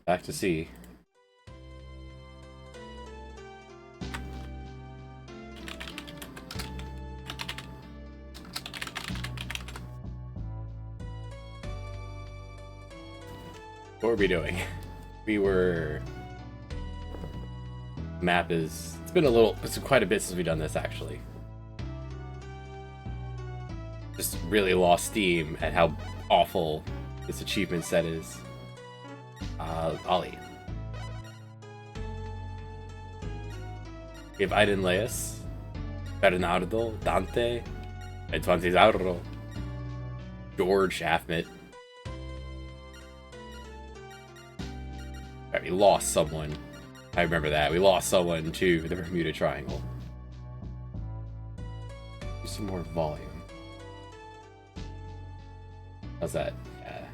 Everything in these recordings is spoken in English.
Back to sea. What were we doing? We were... Map is... It's been quite a bit since we've done this, actually. Just really lost steam at how awful this achievement set is. Ollie. We have Aiden Leas, Bernardo, Dante, Edfonte Zauro, George Afmet. Right, we lost someone. I remember that. We lost someone to the Bermuda Triangle. Do some more volume. How's that? Yeah,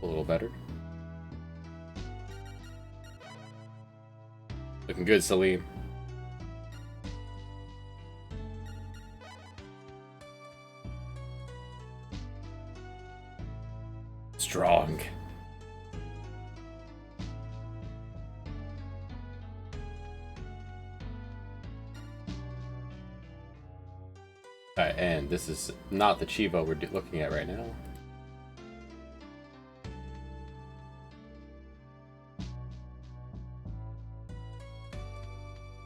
a little better. Looking good, Salim. Strong. Alright, and this is not the Cheevo we're looking at right now.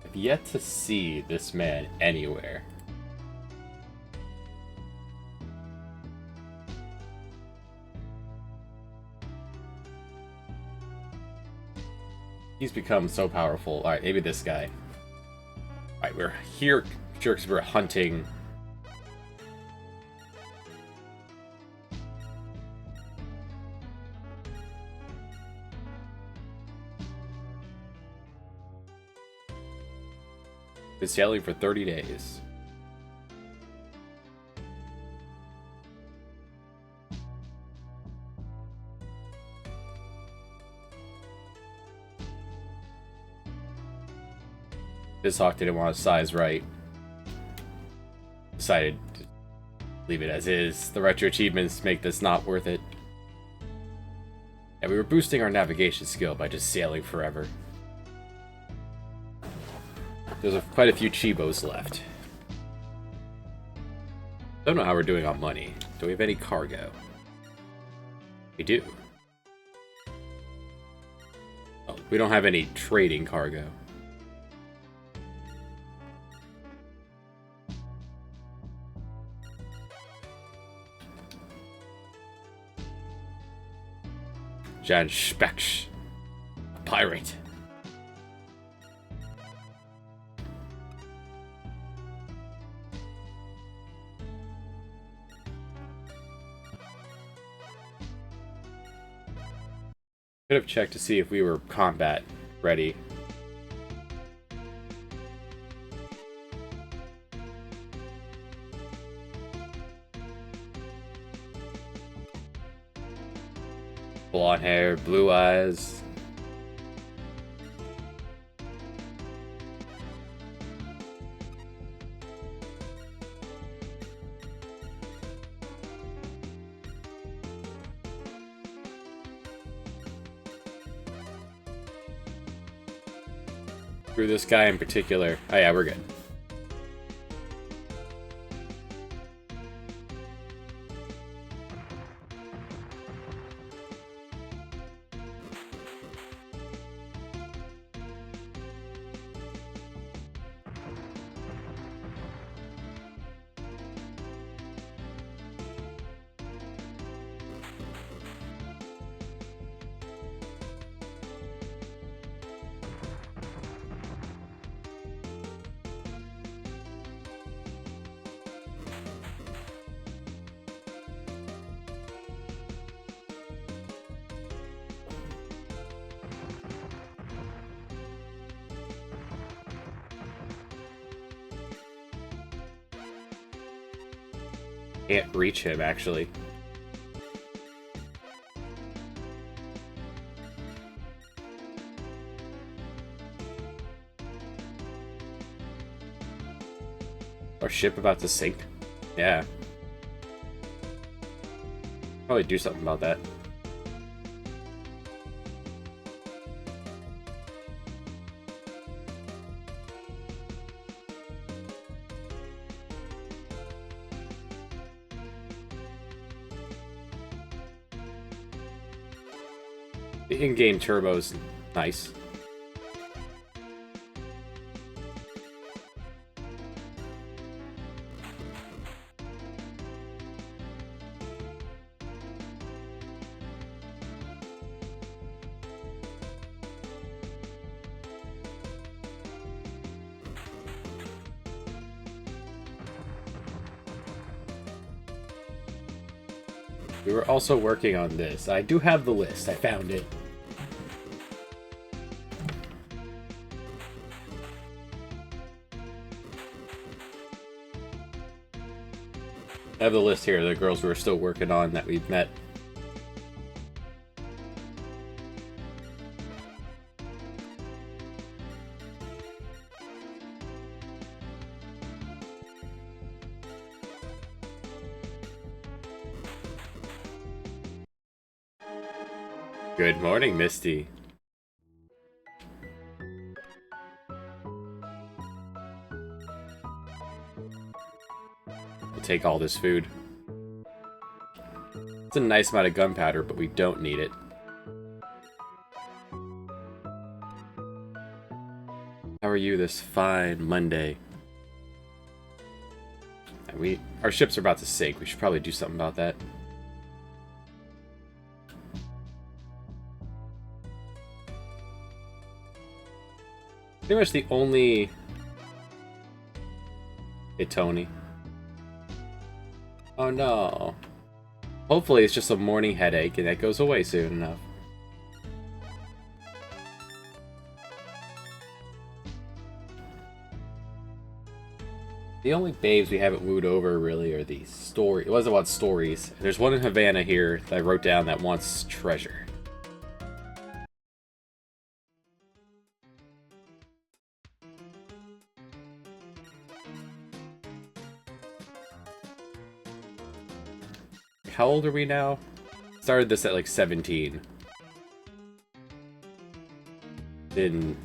I've yet to see this man anywhere. He's become so powerful. Alright, maybe this guy. Alright, we're here, jerks, we're hunting. Been sailing for 30 days. BizHawk didn't want to size right. Decided to leave it as is. The retro achievements make this not worth it. And we were boosting our navigation skill by just sailing forever. There's quite a few Cheevos left. Don't know how we're doing on money. Do we have any cargo? We do. Oh, we don't have any trading cargo. Jan Speks, a pirate. Could have checked to see if we were combat ready. Blonde hair, blue eyes. Through this guy in particular. Oh yeah, we're good. Can't reach him, actually. Our ship about to sink? Yeah. Probably do something about that. The in-game turbo's nice. We were also working on this. I do have the list. I found it. I have the list here of the girls we were still working on that we've met. Good morning, Misty. We'll take all this food. It's a nice amount of gunpowder, but we don't need it. How are you this fine Monday? Our ships are about to sink. We should probably do something about that. Pretty much the only... Hey, Tony. Oh no. Hopefully it's just a morning headache and that goes away soon enough. The only babes we haven't wooed over really are the story. It wasn't about stories. There's one in Havana here that I wrote down that wants treasure. How old are we now? Started this at like 17. Been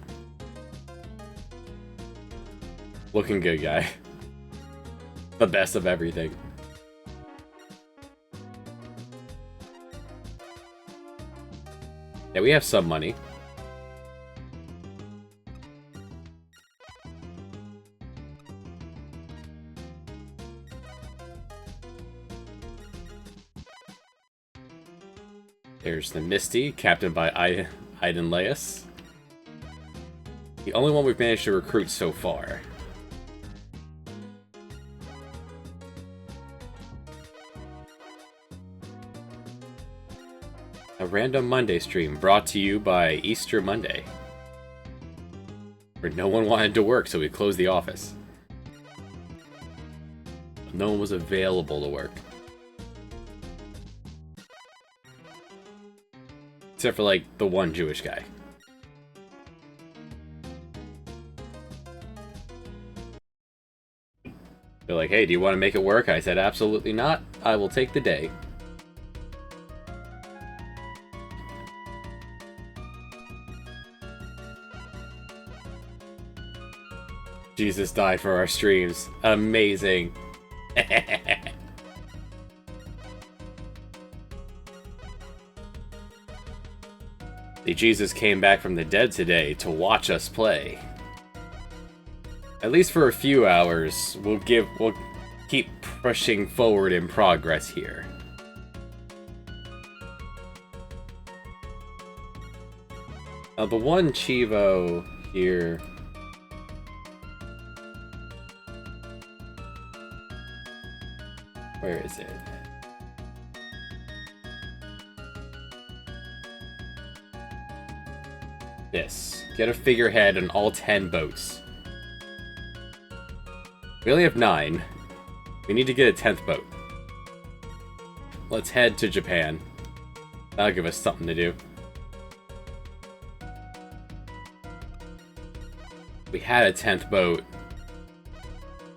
looking good, guy. The best of everything. Yeah, we have some money. There's the Misty, captained by Iden Leas. The only one we've managed to recruit so far. A random Monday stream brought to you by Easter Monday. Where no one wanted to work, so we closed the office. No one was available to work. Except for, like, the one Jewish guy. They're like, hey, do you want to make it work? I said, absolutely not. I will take the day. Jesus died for our streams. Amazing. The Jesus came back from the dead today to watch us play. At least for a few hours, we'll keep pushing forward in progress here. Now the one Cheevo here. Where is it? This. Get a figurehead on all 10 boats. We only have 9. We need to get a 10th boat. Let's head to Japan. That'll give us something to do. We had a 10th boat.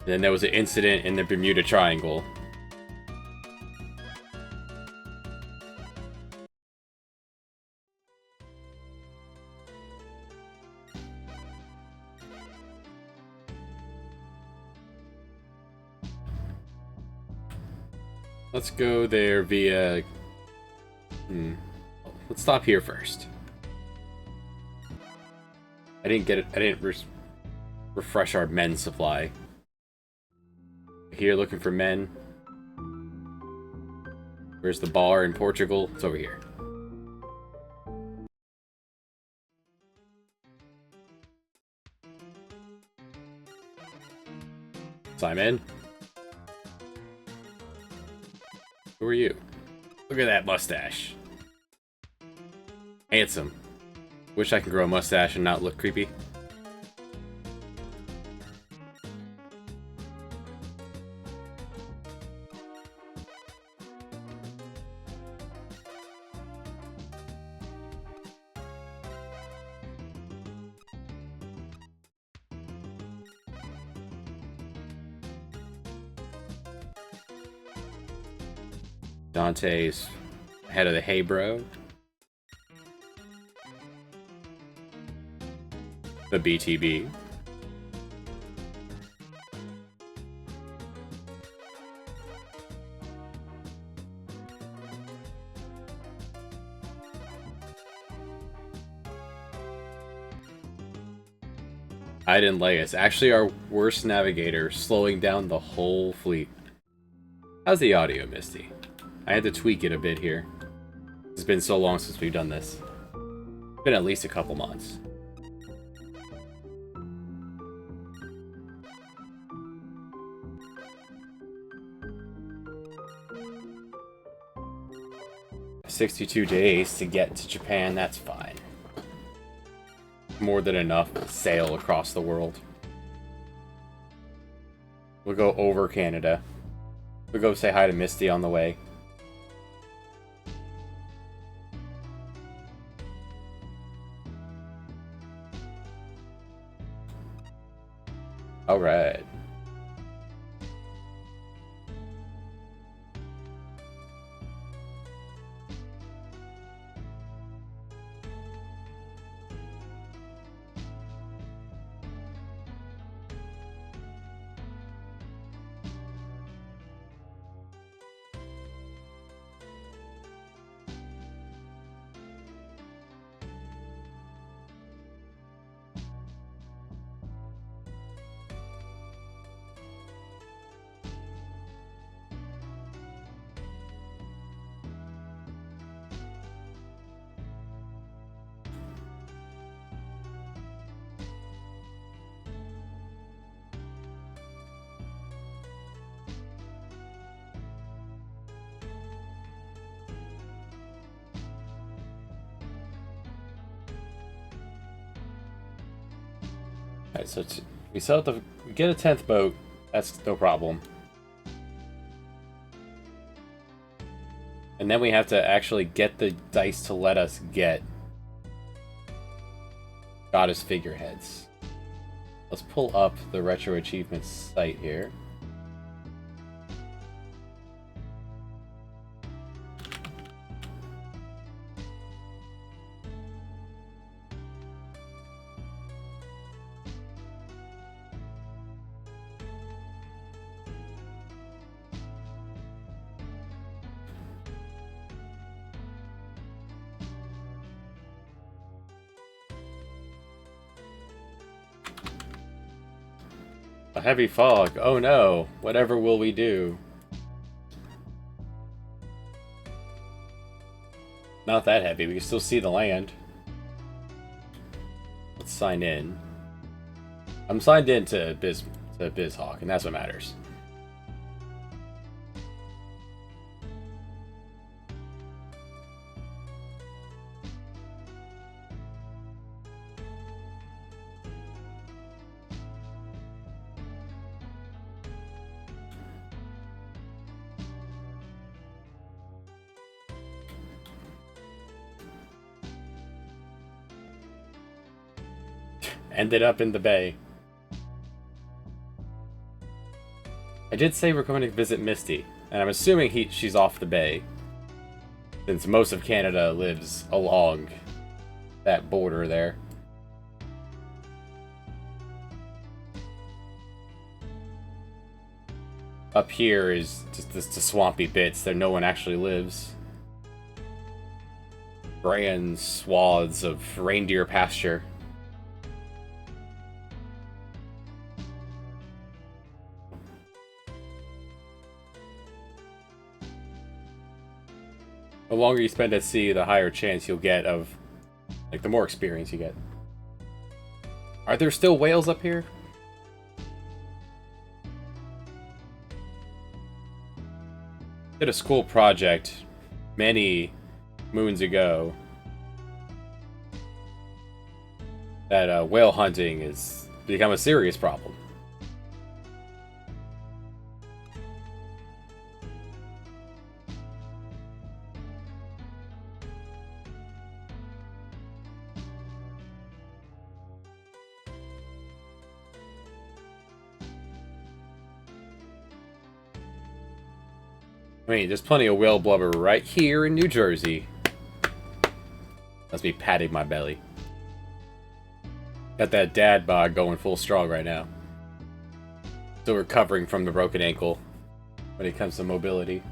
Then there was an incident in the Bermuda Triangle. Let's go there via... Let's stop here first. I didn't get it. I didn't refresh our men supply. Here looking for men. Where's the bar in Portugal? It's over here. Simon? Who are you? Look at that mustache. Handsome. Wish I could grow a mustache and not look creepy. Dante's head of the Hey Bro. The BTB. I didn't like us. Actually, our worst navigator, slowing down the whole fleet. How's the audio, Misty? I had to tweak it a bit here. It's been so long since we've done this. It's been at least a couple months. $62 days to get to Japan, that's fine. More than enough to sail across the world. We'll go over Canada. We'll go say hi to Misty on the way. Alright. Alright, so we get a 10th boat. That's no problem. And then we have to actually get the dice to let us get goddess figureheads. Let's pull up the Retroachievements site here. A heavy fog. Oh no. Whatever will we do? Not that heavy. We can still see the land. Let's sign in. I'm signed in to BizHawk, and that's what matters. Ended up in the bay. I did say we're going to visit Misty, and I'm assuming she's off the bay, since most of Canada lives along that border there. Up here is just the swampy bits that no one actually lives. Grand swaths of reindeer pasture. The longer you spend at sea, the higher chance you'll get of, like, the more experience you get. Are there still whales up here? Did a school project many moons ago that whale hunting has become a serious problem. I mean, there's plenty of whale blubber right here in New Jersey. That's me patting my belly. Got that dad bod going full strong right now. Still recovering from the broken ankle when it comes to mobility.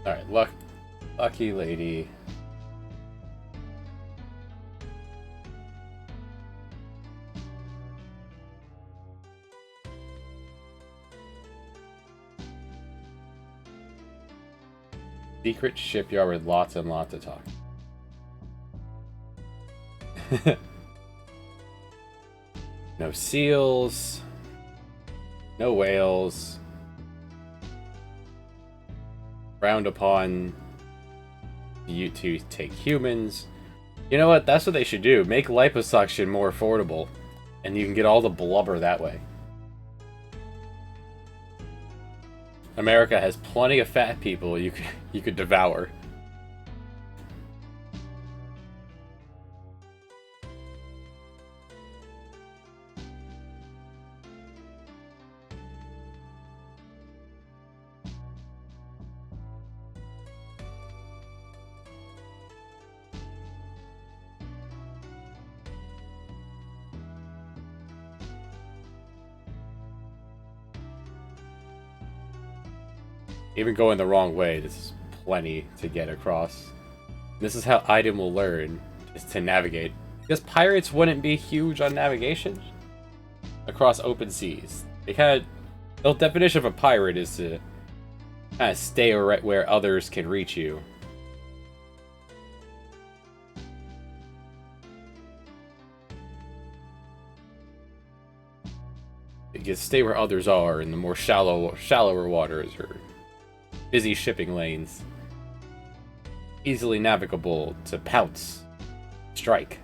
Alright, lucky lady. Secret shipyard with lots and lots of talk. No seals. No whales. Frowned upon you to take humans. You know what? That's what they should do. Make liposuction more affordable. And you can get all the blubber that way. America has plenty of fat people you could devour. Even going the wrong way, this is plenty to get across. This is how Aiden will learn, is to navigate. Because pirates wouldn't be huge on navigation across open seas. The definition of a pirate is to kind of stay right where others can reach you. You can stay where others are in the more shallower waters or busy shipping lanes. Easily navigable to pounce, strike.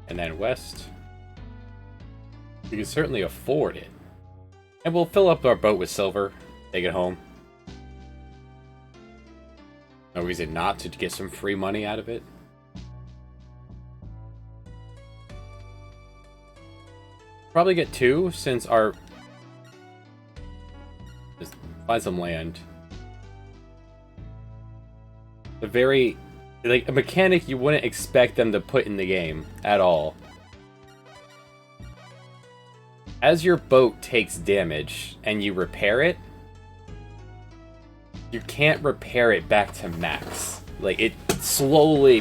And then west. We can certainly afford it. And we'll fill up our boat with silver, take it home. No reason not to get some free money out of it. Probably get two, since our... Just find some land. The very... Like, a mechanic you wouldn't expect them to put in the game at all. As your boat takes damage and you repair it, you can't repair it back to max. Like, it slowly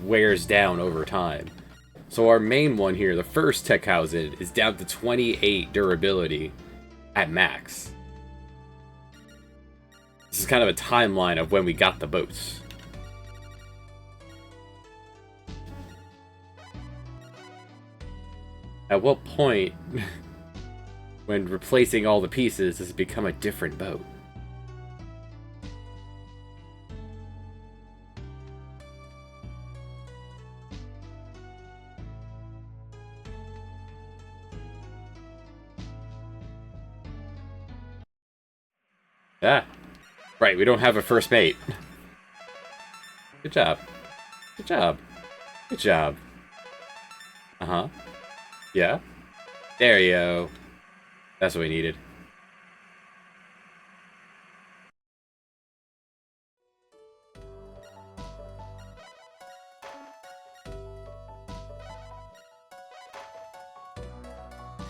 wears down over time. So our main one here, the first tech housing, is down to 28 durability at max. This is kind of a timeline of when we got the boats. At what point, when replacing all the pieces, does it become a different boat? Ah, right, we don't have a first mate. Good job. Good job. Good job. Uh-huh. Yeah? There you go. That's what we needed.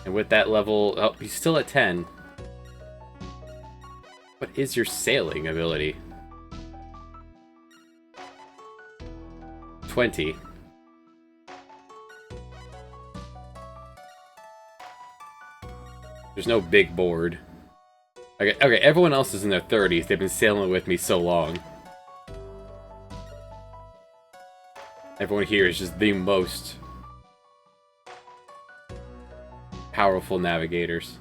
And with that level... Oh, he's still at 10. What is your sailing ability? 20. There's no big board. Okay, everyone else is in their 30s. They've been sailing with me so long. Everyone here is just the most powerful navigators.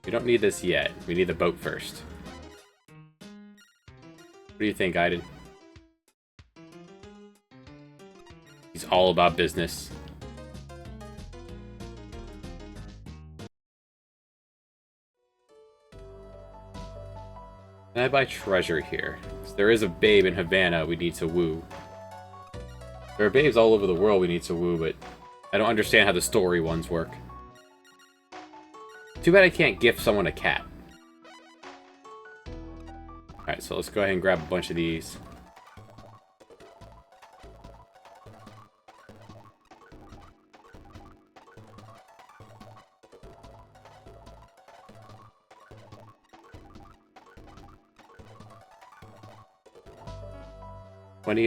We don't need this yet. We need the boat first. What do you think, Aiden? He's all about business. Can I buy treasure here? Because there is a babe in Havana we need to woo. There are babes all over the world we need to woo, but I don't understand how the story ones work. Too bad I can't gift someone a cat. Alright, so let's go ahead and grab a bunch of these.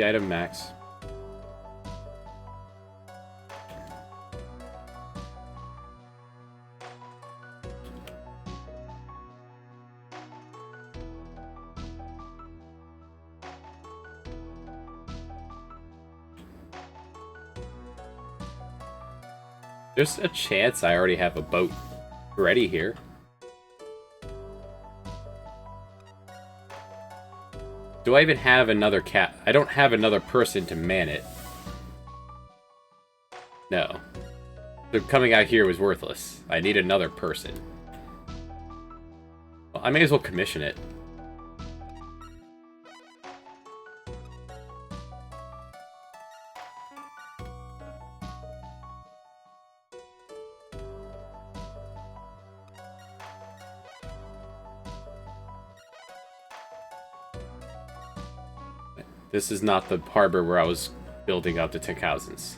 Item max. There's a chance I already have a boat ready here. Do I even have another cat? I don't have another person to man it. No. So coming out here was worthless. I need another person. Well, I may as well commission it. This is not the harbor where I was building up the 10,000s.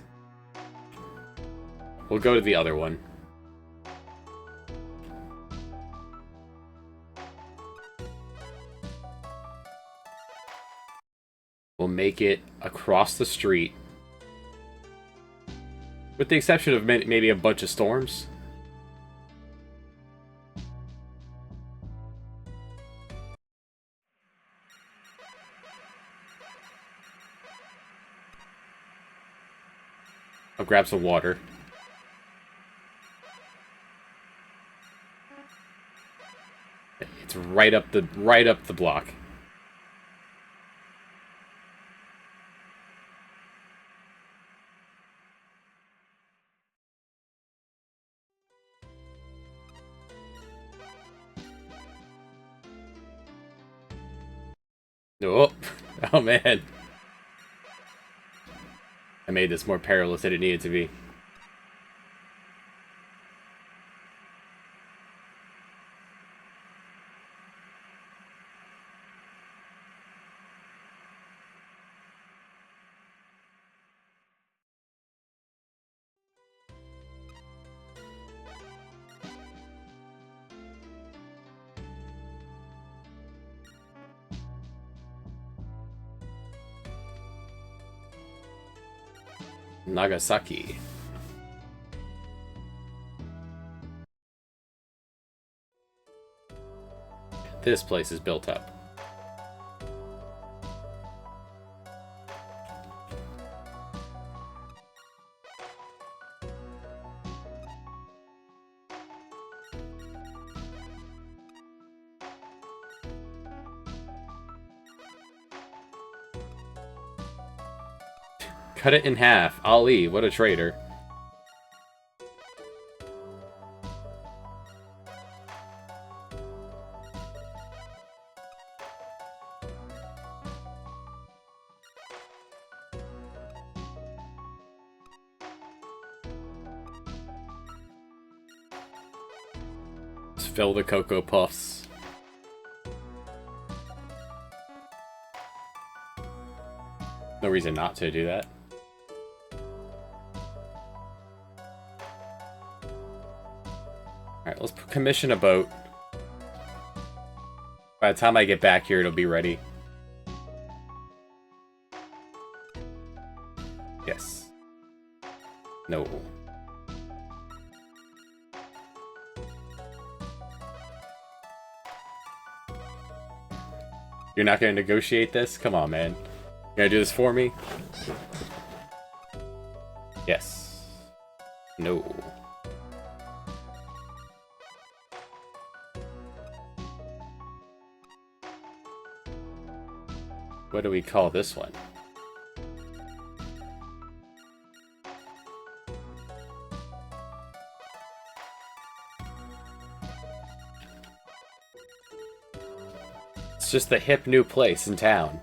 We'll go to the other one. We'll make it across the street. With the exception of maybe a bunch of storms. I'll grab some water. It's right up the block. Oh, oh man. I made this more perilous than it needed to be. Nagasaki. This place is built up. Cut it in half. Ali, what a traitor. Let's fill the Cocoa Puffs. No reason not to do that. Alright, let's commission a boat. By the time I get back here, it'll be ready. Yes. No. You're not gonna negotiate this? Come on, man. You gonna do this for me? Yes. No. What do we call this one? It's just the hip new place in town.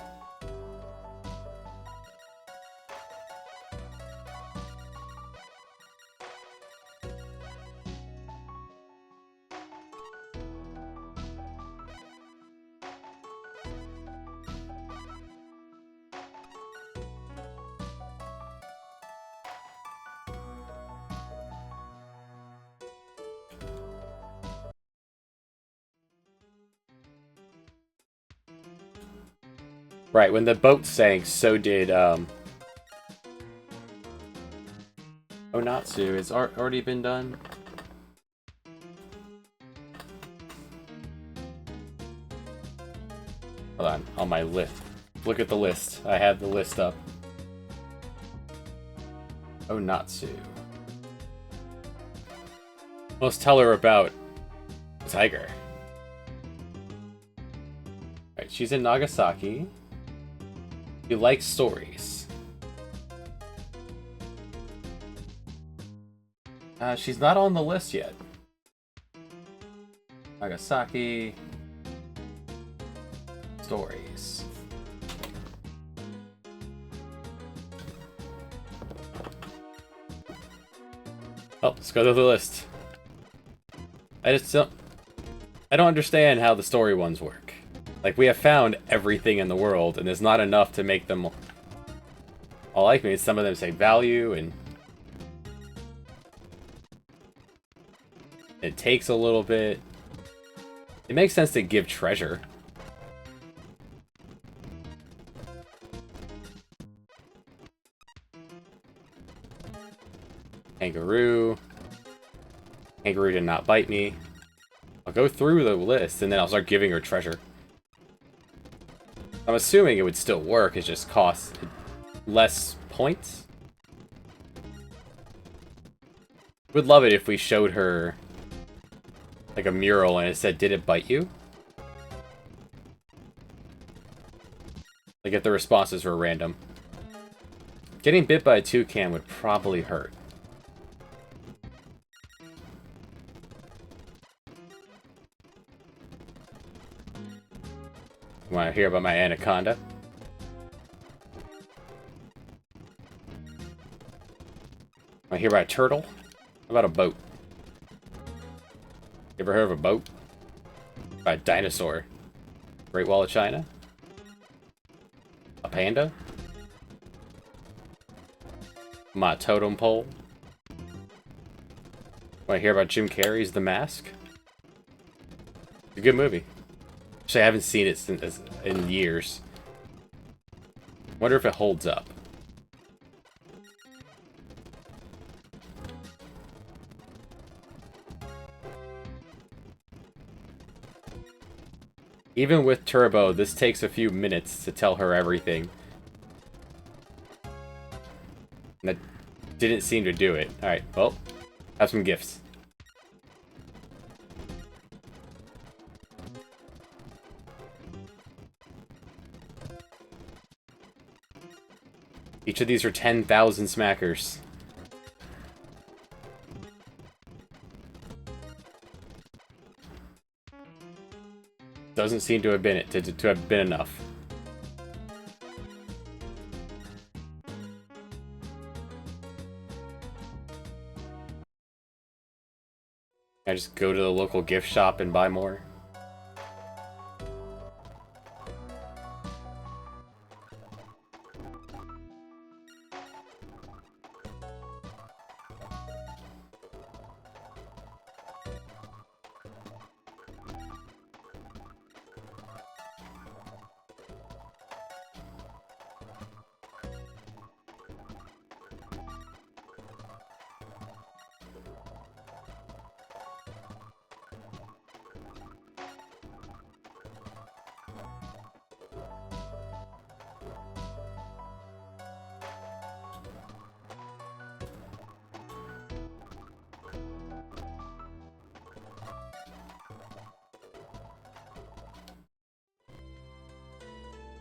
Right, when the boat sank, so did, Onatsu. It's already been done? Hold on my list. Look at the list. I have the list up. Onatsu. Let's tell her about Tiger. Right, she's in Nagasaki. You like stories. She's not on the list yet. Nagasaki. Stories. Oh, let's go to the list. I don't understand how the story ones work. Like, we have found everything in the world, and there's not enough to make them all like me. Some of them say value, and it takes a little bit. It makes sense to give treasure. Kangaroo. Kangaroo did not bite me. I'll go through the list, and then I'll start giving her treasure. I'm assuming it would still work, it just costs less points. Would love it if we showed her like a mural and it said, "Did it bite you?" Like if the responses were random. Getting bit by a toucan would probably hurt. Want to hear about my anaconda? Want to hear about a turtle? How about a boat? You ever heard of a boat? About a dinosaur? Great Wall of China? A panda? My totem pole? Want to hear about Jim Carrey's The Mask? It's a good movie. Actually, I haven't seen it since in years. Wonder if it holds up. Even with Turbo, this takes a few minutes to tell her everything. And that didn't seem to do it. Alright, well, have some gifts. Each of these are 10,000 smackers. Doesn't seem to have been to have been enough. I just go to the local gift shop and buy more.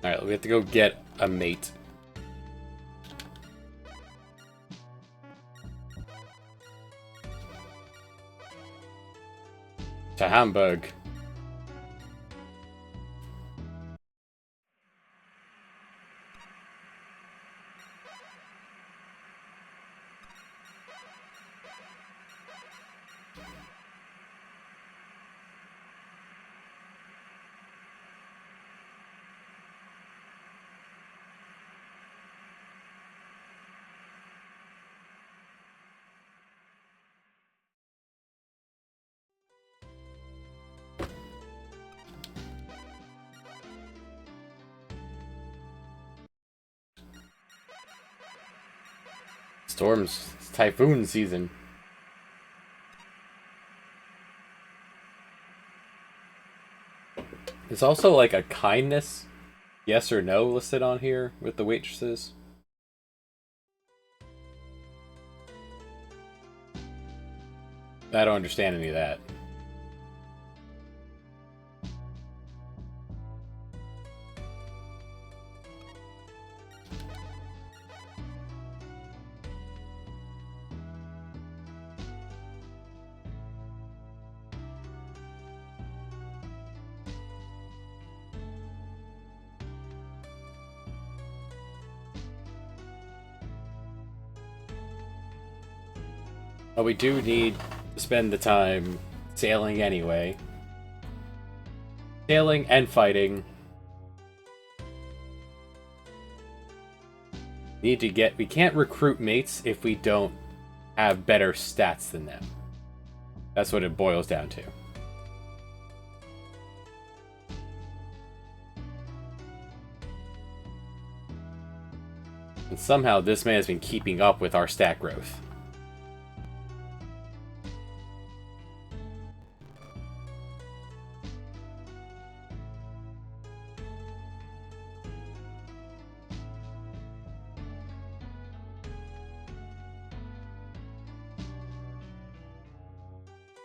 Alright, we have to go get a mate. To Hamburg. Storms. It's typhoon season. There's also like a kindness yes or no listed on here with the waitresses. I don't understand any of that. But we do need to spend the time sailing anyway. Sailing and fighting. We can't recruit mates if we don't have better stats than them. That's what it boils down to. And somehow this man has been keeping up with our stat growth.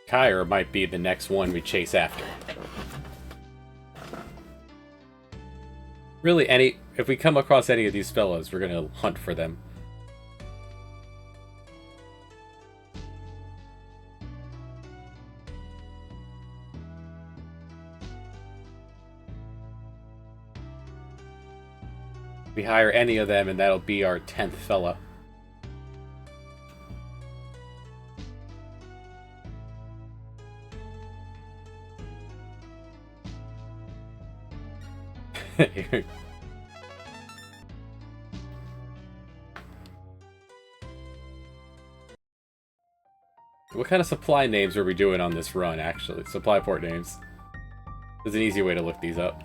Kyra might be the next one we chase after. Really, if we come across any of these fellows, we're gonna hunt for them. We hire any of them, and that'll be our 10th fella. What kind of supply names are we doing on this run, actually? Supply port names. There's an easy way to look these up.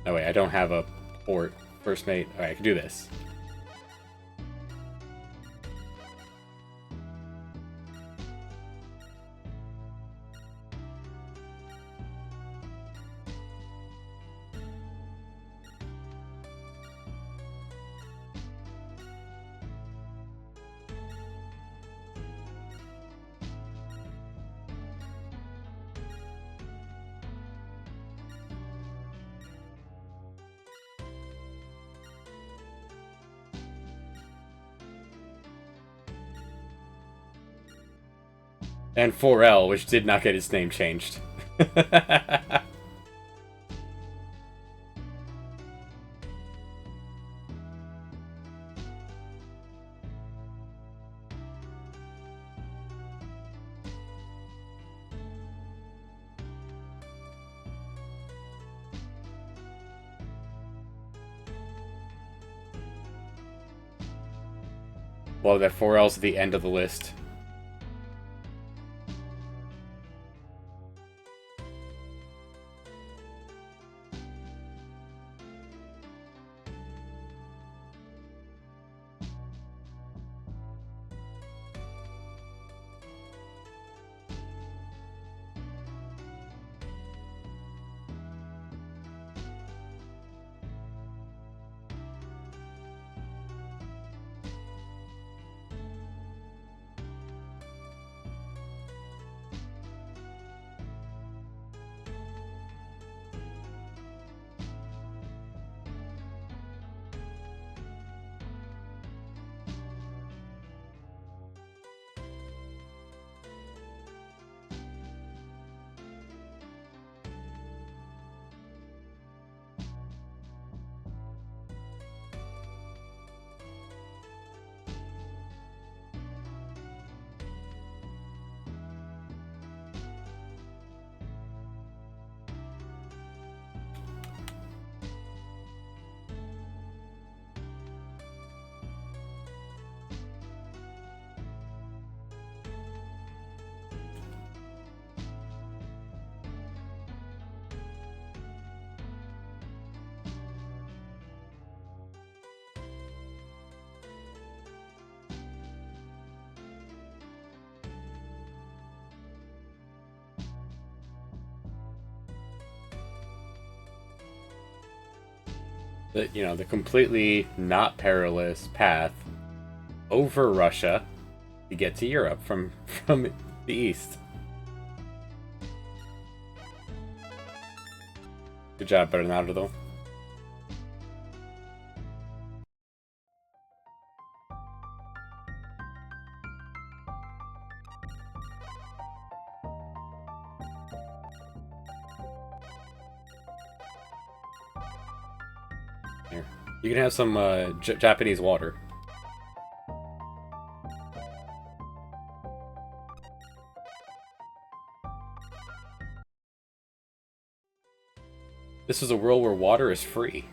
Oh wait, I don't have a port. First mate. Alright, I can do this. And 4L, which did not get its name changed. Well, that 4L's at the end of the list. the completely not perilous path over Russia to get to Europe from the east. Good job, Bernardo. Here, you can have some Japanese water. This is a world where water is free.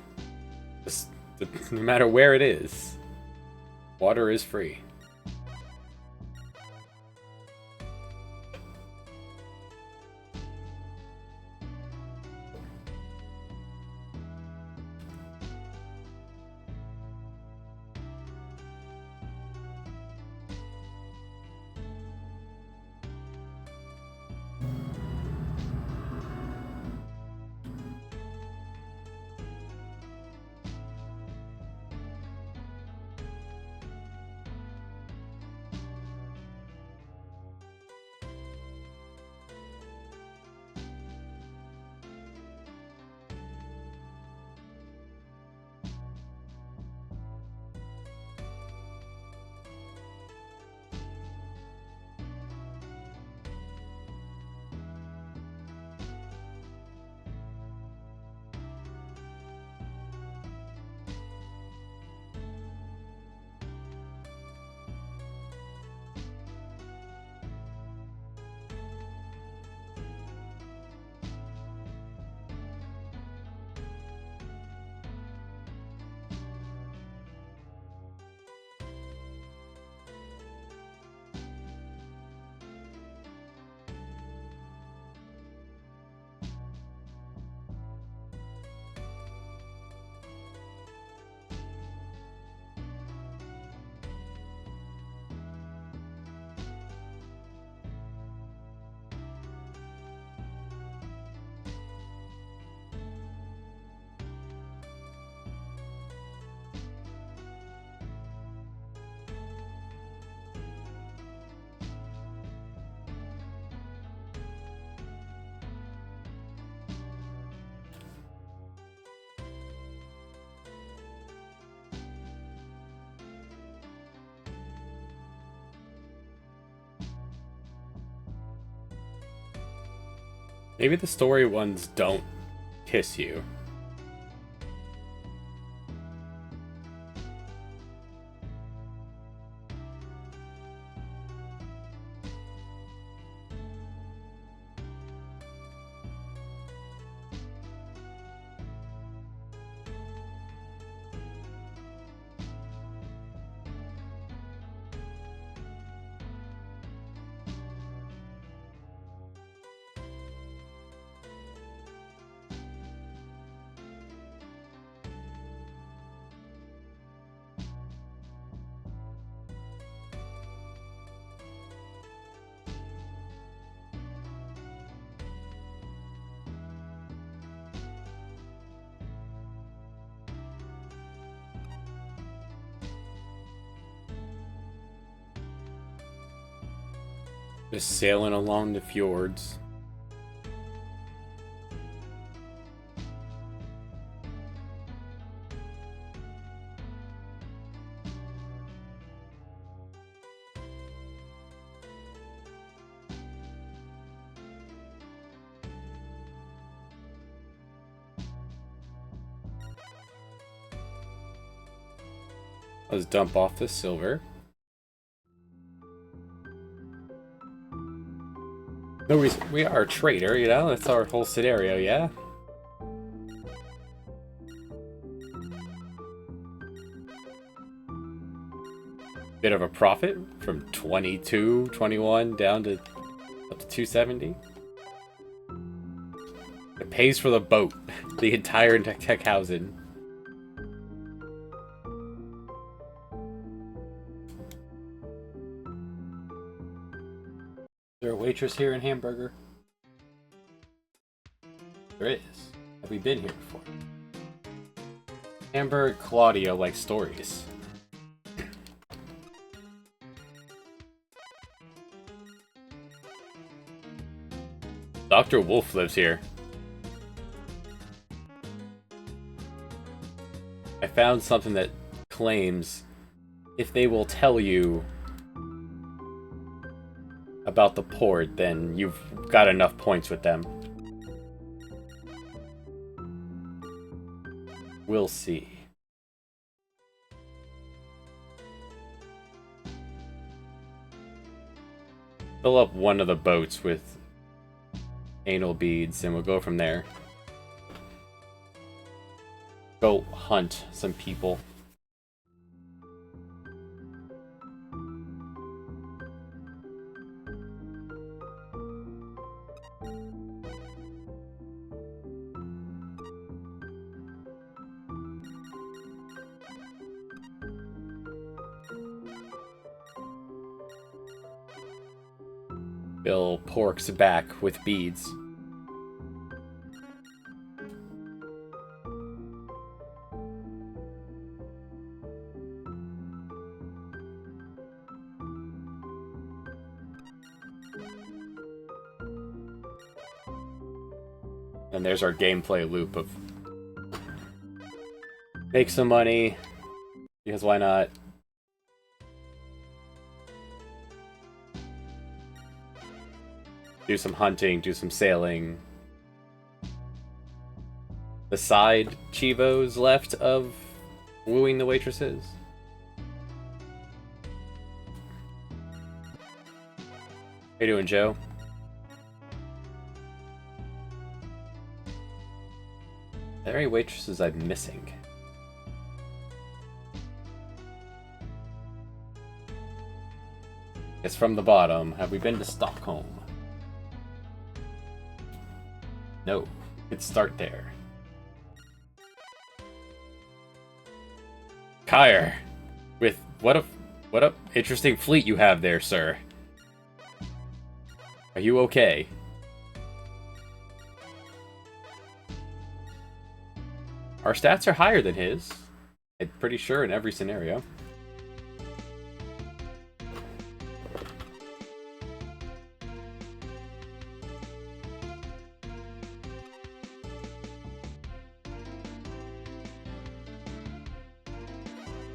No matter where it is, water is free. Maybe the story ones don't kiss you. Just sailing along the fjords. Let's dump off the silver. No, we are a trader, you know? That's our whole scenario, yeah? Bit of a profit from 22, 21 down to up to 270. It pays for the boat, the entire tech housing. Is there a waitress here in Hamburger? There is. Have we been here before? Amber Claudio like stories. Dr. Wolf lives here. I found something that claims if they will tell you about the port, then you've got enough points with them. We'll see. Fill up one of the boats with anal beads and we'll go from there. Go hunt some people. Fill Pork's back with beads. And there's our gameplay loop of make some money, because why not? Do some hunting, do some sailing. The side Cheevos left of wooing the waitresses. How you doing, Joe? Are there any waitresses I'm missing? It's from the bottom. Have we been to Stockholm? No. Let's start there. Kyre, with what a interesting fleet you have there, sir. Are you okay? Our stats are higher than his. I'm pretty sure in every scenario.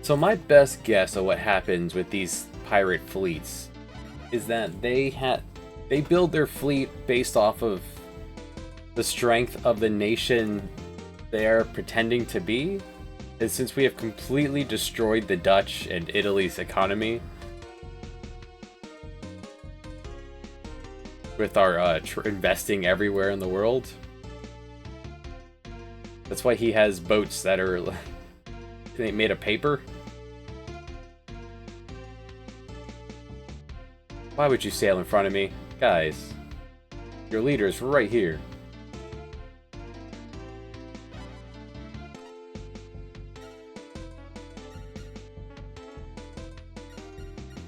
So my best guess of what happens with these pirate fleets is that they build their fleet based off of the strength of the nation they're pretending to be. And since we have completely destroyed the Dutch and Italy's economy with our investing everywhere in the world, that's why he has boats that are made of paper. Why would you sail in front of me? Guys, your leader's right here.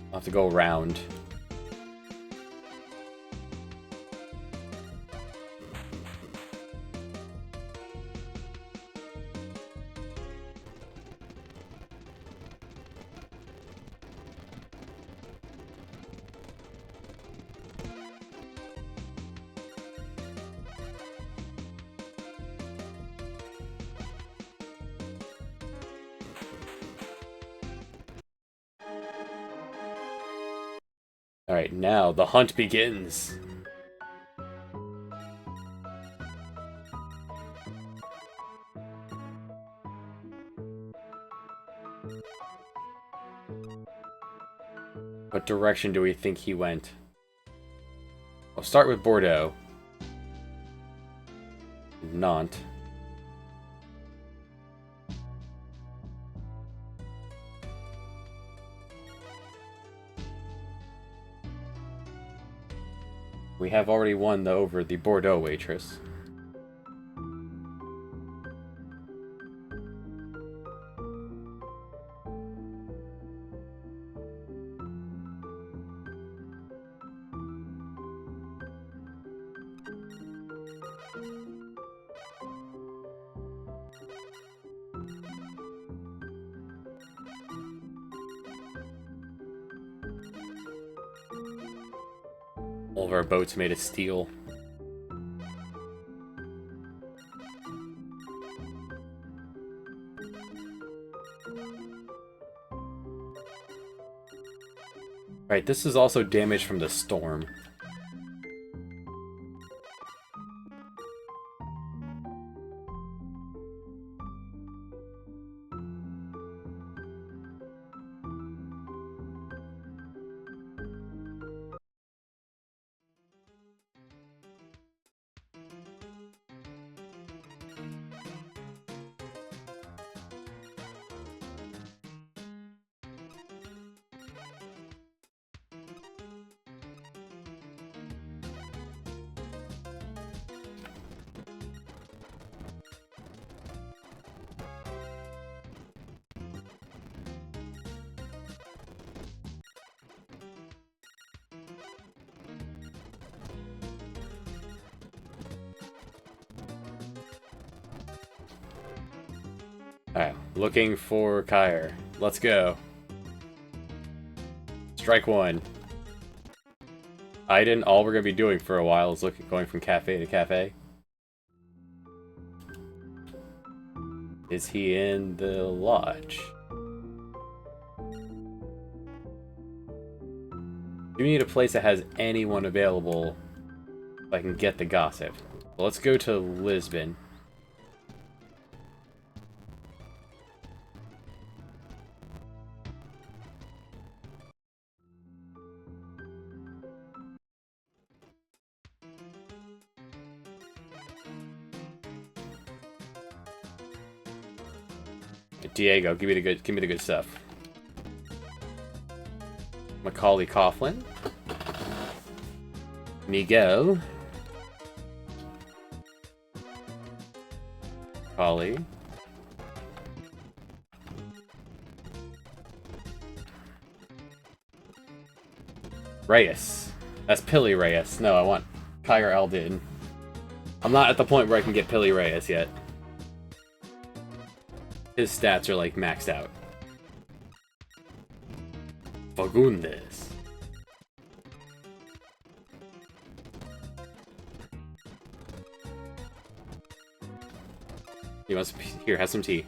I'll have to go around. Alright, now the hunt begins. What direction do we think he went? I'll start with Bordeaux. Nantes. We have already won over the Bordeaux waitress. All of our boats made of steel. Right, this is also damage from the storm. Alright, looking for Kyre. Let's go. Strike one. Aiden, all we're gonna be doing for a while is going from cafe to cafe. Is he in the lodge? You need a place that has anyone available so I can get the gossip. Well, let's go to Lisbon. Diego, give me the good stuff. Macaulay Coughlin. Miguel. Macaulay. Reyes. That's Pilly Reyes. No, I want Kyre Aldin. I'm not at the point where I can get Pilly Reyes yet. His stats are like maxed out. Fagundes. He wants here, have some tea.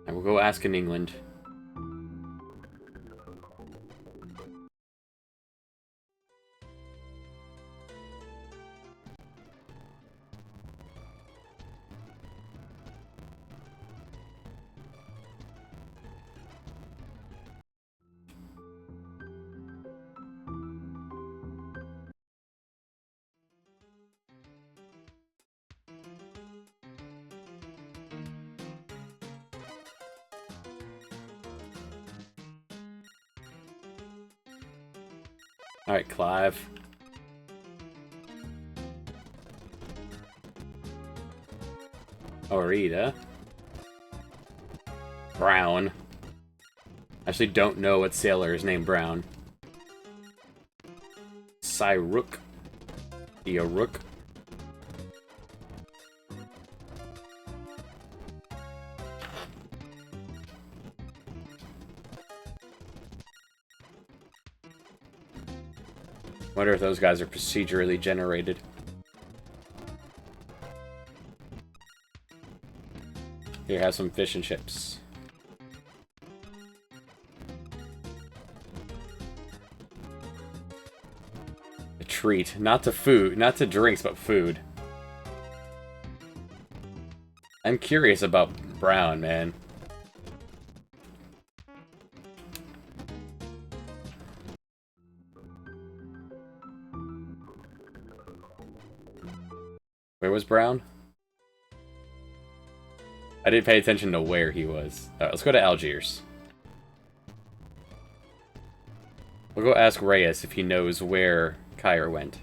I will go ask in England. Alright, Clive. Orita. Brown. I actually don't know what sailor is named Brown. Cyrook. Rook. Wonder if those guys are procedurally generated. Here, have some fish and chips. A treat. Not to food, not to drinks, but food. I'm curious about Brown, man. Where was Brown? I didn't pay attention to where he was. Let's go to Algiers. We'll go ask Reyes if he knows where Kyre went.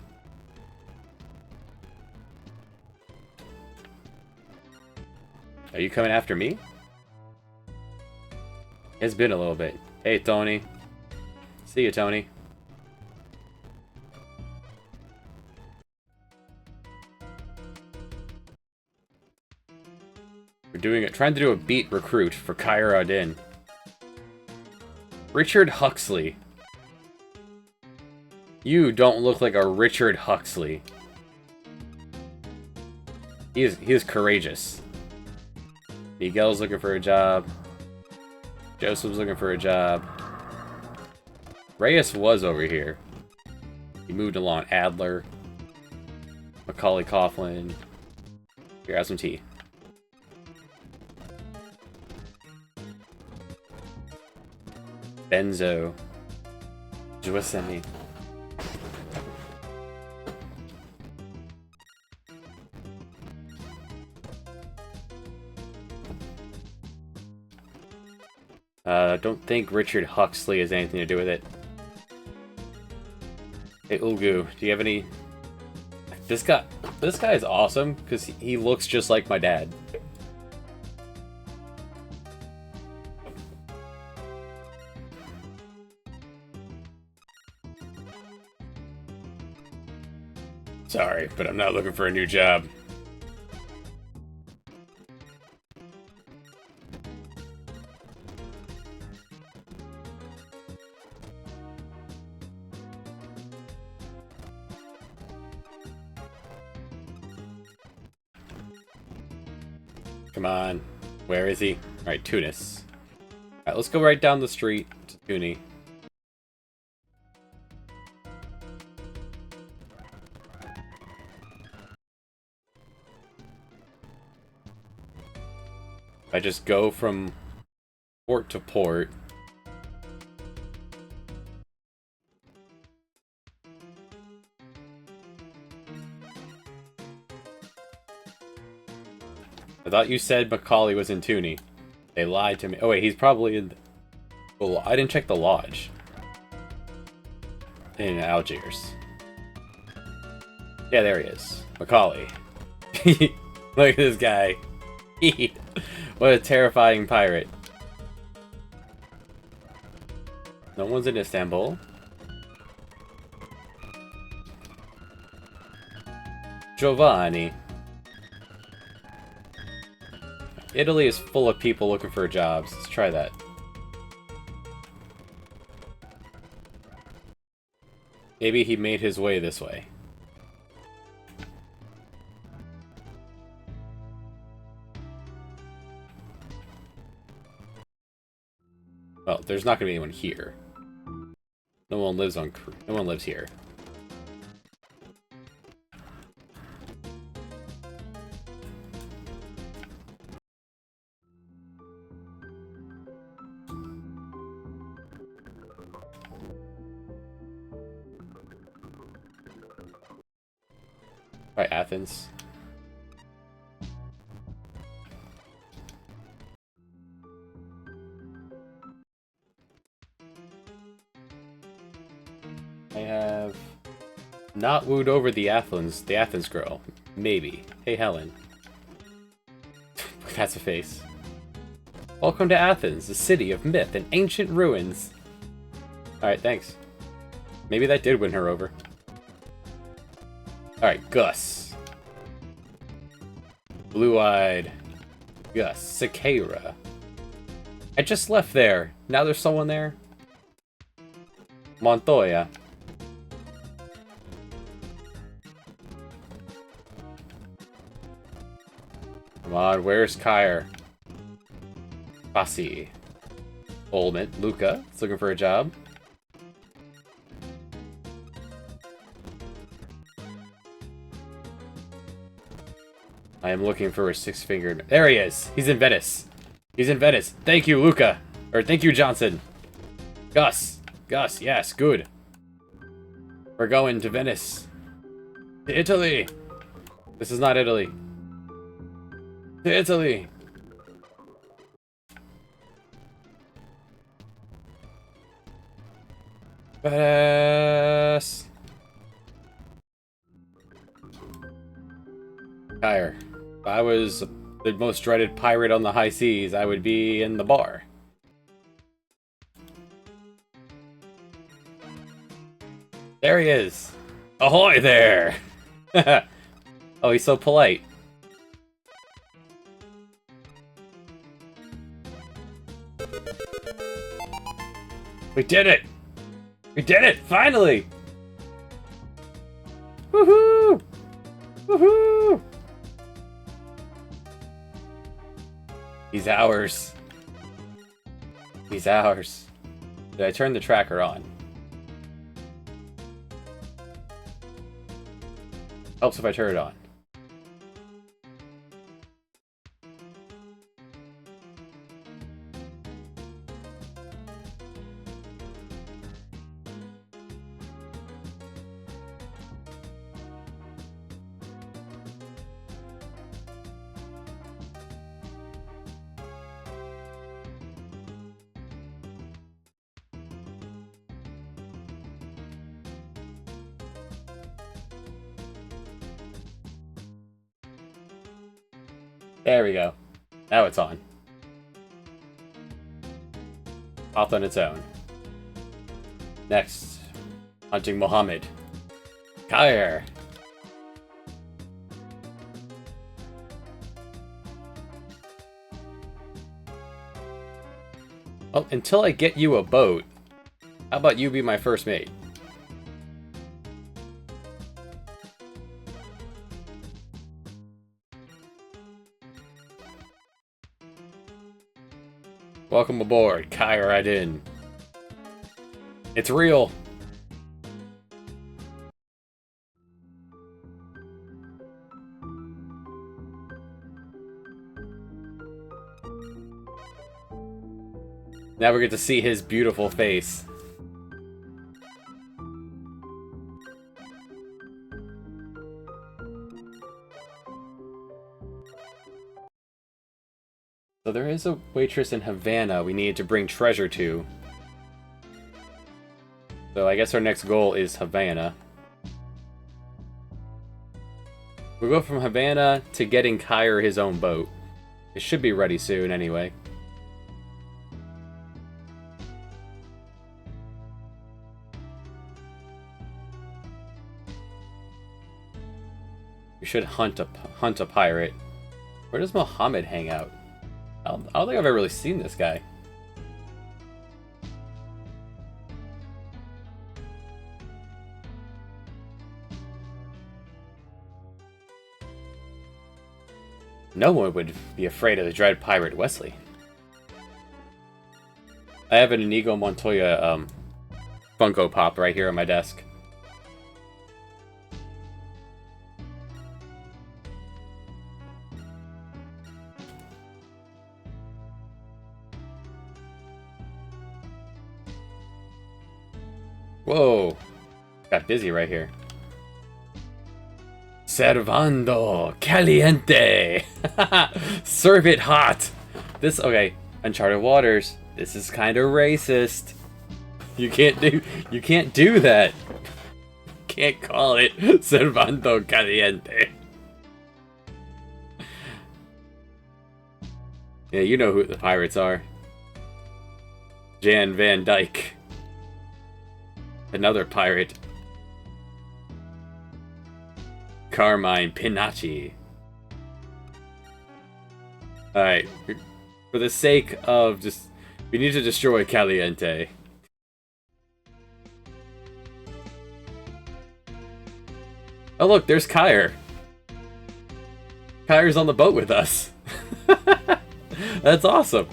Are you coming after me? It's been a little bit. Hey, Tony. See you, Tony. trying to do a beat recruit for Kyra Din. Richard Huxley. You don't look like a Richard Huxley. He is courageous. Miguel's looking for a job. Joseph's looking for a job. Reyes was over here. He moved along. Adler. Macaulay Coughlin. Here, have some tea. Benzo. Joasemi. Don't think Richard Huxley has anything to do with it. Hey, Ulgu, do you have any... This guy is awesome, because he looks just like my dad. Sorry, but I'm not looking for a new job. Come on. Where is he? Alright, Tunis. Alright, let's go right down the street to Tuni. I just go from port to port. I thought you said Macaulay was in Toonie. They lied to me. Oh wait, he's probably in... Well, I didn't check the lodge. In Algiers. Yeah, there he is. Macaulay. Look at this guy. What a terrifying pirate. No one's in Istanbul. Giovanni. Italy is full of people looking for jobs. Let's try that. Maybe he made his way this way. Well, there's not gonna be anyone here. No one lives on. No one lives here. Right, Athens. I have not wooed over the Athens girl. Maybe. Hey, Helen. That's a face. Welcome to Athens, the city of myth and ancient ruins. Alright, thanks. Maybe that did win her over. Alright, Gus. Blue-eyed Gus. Cicera. I just left there. Now there's someone there. Montoya. Come on, where's Kyre? Fassi. Olmert. Luca. It's looking for a job. I am looking for a six-fingered... There he is! He's in Venice! He's in Venice! Thank you, Luca! Or thank you, Johnson! Gus! Gus, yes, good! We're going to Venice! To Italy! This is not Italy. To Italy! Badass! Kyre. If I was the most dreaded pirate on the high seas, I would be in the bar. There he is! Ahoy there! Oh, he's so polite. We did it! We did it! Finally! Woohoo! Woohoo! He's ours. He's ours. Did I turn the tracker on? Helps if I turn it on. There we go. Now it's on. Off on its own. Next. Hunting Mohammed. Kyre. Oh, until I get you a boat, how about you be my first mate? Welcome aboard, Kyre right in. It's real. Now we get to see his beautiful face. So there is a waitress in Havana we needed to bring treasure to. So I guess our next goal is Havana. We'll go from Havana to getting Kyre his own boat. It should be ready soon anyway. We should hunt a pirate. Where does Mohammed hang out? I don't think I've ever really seen this guy. No one would be afraid of the dread pirate Wesley. I have an Inigo Montoya Funko Pop right here on my desk. Whoa, got busy right here. Servando caliente. Serve it hot. This, okay, Uncharted Waters. This is kind of racist. You can't do that. Can't call it Servando caliente. Yeah, you know who the pirates are. Jan Van Dyke. Another pirate. Carmine Pinacci. Alright. For the sake of just... We need to destroy Caliente. Oh look, there's Kyre. Kyre's on the boat with us. That's awesome.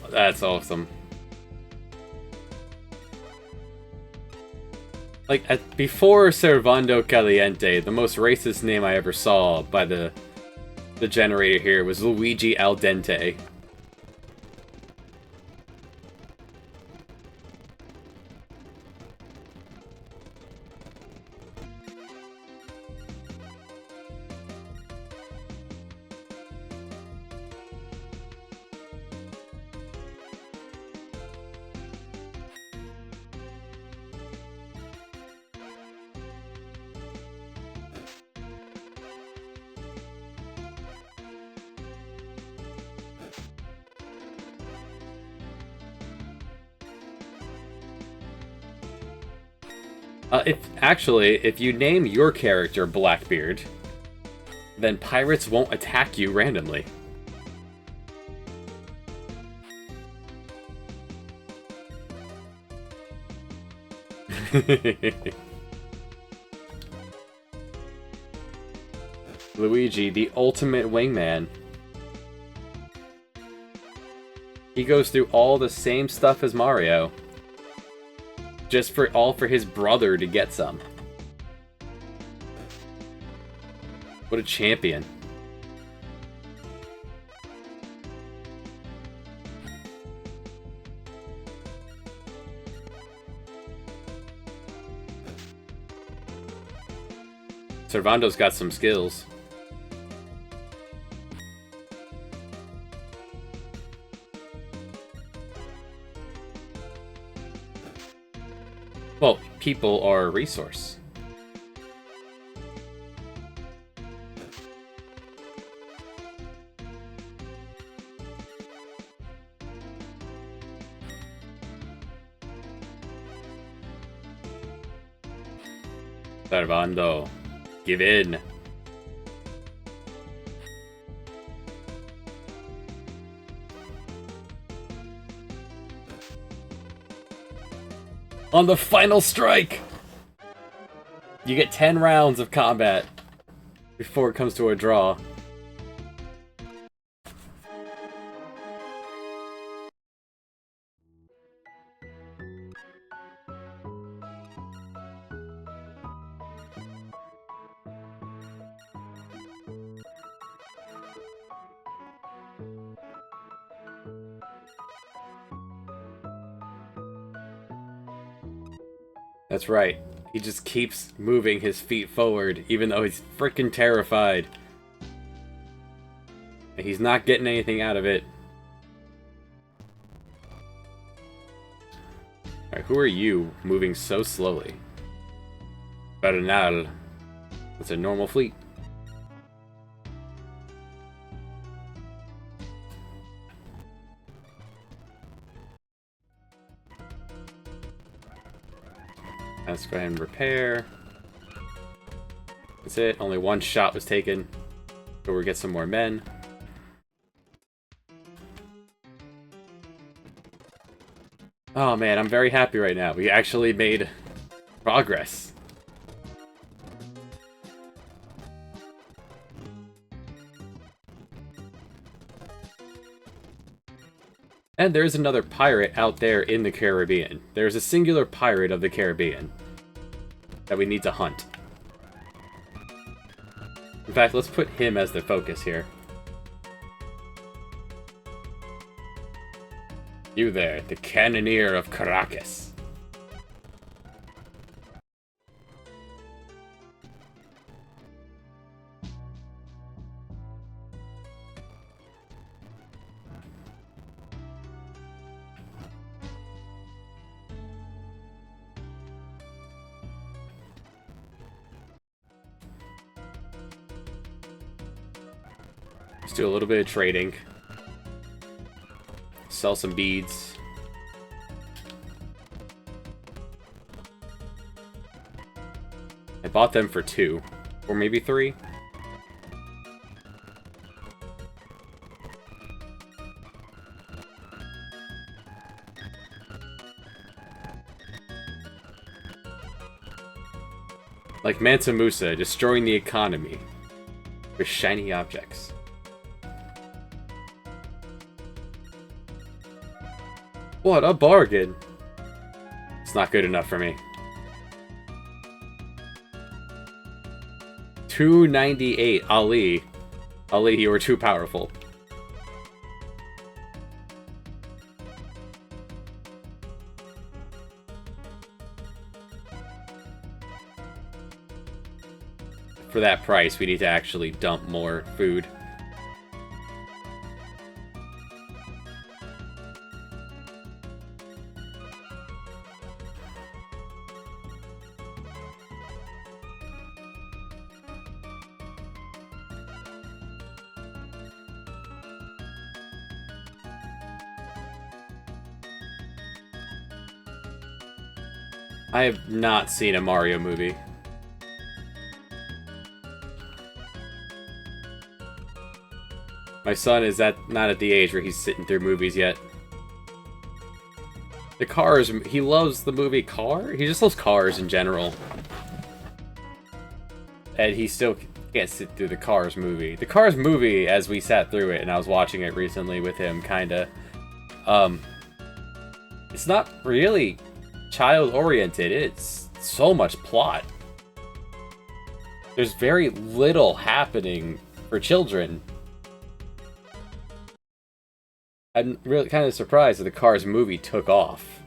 That's awesome. Like, before Servando Caliente, the most racist name I ever saw by the generator here was Luigi Al Dente. If you name your character Blackbeard, then pirates won't attack you randomly. Luigi, the ultimate wingman. He goes through all the same stuff as Mario. Just for his brother to get some. What a champion. Servando's got some skills. Well, people are a resource. Servando, give in. On the final strike! You get 10 rounds of combat before it comes to a draw. That's right. He just keeps moving his feet forward, even though he's freaking terrified. And he's not getting anything out of it. Alright, who are you moving so slowly? Bernal. That's a normal fleet. Let's go ahead and repair. That's it. Only one shot was taken. So we'll get some more men. Oh man, I'm very happy right now. We actually made progress. And there's another pirate out there in the Caribbean. There's a singular pirate of the Caribbean that we need to hunt. In fact, let's put him as the focus here. You there, the Cannoneer of Caracas. Let's do a little bit of trading. Sell some beads. I bought them for 2. Or maybe 3. Like Mansa Musa, destroying the economy with shiny objects. What a bargain! It's not good enough for me. 298, Ali. Ali, you were too powerful. For that price, we need to actually dump more food. I have not seen a Mario movie. My son is not at the age where he's sitting through movies yet. The Cars, he loves the movie Car? He just loves cars in general. And he still can't sit through the Cars movie. The Cars movie, as we sat through it, and I was watching it recently with him, kinda, it's not really child-oriented. It's so much plot. There's very little happening for children. I'm really kind of surprised that the Cars movie took off.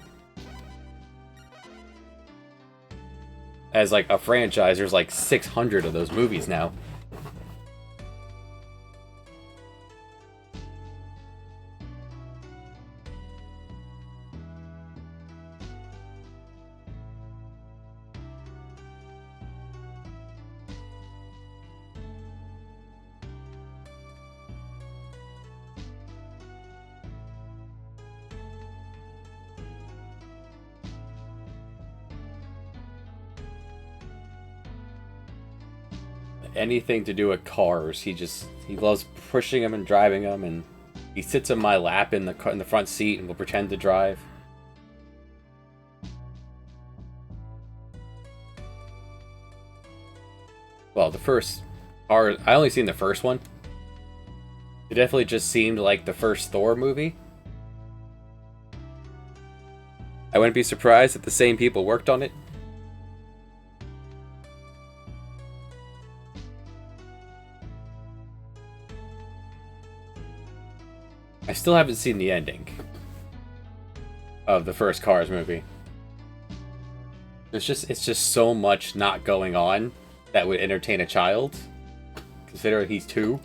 As, like, a franchise, there's, like, 600 of those movies now. Anything to do with cars, he loves pushing them and driving them, and he sits in my lap in the front seat and will pretend to drive. Well, the first car, I only seen the first one. It definitely just seemed like the first Thor movie. I wouldn't be surprised if the same people worked on it. I still haven't seen the ending of the first Cars movie. It's just so much not going on that would entertain a child, considering he's 2.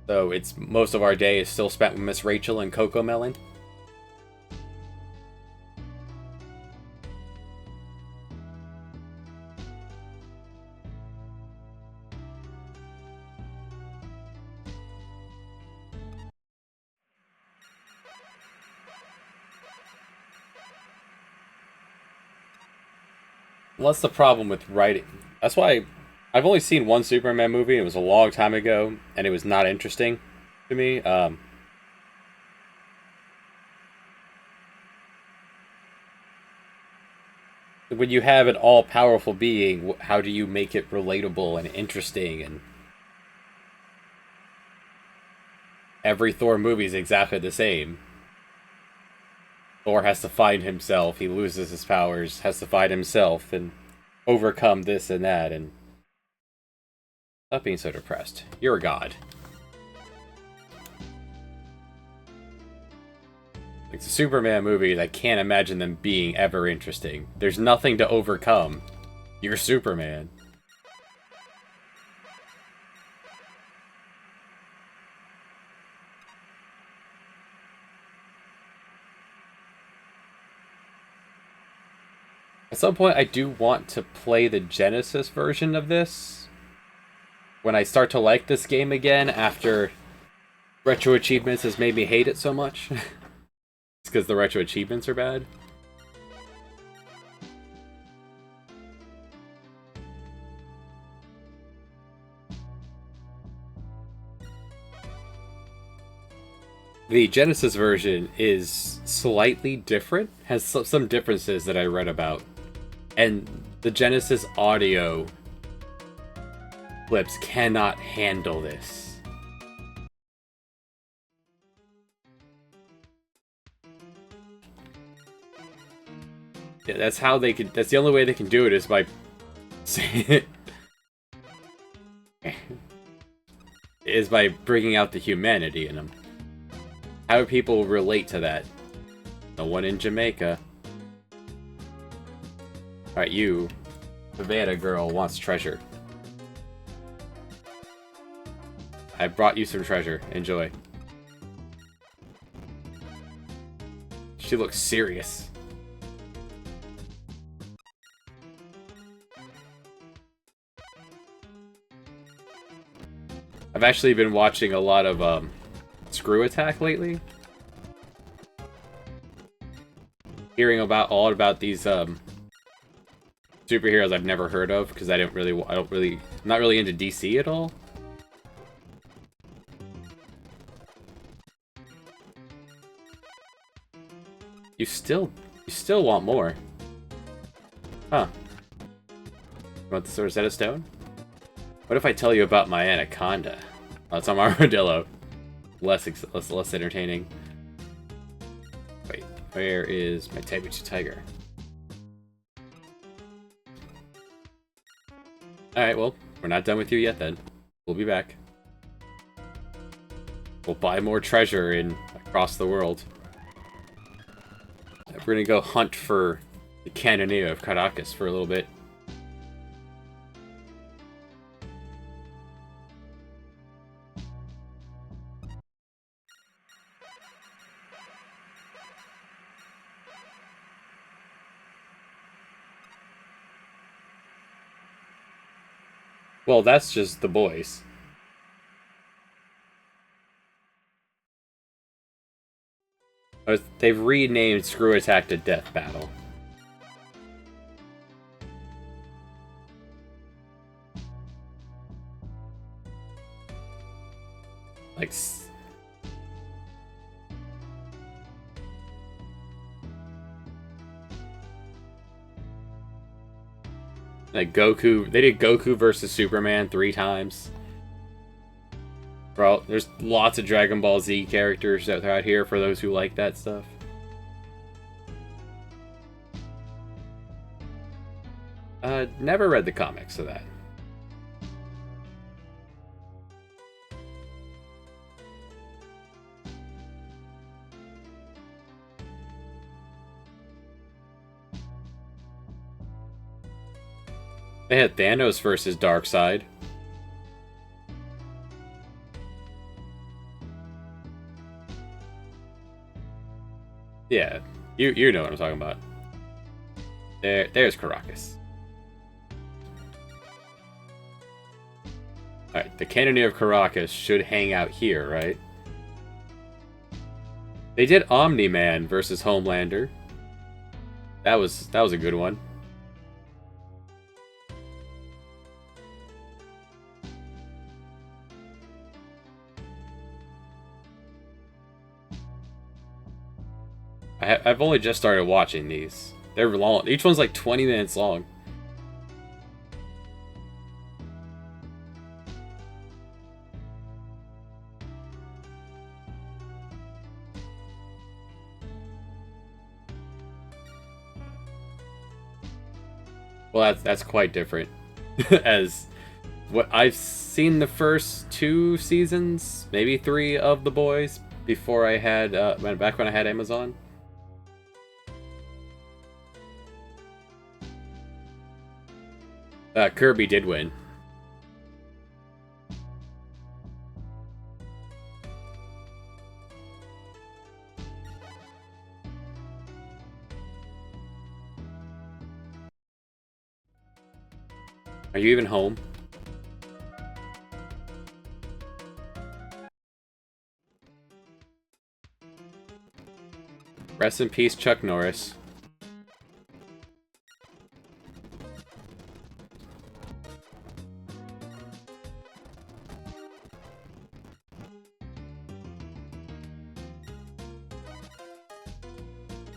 So it's most of our day is still spent with Miss Rachel and Coco Melon. Well, that's the problem with writing. That's why I've only seen one Superman movie. It was a long time ago, and it was not interesting to me. When you have an all-powerful being, how do you make it relatable and interesting? And every Thor movie is exactly the same. Thor has to find himself, he loses his powers, has to find himself, and overcome this and that, and... Stop being so depressed. You're a god. Like, the Superman movies, I can't imagine them being ever interesting. There's nothing to overcome. You're Superman. At some point, I do want to play the Genesis version of this. When I start to like this game again after Retroachievements has made me hate it so much. It's because the Retroachievements are bad. The Genesis version is slightly different, has some differences that I read about. And the Genesis audio clips cannot handle this. Yeah, that's how they could. That's the only way they can do it is by saying it. Is by bringing out the humanity in them. How do people relate to that? No one in Jamaica. Alright, you, Savannah girl, wants treasure. I brought you some treasure. Enjoy. She looks serious. I've actually been watching a lot of Screw Attack lately. Hearing all about these superheroes I've never heard of because I don't really Not really into DC at all? You still want more. Huh. You want the Sword Set of Stone? What if I tell you about my anaconda? Oh, it's on armadillo. Less entertaining. Wait, where is my Taibuchi tiger? Alright, well, we're not done with you yet then. We'll be back. We'll buy more treasure across the world. We're gonna go hunt for the Cannoneer of Caracas for a little bit. Well, that's just the boys. They've renamed Screw Attack to Death Battle. Like Goku, they did Goku versus Superman 3 times. Bro, there's lots of Dragon Ball Z characters out here for those who like that stuff. Never read the comics of that. They had Thanos versus Darkseid. Yeah, you know what I'm talking about. There's Caracas. Alright, the Cannoneer of Caracas should hang out here, right? They did Omni-Man versus Homelander. That was a good one. I've only just started watching these. They're long. Each one's like 20 minutes long. Well, that's quite different. As what I've seen the first 2 seasons, maybe 3 of The Boys before I had back when I had Amazon. Kirby did win. Are you even home? Rest in peace, Chuck Norris.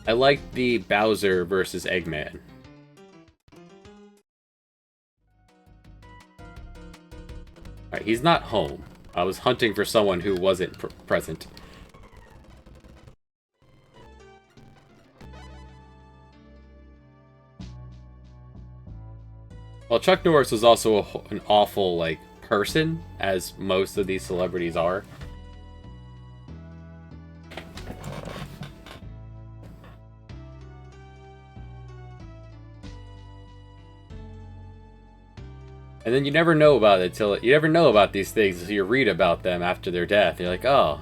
I like the Bowser versus Eggman. Alright, he's not home. I was hunting for someone who wasn't present. Well, Chuck Norris was also an awful, like, person, as most of these celebrities are. And then you never know about it till you never know about these things until you read about them after their death. You're like, oh,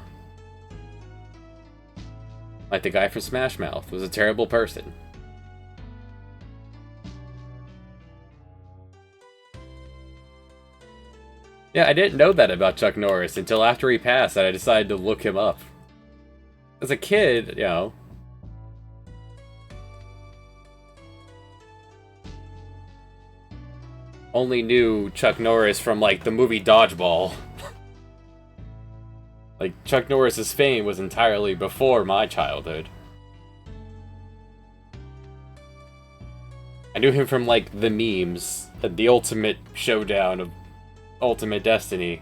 like the guy from Smash Mouth was a terrible person. Yeah, I didn't know that about Chuck Norris until after he passed, and I decided to look him up. As a kid, you know. only knew Chuck Norris from, like, the movie Dodgeball. Like, Chuck Norris's fame was entirely before my childhood. I knew him from, like, the memes, the ultimate showdown of Ultimate Destiny.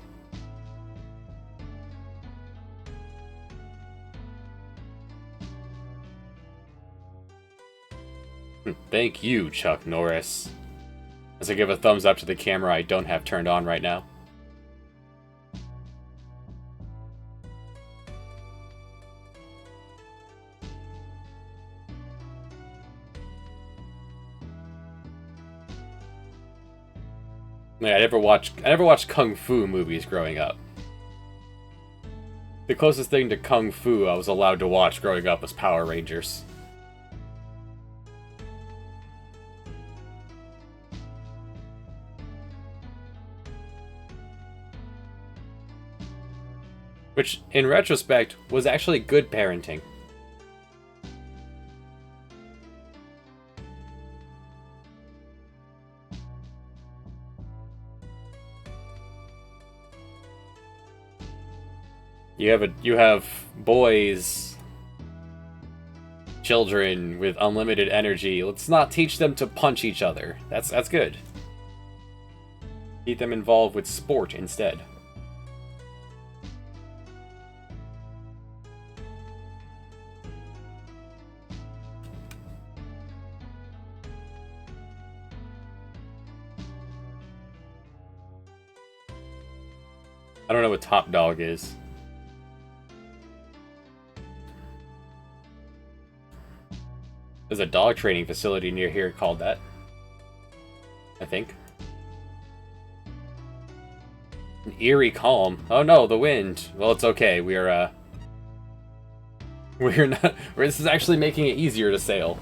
Thank you, Chuck Norris. As I give a thumbs up to the camera I don't have turned on right now. Yeah, I never watched Kung Fu movies growing up. The closest thing to Kung Fu I was allowed to watch growing up was Power Rangers. Which, in retrospect, was actually good parenting. You have boys, children with unlimited energy. Let's not teach them to punch each other. That's good. Keep them involved with sport instead. I don't know what Top Dog is. There's a dog training facility near here called that, I think. An eerie calm. Oh no, the wind. Well, it's okay. We're not. This is actually making it easier to sail.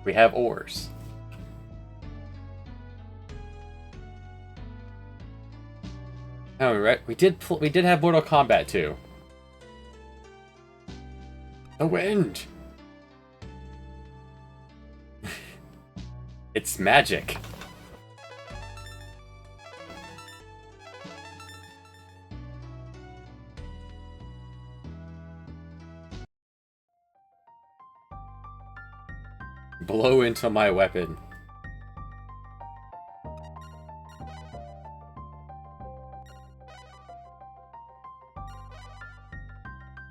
We have oars. Oh, right. We did have Mortal Kombat 2. The wind. It's magic. Blow into my weapon.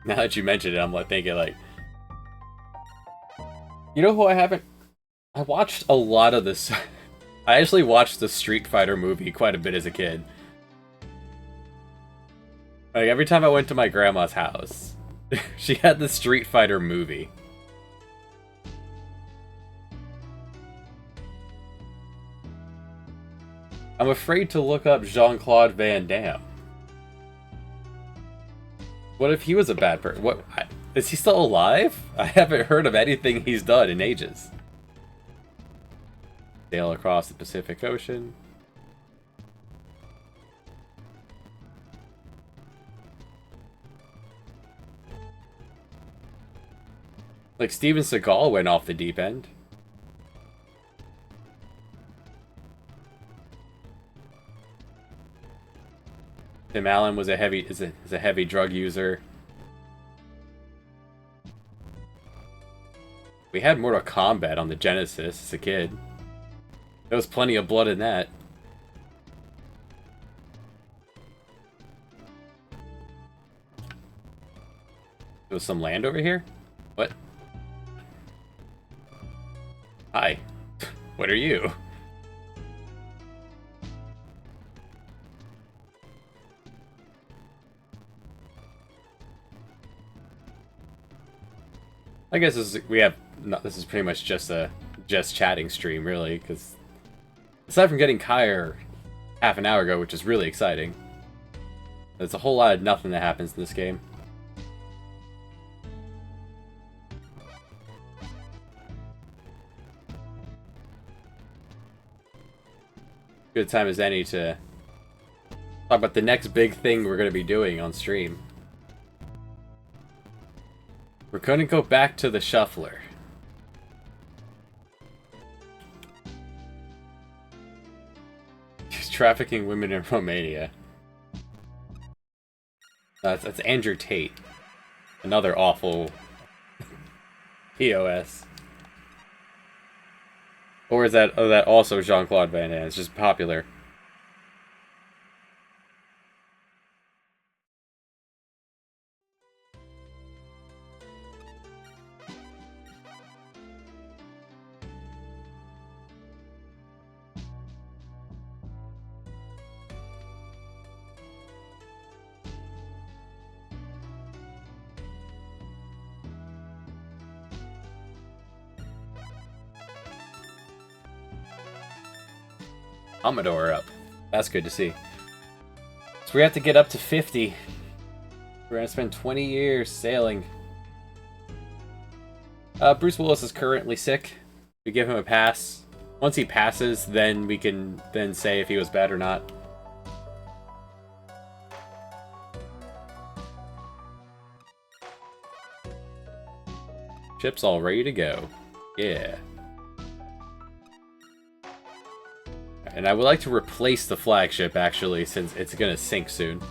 Now that you mentioned it, I'm like thinking like, you know who I haven't? I watched a lot of this. I actually watched the Street Fighter movie quite a bit as a kid. Like every time I went to my grandma's house, she had the Street Fighter movie. I'm afraid to look up Jean-Claude Van Damme. What if he was a bad person? What is he still alive? I haven't heard of anything he's done in ages. Sail across the Pacific Ocean. Like Steven Seagal went off the deep end. Tim Allen was a heavy drug user. We had Mortal Kombat on the Genesis as a kid. There was plenty of blood in that. There was some land over here? What? Hi. What are you? I guess this is pretty much just a chatting stream, really, because aside from getting Kyre half an hour ago, which is really exciting, there's a whole lot of nothing that happens in this game. Good time as any to talk about the next big thing we're going to be doing on stream. couldn't go back to the shuffler. He's trafficking women in Romania. That's Andrew Tate. Another awful POS. Or is that also Jean-Claude Van Damme? It's just popular. Commodore up. That's good to see. So we have to get up to 50. We're gonna spend 20 years sailing. Bruce Willis is currently sick. We give him a pass. Once he passes, then we can then say if he was bad or not. Ship's all ready to go. Yeah. And I would like to replace the flagship, actually, since it's gonna sink soon.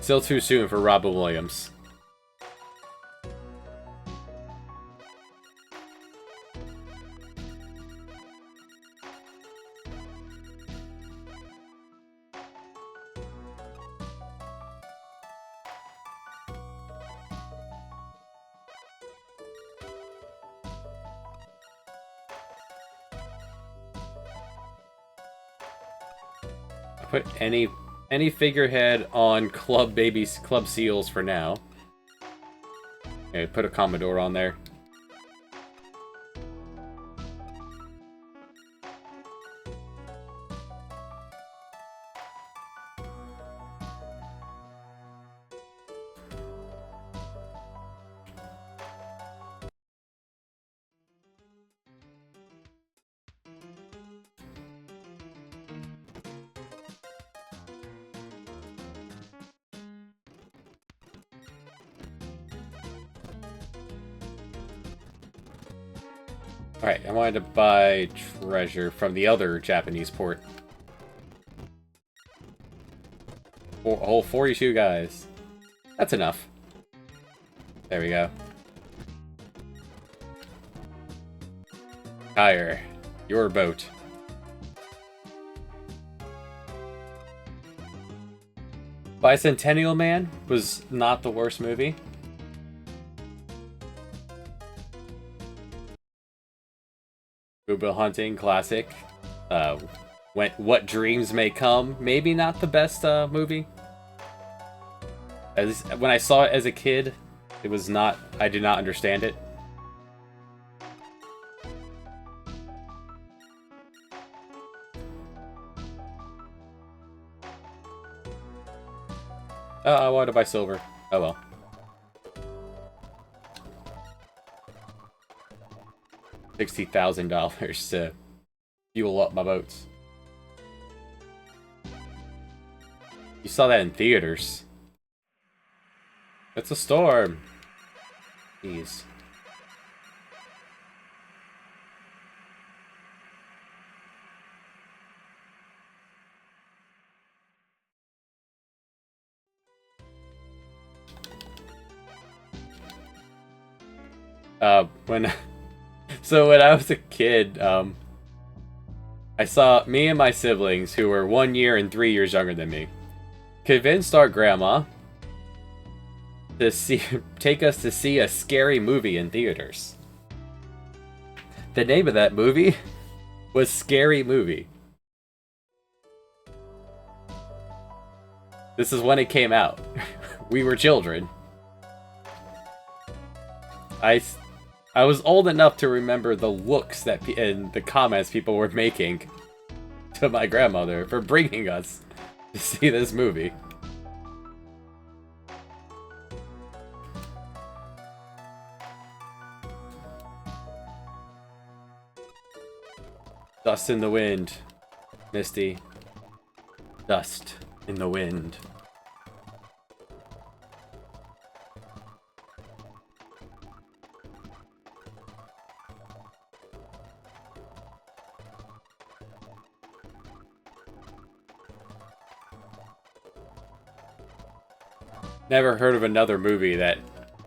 Still too soon for Robin Williams. Put any figurehead on Club Seals for now. Okay, put a Commodore on there. Alright, I wanted to buy treasure from the other Japanese port. A whole 42 guys. That's enough. There we go. Tire. Your boat. Bicentennial Man was not the worst movie. Booba Hunting, classic. What Dreams May Come, maybe not the best movie. When I saw it as a kid, it was not. I did not understand it. Oh, I wanted to buy silver. Oh well. $60,000 to fuel up my boats. You saw that in theaters. It's a storm. Jeez. So when I was a kid, I saw me and my siblings, who were 1 year and 3 years younger than me, convinced our grandma to take us to see a scary movie in theaters. The name of that movie was Scary Movie. This is when it came out. We were children. I was old enough to remember the looks and the comments people were making to my grandmother for bringing us to see this movie. Dust in the wind. Misty. Dust in the wind. Never heard of another movie that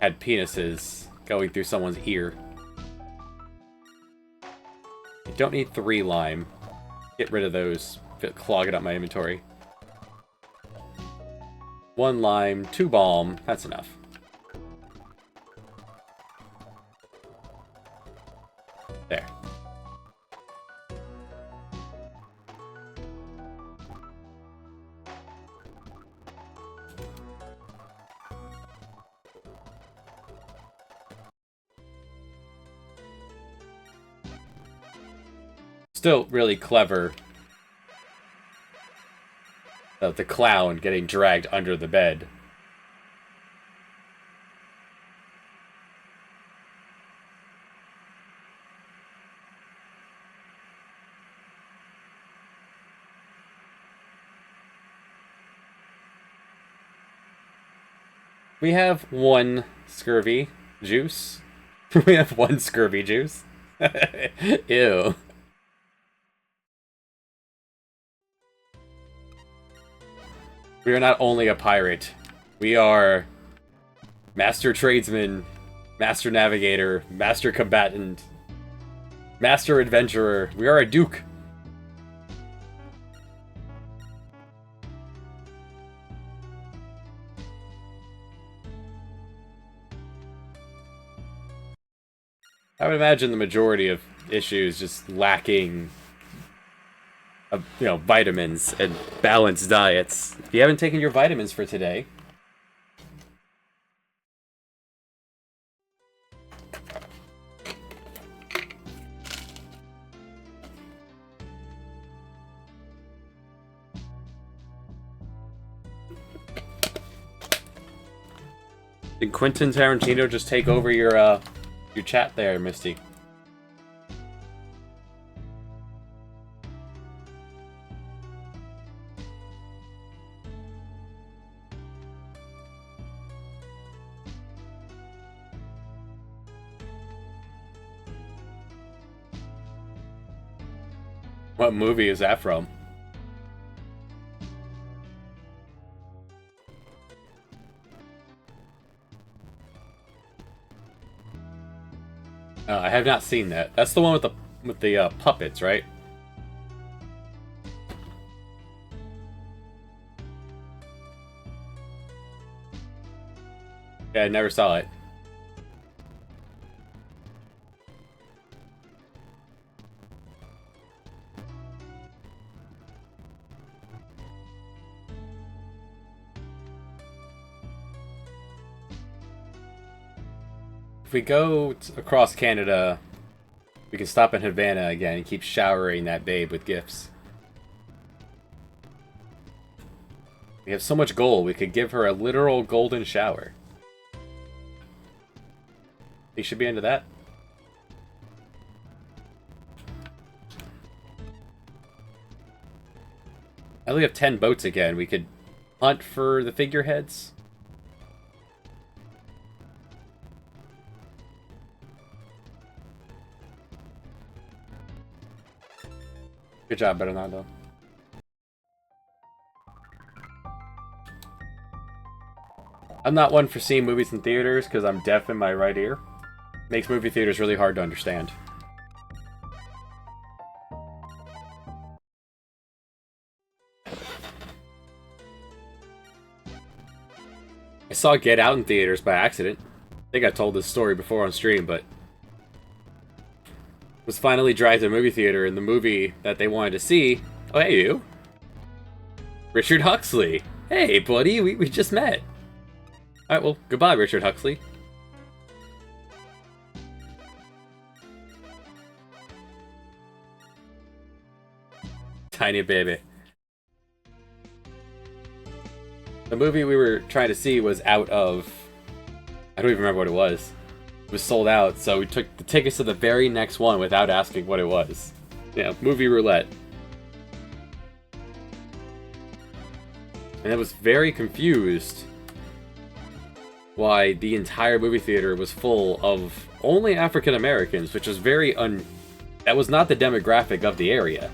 had penises going through someone's ear. You don't need 3 lime. Get rid of those. Clogging up my inventory. 1 lime, 2 balm. That's enough. There. Still really clever. The clown getting dragged under the bed. We have 1 scurvy juice. We have 1 scurvy juice. Ew. We are not only a pirate, we are master tradesman, master navigator, master combatant, master adventurer. We are a duke. I would imagine the majority of issues just lacking vitamins and balanced diets. If you haven't taken your vitamins for today, did Quentin Tarantino just take over your chat there, Misty? What movie is that from? I have not seen that. That's the one with the puppets, right? Yeah, I never saw it. If we go across Canada, we can stop in Havana again and keep showering that babe with gifts. We have so much gold, we could give her a literal golden shower. You should be into that. I only have 10 boats again. We could hunt for the figureheads. Good job, Bernardo. I'm not one for seeing movies in theaters because I'm deaf in my right ear. Makes movie theaters really hard to understand. I saw Get Out in theaters by accident. I think I told this story before on stream, but was finally dragged to a movie theater, and the movie that they wanted to see... Oh, hey, you. Richard Huxley. Hey, buddy, we just met. Alright, well, goodbye, Richard Huxley. Tiny baby. The movie we were trying to see was out of... I don't even remember what it was. It was sold out, so we took the tickets to the very next one without asking what it was. Yeah, movie roulette. And I was very confused why the entire movie theater was full of only African Americans, which was that was not the demographic of the area.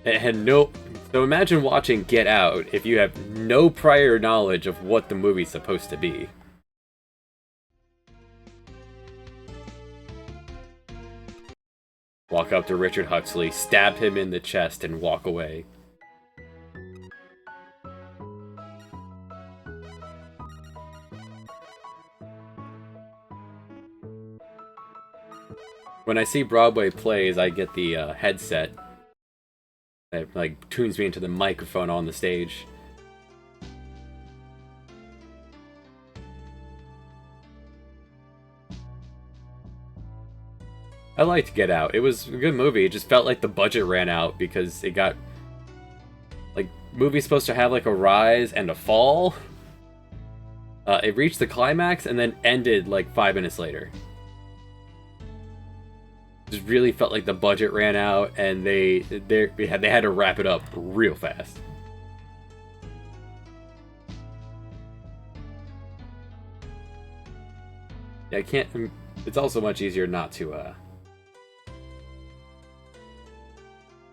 It had no... So imagine watching Get Out if you have no prior knowledge of what the movie's supposed to be. Walk up to Richard Huxley, stab him in the chest, and walk away. When I see Broadway plays, I get the headset that like tunes me into the microphone on the stage. I liked Get Out. It was a good movie. It just felt like the budget ran out because it got... Like, movie's supposed to have like a rise and a fall. It reached the climax and then ended like 5 minutes later. Just really felt like the budget ran out and they had to wrap it up real fast. Yeah, I can't... It's also much easier not to,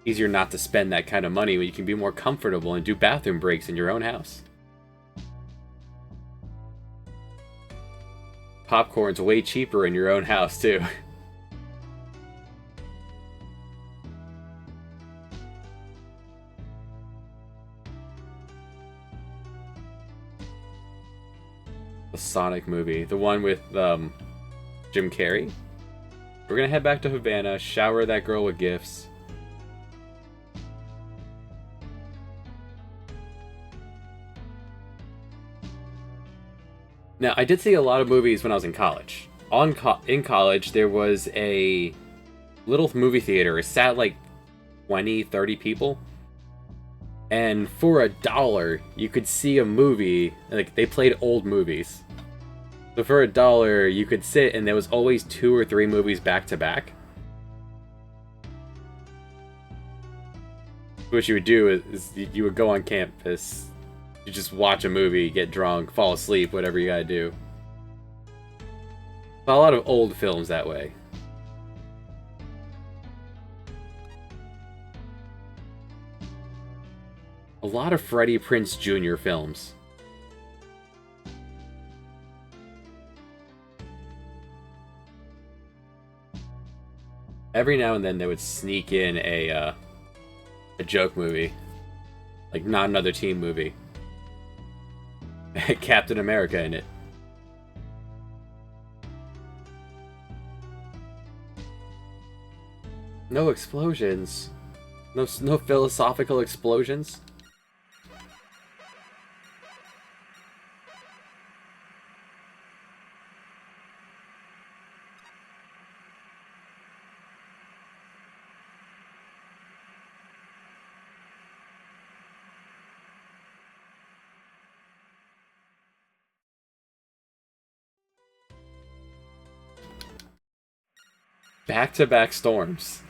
easier not to spend that kind of money when you can be more comfortable and do bathroom breaks in your own house. Popcorn's way cheaper in your own house, too. The Sonic movie. The one with, Jim Carrey. We're gonna head back to Havana, shower that girl with gifts. Now, I did see a lot of movies when I was in college. In college, there was a little movie theater. It sat like 20, 30 people. And for $1, you could see a movie. Like, they played old movies. So for $1, you could sit and there was always 2 or 3 movies back to back. What you would do is you would go on campus. You just watch a movie, get drunk, fall asleep, whatever you gotta do. A lot of old films that way. A lot of Freddie Prinze Jr. films. Every now and then they would sneak in a joke movie. Like, not another teen movie. Captain America in it. No explosions. No philosophical explosions. Back-to-back storms.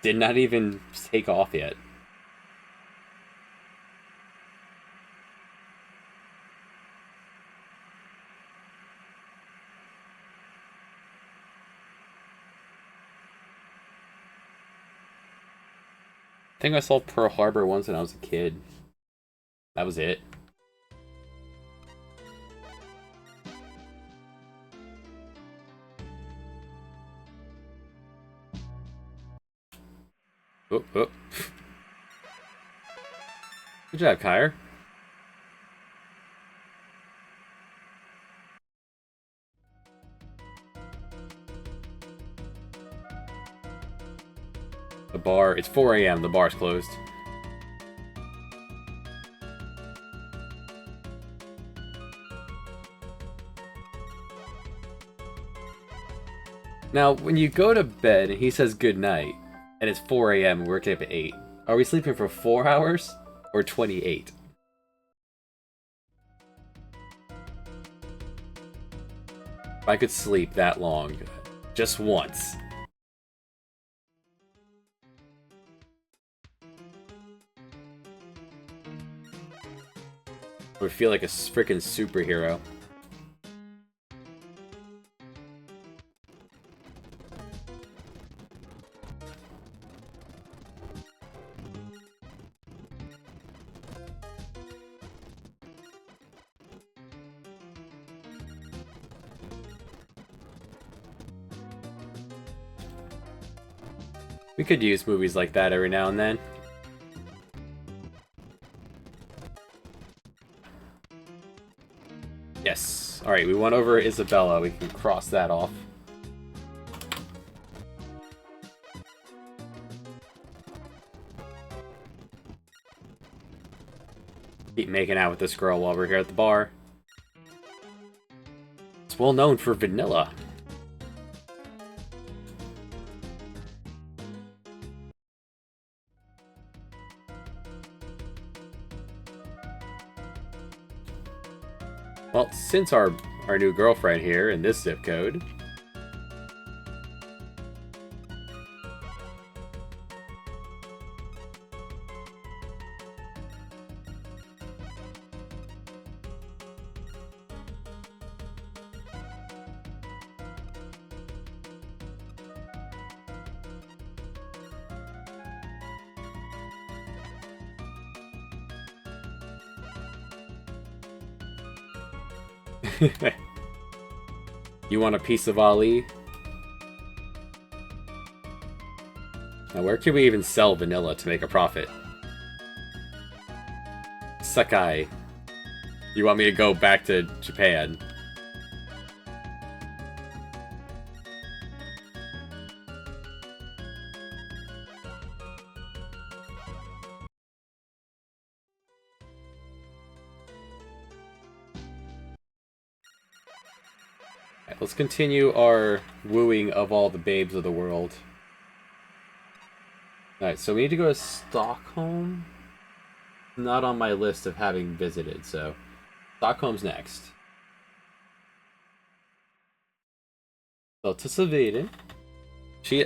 Did not even take off yet. I think I saw Pearl Harbor once when I was a kid. That was it. Oh, oh. Good job, Kyre. The bar, it's 4 a.m. The bar's closed. Now, when you go to bed and he says good night, and it's 4 a.m. and we're waking up at 8, are we sleeping for 4 hours or 28? If I could sleep that long, Just once. Or feel like a freaking superhero. We could use movies like that every now and then. Yes. Alright, we went over Isabella. We can cross that off. Keep making out with this girl while we're here at the bar. It's well known for vanilla. Well, since our new girlfriend here in this zip code. You want a piece of Ali? Now, where can we even sell vanilla to make a profit? Sakai. You want me to go back to Japan? Let's continue our wooing of all the babes of the world. Alright, so we need to go to Stockholm. Not on my list of having visited, so Stockholm's next. So to Sweden. She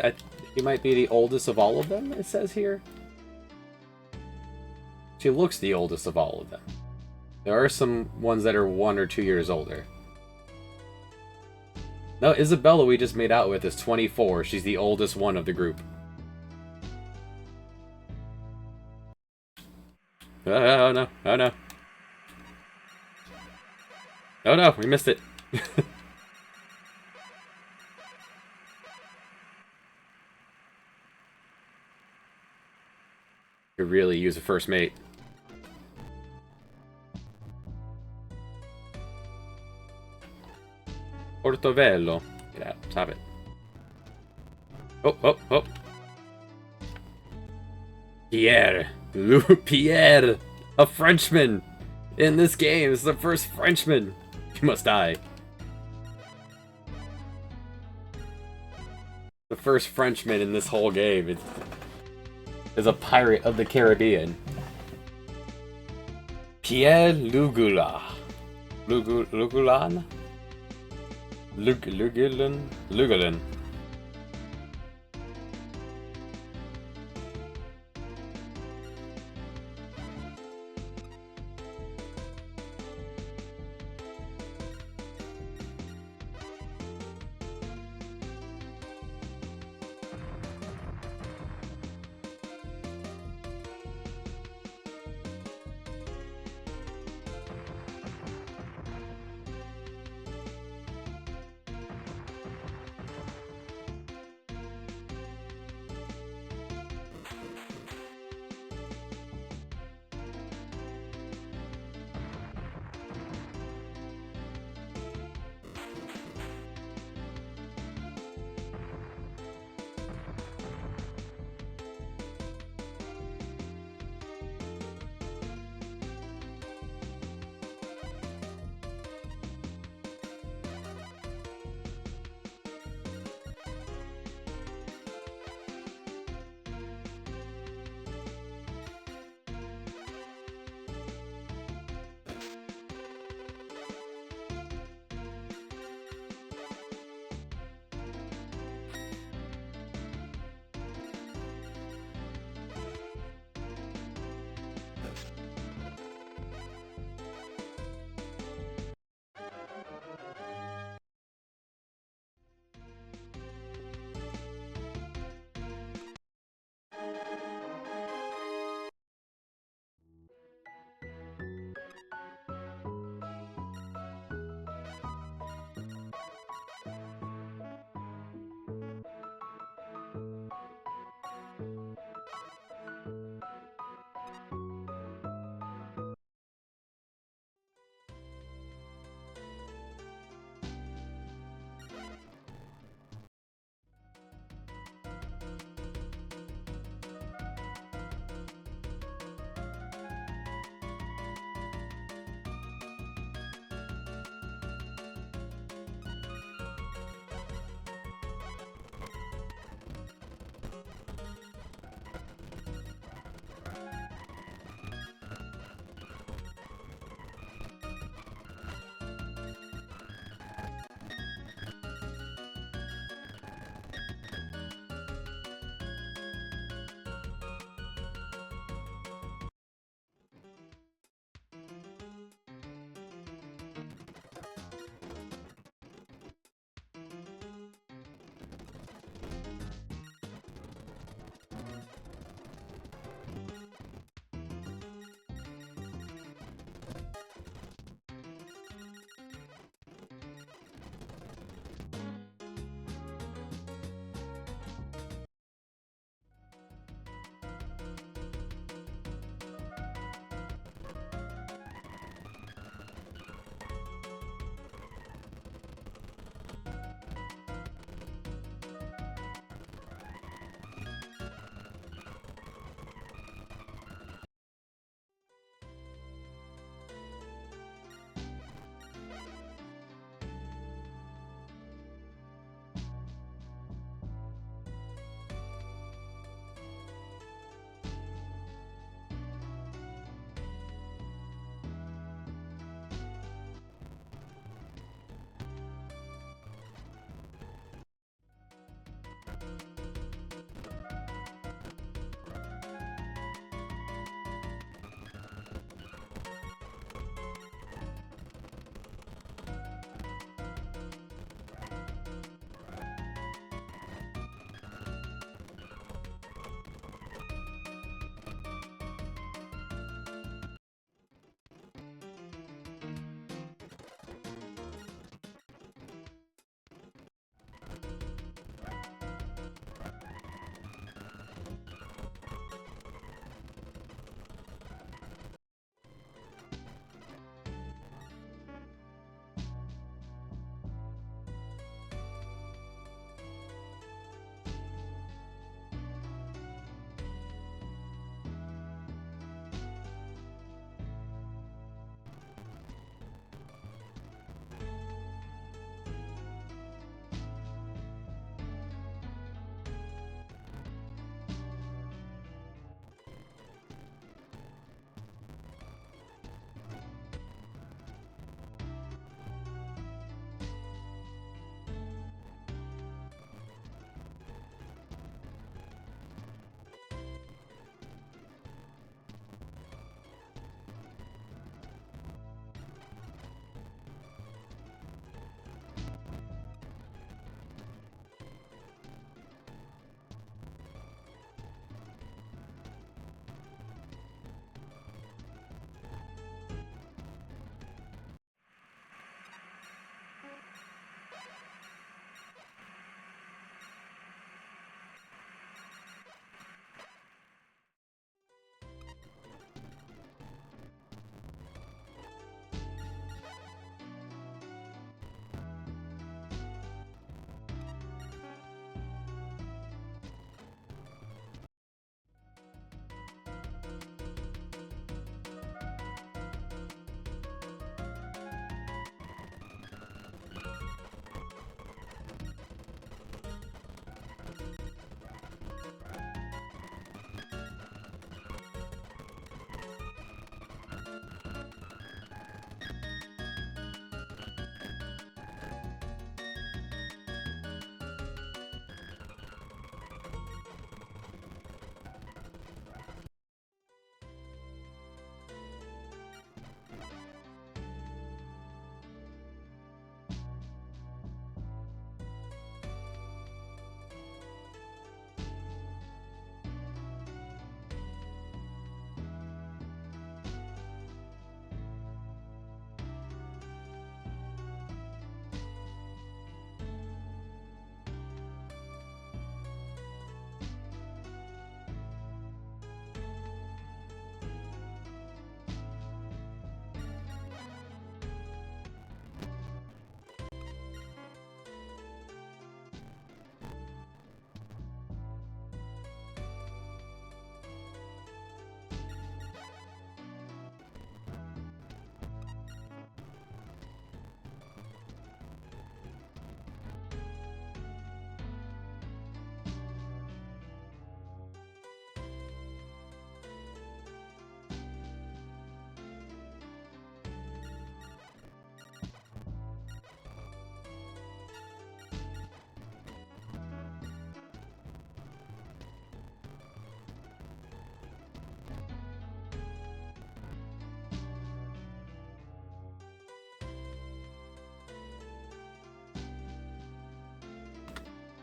might be the oldest of all of them, it says here. She looks the oldest of all of them. There are some ones that are 1 or 2 years older. No, Isabella we just made out with is 24. She's the oldest one of the group. Oh no, oh no. Oh no, we missed it. Could really use a first mate. Portovello. Get out. Stop it. Oh, oh, oh. Pierre. Pierre. A Frenchman. In this game. It's the first Frenchman. You must die. The first Frenchman in this whole game is a pirate of the Caribbean. Pierre Lugula. Lugulan? Lugulan.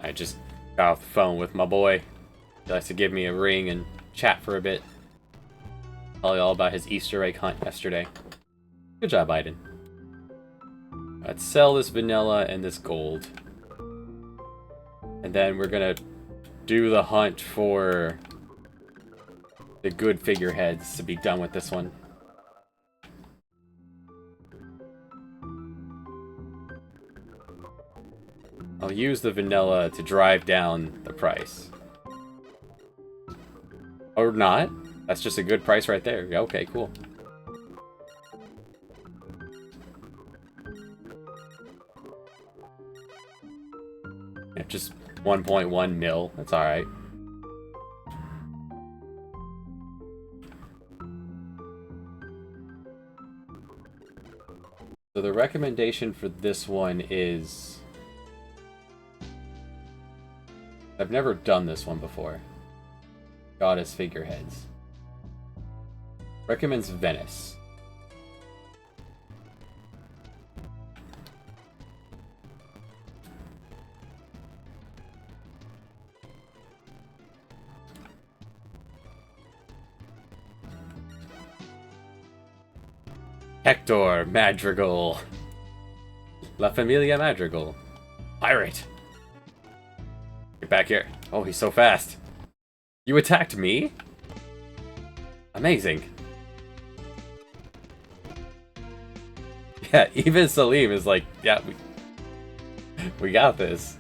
I just Got off the phone with my boy. He likes to give me a ring and chat for a bit. Tell you all about his Easter egg hunt yesterday. Good job, Aiden. Let's sell this vanilla and this gold. And then we're gonna do the hunt for the good figureheads to be done with this one. I'll use the vanilla to drive down the price. Or not. That's just a good price right there. Okay, cool. Yeah, just 1.1 mil. That's alright. So the recommendation for this one is... I've never done this one before. Goddess figureheads. Recommends Venice. Hector Madrigal. La Familia Madrigal. Pirate. Get back here. Oh, he's so fast. You attacked me? Amazing. Yeah, even Salim is like, yeah, we got this.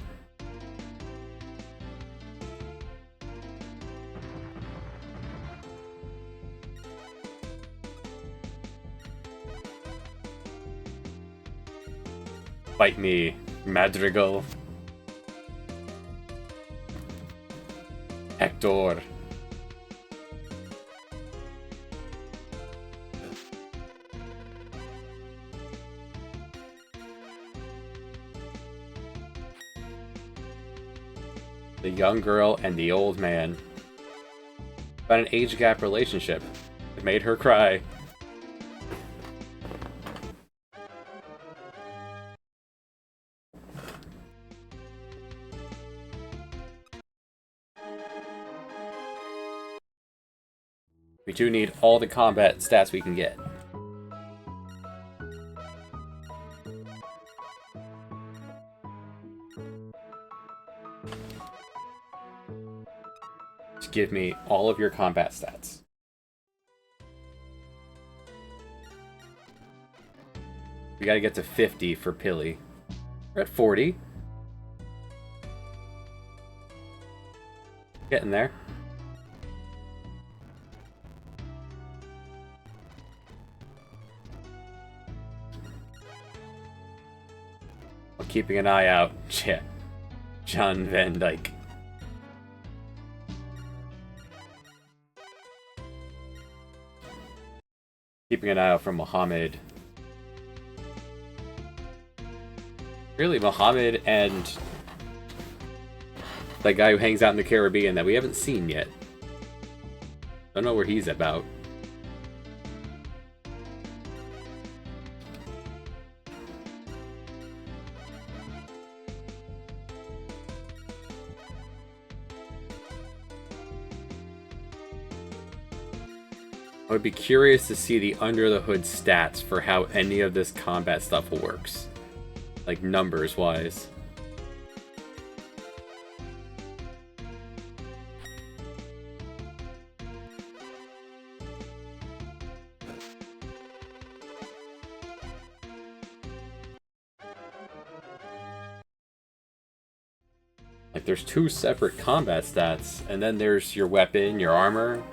Fight me, Madrigal. Hector. The young girl and the old man. About an age gap relationship. It made her cry. We do need all the combat stats we can get. Just give me all of your combat stats. We gotta get to 50 for Pilly. We're at 40. Getting there. Keeping an eye out. Yeah. John Van Dyke. Keeping an eye out for Muhammad. Really, Muhammad and that guy who hangs out in the Caribbean that we haven't seen yet. Don't know where he's about. I would be curious to see the under-the-hood stats for how any of this combat stuff works. Like, numbers-wise. Like, there's two separate combat stats, and then there's your weapon, your armor,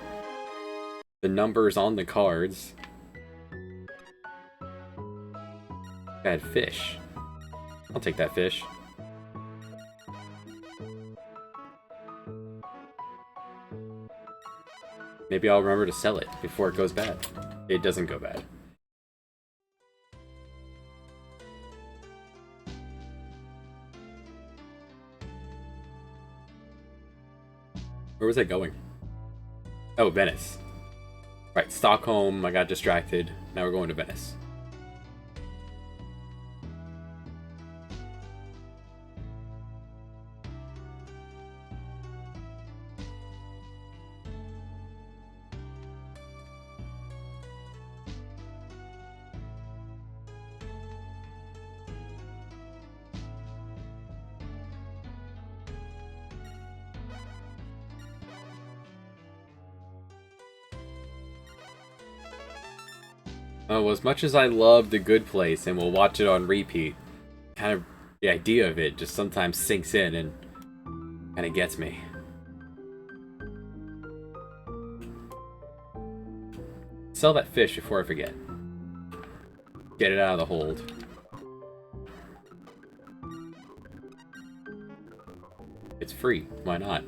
the numbers on the cards. Bad fish. I'll take that fish. Maybe I'll remember to sell it before it goes bad. It doesn't go bad. Where was I going? Oh, Venice. Right, Stockholm, I got distracted. Now we're going to Venice. Oh, as much as I love The Good Place and will watch it on repeat, kind of the idea of it just sometimes sinks in and kind of gets me. Sell that fish before I forget. Get it out of the hold. It's free. Why not?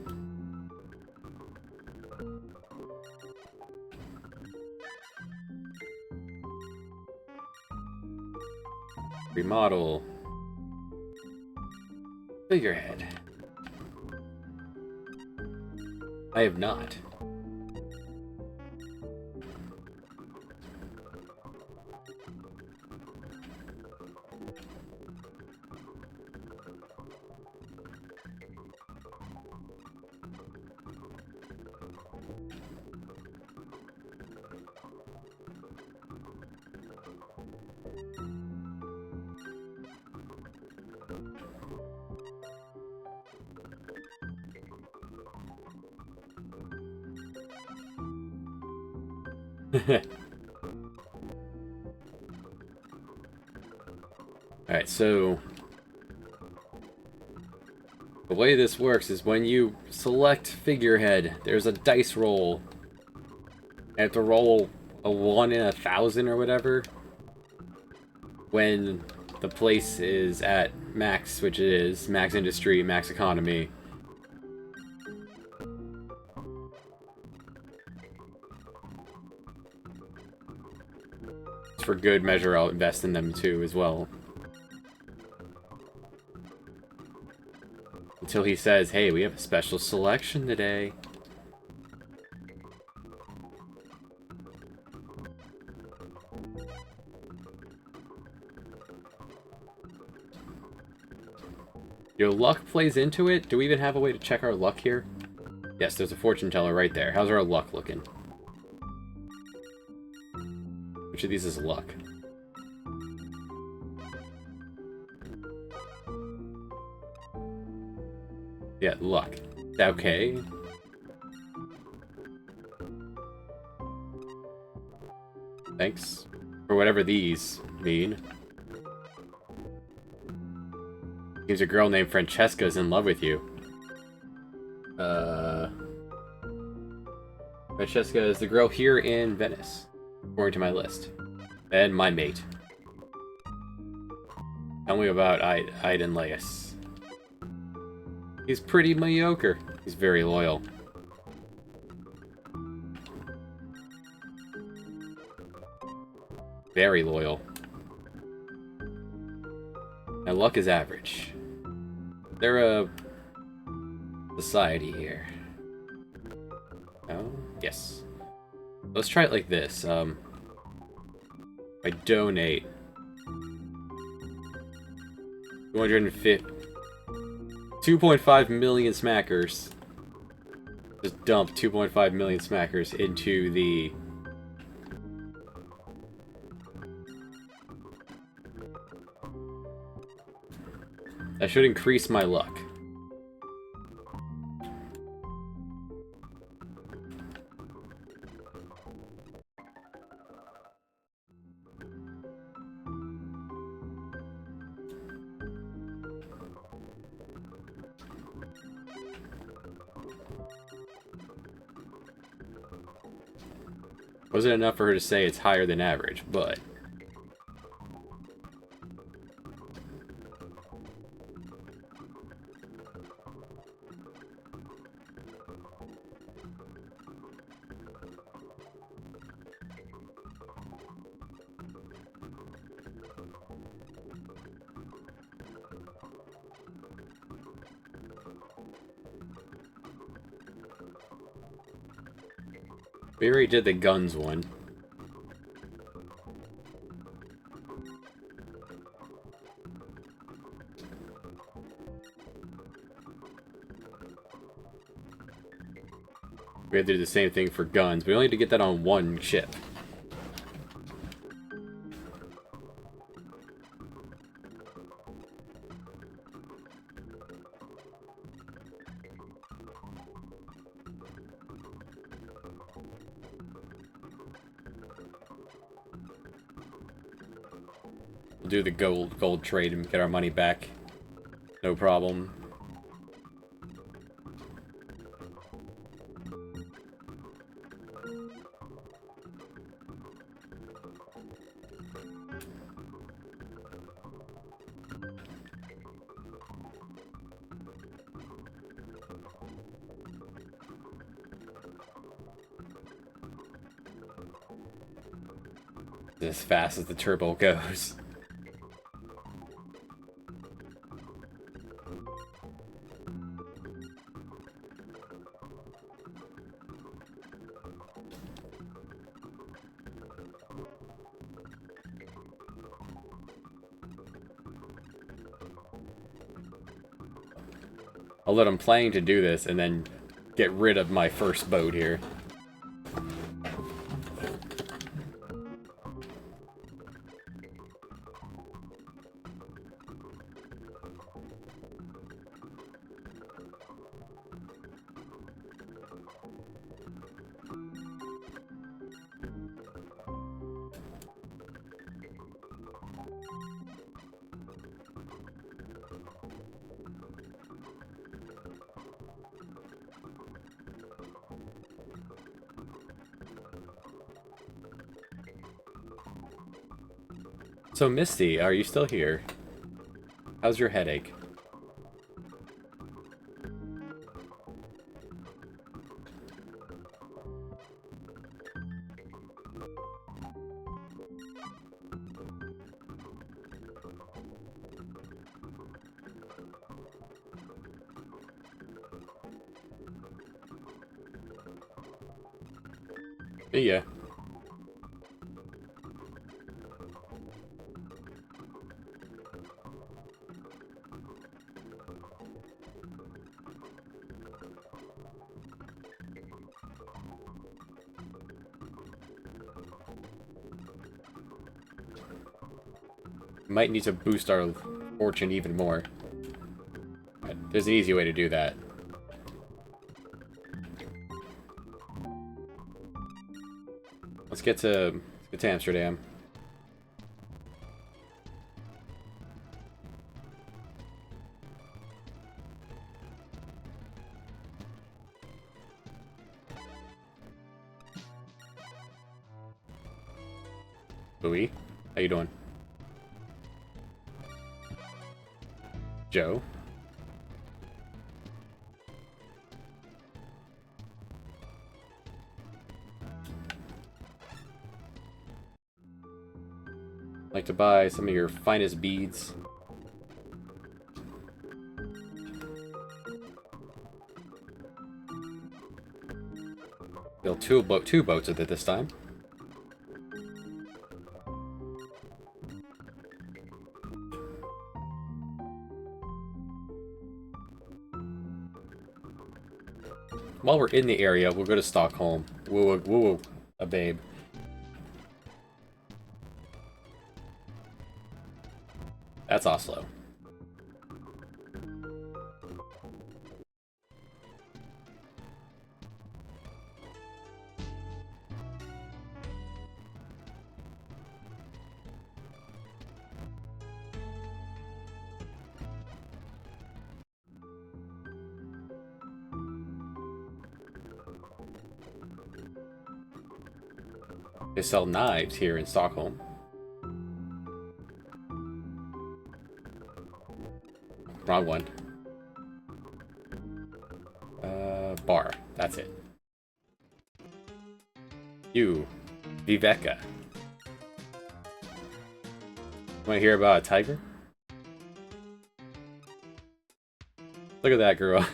Remodel. Figurehead. I have not. Alright, so the way this works is when you select figurehead, there's a dice roll. I have to roll a 1 in 1,000 or whatever when the place is at max, which it is, max industry, max economy. For good measure, I'll invest in them too as well. Until he says, hey, we have a special selection today. Your luck plays into it? Do we even have a way to check our luck here? Yes, there's a fortune teller right there. How's our luck looking? Which of these is luck? Yeah, luck. Okay. Thanks. For whatever these mean. Seems a girl named Francesca is in love with you. Francesca is the girl here in Venice, according to my list. And my mate. Tell me about Iden Laius. He's pretty mediocre. He's very loyal. Very loyal. My luck is average. They're a society here. Oh, yes. Let's try it like this. I donate 2.5 million smackers. Just dump 2.5 million smackers into the... That should increase my luck. Wasn't enough for her to say it's higher than average, but... We already did the guns one. We had to do the same thing for guns. We only had to get that on one ship. We'll do the gold trade and get our money back. No problem. As fast as the turbo goes. I'll let them plan to do this and then get rid of my first boat here. So, Misty, are you still here? How's your headache? Yeah. Might need to boost our fortune even more. Right, there's an easy way to do that. Let's get to Amsterdam. Louis, how you doing? Joe. Like to buy some of your finest beads. Build two boats with it this time. While we're in the area, we'll go to Stockholm. Woo, a babe. That's Oslo. They sell knives here in Stockholm. Wrong one. Bar. That's it. You, Viveka. Want to hear about a tiger? Look at that girl.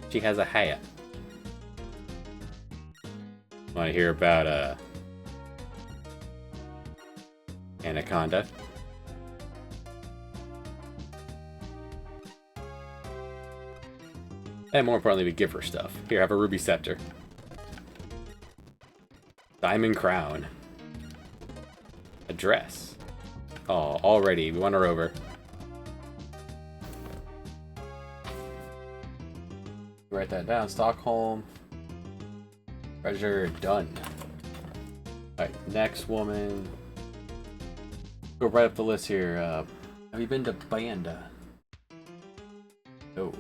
She has a hat. Want to hear about anaconda? And more importantly, we give her stuff. Here, have a ruby scepter. Diamond crown. A dress. Oh, already. We won her over. Write that down. Stockholm. Treasure done. Alright, next woman. Go right up the list here. Have you been to Banda? No.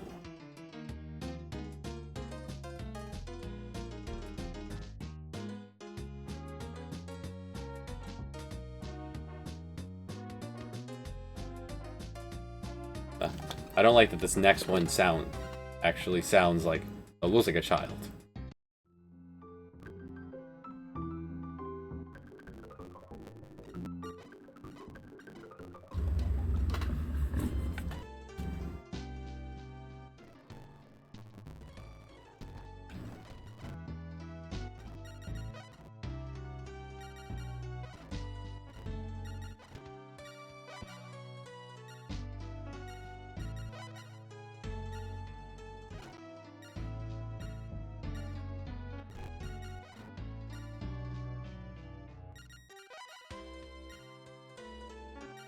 I don't like that this next one actually sounds like it looks like a child.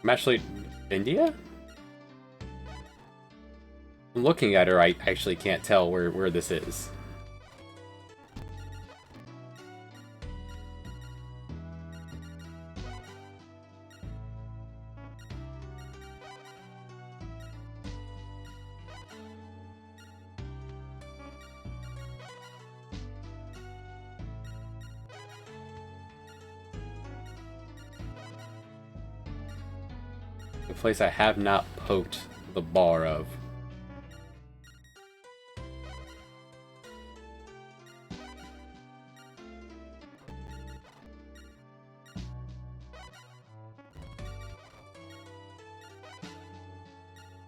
I'm actually... India? I'm looking at her, I actually can't tell where this is. The place I have not poked the bar of.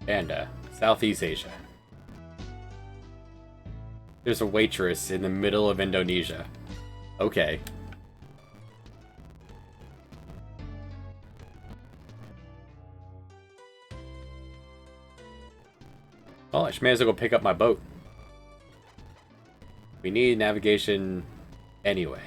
And Southeast Asia. There's a waitress in the middle of Indonesia. Okay. Oh, I may as well go pick up my boat. We need navigation anyway.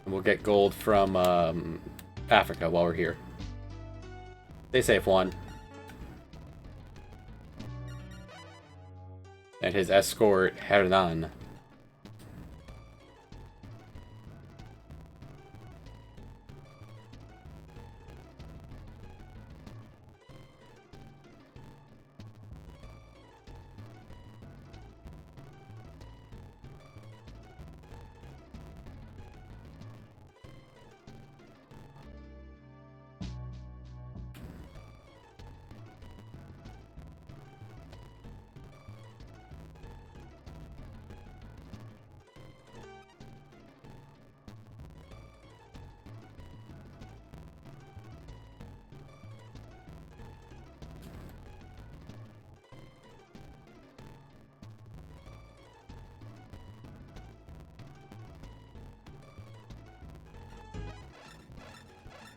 And we'll get gold from Africa while we're here. Stay safe, Juan. And his escort, Hernan.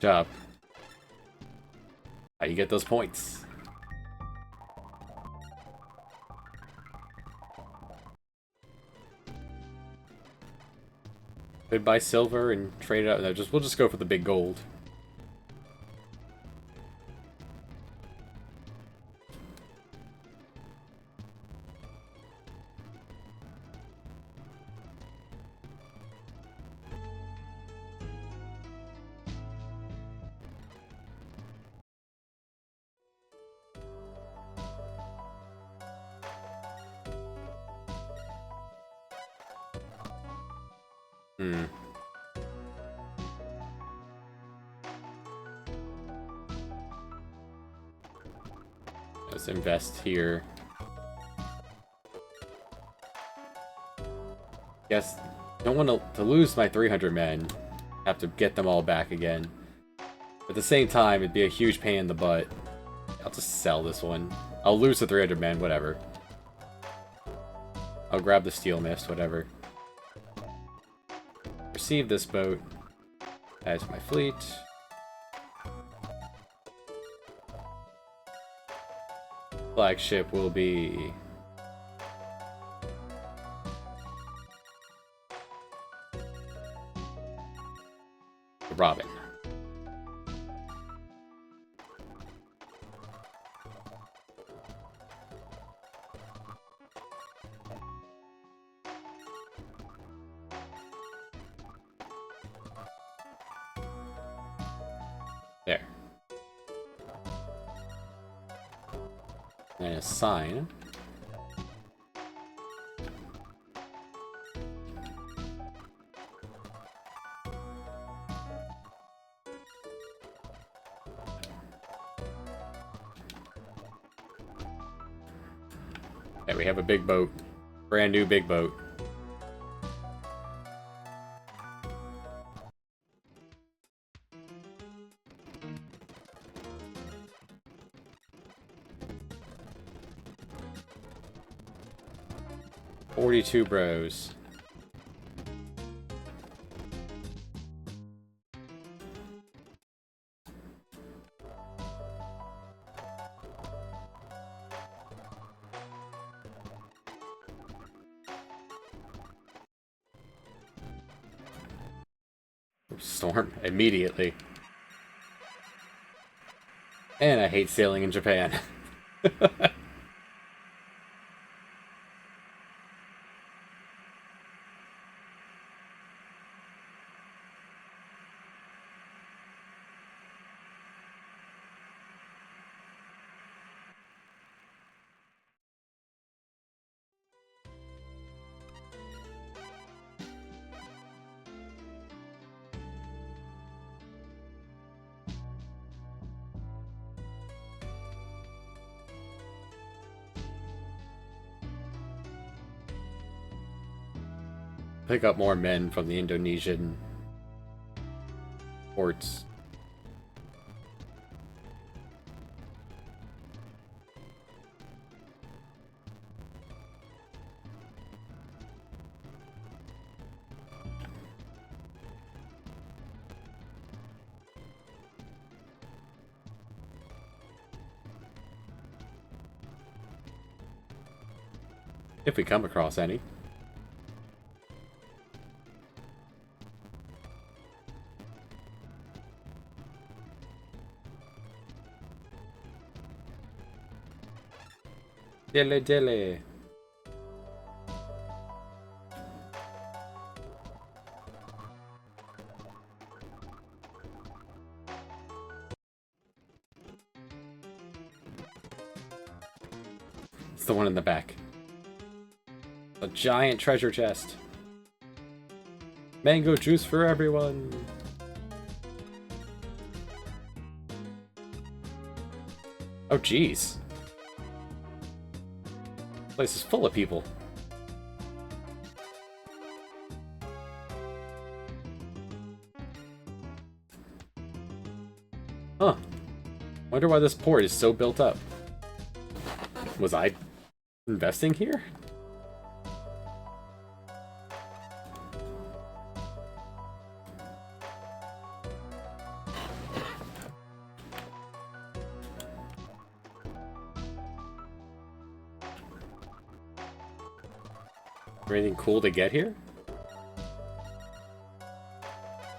Job. How you get those points? Could buy silver and trade it out. No, we'll just go for the big gold. Let's invest here. Guess don't want to lose my 300 men. Have to get them all back again. At the same time, it'd be a huge pain in the butt. I'll just sell this one. I'll lose the 300 men, whatever. I'll grab the steel mist, whatever. Receive this boat. Add to my fleet. Flagship will be... Robin. There. And a sign. There, we have a big boat. Brand new big boat. "42 bros." Storm immediately. And I hate sailing in Japan. Pick up more men from the Indonesian ports. If we come across any. Dilly dilly. It's the one in the back. A giant treasure chest. Mango juice for everyone. Oh, jeez. This place is full of people. Huh. Wonder why this port is so built up. Was I investing here? Anything cool to get here?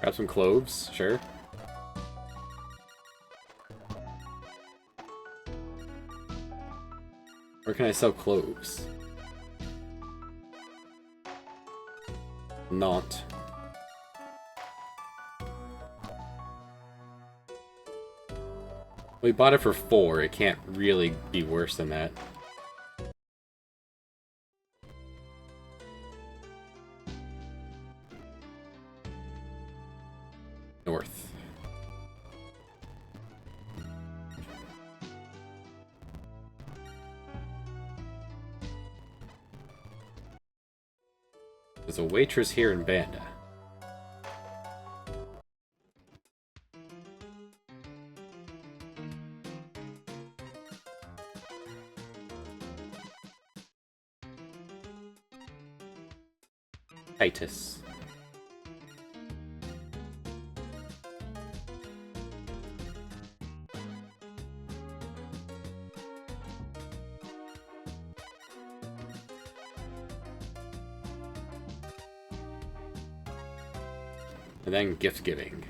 Grab some cloves, sure. Where can I sell cloves? Not. We bought it for 4. It can't really be worse than that. North. There's a waitress here in Banda. Titus. And then gift giving.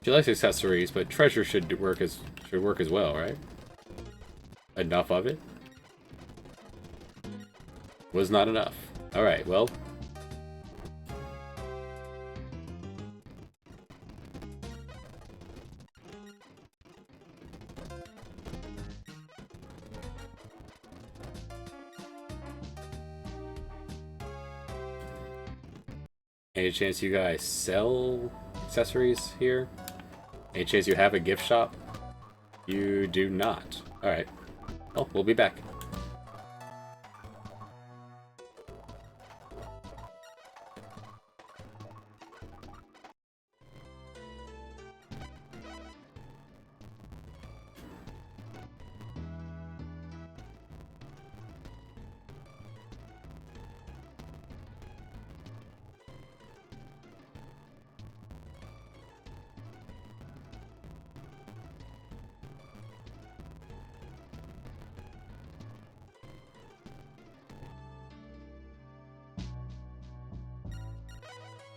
She likes accessories, but treasure should work as well, right? Enough of it? Was not enough. Alright, well. Any chance you guys sell accessories here? Any chance you have a gift shop? You do not. Alright. Oh, we'll be back.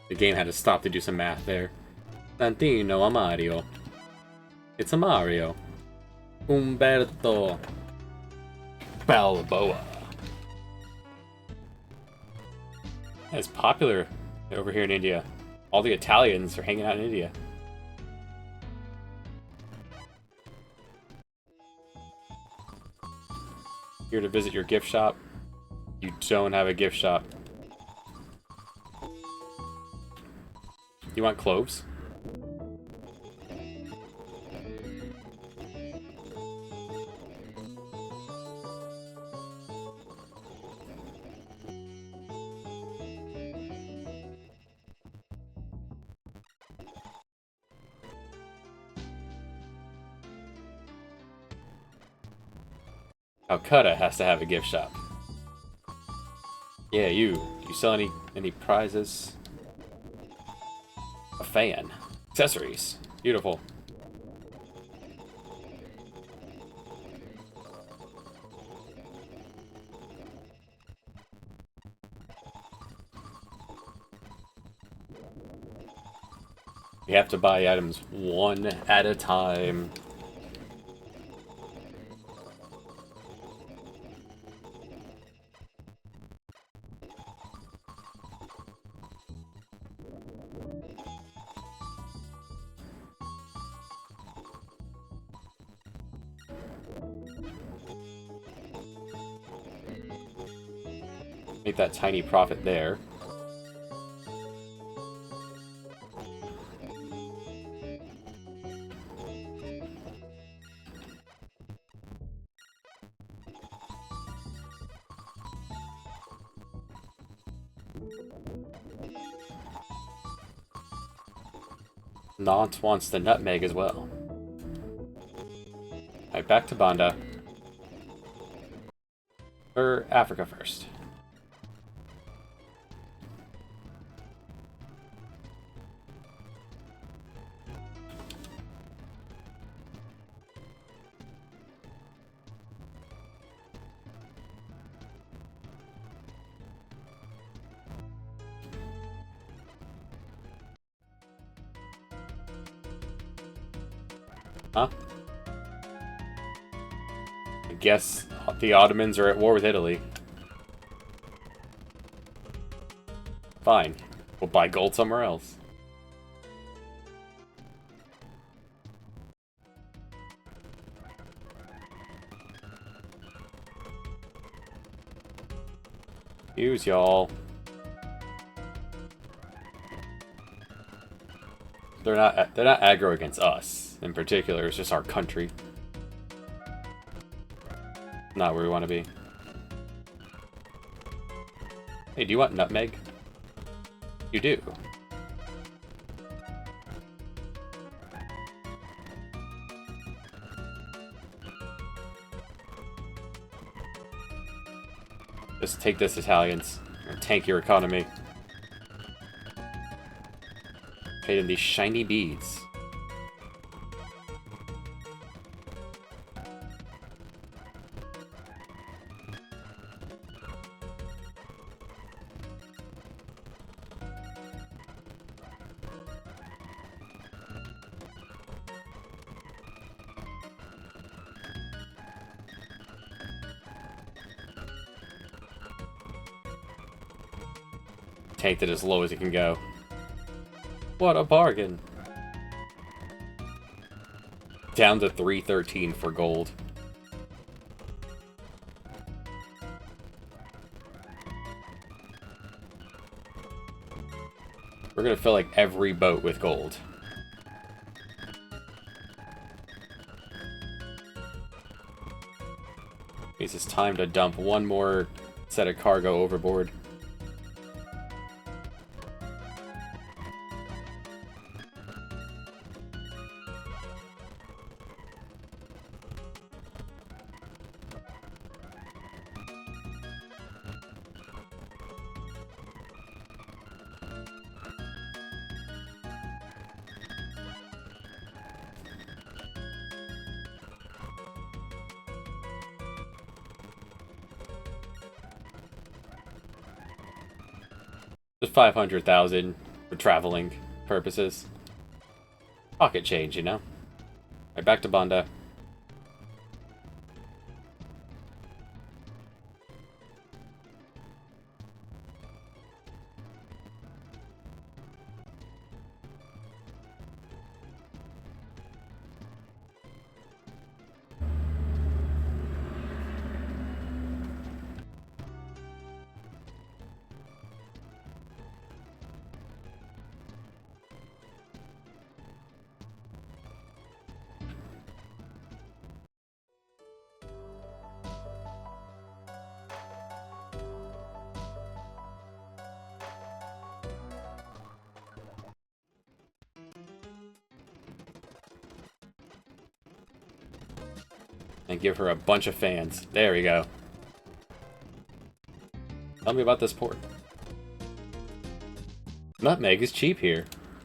The game had to stop to do some math there. Santino a Mario. It's a Mario. Umberto Balboa. It's popular over here in India. All the Italians are hanging out in India. Here to visit your gift shop. You don't have a gift shop. You want cloves? Calcutta has to have a gift shop. Yeah, you. Do you sell any prizes? A fan. Accessories. Beautiful. You have to buy items one at a time. Make that tiny profit there. Nant wants the nutmeg as well. Alright, back to Banda. Or Africa first. Huh? I guess the Ottomans are at war with Italy. Fine. We'll buy gold somewhere else. Use y'all. They're not aggro against us in particular. It's just our country. Not where we want to be. Hey, do you want nutmeg? You do. Just take this, Italians. Or tank your economy. Trade in these shiny beads. tanked it as low as it can go. What a bargain! Down to 313 for gold. We're gonna fill like every boat with gold. Means it's time to dump one more set of cargo overboard. Just 500,000 for traveling purposes. Pocket change, you know? Right, back to Banda. And give her a bunch of fans. There we go. Tell me about this port. Nutmeg is cheap here.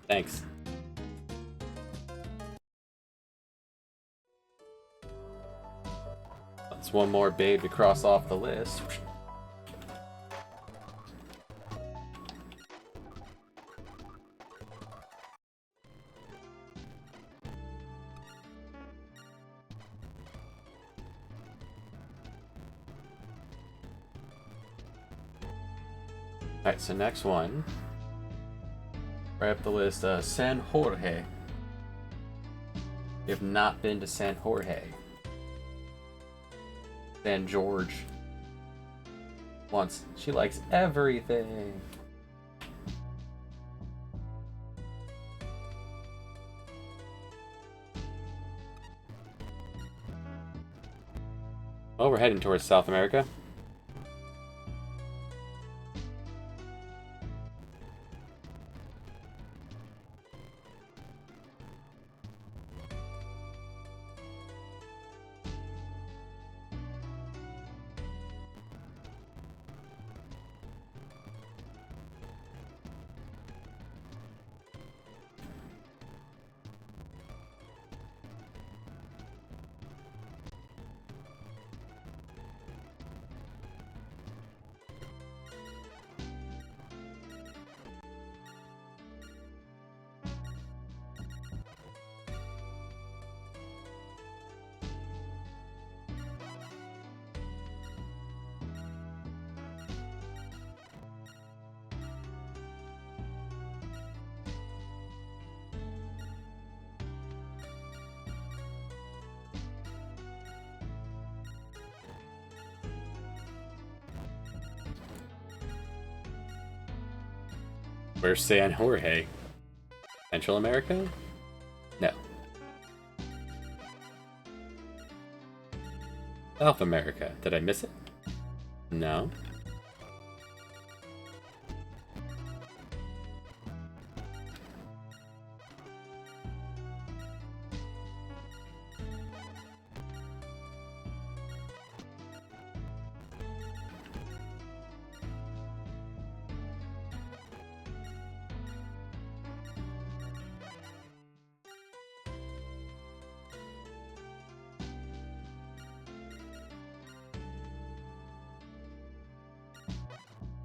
Thanks. That's one more babe to cross off the list. Alright, so next one. Right up the list, San Jorge. We have not been to San Jorge. San George. Once. She likes everything. Well, we're heading towards South America. Where's San Jorge? Central America? No. South America. Did I miss it? No.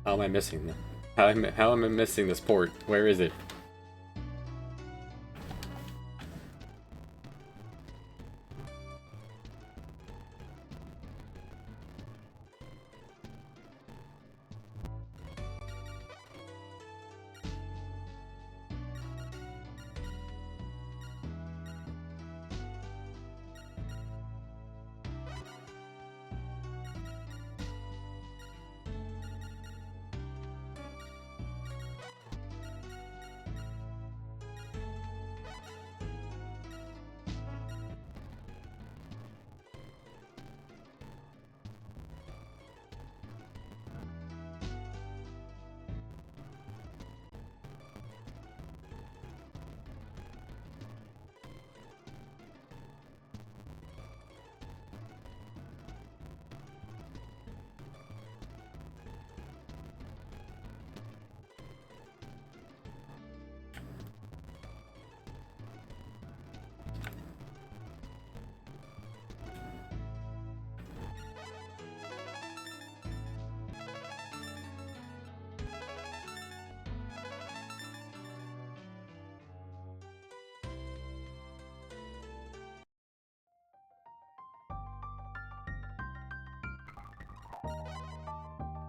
How am I missing them? How am I missing this port? Where is it?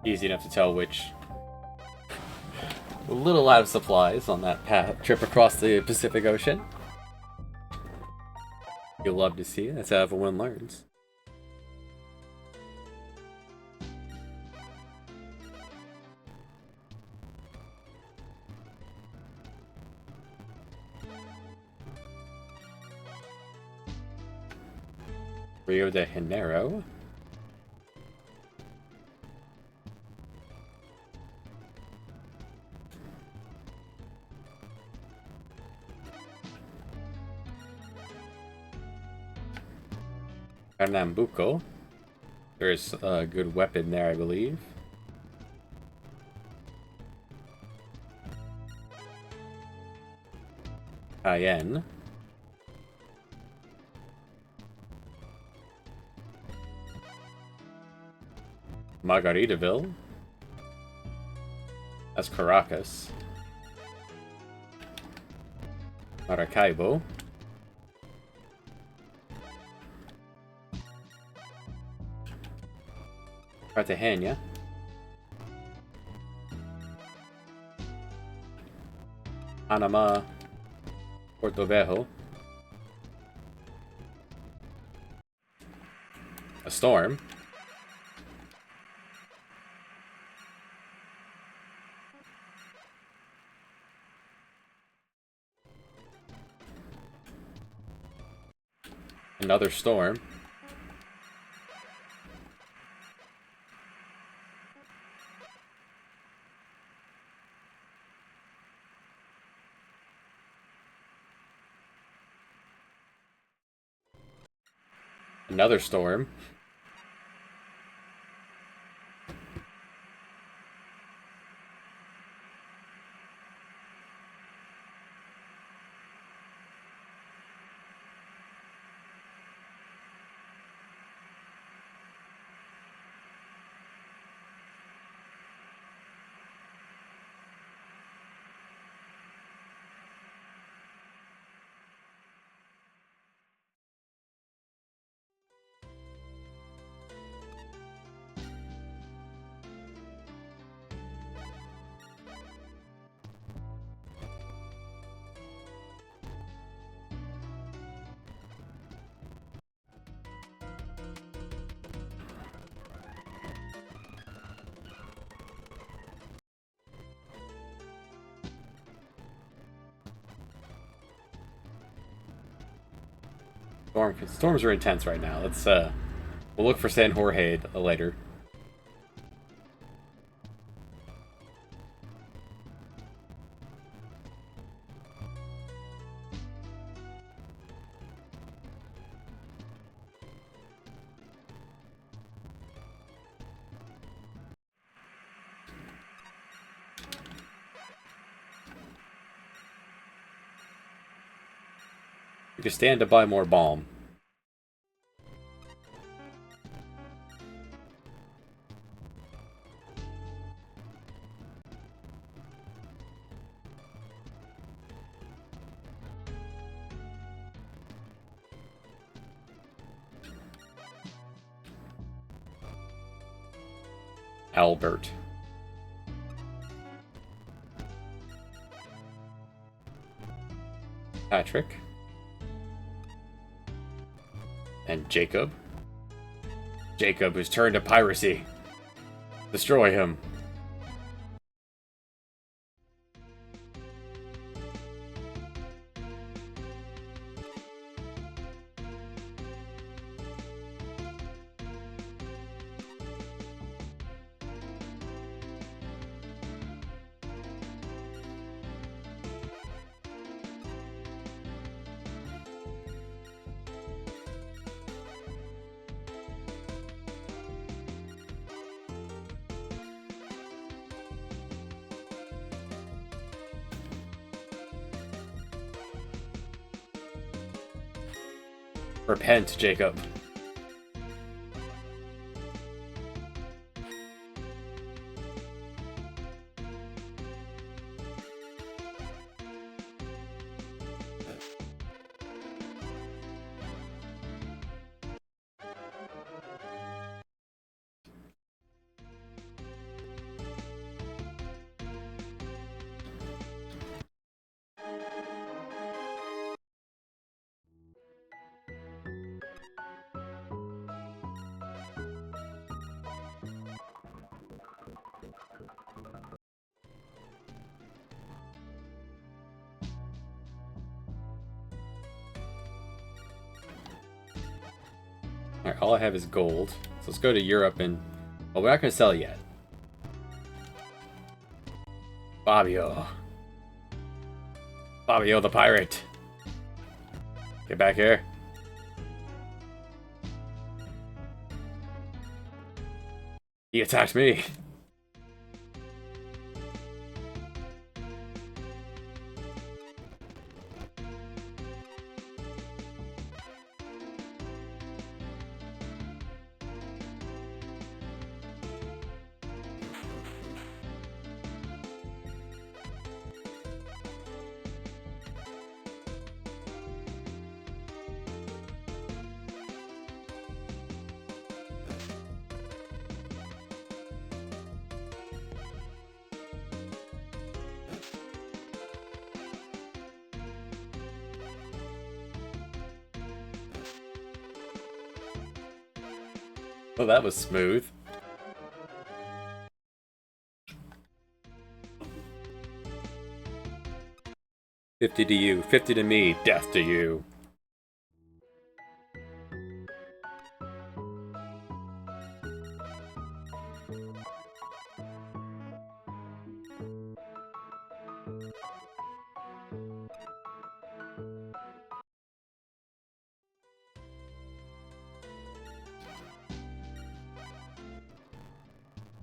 Easy enough to tell which. A little out of supplies on that trip across the Pacific Ocean. You'll love to see it. That's how everyone learns. Rio de Janeiro. Pernambuco. There's a good weapon there, I believe. Cayenne. Margaritaville. That's Caracas. Maracaibo. Cartagena. Panama. Porto Viejo. A storm. Another storm. Another storm. Storms are intense right now. Let's we'll look for San Jorge later. You can stand to buy more balm. Albert. Patrick. And Jacob. Jacob, who's turned to piracy. Destroy him. Repent, Jacob. Alright, all I have is gold. So let's go to Europe and... Well, we're not going to sell it yet. Fabio. Fabio the pirate. Get back here. He attacked me. Well, that was smooth. $50 to you, 50 to me, death to you.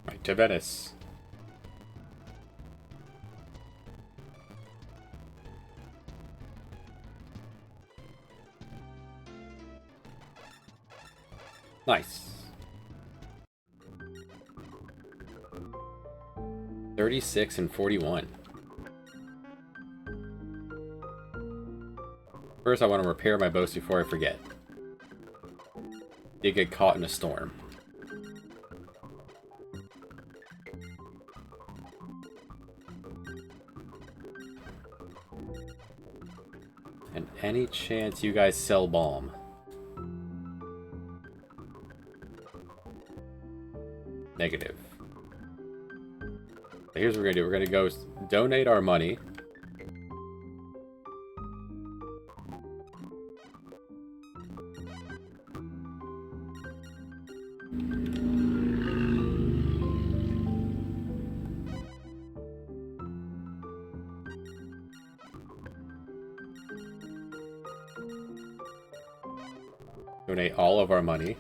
Right to Venice. Nice. 36 and 41. First, I want to repair my boats before I forget. Did get caught in a storm. And any chance you guys sell balm? Negative. So here's what we're gonna do. We're gonna go donate our money. Donate all of our money.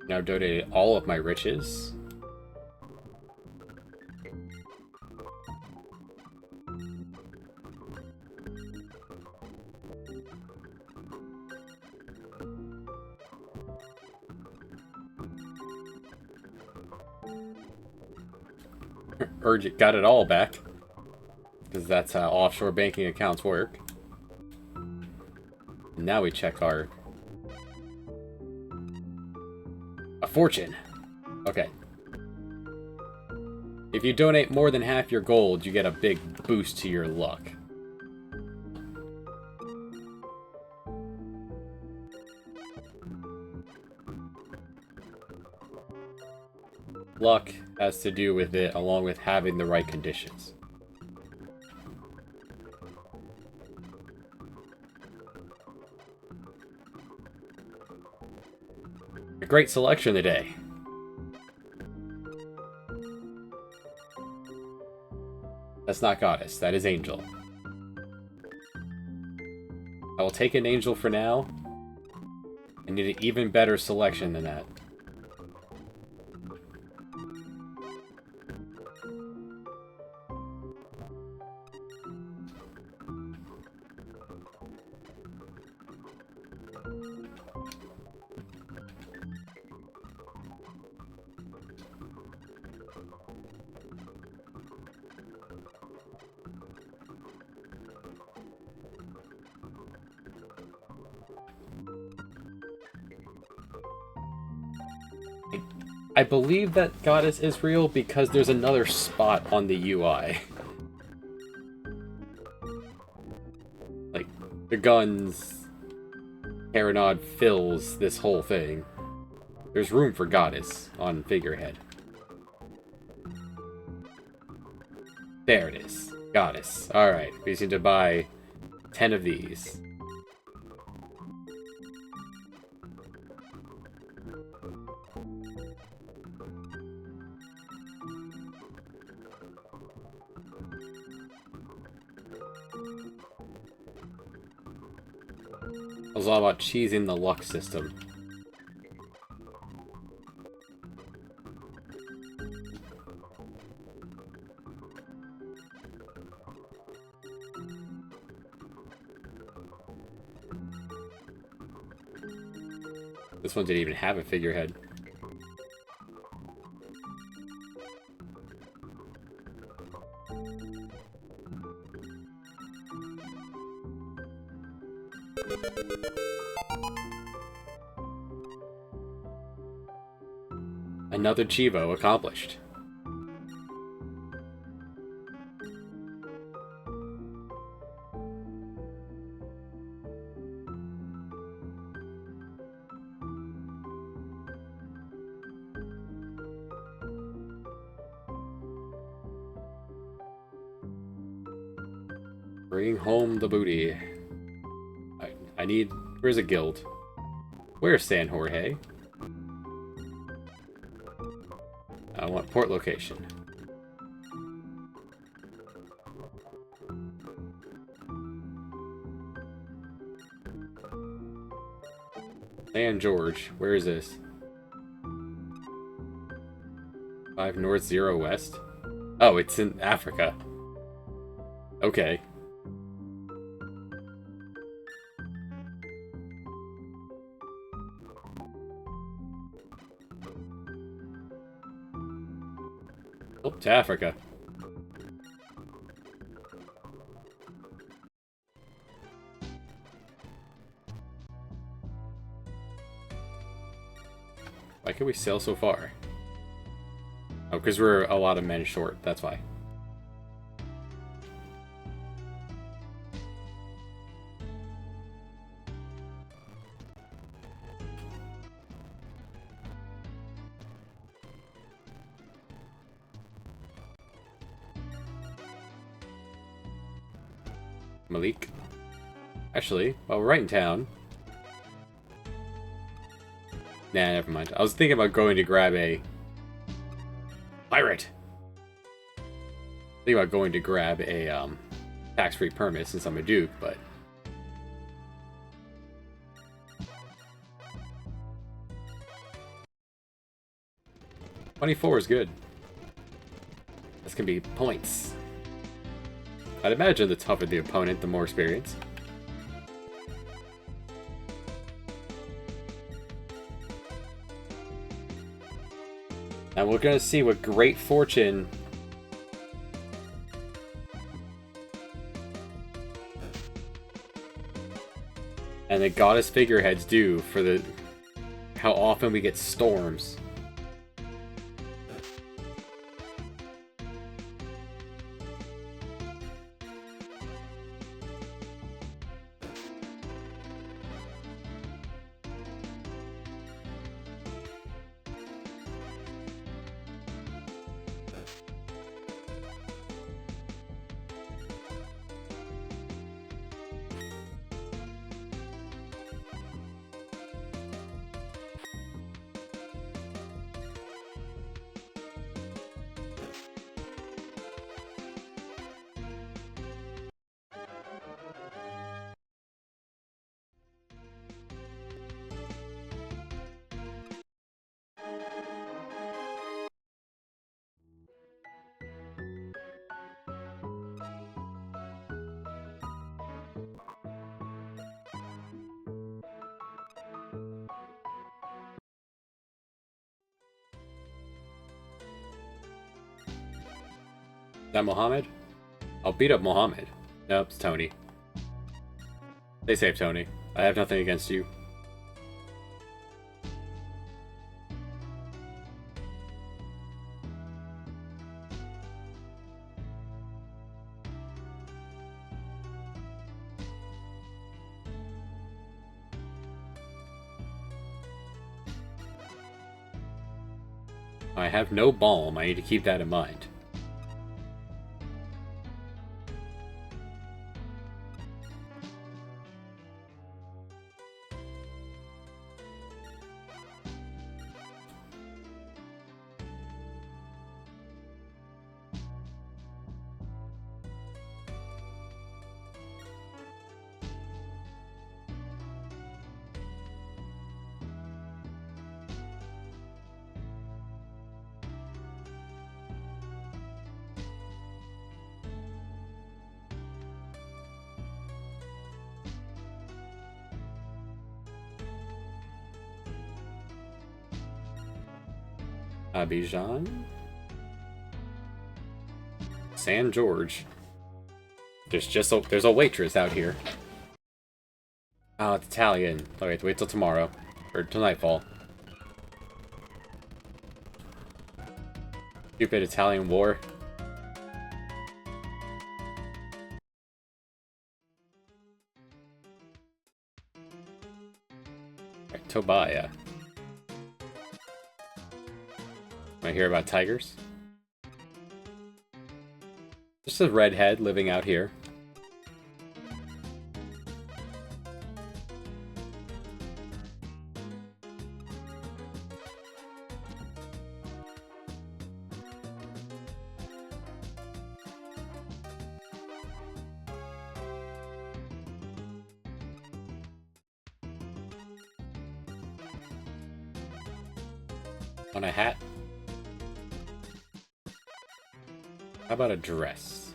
Now donated all of my riches. Urgent, got it all back. Because that's how offshore banking accounts work. Now we check our... A fortune. Okay. If you donate more than half your gold, you get a big boost to your luck. Luck has to do with it, along with having the right conditions. A great selection today. That's not Goddess, that is Angel. I will take an Angel for now. I need an even better selection than that. I believe that Goddess is real because there's another spot on the UI. Like, the guns, Aeronaut fills this whole thing. There's room for Goddess on figurehead. There it is. Goddess. Alright, we just need to buy 10 of these. I was all about cheesing the luck system. This one didn't even have a figurehead. Another Cheevo accomplished. Bring home the booty. I need... Where's a guild? Where's San Jorge? I want port location. San George. Where is this? 5 north, 0 west? Oh, it's in Africa. Okay. Oh, to Africa. Why can we sail so far? Oh, because we're a lot of men short, that's why. Malik. Actually, while we're right in town... Nah, never mind. I was thinking about going to grab a... Pirate! Thinking about going to grab a, tax-free permit since I'm a duke, but... 24 is good. This can be points. I'd imagine the tougher the opponent, the more experience. And we're gonna see what great fortune and the goddess figureheads do for the how often we get storms. Is that Mohammed? I'll beat up Mohammed. Nope, it's Tony. Stay safe, Tony. I have nothing against you. I have no balm. I need to keep that in mind. Abidjan? San George. There's a waitress out here. Oh, it's Italian. Oh, wait till tomorrow. Or till nightfall. Stupid Italian war. Alright, Tobiah. Want to hear about tigers? Just a redhead living out here. On a hat? How about a dress?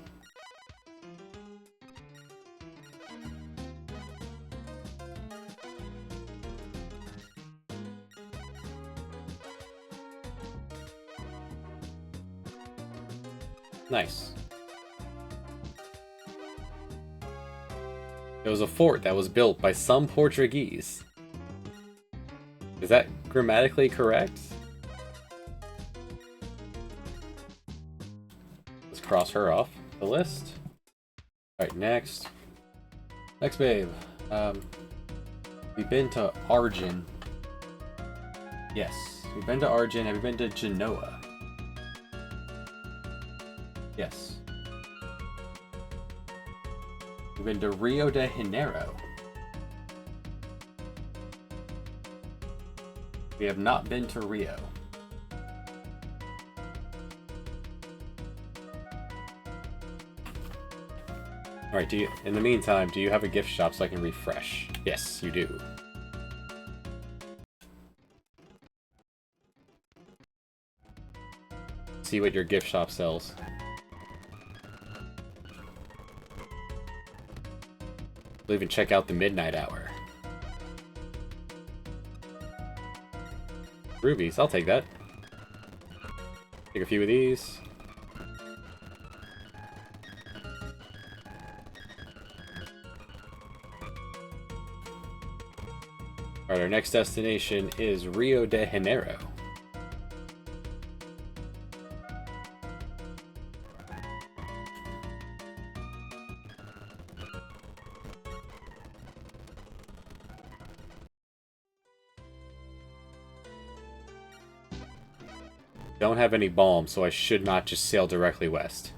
Nice. It was a fort that was built by some Portuguese. Is that grammatically correct? Let's cross her off the list. Alright, next. Next, babe. We've been to Argin. Yes, we've been to Argin. Have you been to Genoa? Yes. We've been to Rio de Janeiro. We have not been to Rio. Alright, in the meantime, do you have a gift shop so I can refresh? Yes, you do. See what your gift shop sells. We'll even check out the midnight hour. Rubies, I'll take that. Take a few of these. Alright, our next destination is Rio de Janeiro. Don't have any balm, so I should not just sail directly west.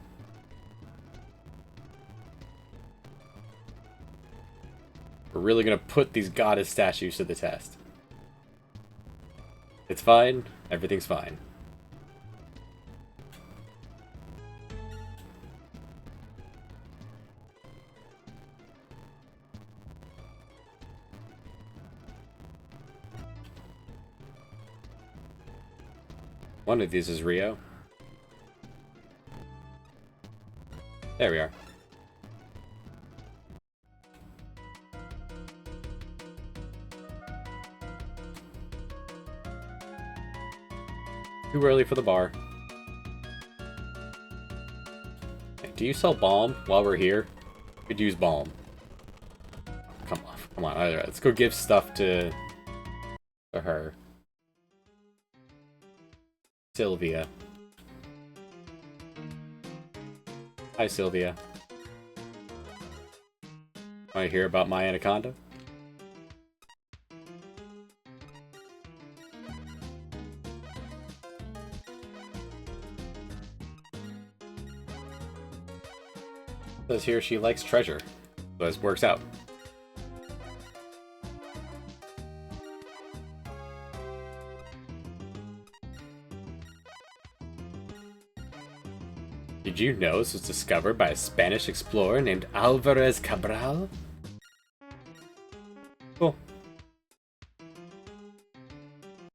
We're really gonna put these goddess statues to the test. It's fine. Everything's fine. One of these is Rio. There we are. Too early for the bar. Hey, do you sell balm while we're here? Could use balm. Come on, come on. Alright, let's go give stuff to her. Sylvia. Hi, Sylvia. Want to hear about my anaconda? Says here she likes treasure. So this works out. Did you know this was discovered by a Spanish explorer named Alvarez Cabral? Cool.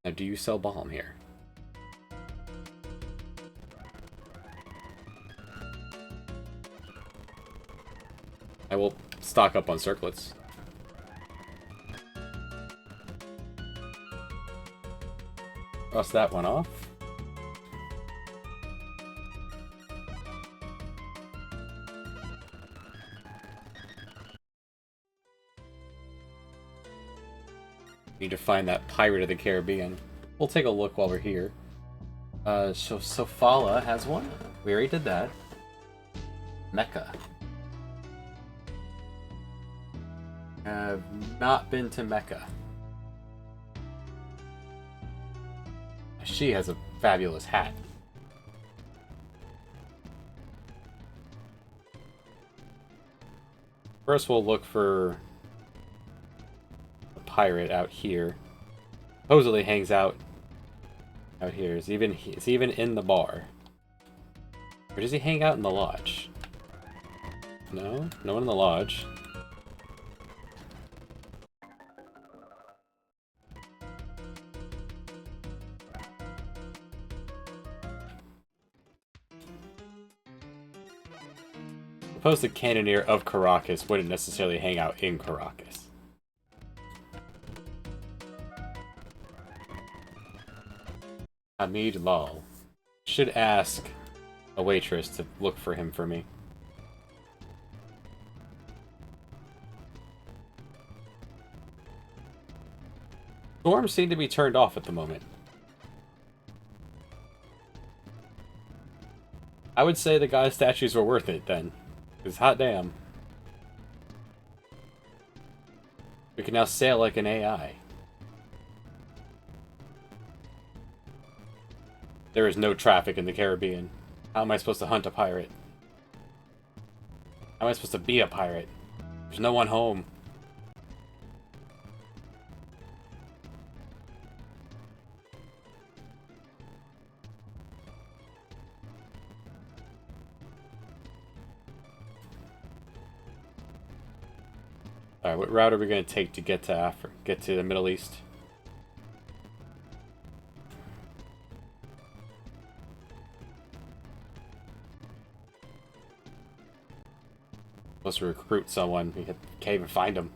Now, do you sell balm here? I will stock up on circlets. Cross that one off. Need to find that Pirate of the Caribbean. We'll take a look while we're here. So Sofala has one. We already did that. Mecca. Have not been to Mecca. She has a fabulous hat. First we'll look for a pirate out here. Supposedly hangs out here. Is even in the bar. Or does he hang out in the lodge? No? No one in the lodge. Suppose the cannoneer of Caracas wouldn't necessarily hang out in Caracas. Hamid Lal. Should ask a waitress to look for him for me. Storms seem to be turned off at the moment. I would say the guy's statues were worth it then. Because hot damn. We can now sail like an AI. There is no traffic in the Caribbean. How am I supposed to hunt a pirate? How am I supposed to be a pirate? There's no one home. Alright, what route are we going to take to get to Africa, get to the Middle East? Supposed to recruit someone. We can't even find him.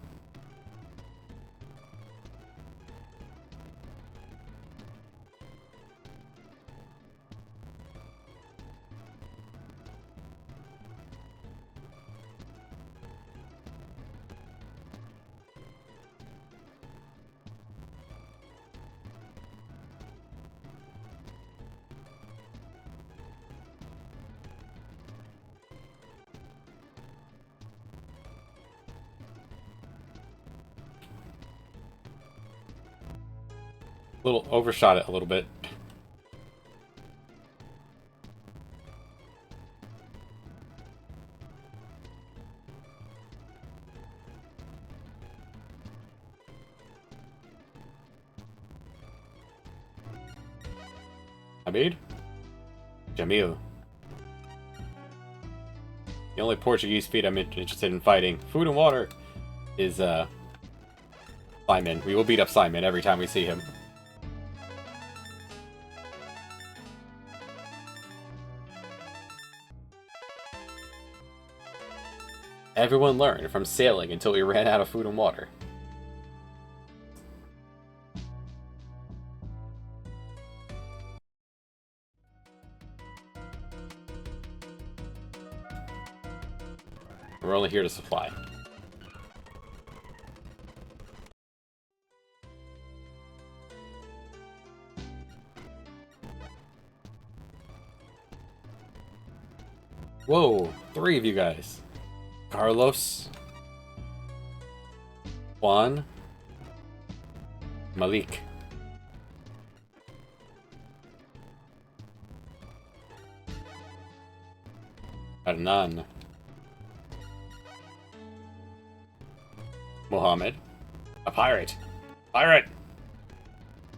Overshot it a little bit. Hamid? Jamil. The only Portuguese feat I'm interested in fighting, food and water, is Simon. We will beat up Simon every time we see him. Everyone learned from sailing until we ran out of food and water. We're only here to supply. Whoa, 3 of you guys. Carlos, Juan, Malik. Hernan. Mohammed. A pirate. Pirate!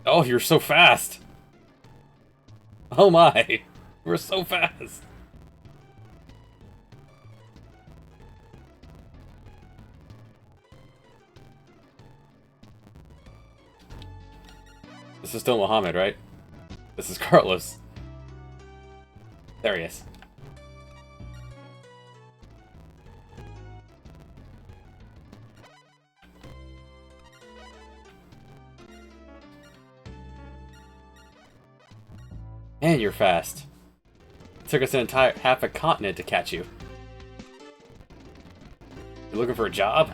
Oh, you're so fast! Oh my! We're so fast! This is still Mohammed, right? This is Carlos. There he is. Man, you're fast. It took us an entire half a continent to catch you. You looking for a job?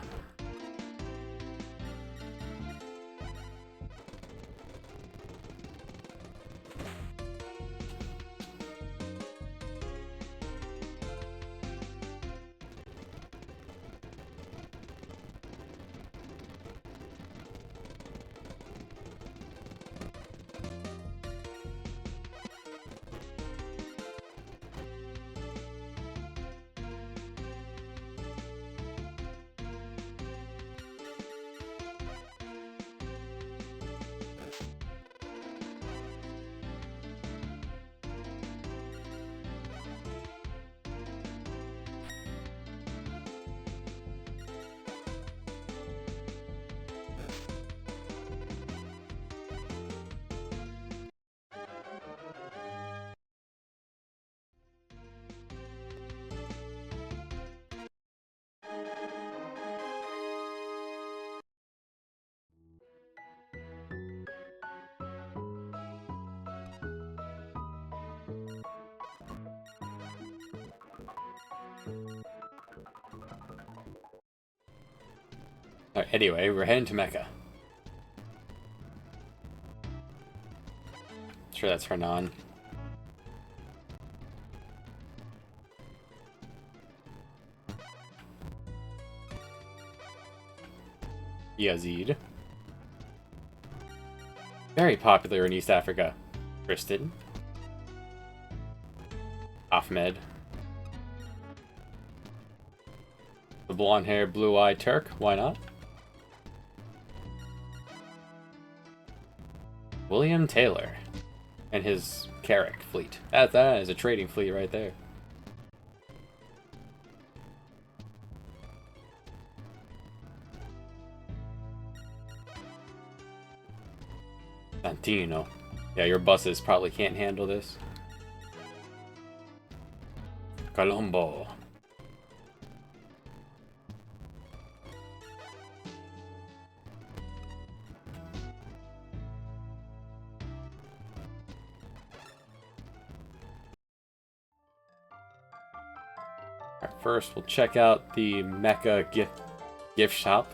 Alright, anyway, we're heading to Mecca. Sure, that's Hernan. Yazid. Very popular in East Africa. Tristan. Ahmed. The blonde-haired, blue-eyed Turk. Why not? William Taylor. And his Carrack fleet. That is a trading fleet right there. Santino. Yeah, your buses probably can't handle this. Colombo. Alright, first we'll check out the Mecca gift shop.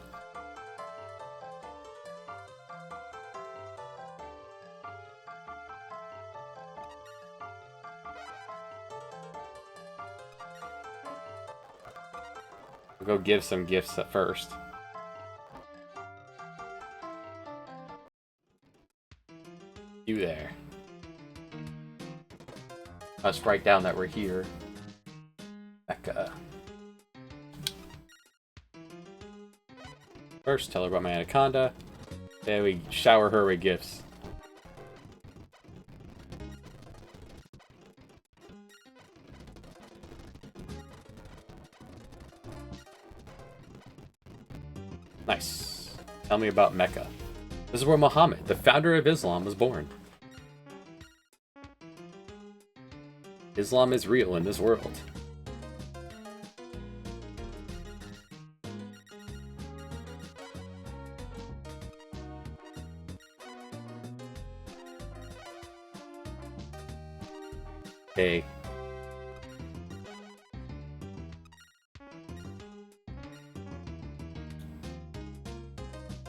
We'll go give some gifts at first. You there. Let's write down that we're here. Mecca. First, tell her about my anaconda. Then we shower her with gifts. Nice. Tell me about Mecca. This is where Muhammad, the founder of Islam, was born. Islam is real in this world. Hey.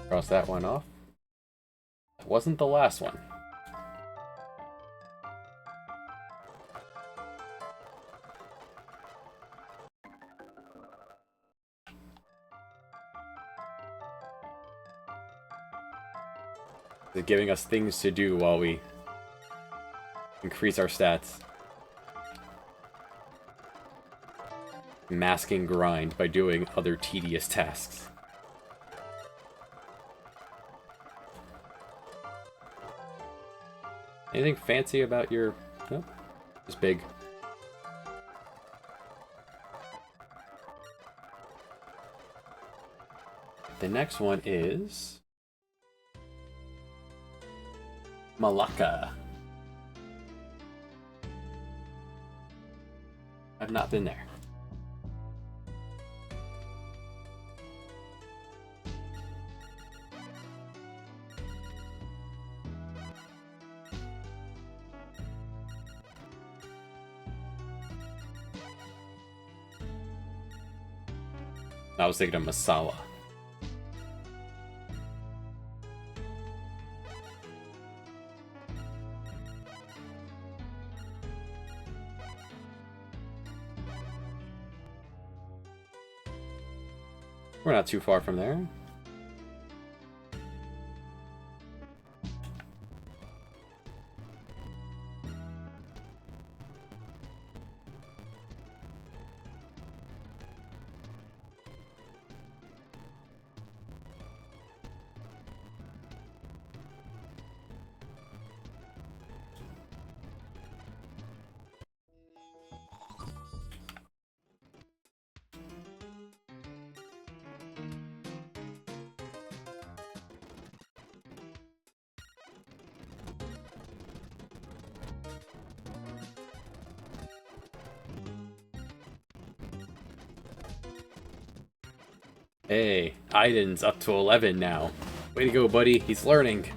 Cross that one off. That wasn't the last one. They're giving us things to do while we increase our stats. Masking grind by doing other tedious tasks. Anything fancy about your... Nope. Just big. The next one is... Malacca. I've not been there. I was thinking of Massawa. We're not too far from there. Hey, Aiden's up to 11 now. Way to go, buddy. He's learning.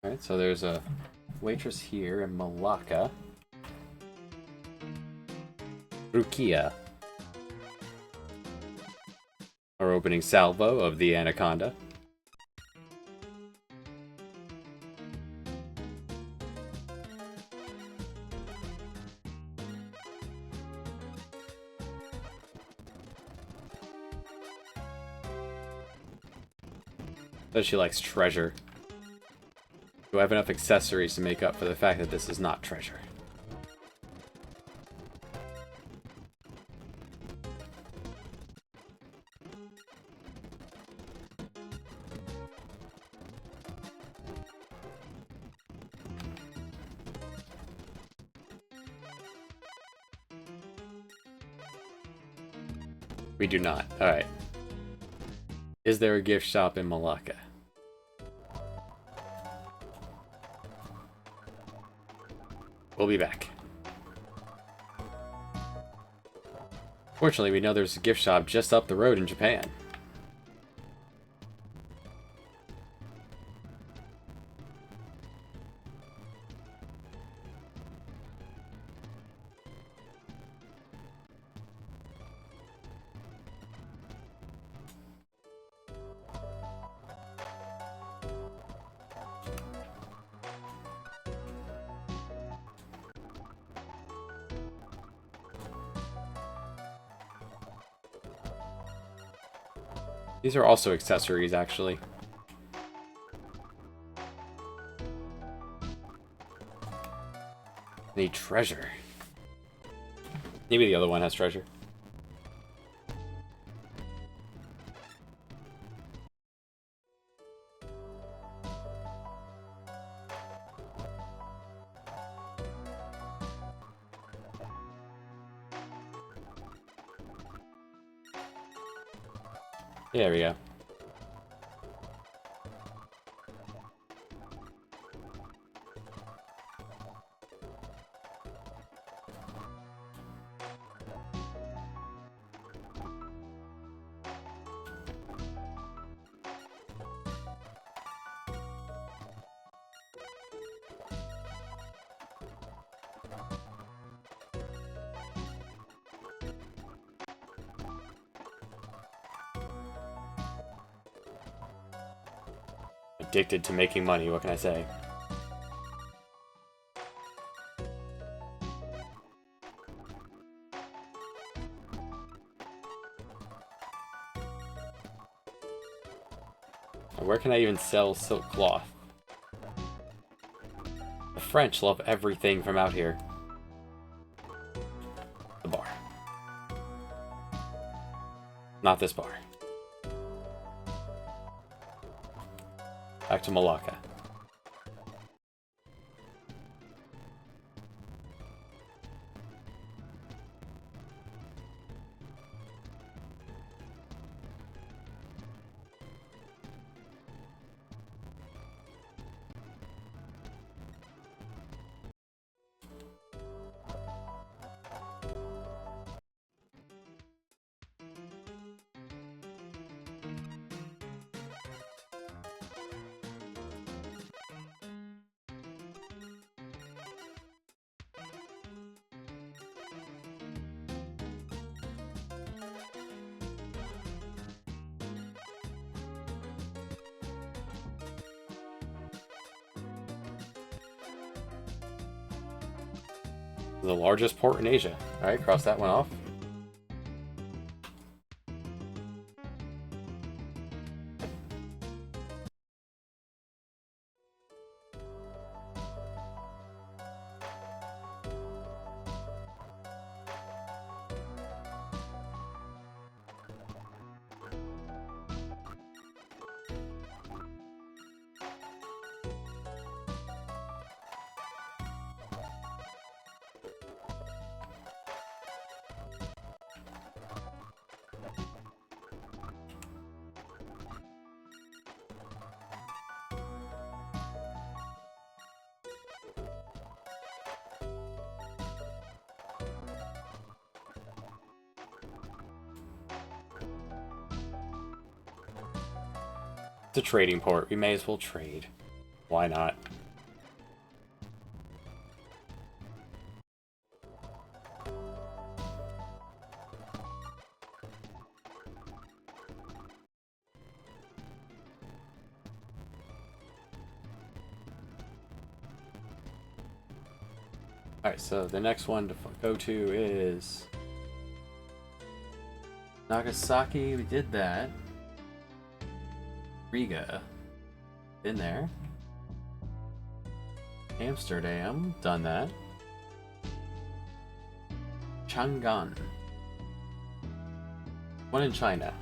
Alright, so there's a waitress here in Malacca. Rukia. Our opening salvo of the Anaconda. But she likes treasure. Do I have enough accessories to make up for the fact that this is not treasure? We do not. Alright. Is there a gift shop in Malacca? We'll be back. Fortunately, we know there's a gift shop just up the road in Japan. These are also accessories, actually. Need treasure. Maybe the other one has treasure. There we go. addicted to making money, what can I say? Where can I even sell silk cloth? The French love everything from out here. The bar. Not this bar. Back to Malacca. The largest port in Asia. Alright, cross that one off. It's a trading port. We may as well trade. Why not? Alright, so the next one to go to is Nagasaki. We did that. Riga. Been there. Amsterdam. Done that. Chang'an. One in China.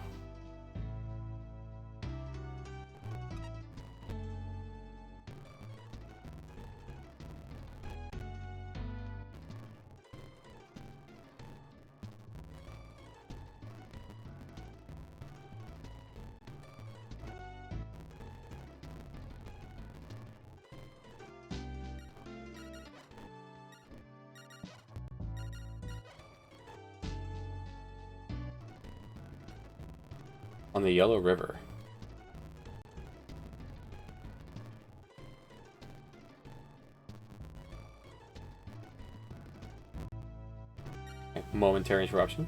On the Yellow River. Okay, momentary interruption.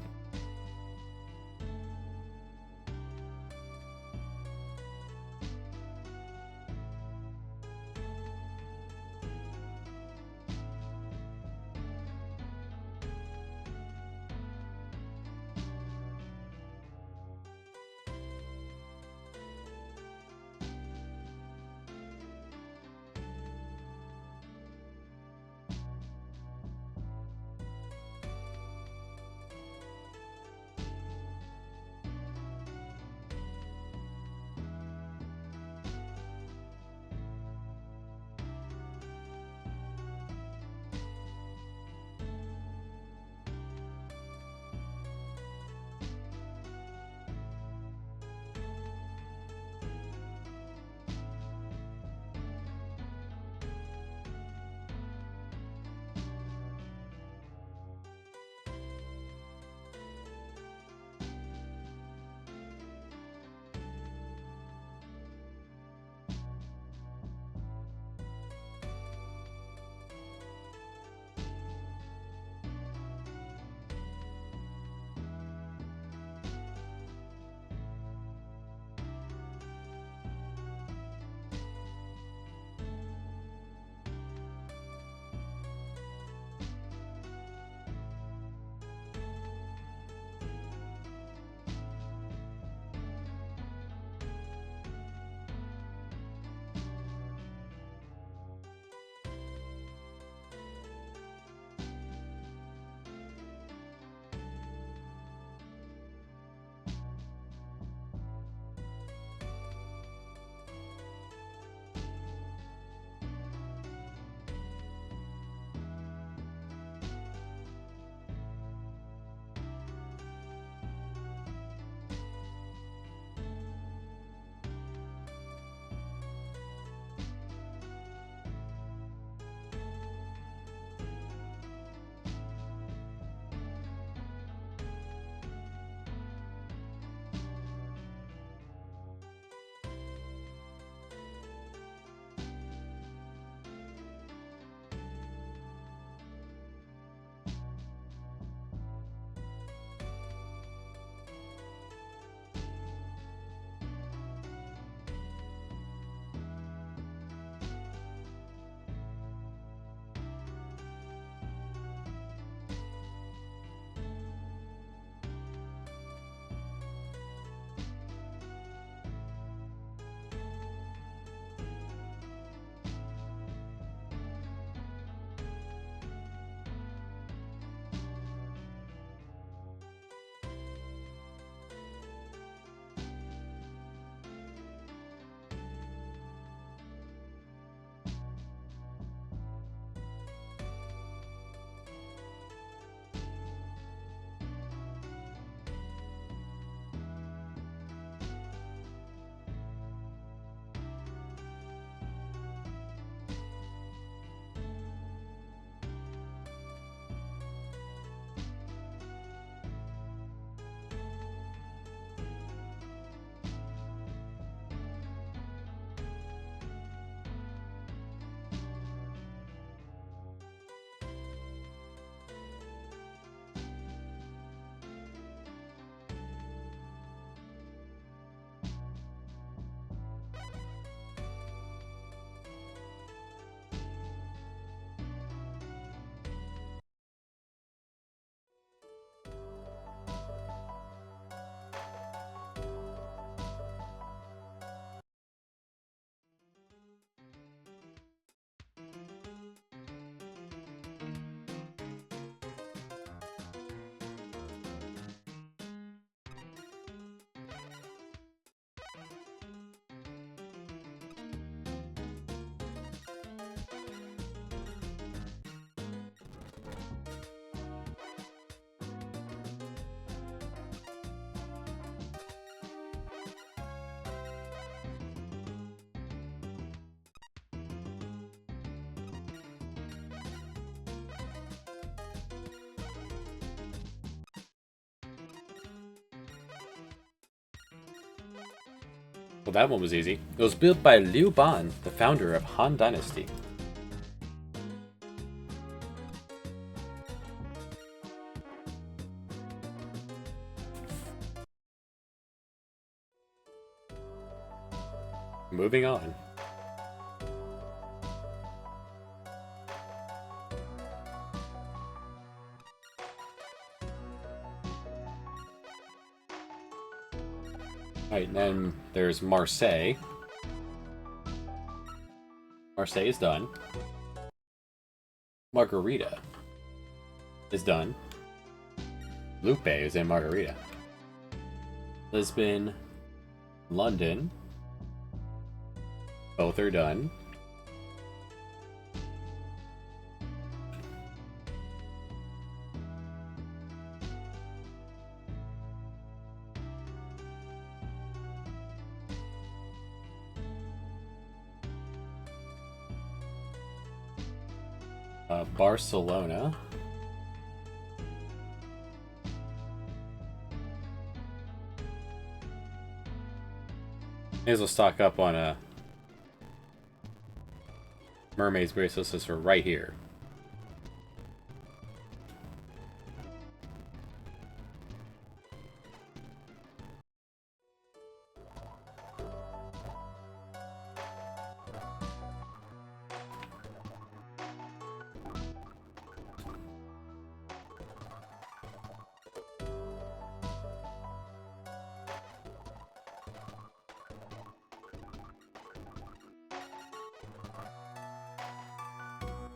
Well, that one was easy. It was built by Liu Ban, the founder of Han Dynasty. Moving on. Alright, then there's Marseille. Marseille is done. Margarita is done. Lupe is in Margarita. Lisbon, London. Both are done. Barcelona. May as well stock up on a Mermaid's bracelets for right here.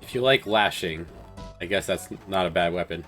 If you like lashing, I guess that's not a bad weapon.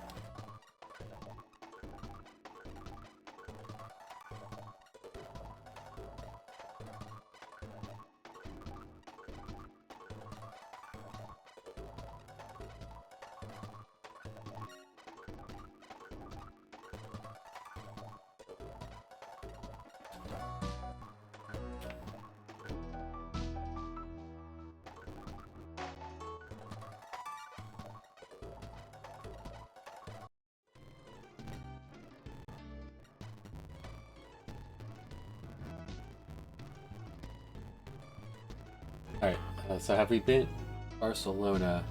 Alright, so have we been Barcelona?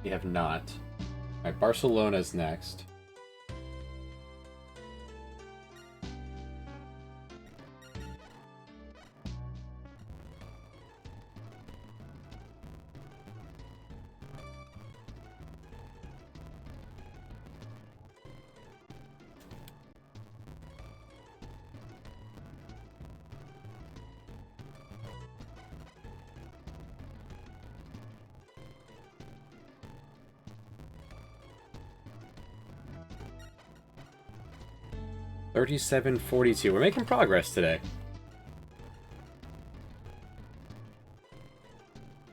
We have not. Alright, Barcelona's next. $37.42. We're making progress today.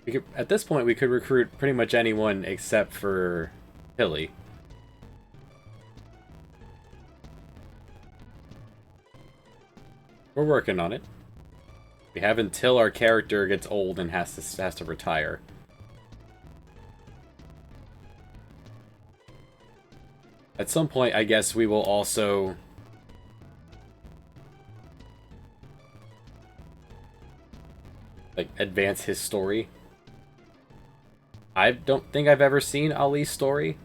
We could, at this point, we could recruit pretty much anyone except for Hilly. We're working on it. We have until our character gets old and has to retire. At some point, I guess we will also like advance his story. I don't think I've ever seen Ali's story.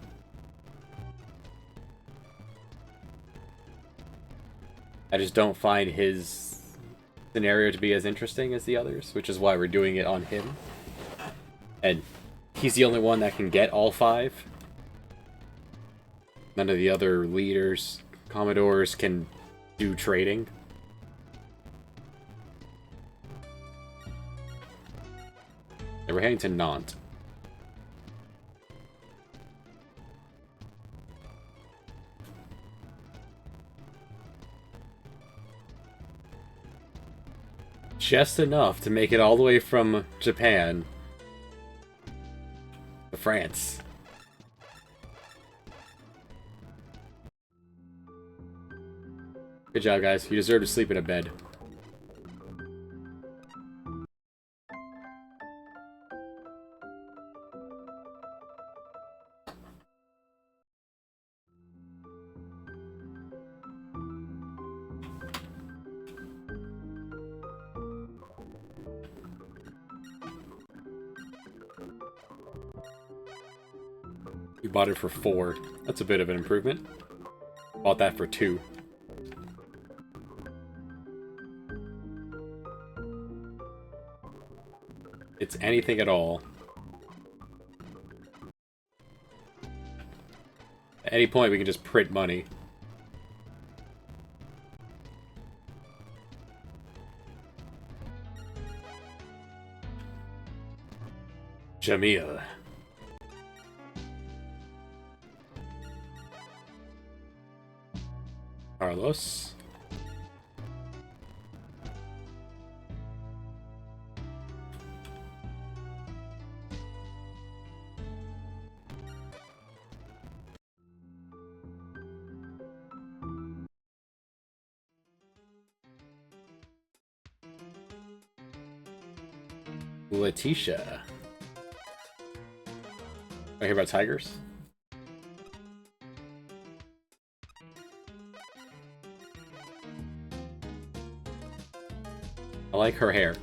I just don't find his scenario to be as interesting as the others, which is why we're doing it on him. And he's the only one that can get all 5. None of the other leaders, commodores, can do trading. And we're heading to Nantes. Just enough to make it all the way from Japan to France. Good job, guys. You deserve to sleep in a bed. You bought it for 4. That's a bit of an improvement. Bought that for 2. It's anything at all. At any point, we can just print money. Jamil. Carlos. Letitia. I hear about tigers? I like her hair.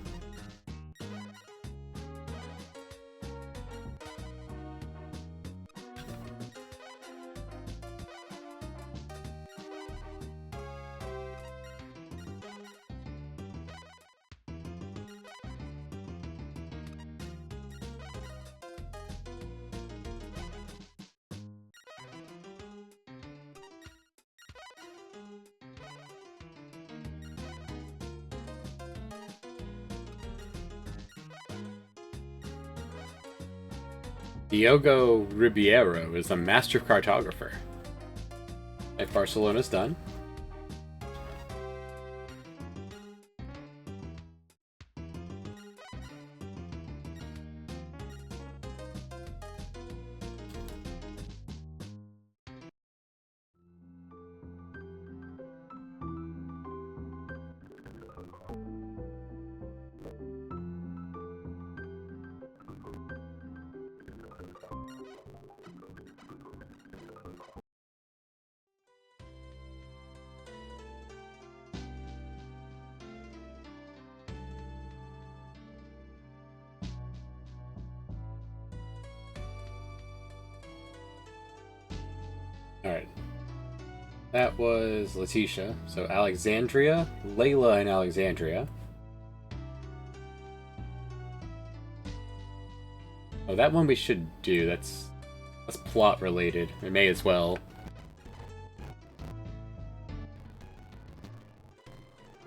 Diogo Ribeiro is a master cartographer. If Barcelona's done. Alright. That was Letitia. So Alexandria, Layla and Alexandria. Oh, that one we should do. That's plot related. We may as well.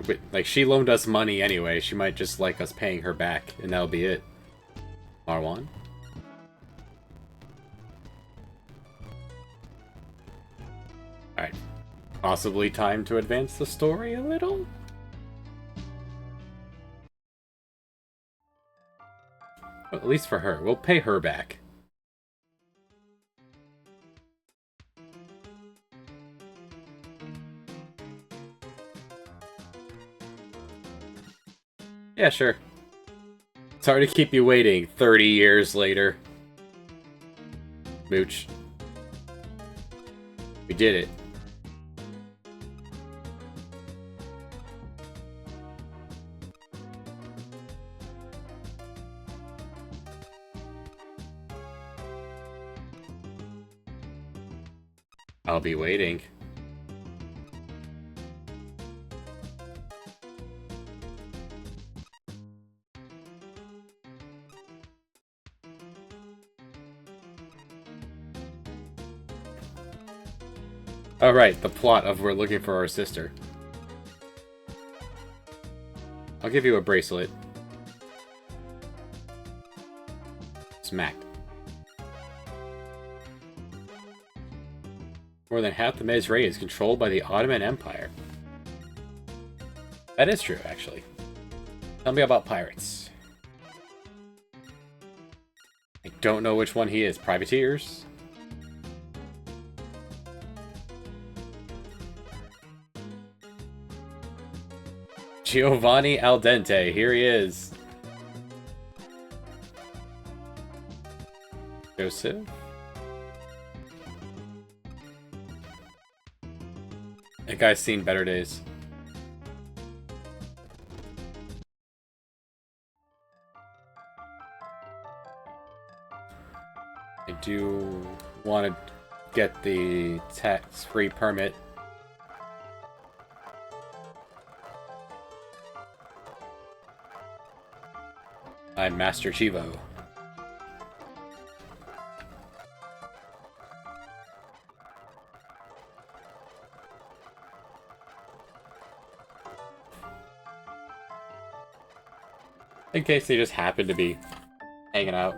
But, like, she loaned us money anyway. She might just like us paying her back, and that'll be it. Marwan. Alright. Possibly time to advance the story a little? Well, at least for her. We'll pay her back. Yeah, sure. Sorry to keep you waiting 30 years later. Mooch. We did it. I'll be waiting. Alright, the plot of we're looking for our sister. I'll give you a bracelet. Smacked. More than half the Mediterranean is controlled by the Ottoman Empire. That is true, actually. Tell me about pirates. I don't know which one he is. Privateers? Giovanni Al Dente, here he is. Joseph? That guy's seen better days. I do want to get the tax-free permit. I'm Master Cheevo. In case they just happen to be hanging out.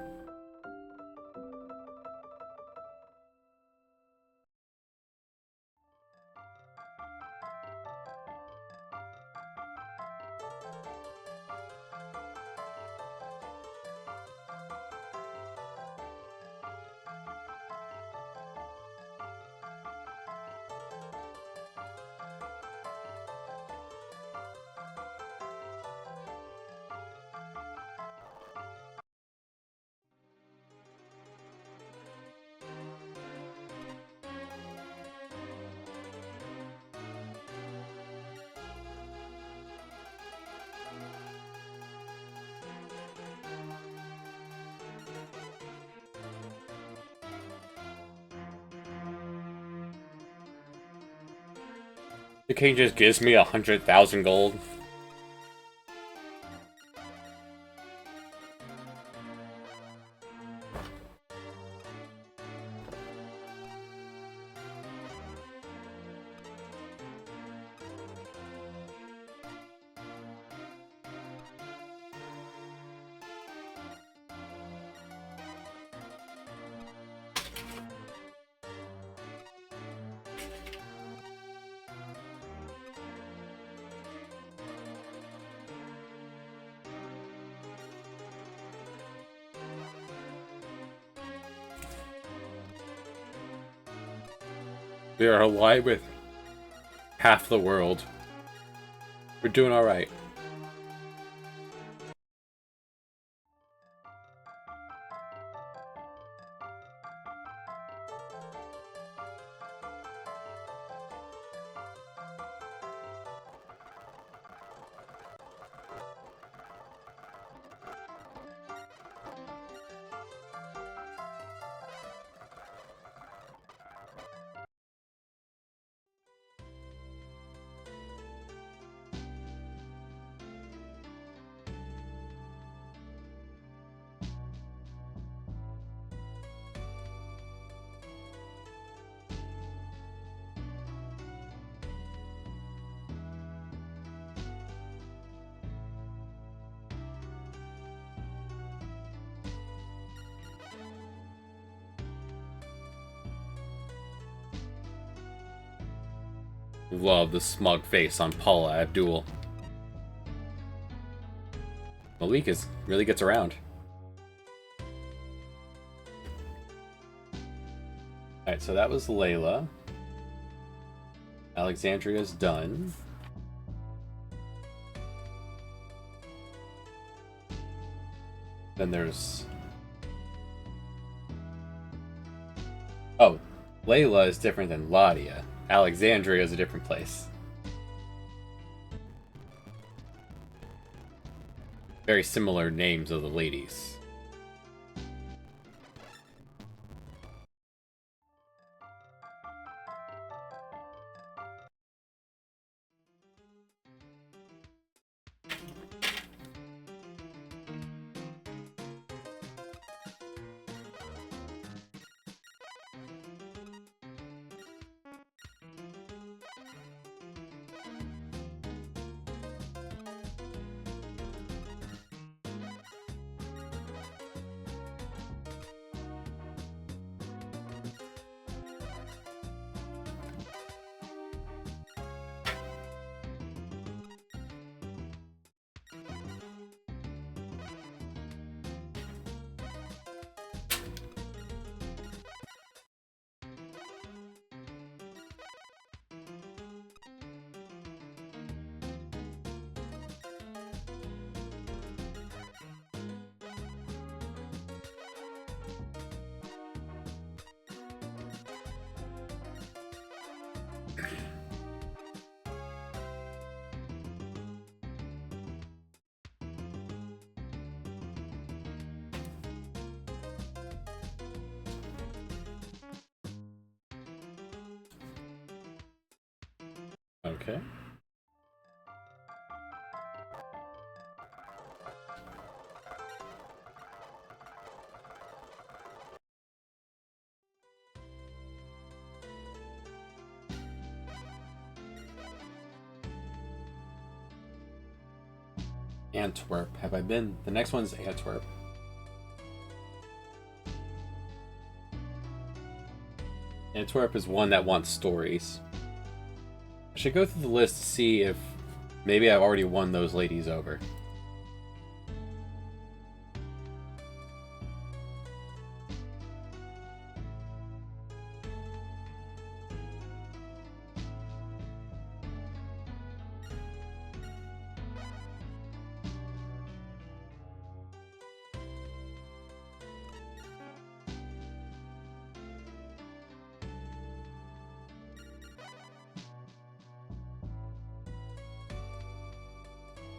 The king just gives me 100,000 gold. We are allied with half the world. We're doing alright. Love the smug face on Paula Abdul. Malik really gets around. Alright, so that was Layla. Alexandria's done. Then there's... Oh, Layla is different than Ladia. Alexandria is a different place. Very similar names of the ladies. Okay. Antwerp. Have I been? The next one's Antwerp. Antwerp is one that wants stories. I should go through the list to see if maybe I've already won those ladies over.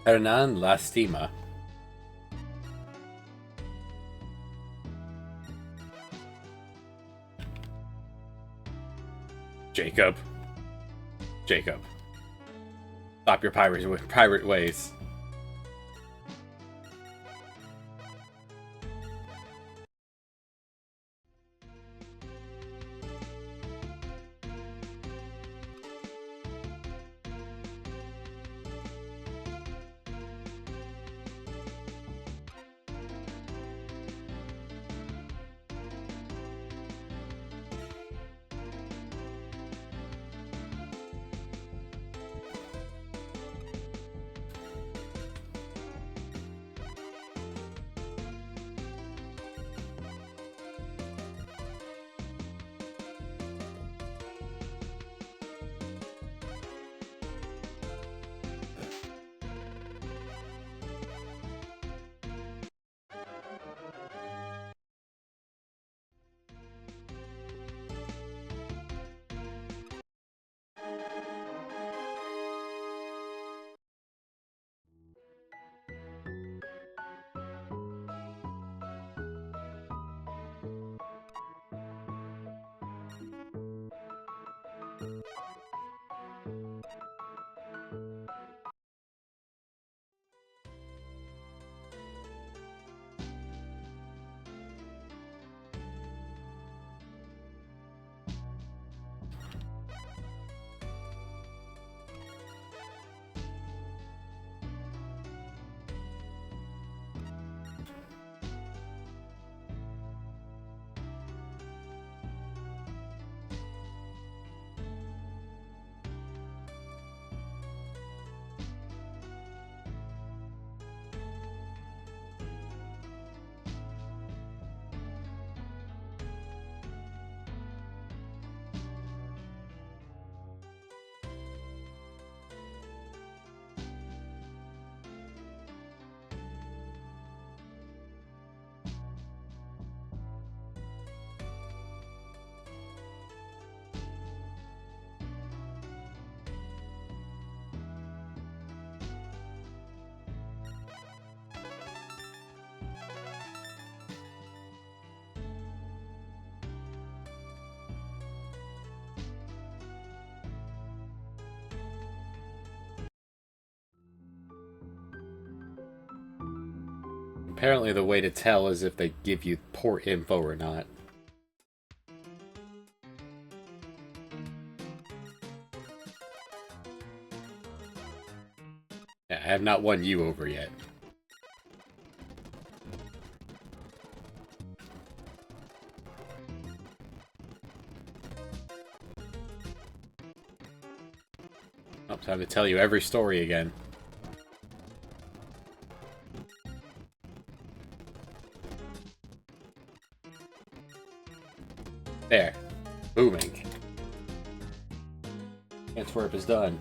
Hernan Lastima. Jacob. Jacob. Stop your pirate ways. Apparently the way to tell is if they give you port info or not. Yeah, I have not won you over yet. Oh, time to tell you every story again. There. Booming. Antwerp is done.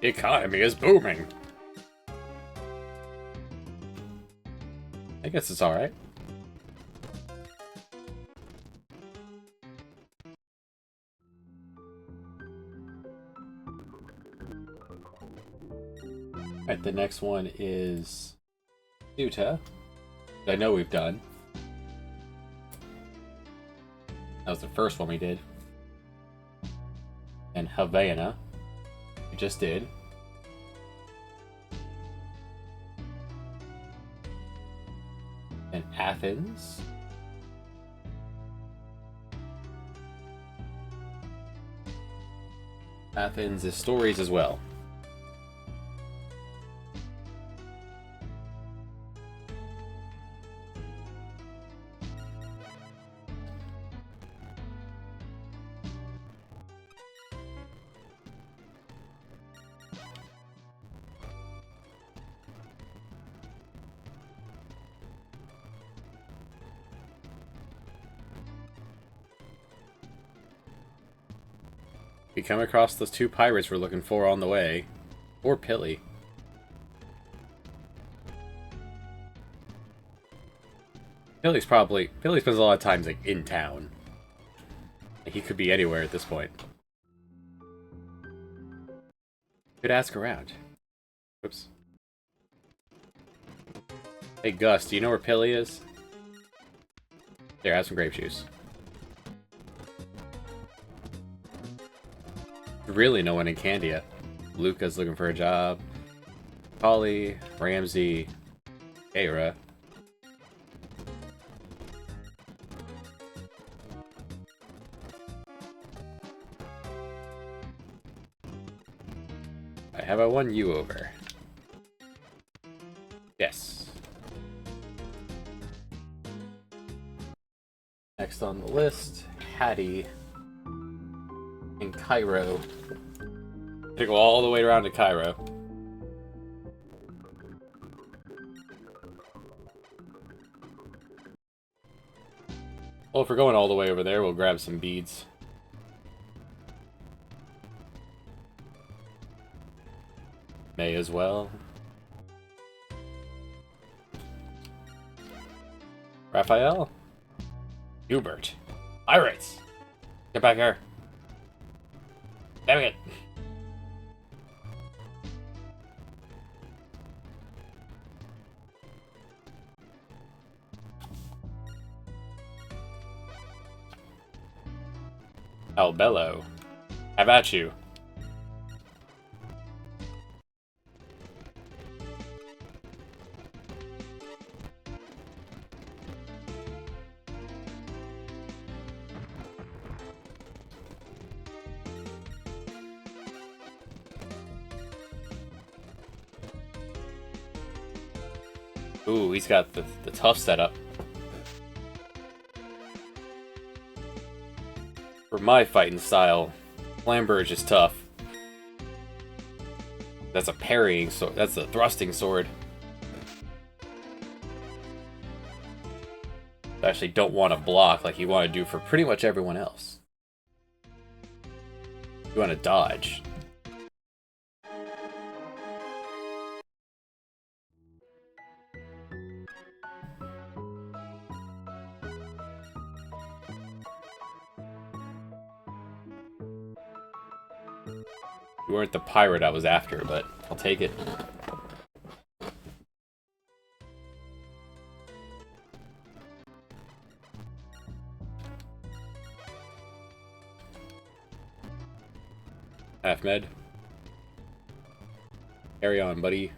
The economy is booming. I guess it's alright. Alright, the next one is Ceuta. I know we've done. That was the first one we did. And Havana, we just did. And Athens. Athens is stories as well. We come across those two pirates we're looking for on the way. Or Pilly. Pilly spends a lot of times like in town. He could be anywhere at this point. Could ask around. Oops. Hey Gus, do you know where Pilly is? There, have some grape juice. Really no one in Candia. Luca's looking for a job. Polly, Ramsey, Aira. Have I won you over? Yes. Next on the list, Hattie in Cairo. To go all the way around to Cairo. Well, if we're going all the way over there, we'll grab some beads. May as well. Raphael? Hubert. Pirates! Get back here. Damn it! Albello. Have at you. Ooh, he's got the tough setup. For my fighting style, Flamberge is tough. That's a parrying sword. That's a thrusting sword. I actually don't want to block like you want to do for pretty much everyone else. You want to dodge. You weren't the pirate I was after, but I'll take it. Half med. Carry on, buddy.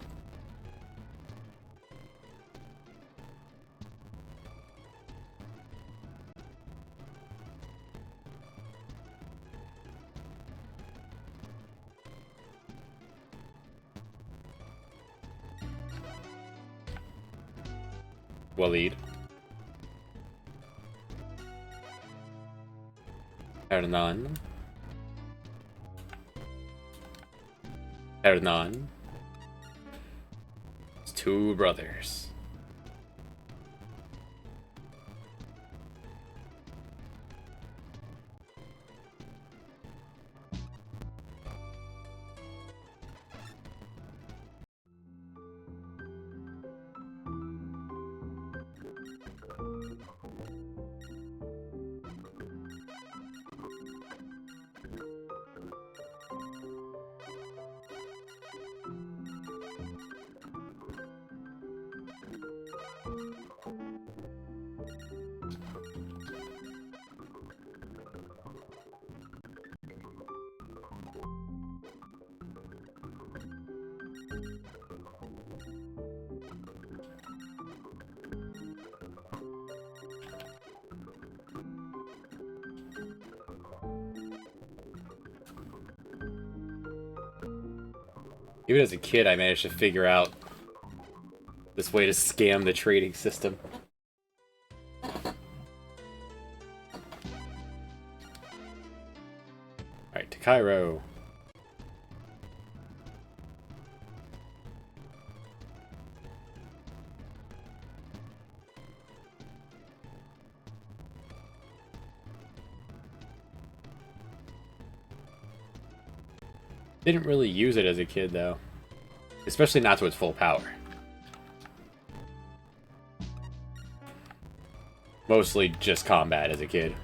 Waleed. Hernan. Hernan. It's two brothers. Even as a kid, I managed to figure out this way to scam the trading system. Alright, to Cairo. Didn't really use it as a kid, though. Especially not to its full power. Mostly just combat as a kid.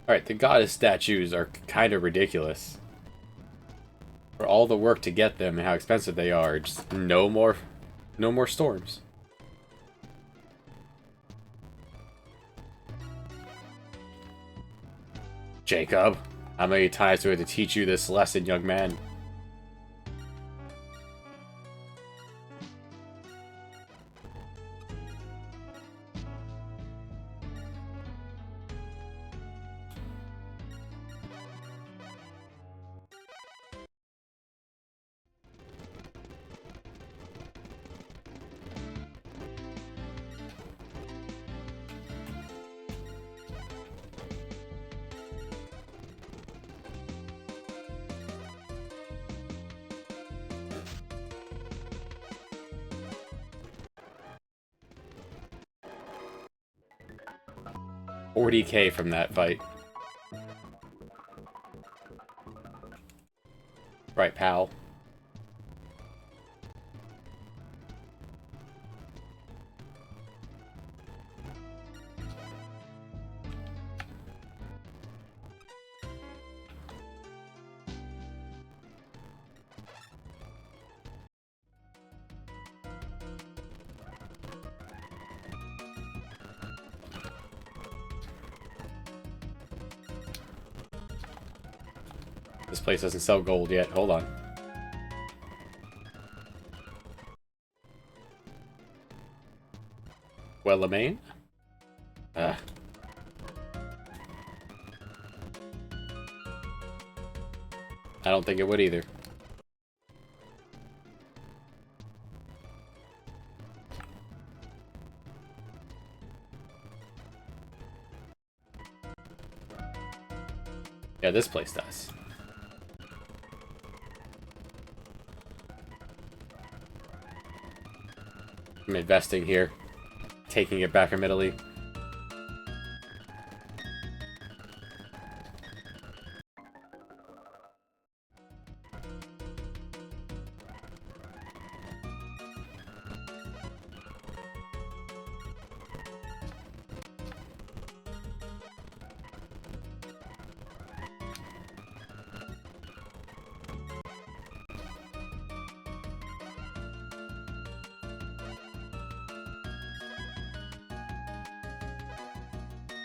Alright, the goddess statues are kind of ridiculous. For all the work to get them and how expensive they are, just no more storms. Jacob, how many times do I have to teach you this lesson, young man? $40K from that fight. Right, pal. This place doesn't sell gold yet. Hold on. Wellermain? I don't think it would either. Yeah, this place does. I'm investing here. Taking it back from Italy.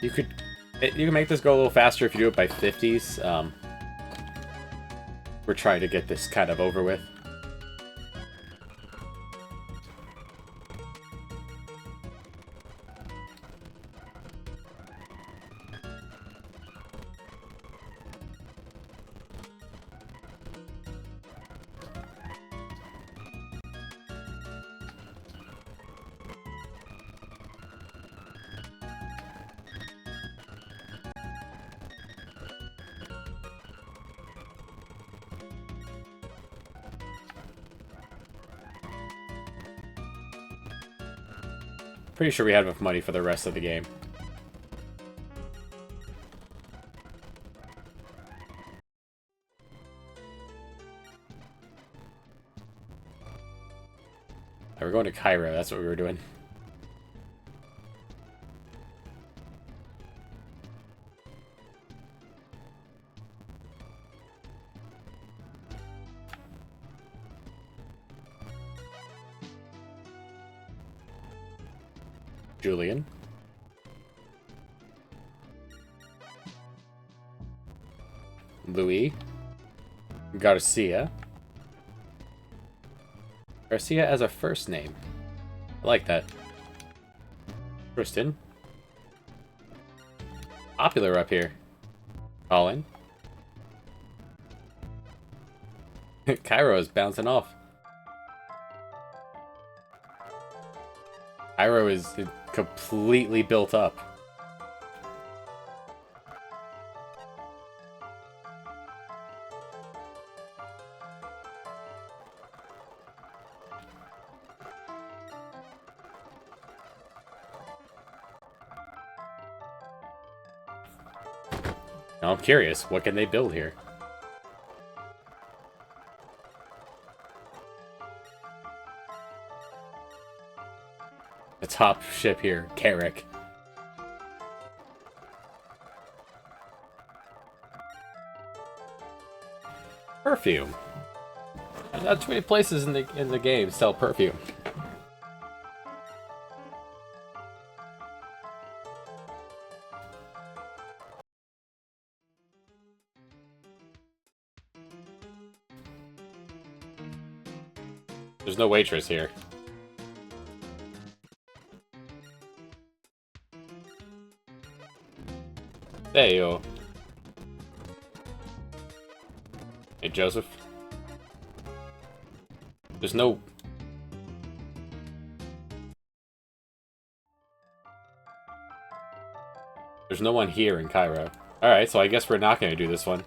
You can make this go a little faster if you do it by 50s. We're trying to get this kind of over with. Pretty sure we have enough money for the rest of the game. Right, we're going to Cairo, that's what we were doing. Julian. Louis. Garcia. Garcia as a first name. I like that. Kristen. Popular up here. Colin. Cairo is bouncing off. Cairo is completely built up. Now I'm curious, what can they build here? The top ship here, Carrick. Perfume. Not too many places in the game sell perfume. There's no waitress here. There you go. Hey, Joseph. There's no... There's no one here in Cairo. Alright, so I guess we're not going to do this one.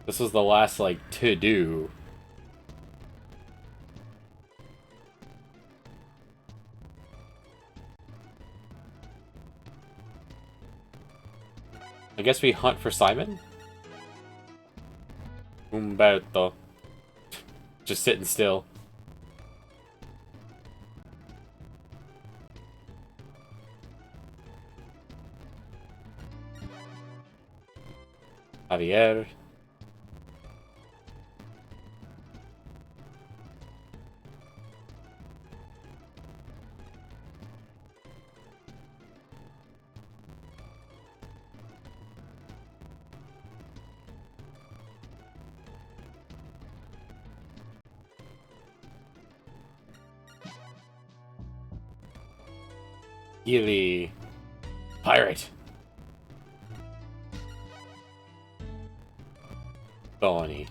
This was the last, like, to-do. I guess we hunt for Simon? Umberto. Just sitting still. Javier. Gilly. Pirate. Bonnie.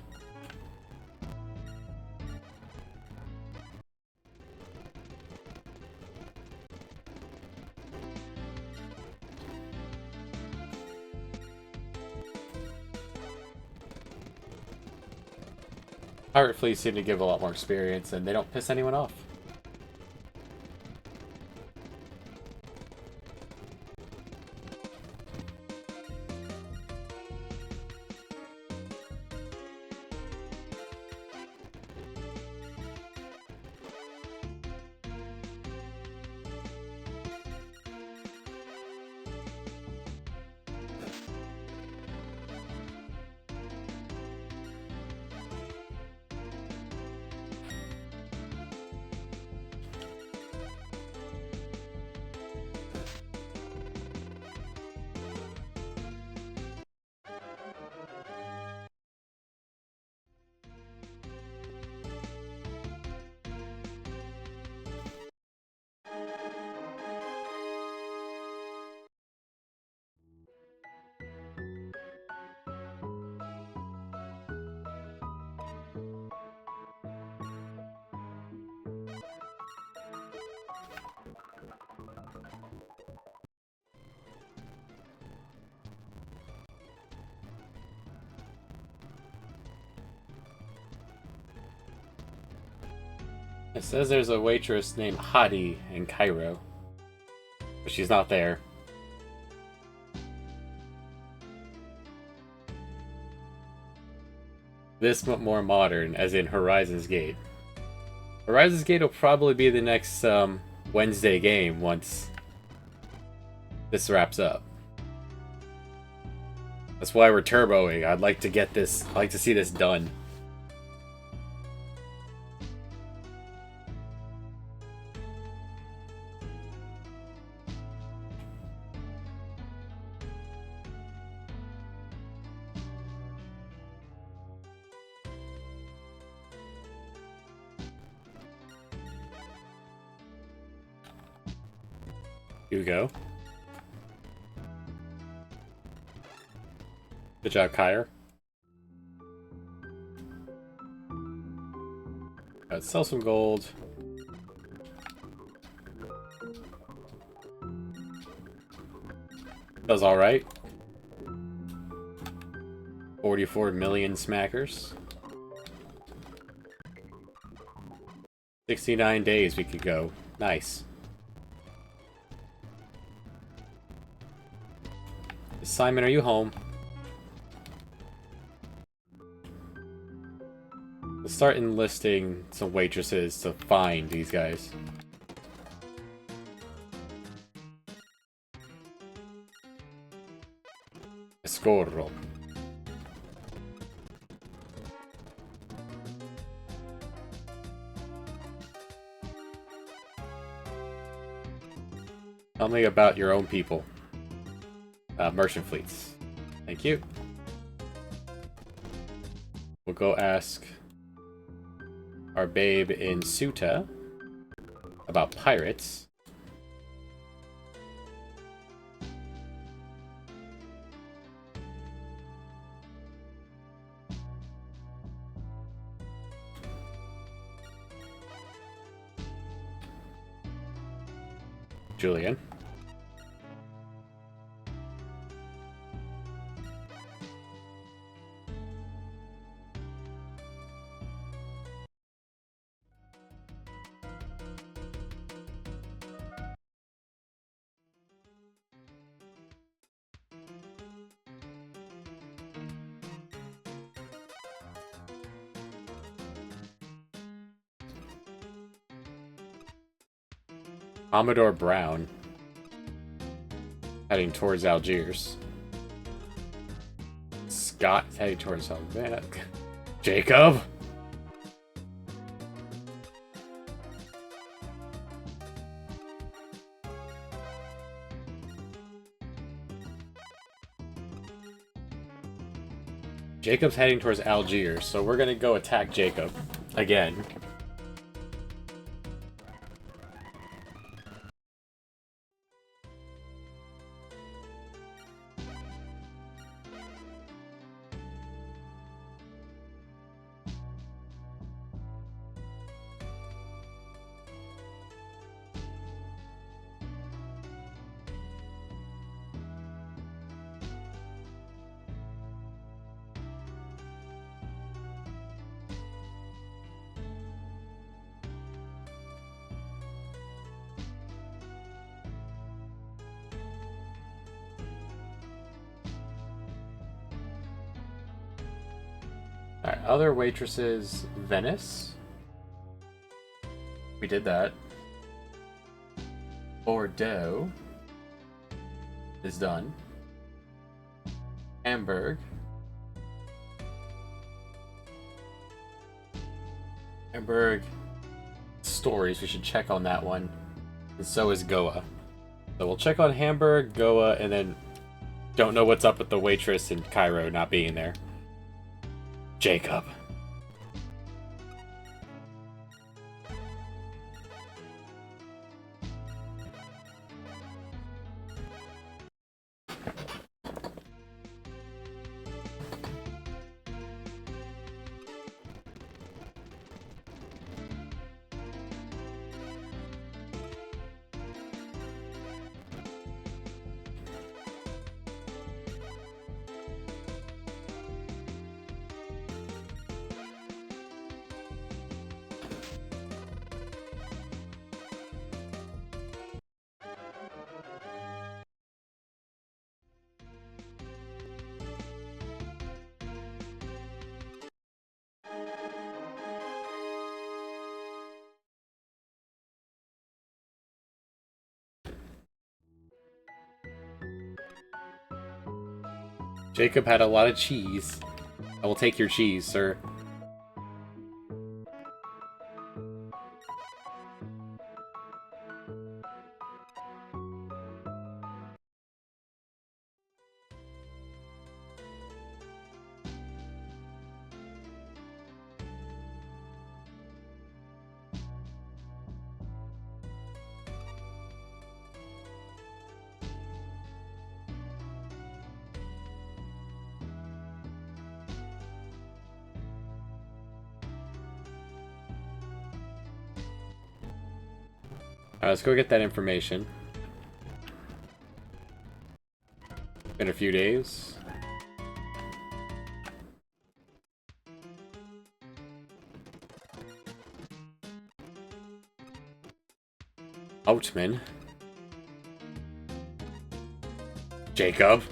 Pirate fleets seem to give a lot more experience, and they don't piss anyone off. It says there's a waitress named Hadi in Cairo, but she's not there. This but more modern, as in Horizon's Gate. Horizon's Gate will probably be the next Wednesday game once this wraps up. That's why we're turboing. I'd like to get this. I'd like to see this done. You go. Good job, Kyre. Let's sell some gold. Does alright. 44 million smackers. 69 days we could go. Nice. Simon, are you home? Let's start enlisting some waitresses to find these guys. Escorro. Tell me about your own people. Merchant fleets. Thank you. We'll go ask our babe in Suta about pirates. Julian. Commodore Brown. Heading towards Algiers. Scott heading towards Algiers. Jacob! Jacob's heading towards Algiers, so we're gonna go attack Jacob. Again. Alright, other waitresses, Venice. We did that. Bordeaux is done. Hamburg. Hamburg stories, we should check on that one. And so is Goa. So we'll check on Hamburg, Goa, and then don't know what's up with the waitress in Cairo not being there. Jacob. Jacob had a lot of cheese. I will take your cheese, sir. Alright, let's go get that information. Been a few days. Outman. Jacob.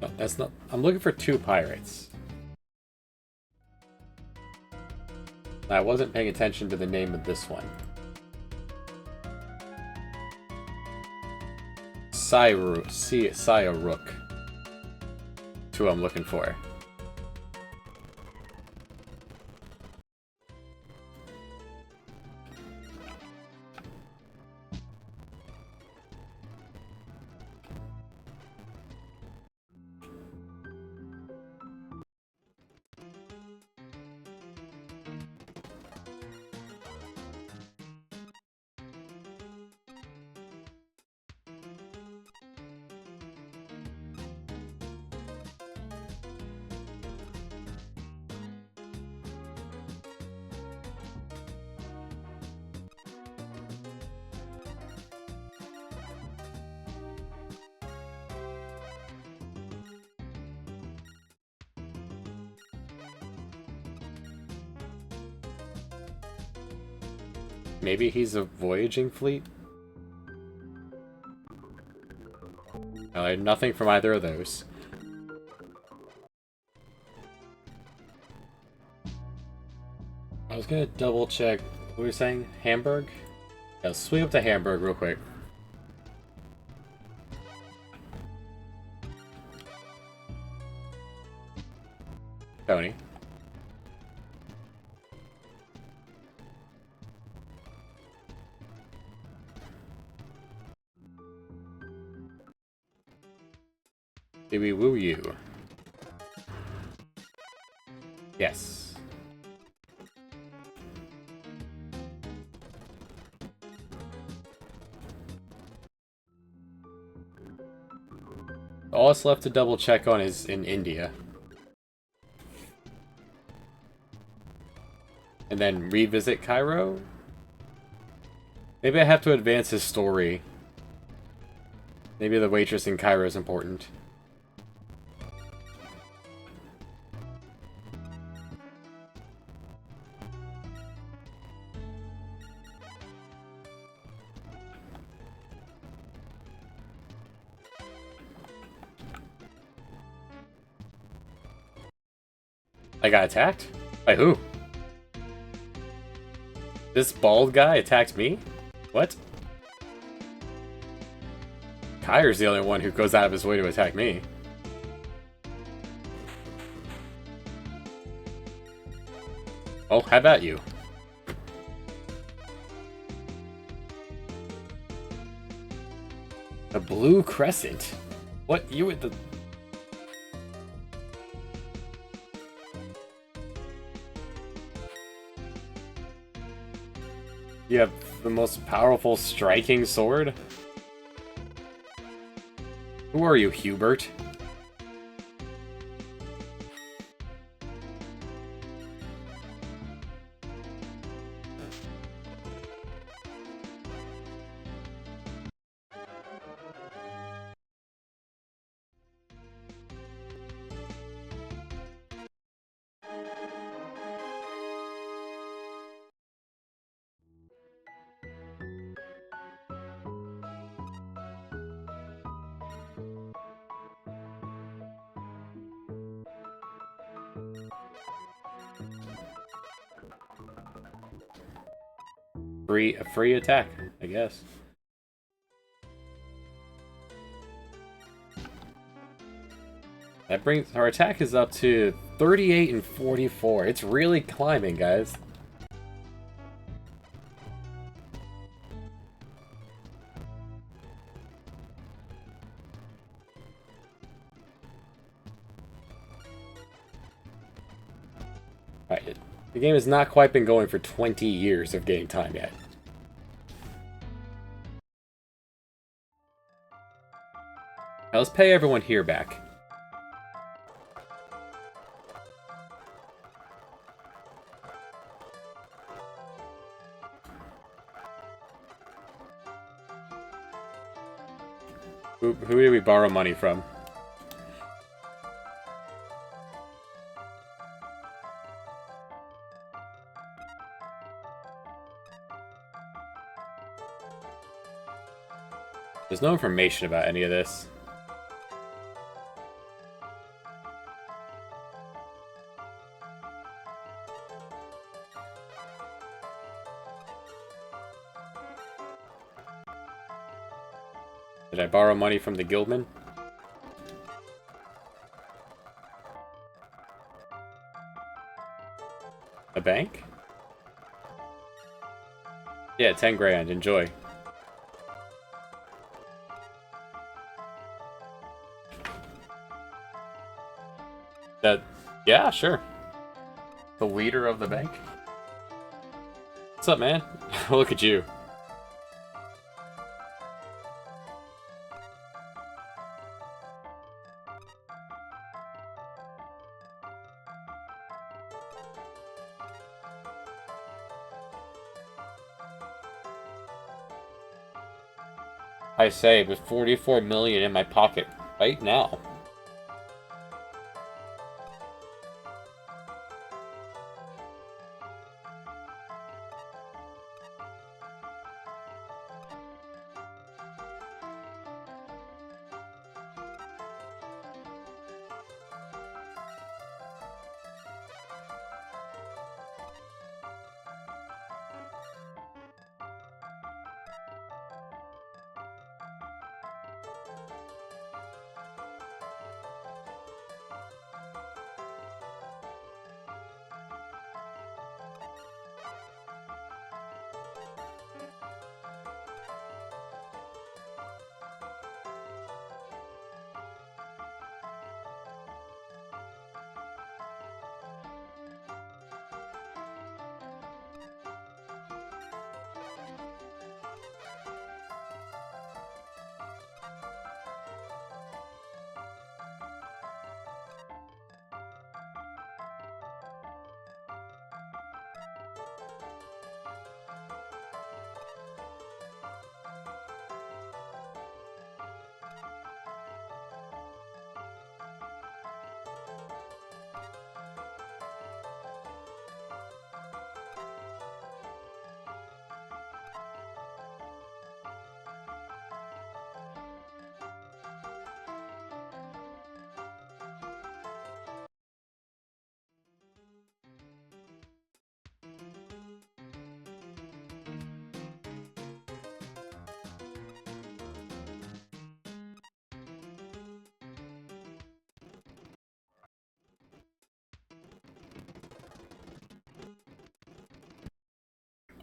No, that's not... I'm looking for 2 pirates. I wasn't paying attention to the name of this one. Sayaruk. That's who I'm looking for. Maybe he's a voyaging fleet? Nothing from either of those. I was gonna double check. What were you saying? Hamburg? Yeah, let's swing up to Hamburg real quick. Tony. Did we woo you? Yes. All that's left to double check on is in India. And then revisit Cairo? Maybe I have to advance his story. Maybe the waitress in Cairo is important. I got attacked? By who? This bald guy attacked me? What? Kyr's the only one who goes out of his way to attack me. Oh, how about you? A blue crescent? What? You with the... You have the most powerful striking sword? Who are you, Hubert? A free attack, I guess. That brings our attack is up to 38 and 44. It's really climbing, guys. Alright, the game has not quite been going for 20 years of game time yet. Now let's pay everyone here back. Who did we borrow money from? There's no information about any of this. Did I borrow money from the guildman? A bank? Yeah, 10 grand. Enjoy. Yeah, sure. The leader of the bank? What's up, man? Look at you. I say, with 44 million in my pocket right now.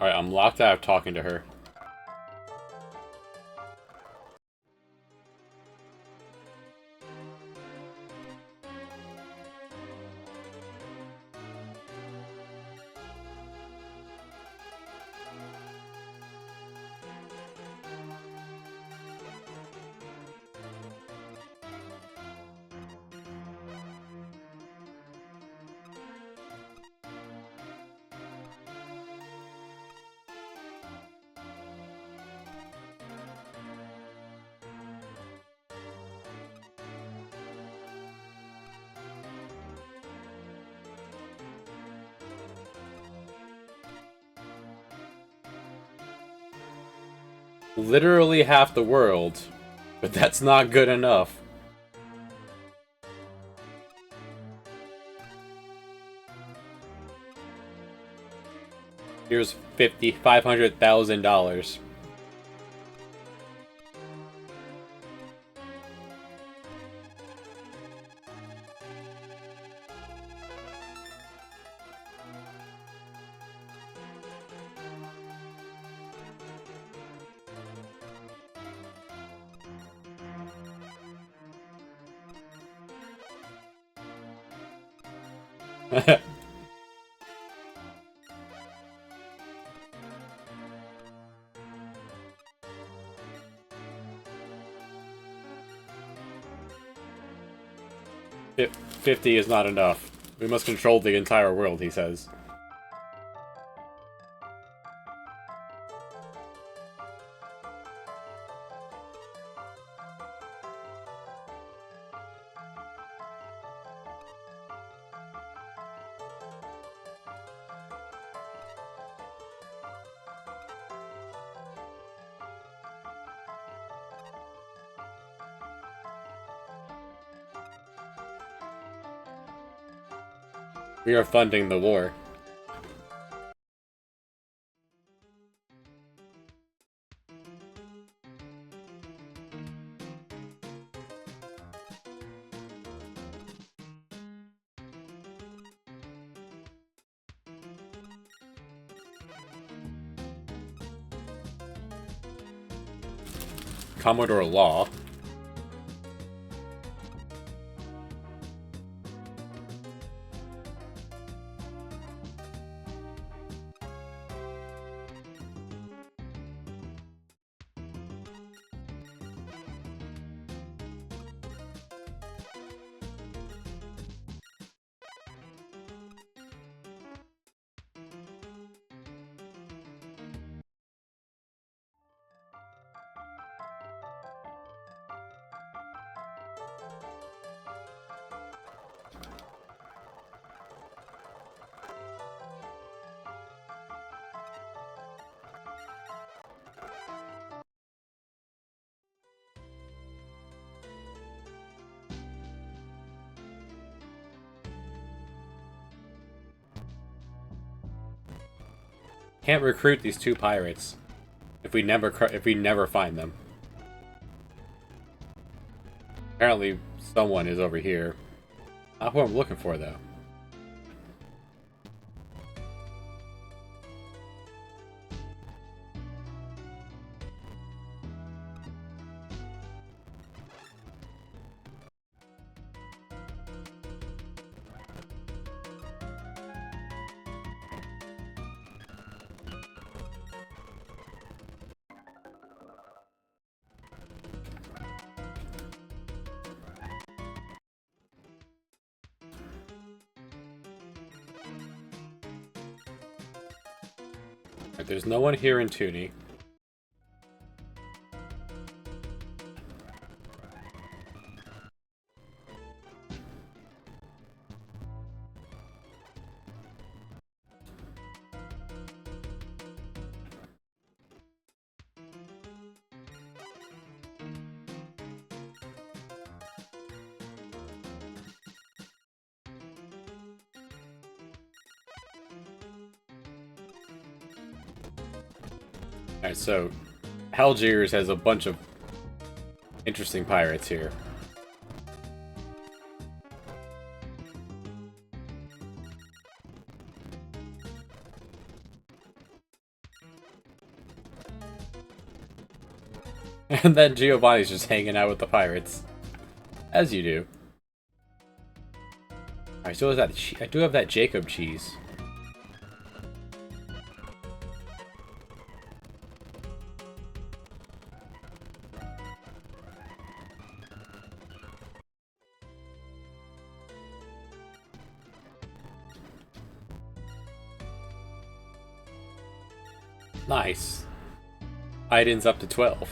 Alright, I'm locked out of talking to her. Literally half the world, but that's not good enough. Here's $500,000. $50 is not enough. We must control the entire world, he says. We are funding the war. Commodore Law. Can't recruit these two pirates if we never find them. Apparently, someone is over here. Not who I'm looking for, though. There's no one here in Toonie. Alright, so Algiers has a bunch of interesting pirates here. And then Giovanni's just hanging out with the pirates. As you do. I still have that. I do have that Jacob cheese. Nice. Iden's up to 12.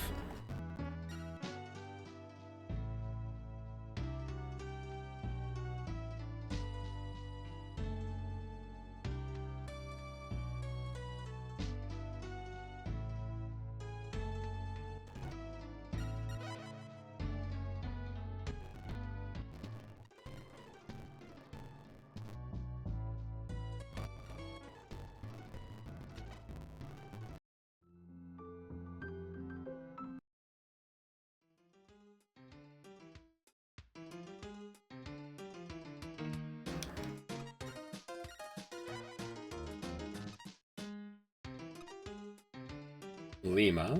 Lima,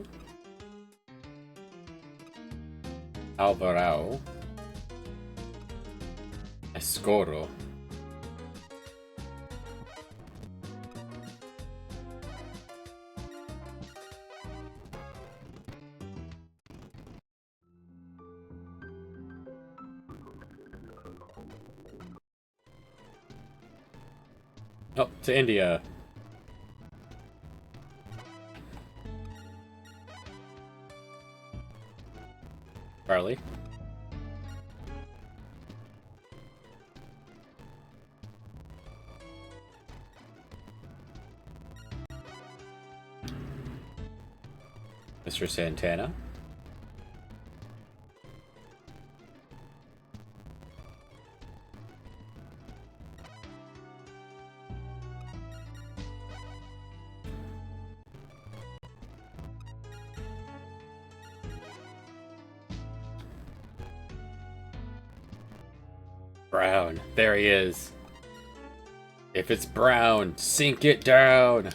Alvarado, Escoro. Oh, to India. Charlie. Mr. Santana. Brown. There he is. If it's brown, sink it down.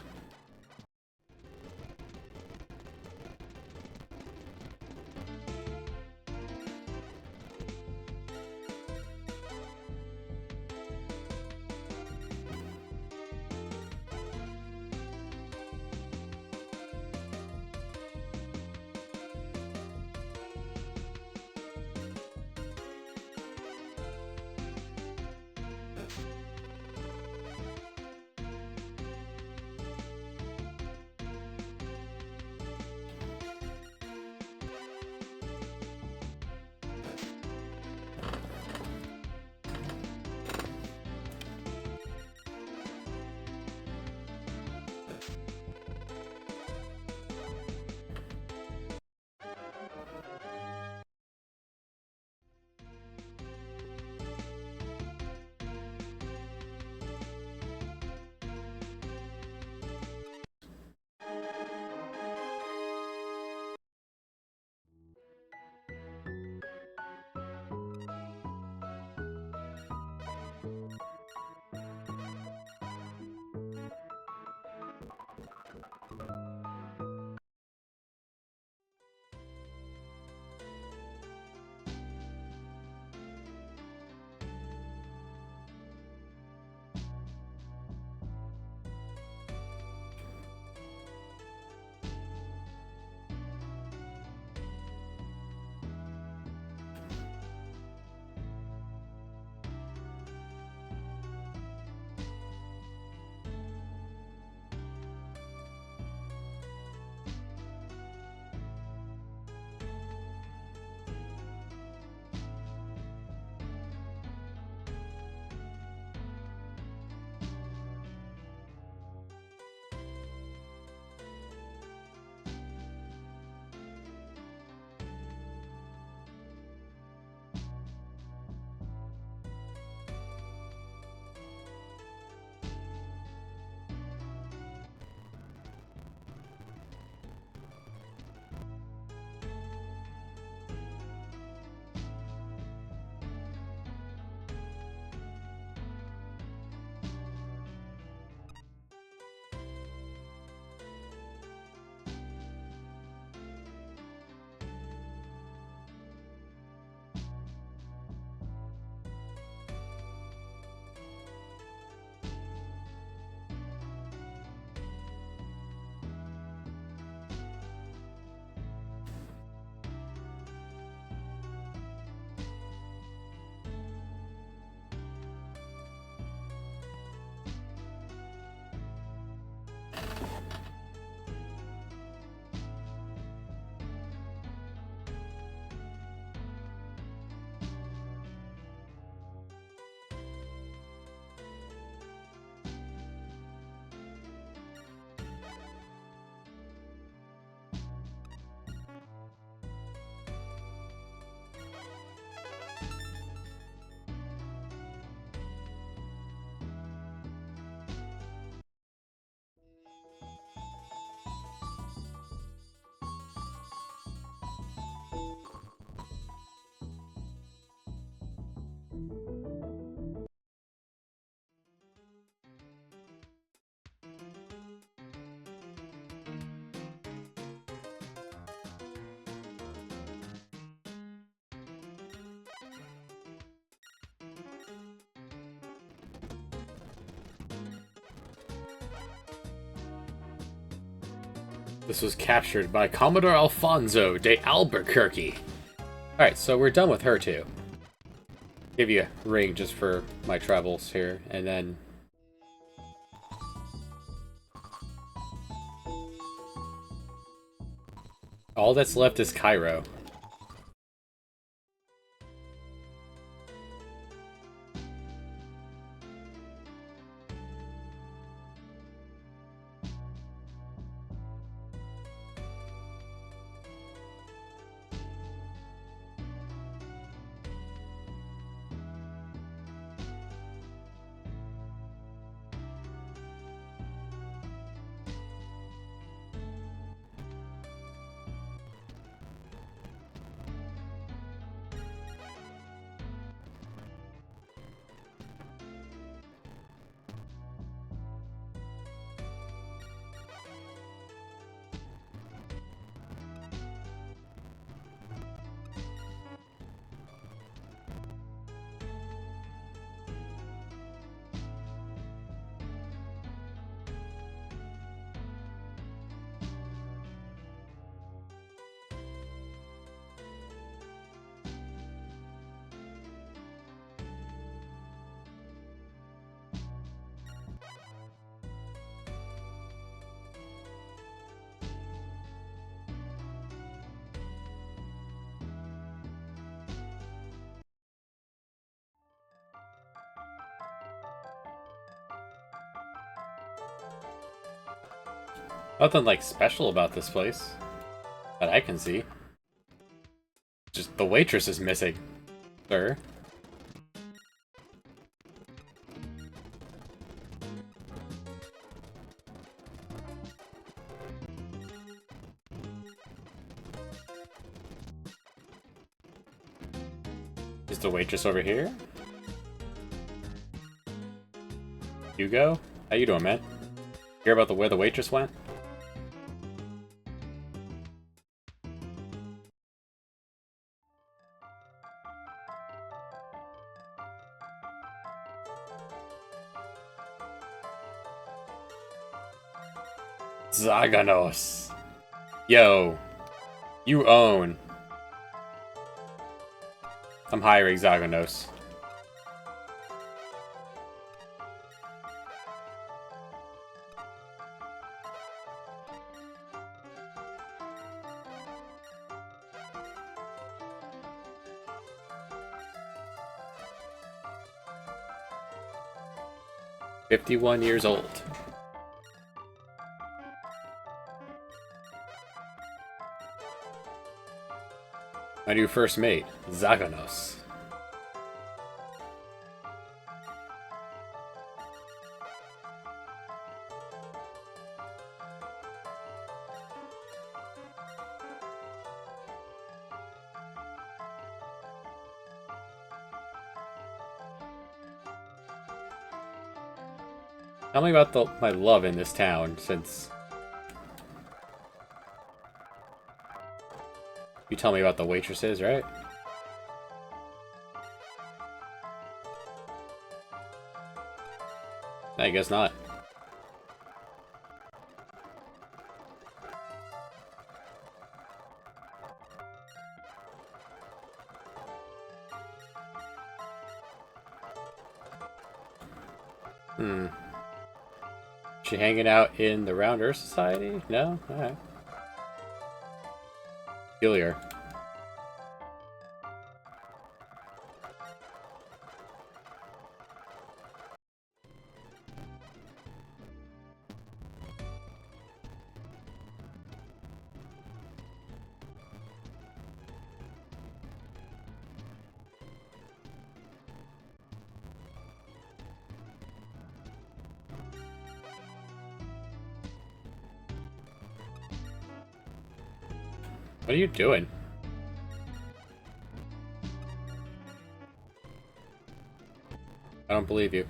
This was captured by Commodore Alfonso de Albuquerque. Alright, so we're done with her too. Give you a ring just for my travels here, and then... all that's left is Cairo. Nothing like special about this place that I can see. Just the waitress is missing, sir. Is the waitress over here? Hugo? How you doing, man? Hear about where the waitress went? Zaganos. Yo. You own. I'm hiring Zaganos. "51 years old. My new first mate, Zaganos. Tell me about my love in this town, since you tell me about the waitresses, right? I guess not. She hanging out in the Round Earth Society? No? Alright. Peculiar. What are you doing? I don't believe you.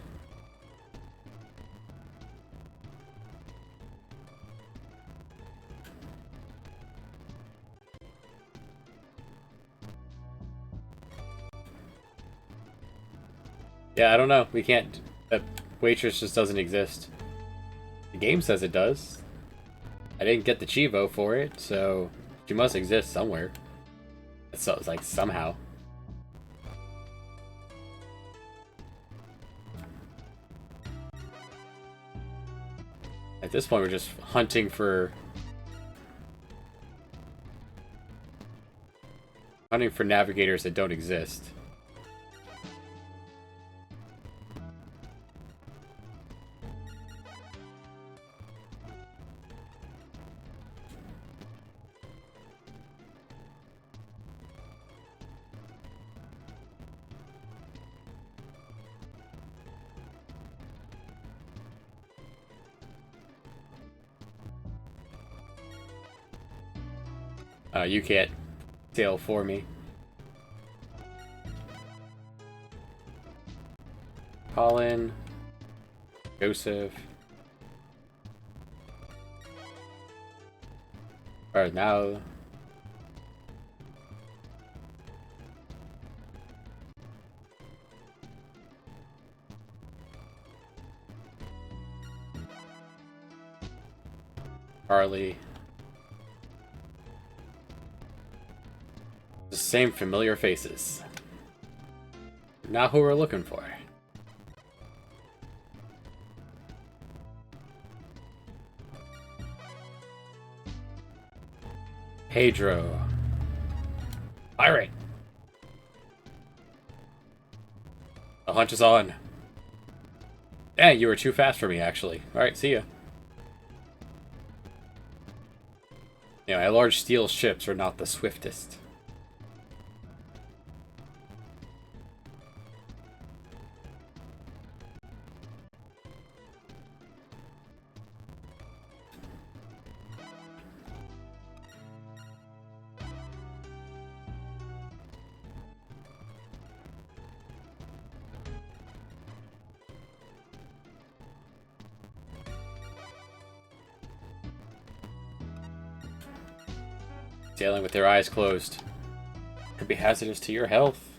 Yeah, I don't know. We can't... That waitress just doesn't exist. The game says it does. I didn't get the Cheevo for it, so... She must exist somewhere. So it's like somehow. At this point, we're just hunting for navigators that don't exist. You can't sail for me. Colin. Joseph. Alright, now... Charlie. The same familiar faces. Not who we're looking for. Pedro. Pirate. The hunt is on. Dang, you were too fast for me, actually. Alright, see ya. Anyway, large steel ships are not the swiftest. Sailing with their eyes closed could be hazardous to your health.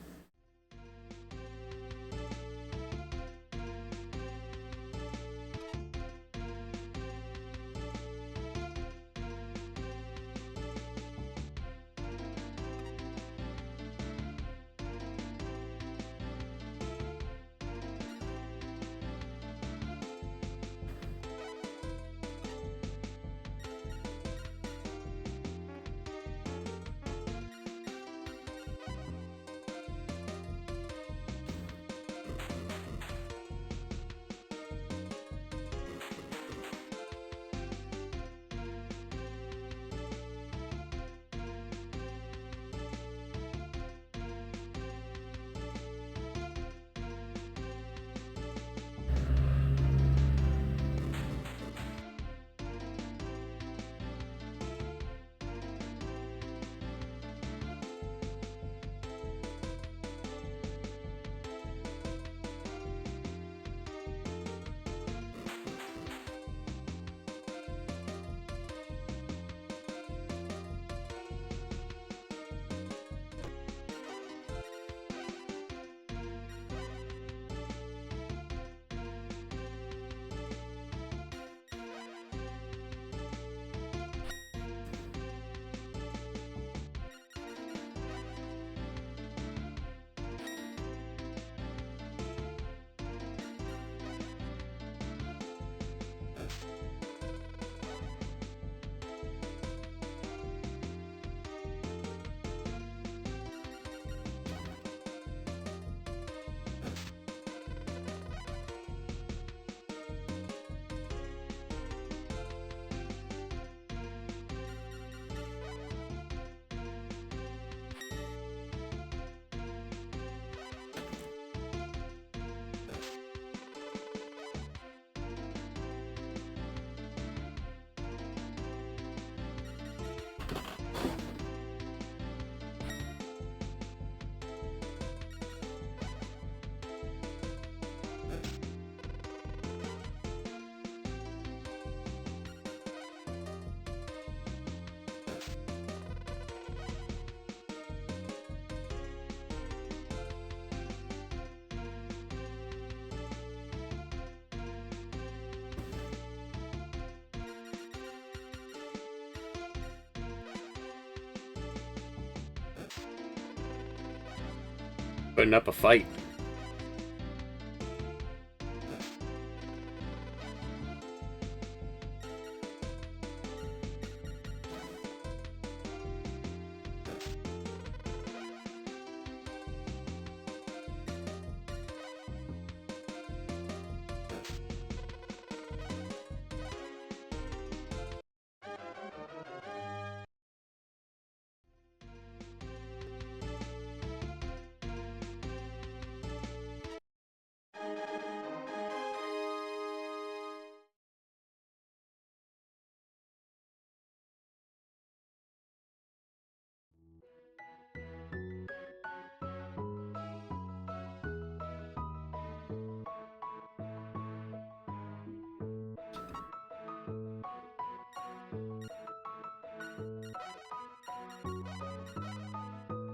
Putting up a fight.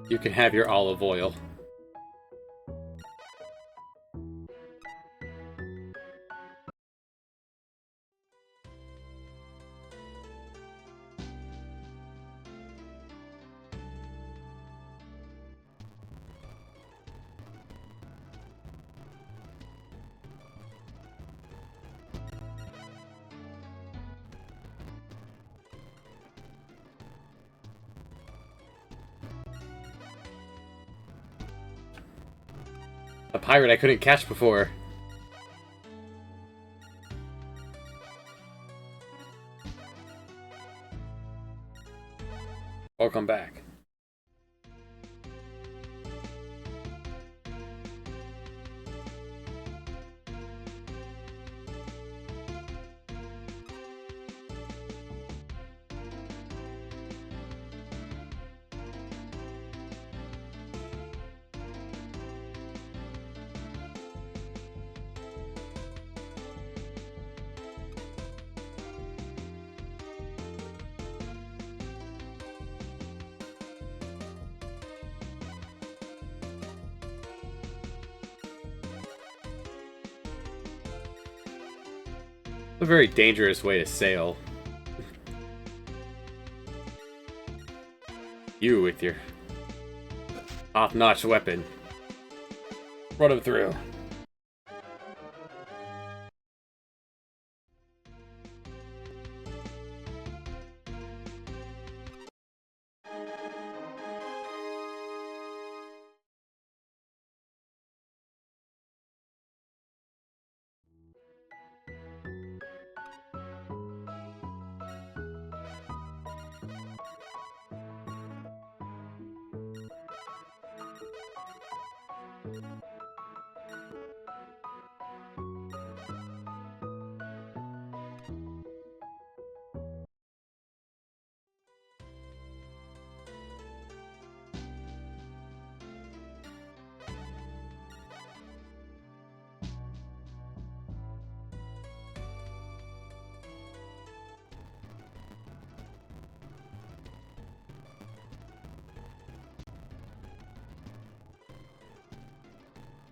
You can have your olive oil. A pirate I couldn't catch before. Welcome back. A very dangerous way to sail. You with your top-notch weapon. Run him through.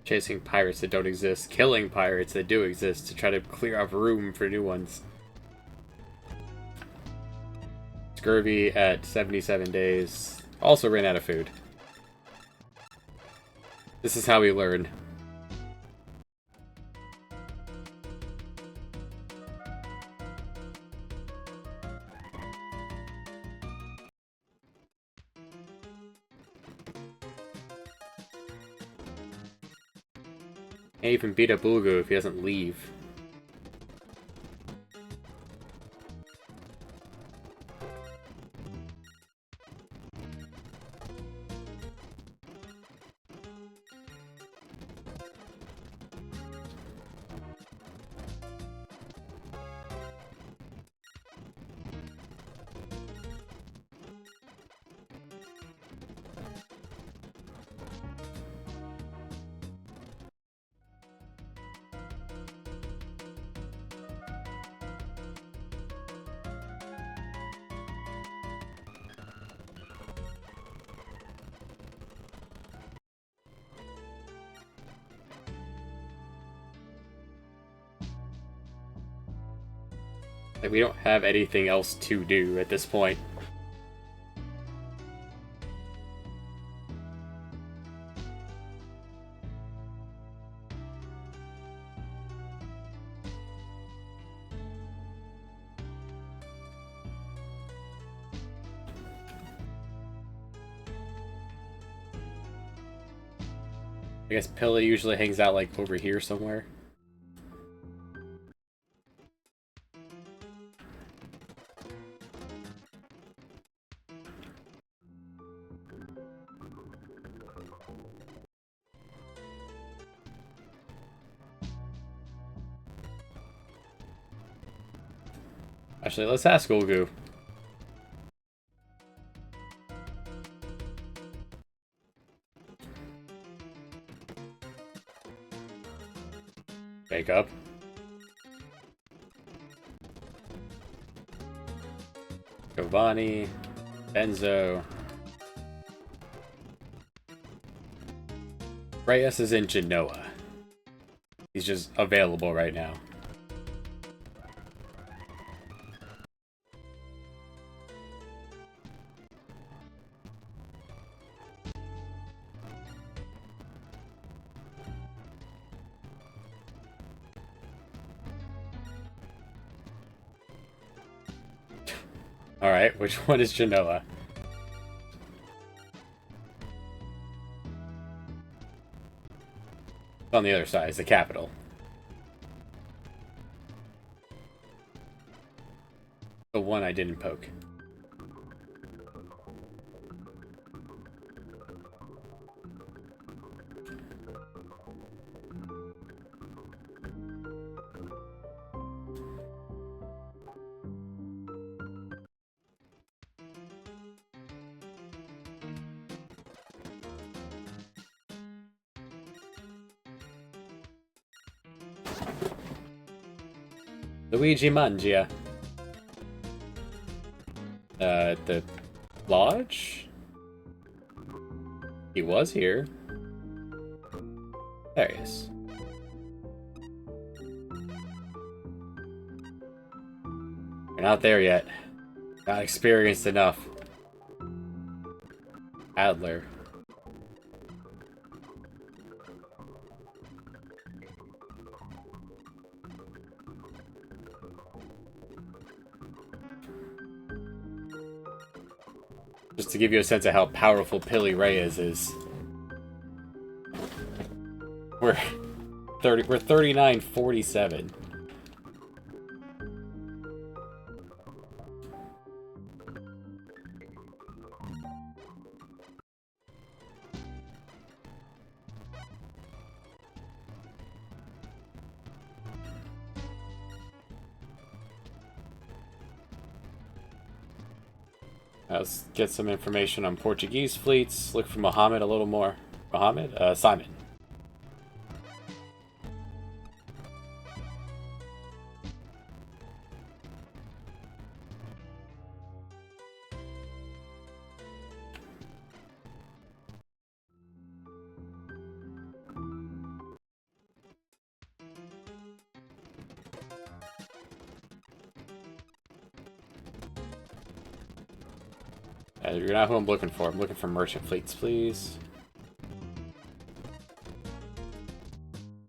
Chasing pirates that don't exist, killing pirates that do exist to try to clear up room for new ones. Scurvy at 77 days. Also ran out of food. This is how we learn. Can't even beat up Ulgu if he doesn't leave. Like, we don't have anything else to do at this point. I guess Pilla usually hangs out, like, over here somewhere. Actually, let's ask Ulgu. Wake up. Giovanni. Benzo. Reyes is in Genoa. He's just available right now. Alright, which one is Genoa? On the other side is the capital. The one I didn't poke. Luigi Mangia. The lodge? He was here. There he is. You're not there yet. Not experienced enough. Adler. Just to give you a sense of how powerful Pili Reyes is. We're 39-47. Let's get some information on Portuguese fleets. Look for Mohammed a little more. Mohammed? Simon. You're not who I'm looking for. I'm looking for merchant fleets, please.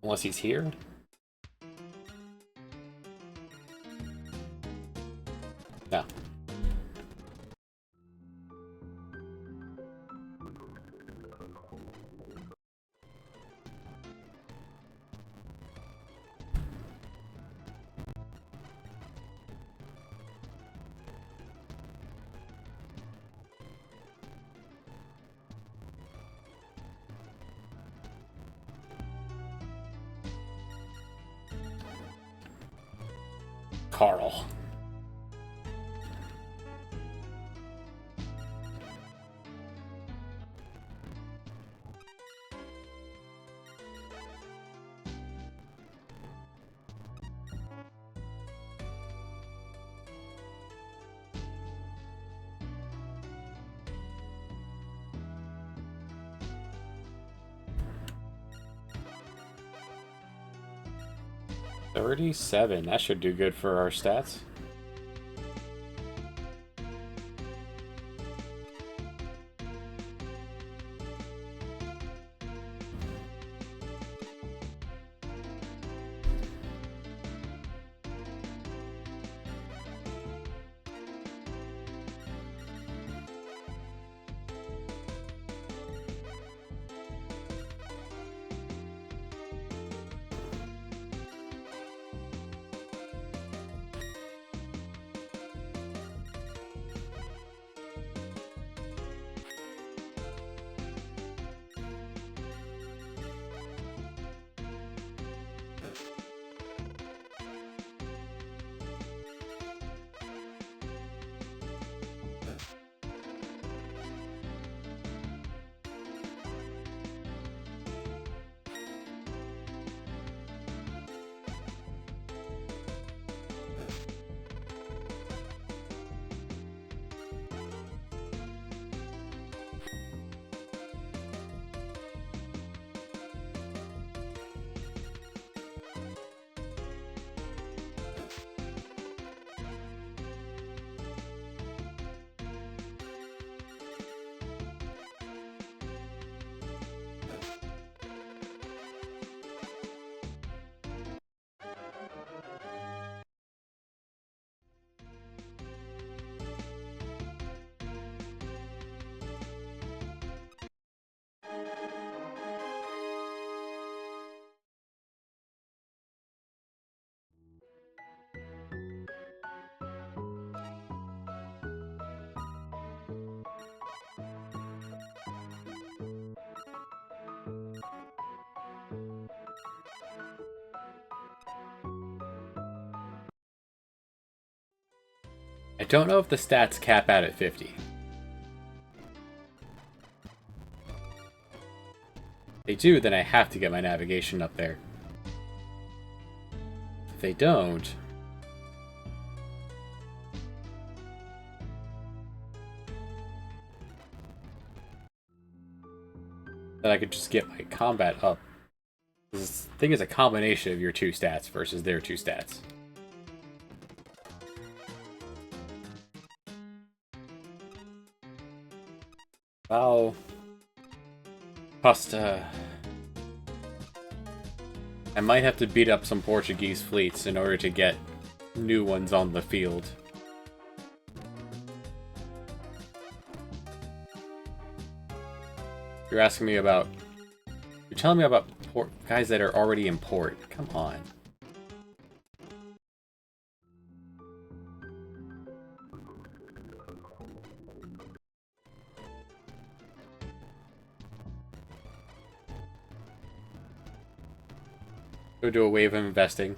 Unless he's here. No. Carl. $37. That should do good for our stats. I don't know if the stats cap out at 50. If they do, then I have to get my navigation up there. If they don't... then I could just get my combat up. This thing is a combination of your two stats versus their two stats. Wow. Pasta. I might have to beat up some Portuguese fleets in order to get new ones on the field. You're asking me about... You're telling me about guys that are already in port. Come on. Go do a wave of investing.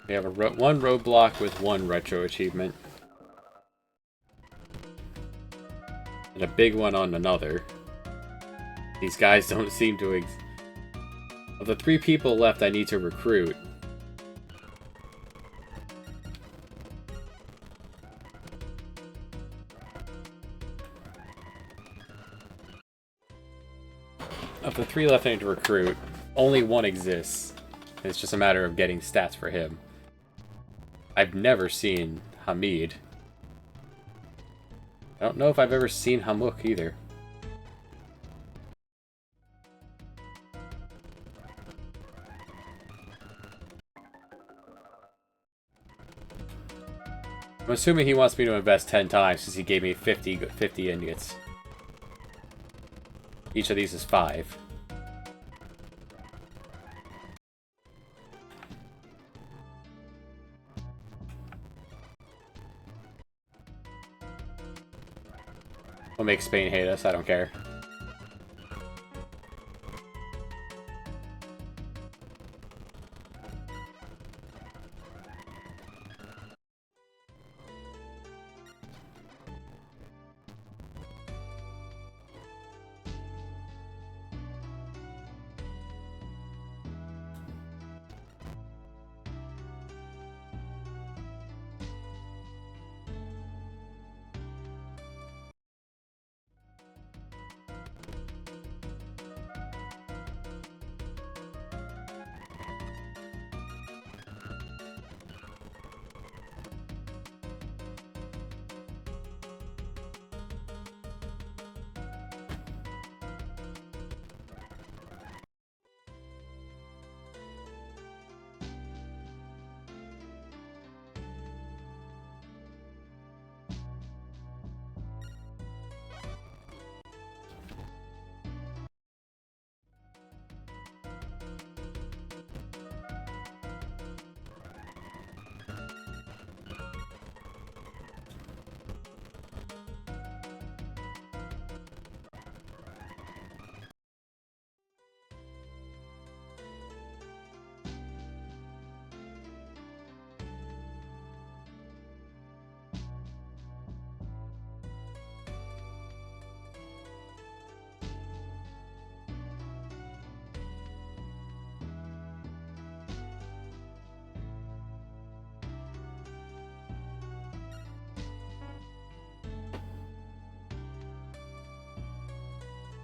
We have one roadblock with one retro achievement. And a big one on another. These guys don't seem to of the 3 people left I need to recruit. Of the 3 left I need to recruit, only one exists. It's just a matter of getting stats for him. I've never seen Hamid. I don't know if I've ever seen Hamuk either. I'm assuming he wants me to invest 10 times since he gave me 50 ingots. Each of these is 5. We'll make Spain hate us, I don't care.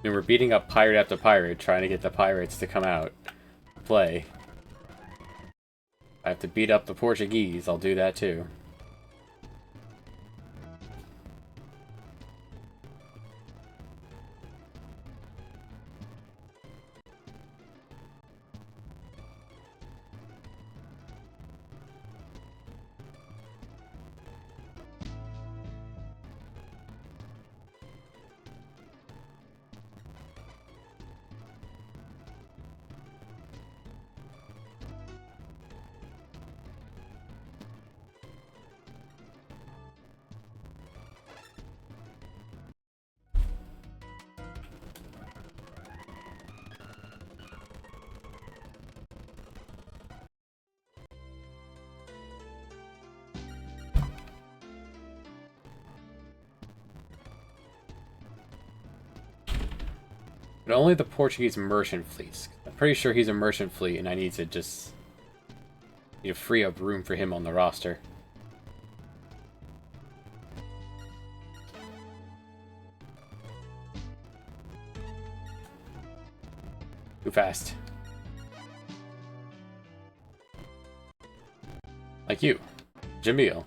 And we're beating up pirate after pirate, trying to get the pirates to come out to play. I have to beat up the Portuguese, I'll do that too. But only the Portuguese merchant fleets. I'm pretty sure he's a merchant fleet, and I need to just... need to free up room for him on the roster. Too fast. Like you, Jamil.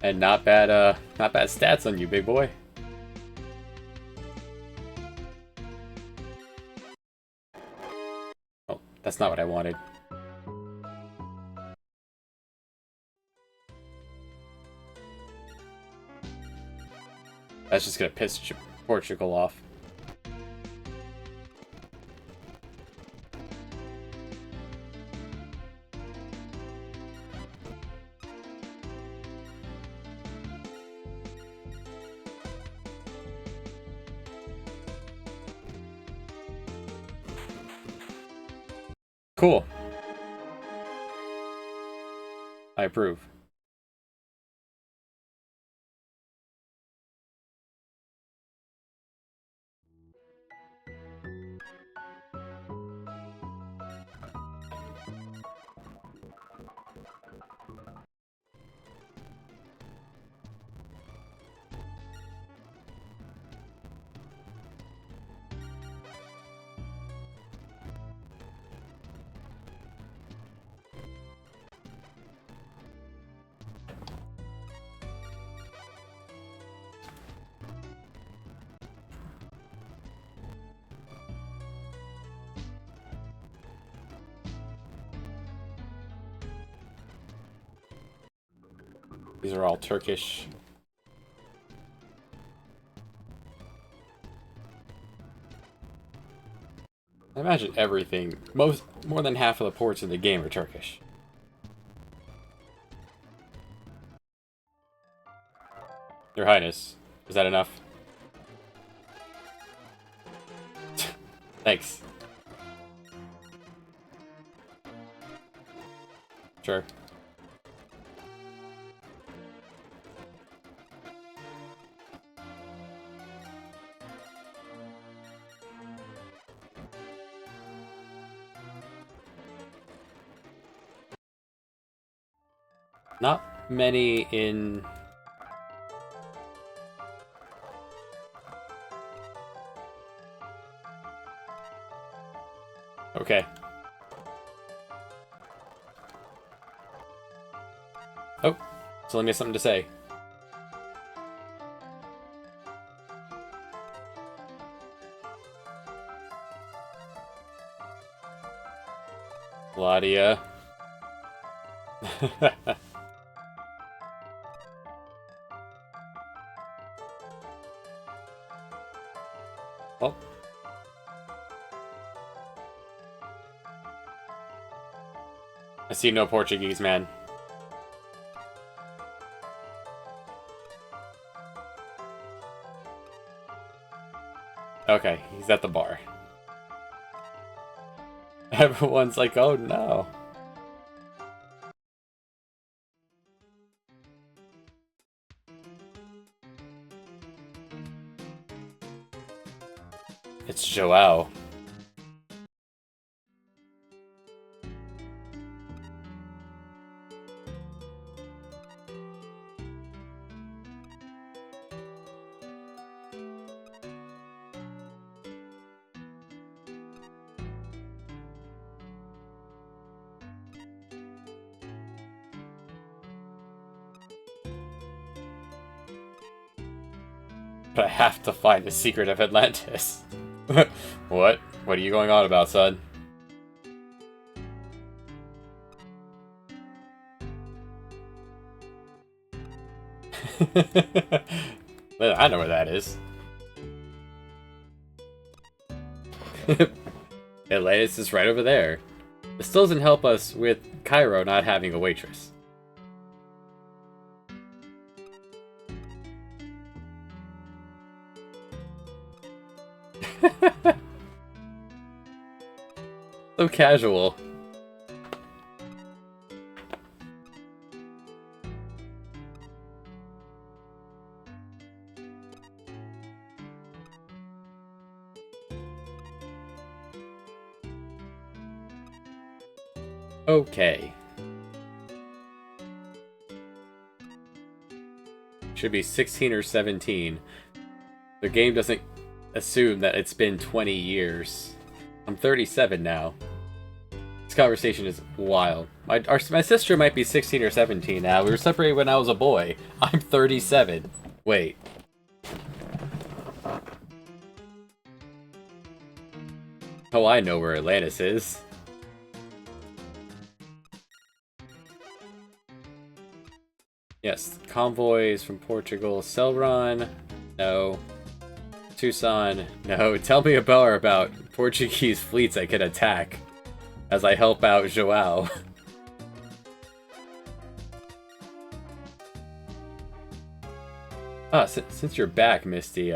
And not bad stats on you, big boy. Oh, that's not what I wanted. That's just gonna piss Portugal off. Cool. I approve. These are all Turkish. I imagine everything, more than half of the ports in the game are Turkish. Your Highness, is that enough? Thanks. Sure. Not many in... Okay. Oh, so let me have something to say. Claudia. Oh. I see no Portuguese, man. Okay, he's at the bar. Everyone's like, oh no. It's Joao. But I have to find the secret of Atlantis. What? What are you going on about, son? I know where that is. Atlantis is right over there. This still doesn't help us with Cairo not having a waitress. So casual. Okay. Should be 16 or 17. The game doesn't assume that it's been 20 years. I'm 37 now. This conversation is wild. My sister might be 16 or 17 now. We were separated when I was a boy. I'm 37. Wait. Oh, I know where Atlantis is. Yes, convoys from Portugal. Celron, no. Tucson, no. Tell me about Portuguese fleets I can attack as I help out Joao. Ah, since you're back, Misty,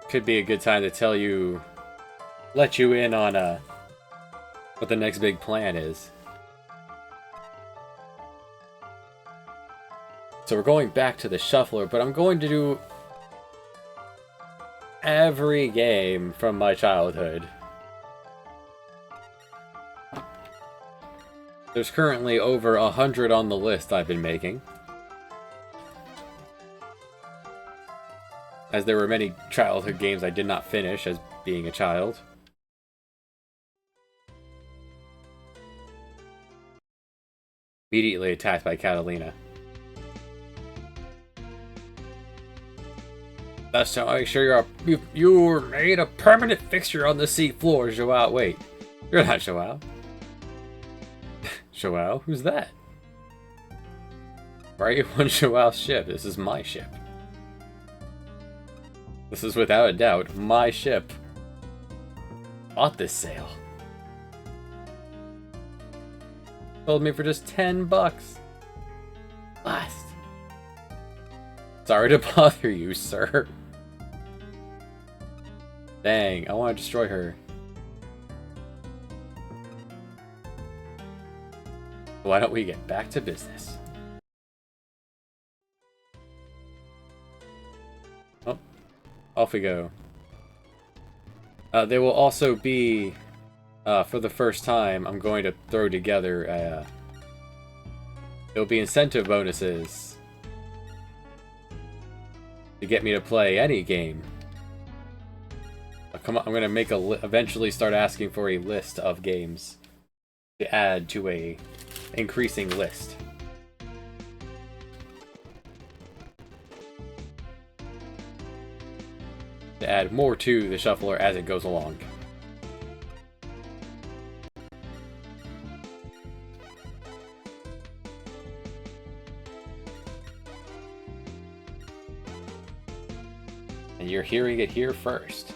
could be a good time to let you in on, what the next big plan is. So we're going back to the shuffler, but I'm going to do every game from my childhood. There's currently over 100 on the list I've been making, as there were many childhood games I did not finish as being a child. Immediately attacked by Catalina. That's to make sure you're made a permanent fixture on the sea floor, Joao. Wait, you're not Joao. Joao? Who's that? Why are you on Joao's ship? This is my ship. This is without a doubt my ship. Bought this sail. Sold me for just 10 bucks. Last. Sorry to bother you, sir. Dang, I want to destroy her. Why don't we get back to business? Oh, off we go. There will also be, for the first time, I'm going to throw together, there'll be incentive bonuses to get me to play any game. Come on, I'm gonna make eventually start asking for a list of games to add to a increasing list. To add more to the shuffler as it goes along. And you're hearing it here first.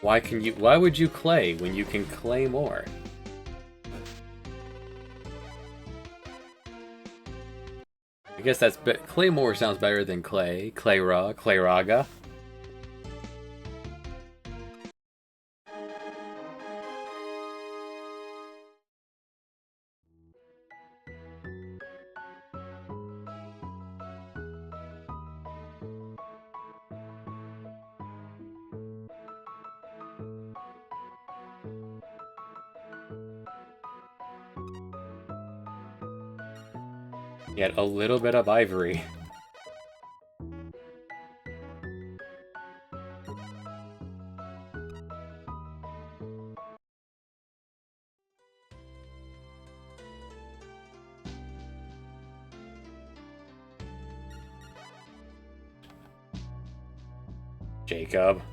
Why would you clay when you can clay more? I guess that's Claymore sounds better than Clay. Clayra, Clayraga. Yet a little bit of ivory. Jacob.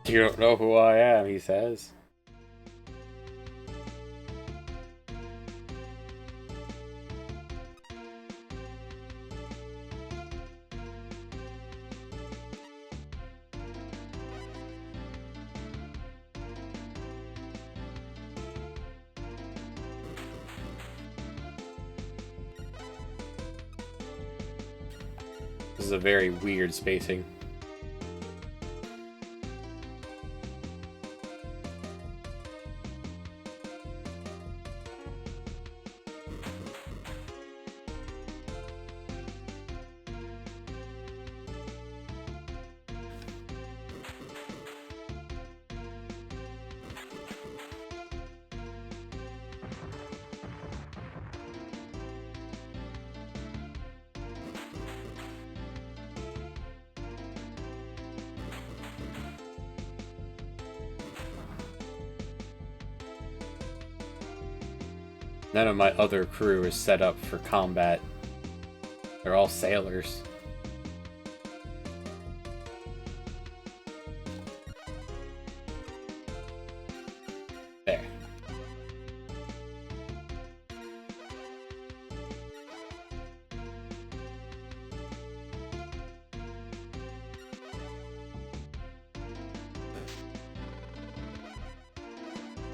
You don't know who I am, he says. This is a very weird spacing. None of my other crew is set up for combat. They're all sailors. There.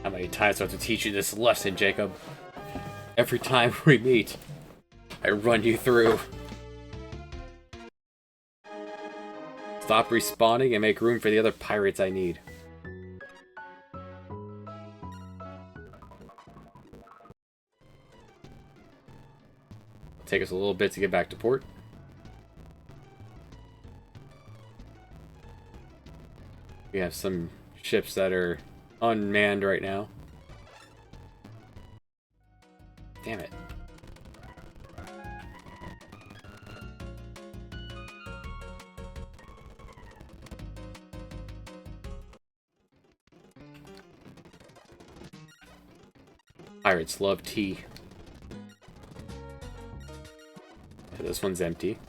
How many times do I have to teach you this lesson, Jacob? Every time we meet, I run you through. Stop respawning and make room for the other pirates I need. It'll take us a little bit to get back to port. We have some ships that are unmanned right now. Damn it. Pirates love tea. Yeah, this one's empty.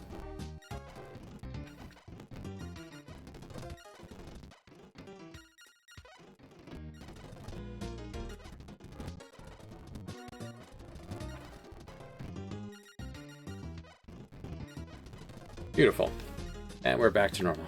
Beautiful. And we're back to normal.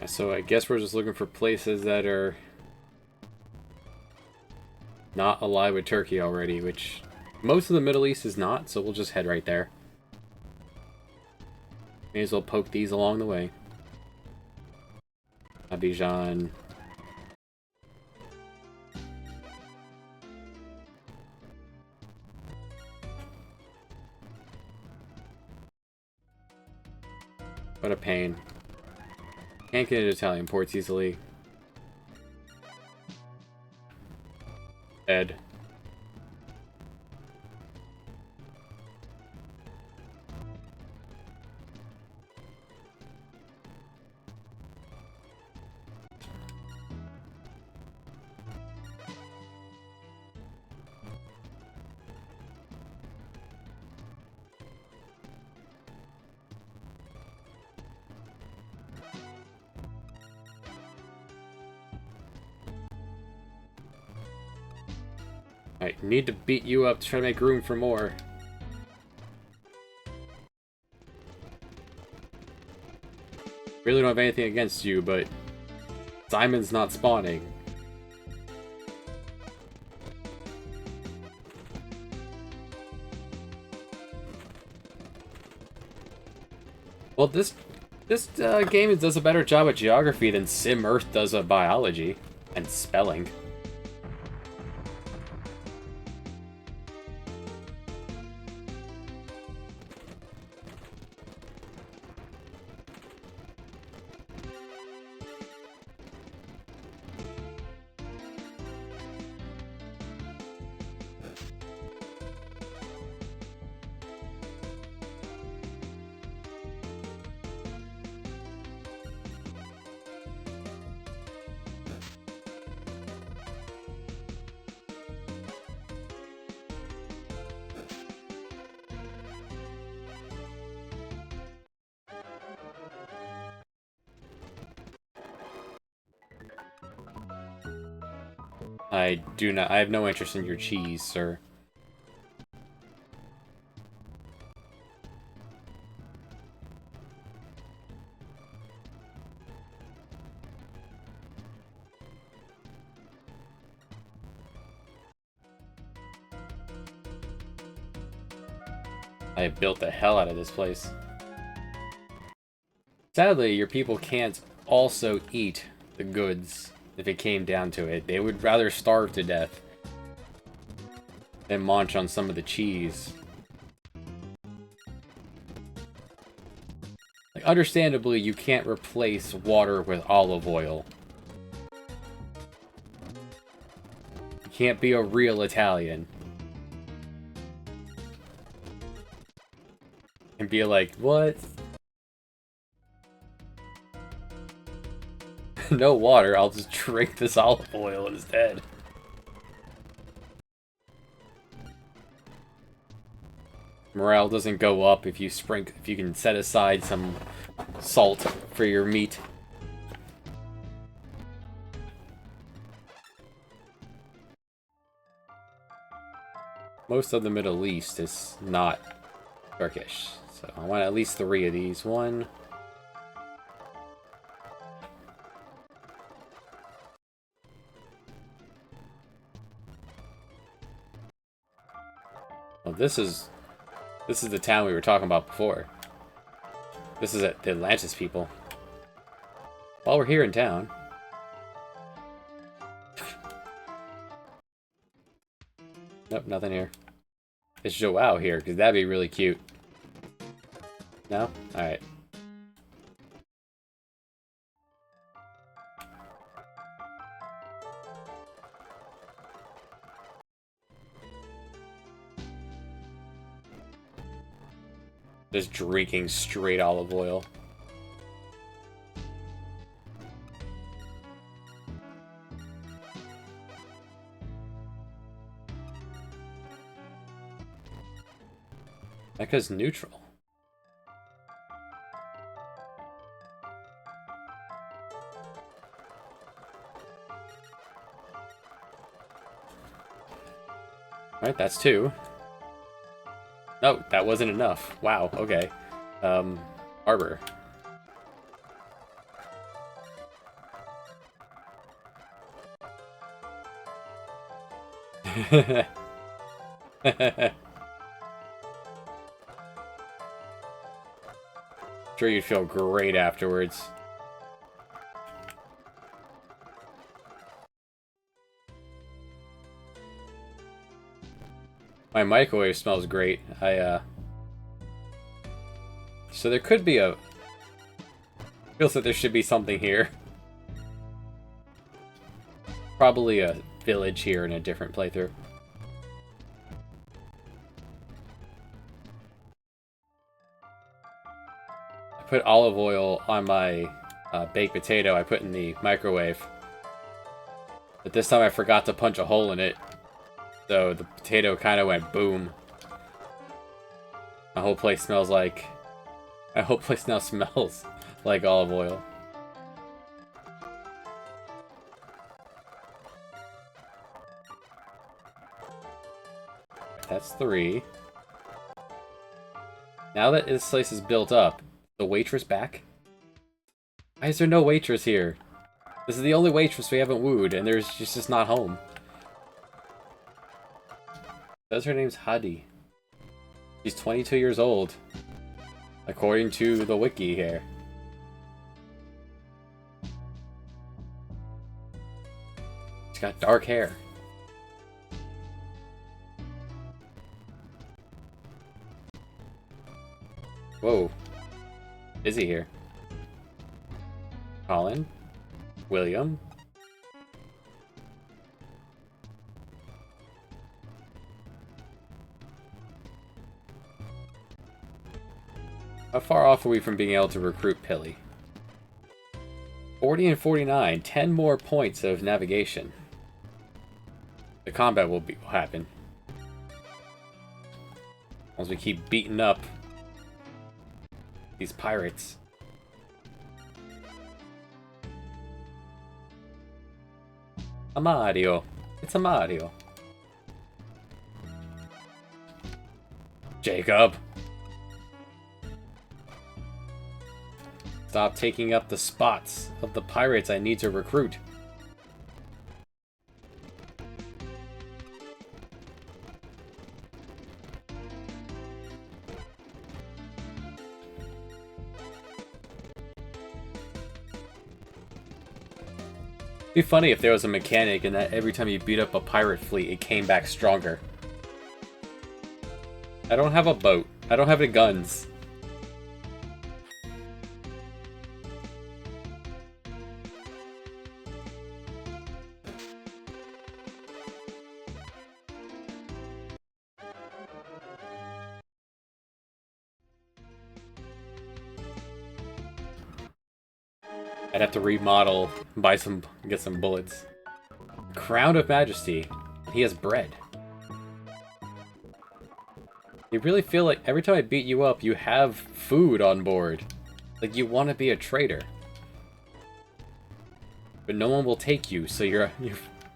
So I guess we're just looking for places that are not allied with Turkey already, which most of the Middle East is not, so we'll just head right there. May as well poke these along the way. Abidjan. What a pain. Can't get into Italian ports easily. Dead. I need to beat you up to try to make room for more. Really don't have anything against you, but Simon's not spawning. Well, this game does a better job at geography than Sim Earth does at biology and spelling. I do not. I have no interest in your cheese, sir. I built the hell out of this place. Sadly, your people can't also eat the goods if it came down to it. They would rather starve to death than munch on some of the cheese. Like, understandably, you can't replace water with olive oil. You can't be a real Italian. And be like, what? No water, I'll just drink this olive oil instead. Morale doesn't go up if you can set aside some salt for your meat. Most of the Middle East is not Turkish, so I want at least 3 of these. One. Well, this is the town we were talking about before. This is the Atlantis people. While we're here in town. Nope, nothing here. Is Joao here? Because that'd be really cute. No? Alright. Just drinking straight olive oil. Mecca's neutral. Alright, that's 2. No, that wasn't enough. Wow, okay. Harbor. Sure, you'd feel great afterwards. My microwave smells great. So there could be a Feels like there should be something here. Probably a village here in a different playthrough. I put olive oil on my baked potato I put in the microwave. But this time I forgot to punch a hole in it. So the potato kind of went boom. My whole place smells like... My whole place now smells like olive oil. That's 3. Now that this place is built up, the waitress back? Why is there no waitress here? This is the only waitress we haven't wooed, and she's just not home. Says her name's Hadi. She's 22 years old, according to the wiki here. She's got dark hair. Whoa. Busy here. Colin? William? How far off are we from being able to recruit Pilly? 40 and 49, 10 more points of navigation. The combat will happen. Once we keep beating up these pirates. A Mario. It's a Mario. Jacob. Stop taking up the spots of the pirates I need to recruit. It'd be funny if there was a mechanic and that every time you beat up a pirate fleet, it came back stronger. I don't have a boat. I don't have any guns. I'd have to remodel, get some bullets. Crown of Majesty. He has bread. You really feel like every time I beat you up, you have food on board. Like you want to be a trader. But no one will take you, so you're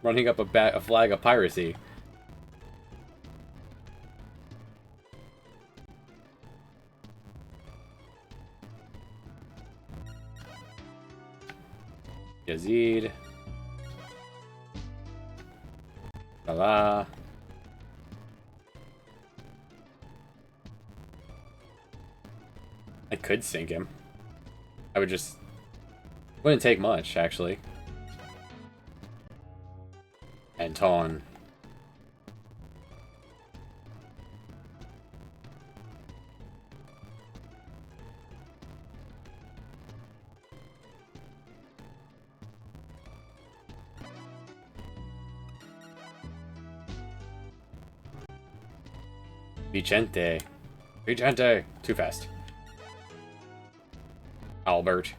running up a flag of piracy. Yazid. Allah. I could sink him. Wouldn't take much, actually. Anton. Vicente. Vicente! Too fast. Albert.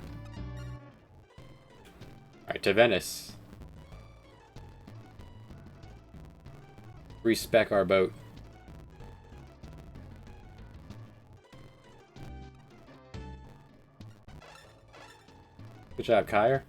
Alright, to Venice. Respec our boat. Good job, Kyre.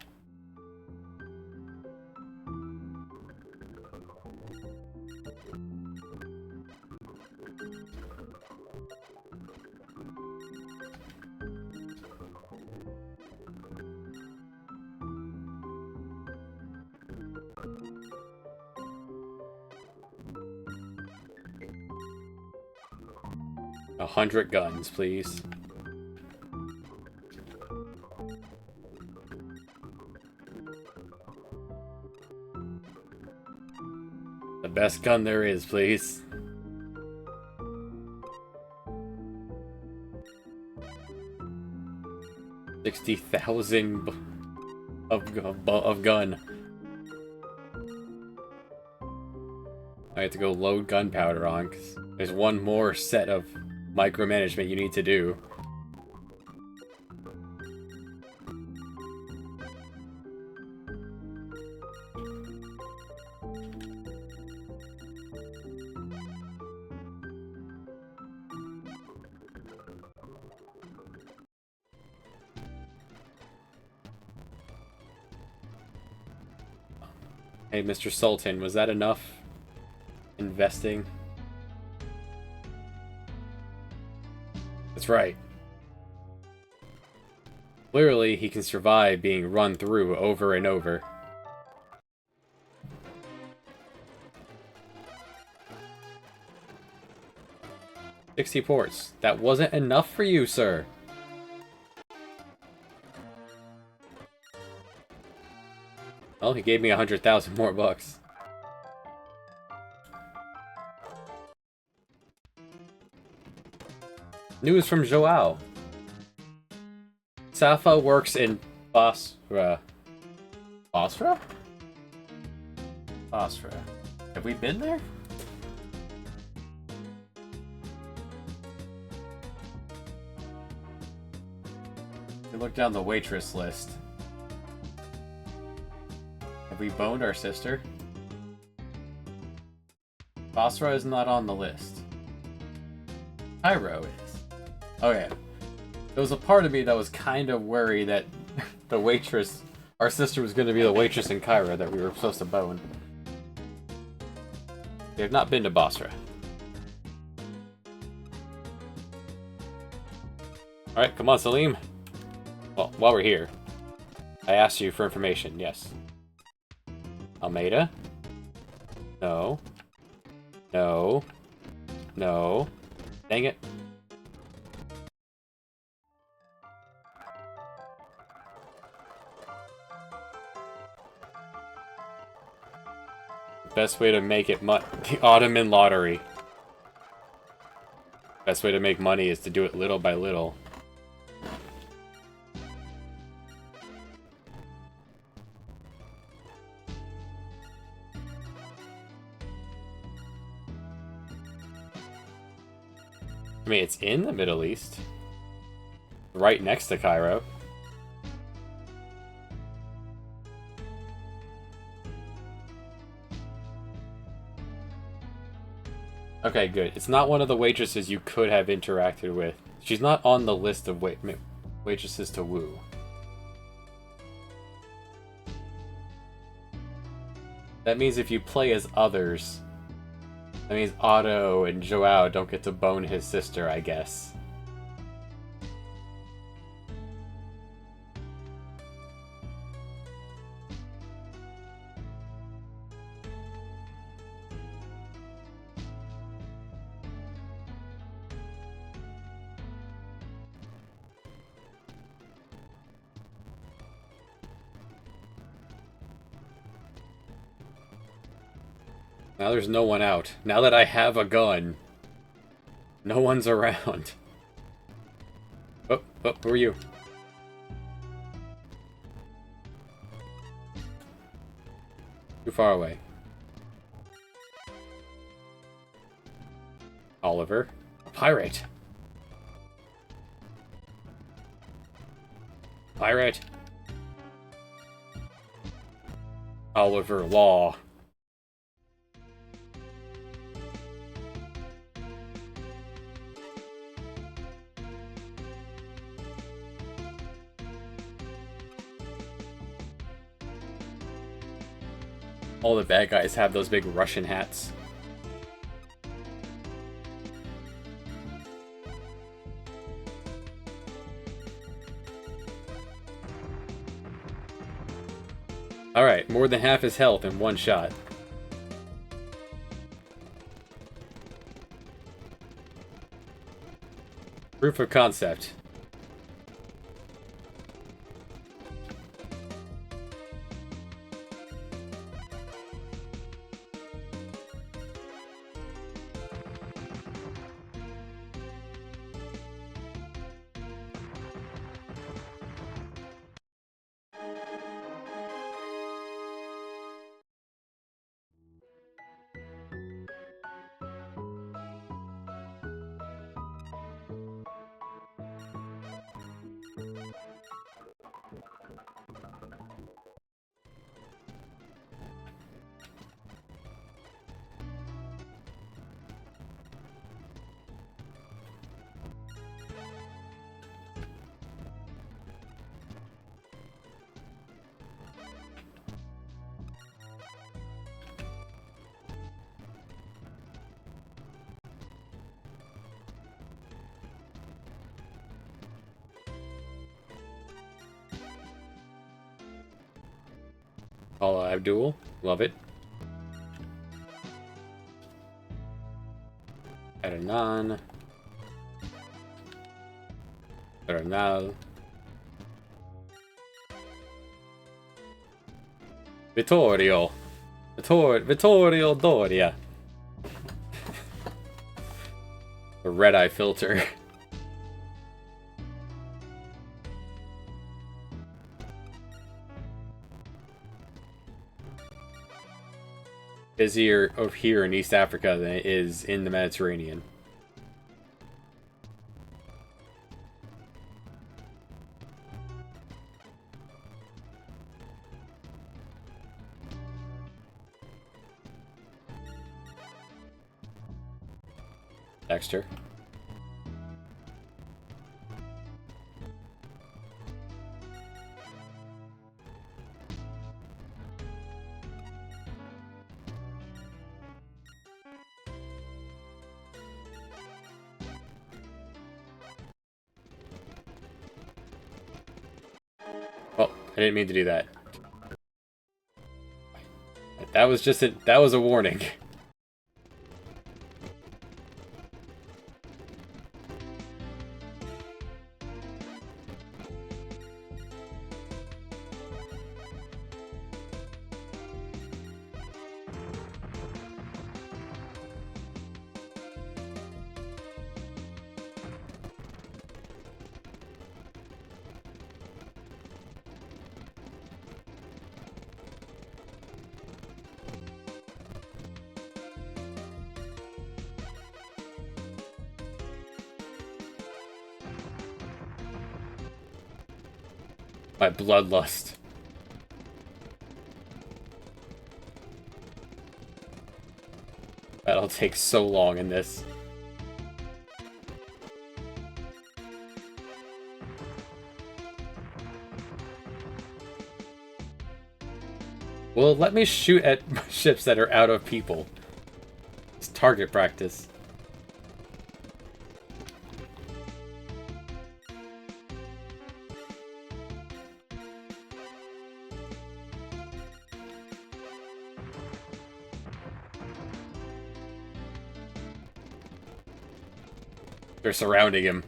A 100 guns, please. The best gun there is, please. 60,000 of gun. I have to go load gunpowder on, because there's one more set of micromanagement you need to do. Hey, Mr. Sultan, was that enough investing? That's right. Clearly, he can survive being run through over and over. $60 ports. That wasn't enough for you, sir. Well, he gave me 100,000 more bucks. News from Joao. Safa works in Basra. Basra? Basra. Have we been there? We look down the waitress list. Have we boned our sister? Basra is not on the list. Cairo is. Oh yeah. There was a part of me that was kind of worried that the waitress, our sister was going to be the waitress in Cairo that we were supposed to bone. We have not been to Basra. Alright, come on, Salim. Well, while we're here, I asked you for information, yes. Almeida? No. No. No. Dang it. Best way to make it the Ottoman lottery. Best way to make money is to do it little by little. I mean, it's in the Middle East. Right next to Cairo. Okay, good. It's not one of the waitresses you could have interacted with. She's not on the list of waitresses to woo. That means if you play as others, that means Otto and Joao don't get to bone his sister, I guess. Now there's no one out. Now that I have a gun, no one's around. Oh, who are you? Too far away. Oliver. A pirate. Pirate. Oliver Law. All the bad guys have those big Russian hats. Alright, more than half his health in one shot. Proof of concept. Allah Abdul. Love it. Hernan. Bernal. Vittorio. Vittorio Doria. A red-eye filter. Busier over here in East Africa than it is in the Mediterranean. Dexter. Oh, I didn't mean to do that. That was just that was a warning. My bloodlust. That'll take so long in this. Well, let me shoot at ships that are out of people. It's target practice. They're surrounding him.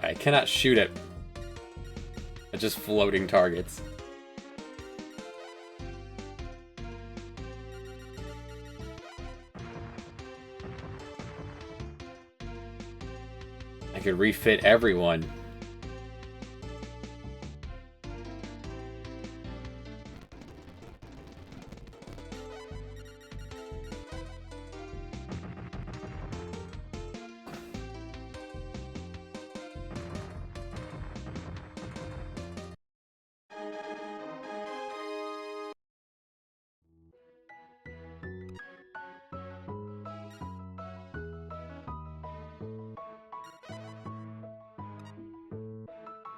I cannot shoot at just floating targets. I could refit everyone.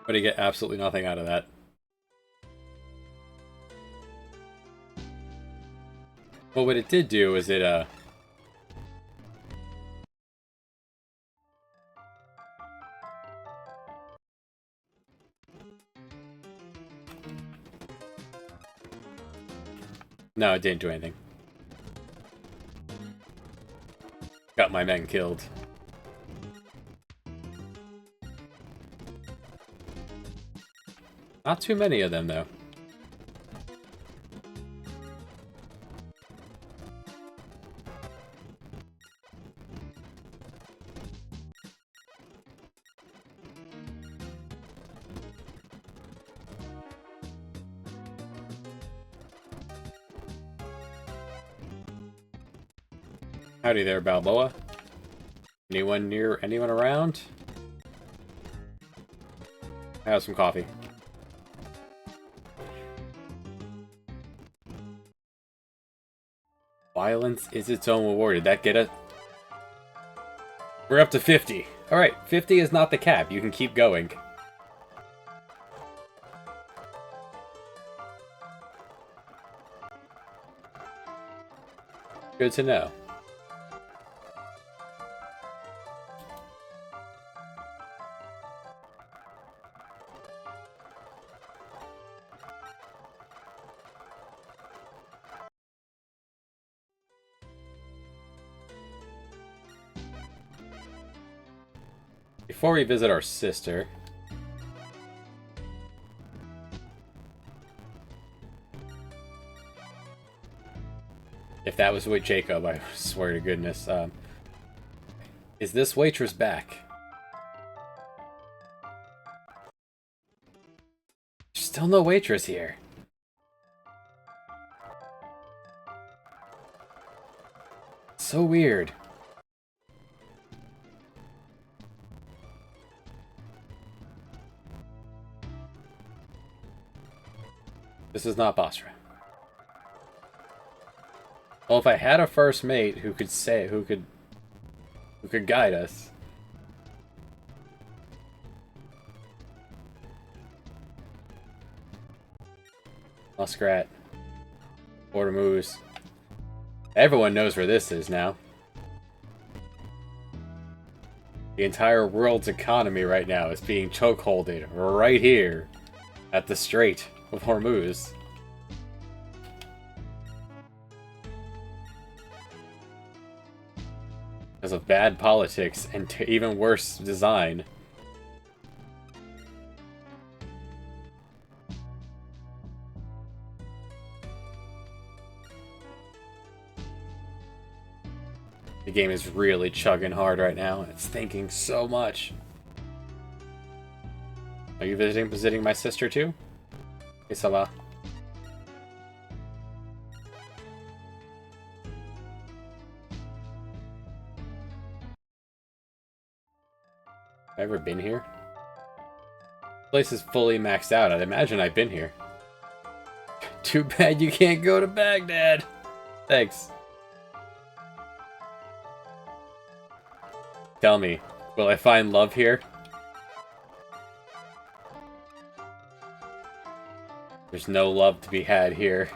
But I get absolutely nothing out of that. But what it did do is it, no, it didn't do anything. Got my men killed. Not too many of them, though. Howdy there, Balboa. Anyone around? I have some coffee. Violence is its own reward. Did that get us? We're up to 50. Alright, 50 is not the cap. You can keep going. Good to know. Before we visit our sister... If that was with Jacob, I swear to goodness. Is this waitress back? There's still no waitress here. So weird. This is not Basra. Well, if I had a first mate who could guide us. Muskrat. Border moose. Everyone knows where this is now. The entire world's economy right now is being chokeholded right here at the Strait of Hormuz. Because of bad politics and even worse design. The game is really chugging hard right now. It's thinking so much. Are you visiting my sister too? Okay, ça va. Have I ever been here? This place is fully maxed out. I'd imagine I've been here. Too bad you can't go to Baghdad. Thanks. Tell me, will I find love here? There's no love to be had here.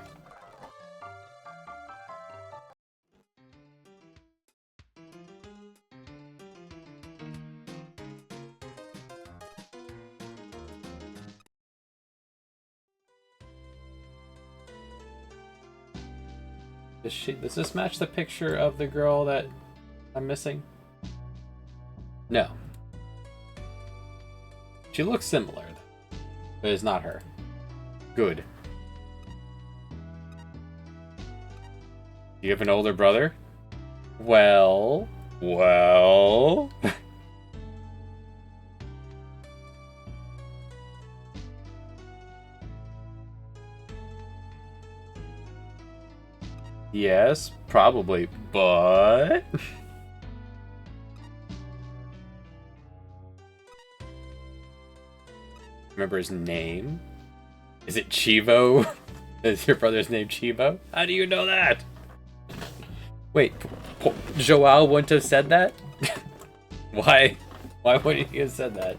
Does this match the picture of the girl that I'm missing? No. She looks similar, but it's not her. Good. You have an older brother? Well... Yes, probably, but... Remember his name? Is it Cheevo? Is your brother's name Cheevo? How do you know that? Wait, Joao wouldn't have said that? Why? Why wouldn't he have said that?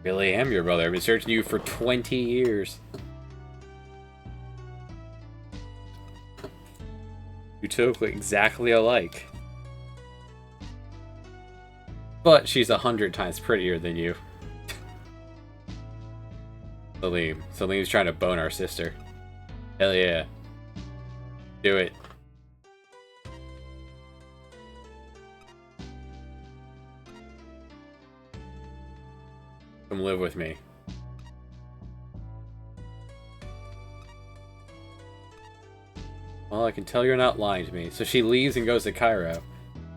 Really am your brother. I've been searching you for 20 years. You two look exactly alike. But she's 100 times prettier than you. Salim. Salim's trying to bone our sister. Hell yeah. Do it. Come live with me. Well, I can tell you're not lying to me. So she leaves and goes to Cairo.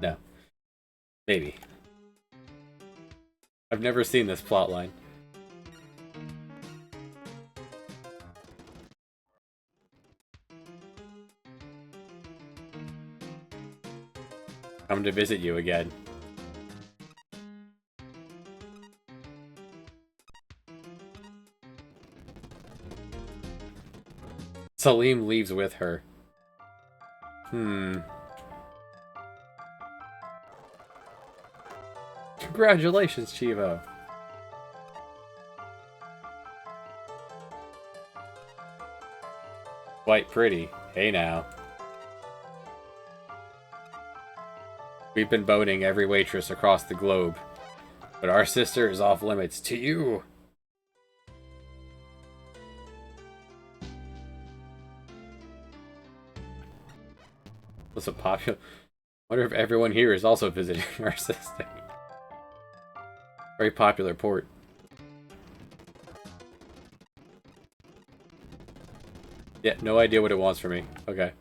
No. Maybe. I've never seen this plotline. Come to visit you again. Salim leaves with her. Congratulations, Cheevo. Quite pretty. Hey now. We've been boning every waitress across the globe, but our sister is off limits to you. What's a popular? Wonder if everyone here is also visiting our sister. Very popular port. Yeah, no idea what it wants from me. Okay.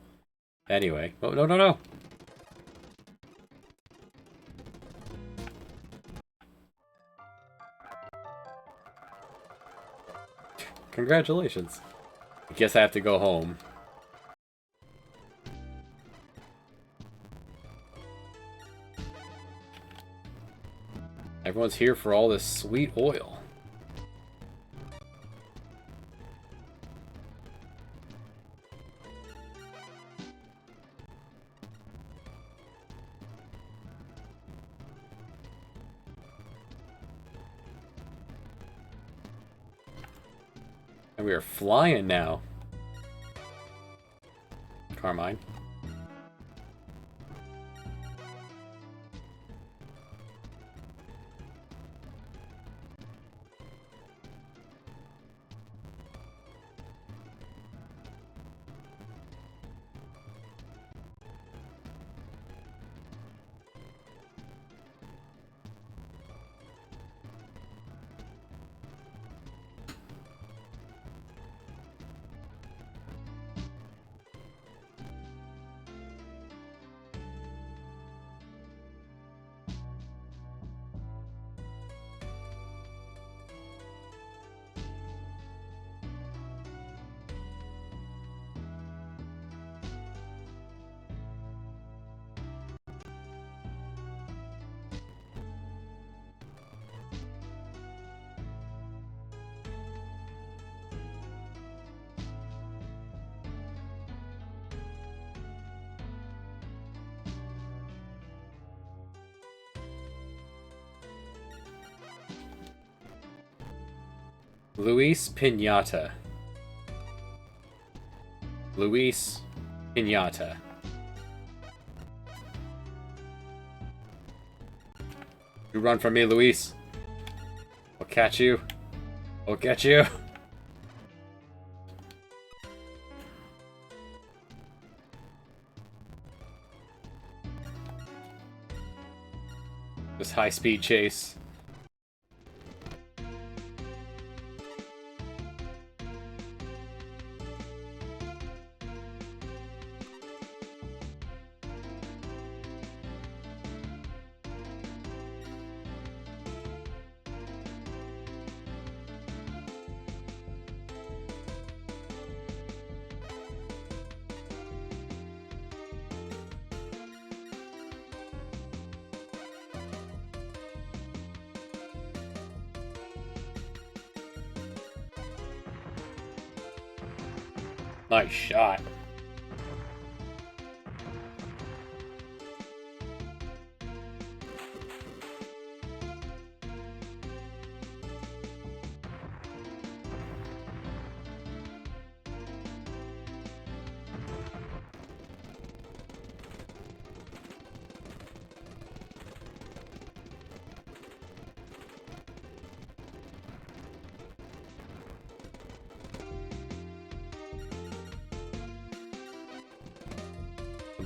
Anyway. Oh, no, no, no. Congratulations. I guess I have to go home. Everyone's here for all this sweet oil. And we are flying now. Carmine. Luis Pinata. Luis Pinata. You run from me, Luis. I'll catch you. I'll get you. This high-speed chase. Nice shot.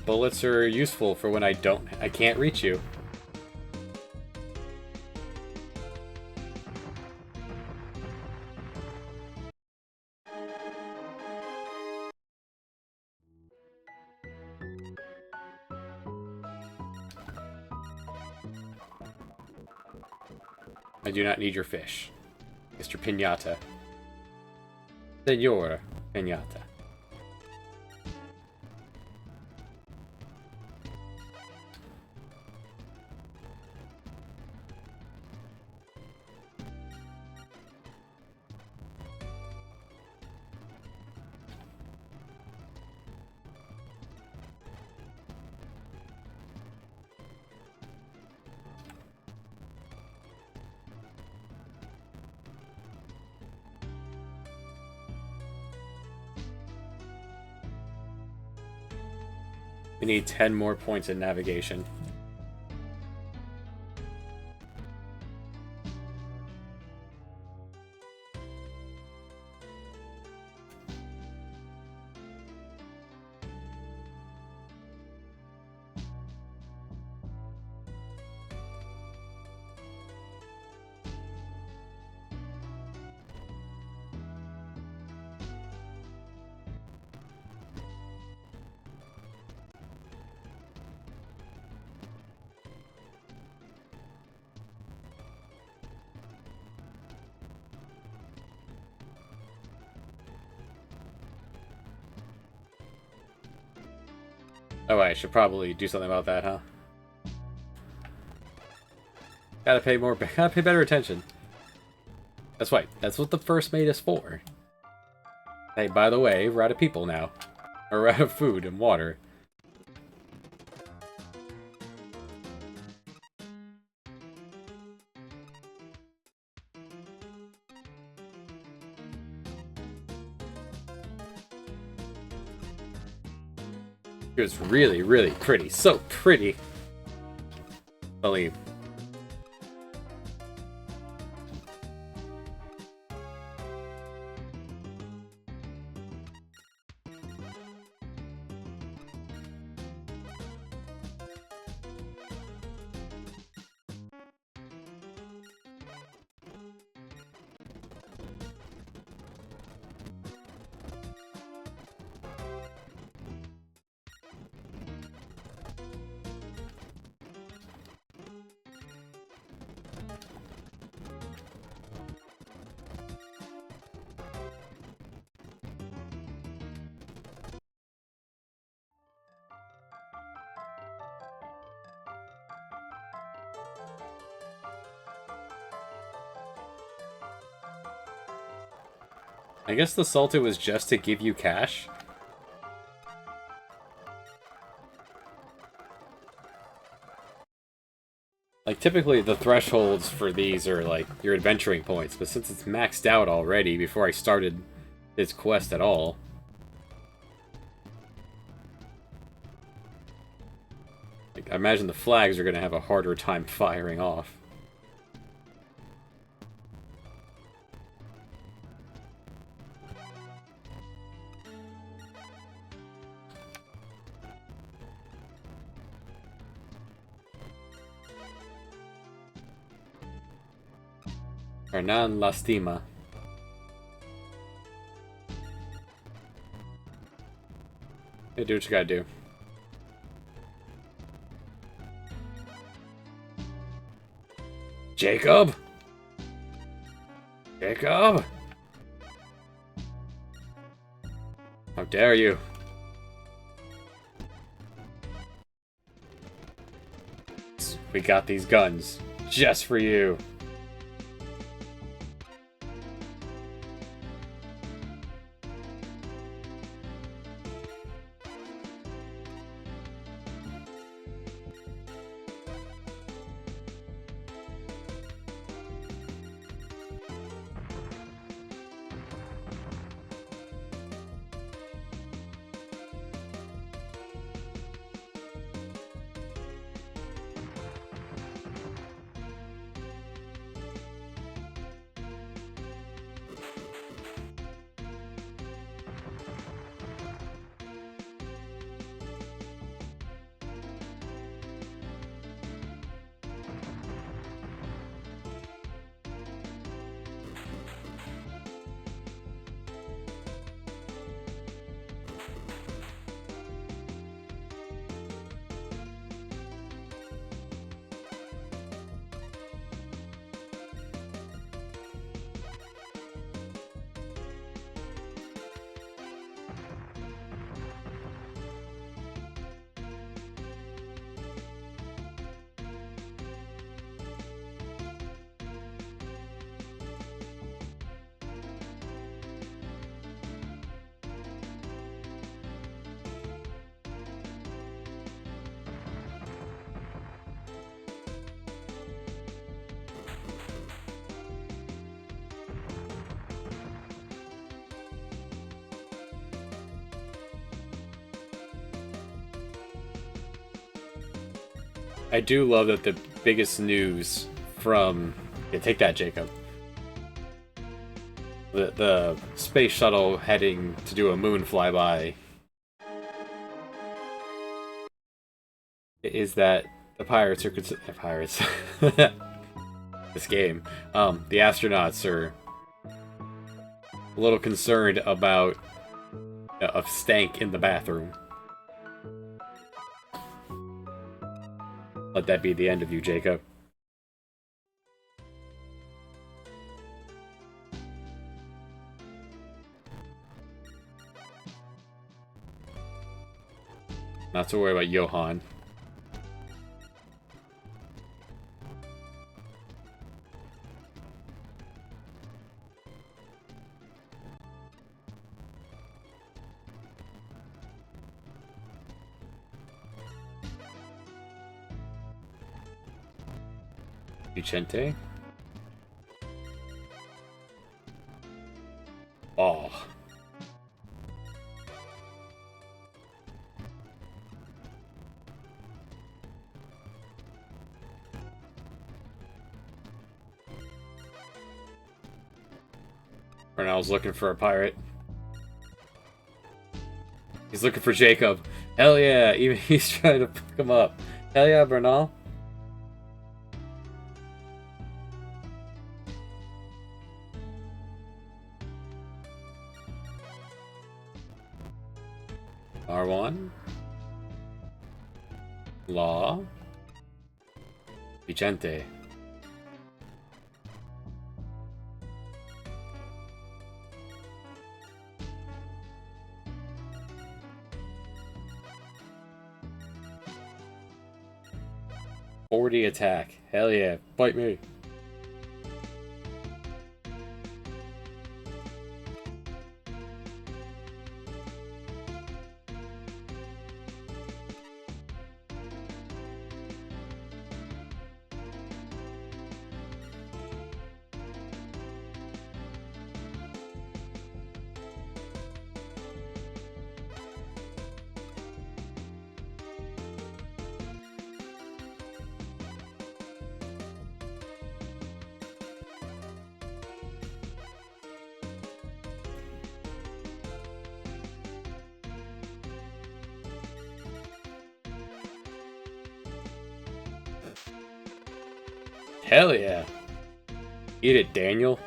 Bullets are useful for when I can't reach you. I do not need your fish, Mr. Pinata. Senor Pinata. We need 10 more points in navigation. Oh, I should probably do something about that, huh? Gotta pay better attention. That's right, that's what the first mate is for. Hey, by the way, we're out of people now. Or we're out of food and water. It was really, really pretty. So pretty. Only. I guess the salted was just to give you cash. Like, typically the thresholds for these are, like, your adventuring points, but since it's maxed out already before I started this quest at all... Like, I imagine the flags are gonna have a harder time firing off. Hernan Lastima. Hey, do what you gotta do. Jacob! Jacob! How dare you? We got these guns just for you. I do love that the biggest news from... Yeah, take that, Jacob. The space shuttle heading to do a moon flyby is that the pirates are pirates. This game, the astronauts are a little concerned about a stank in the bathroom. Let that be the end of you, Jacob. Not to worry about Johan. Vicente? Oh. Bernal's looking for a pirate. He's looking for Jacob. Hell yeah, even he's trying to pick him up. Hell yeah, Bernal. R1. Law. Vicente. Attack. Hell yeah. Bite me. Hell yeah. Eat it, Daniel.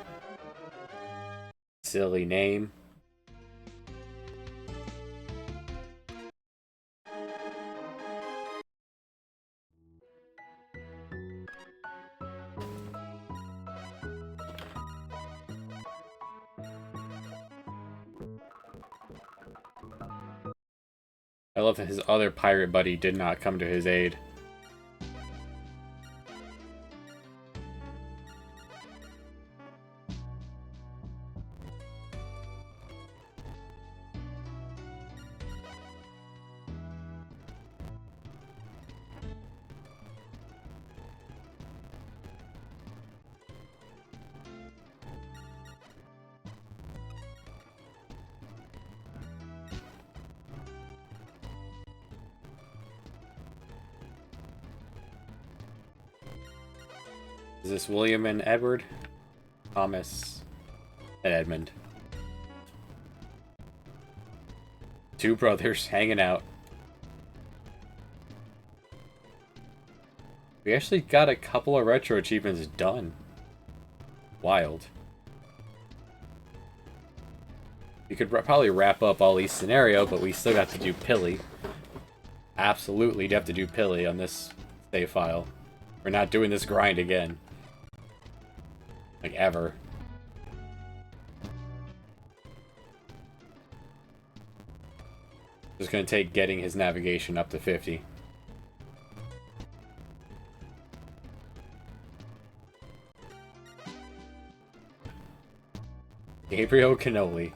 Silly name. I love that his other pirate buddy did not come to his aid. Is this William and Edward? Thomas and Edmund. Two brothers hanging out. We actually got a couple of retro achievements done. Wild. We could probably wrap up Ollie's scenario, but we still got to do Pilly. Absolutely have to do Pilly on this save file. We're not doing this grind again. Like, ever. Just gonna take getting his navigation up to 50. Gabriel Cannoli.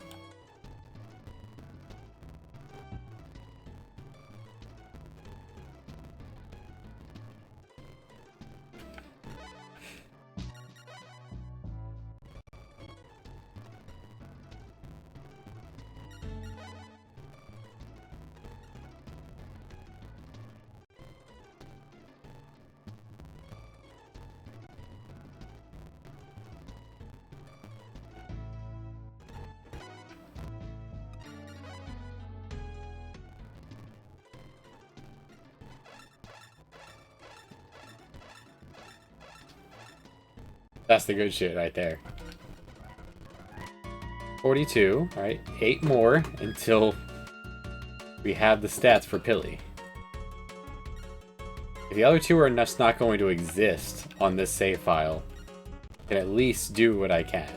That's the good shit right there. 42. Alright, 8 more until we have the stats for Pilly. If the other two are just not going to exist on this save file, I can at least do what I can.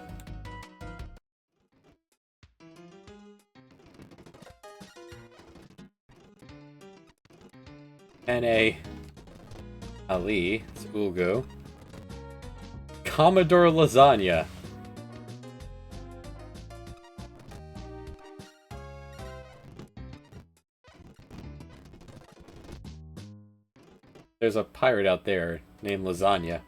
N.A. Ali, it's Ulgo. Commodore Lasagna. There's a pirate out there named Lasagna.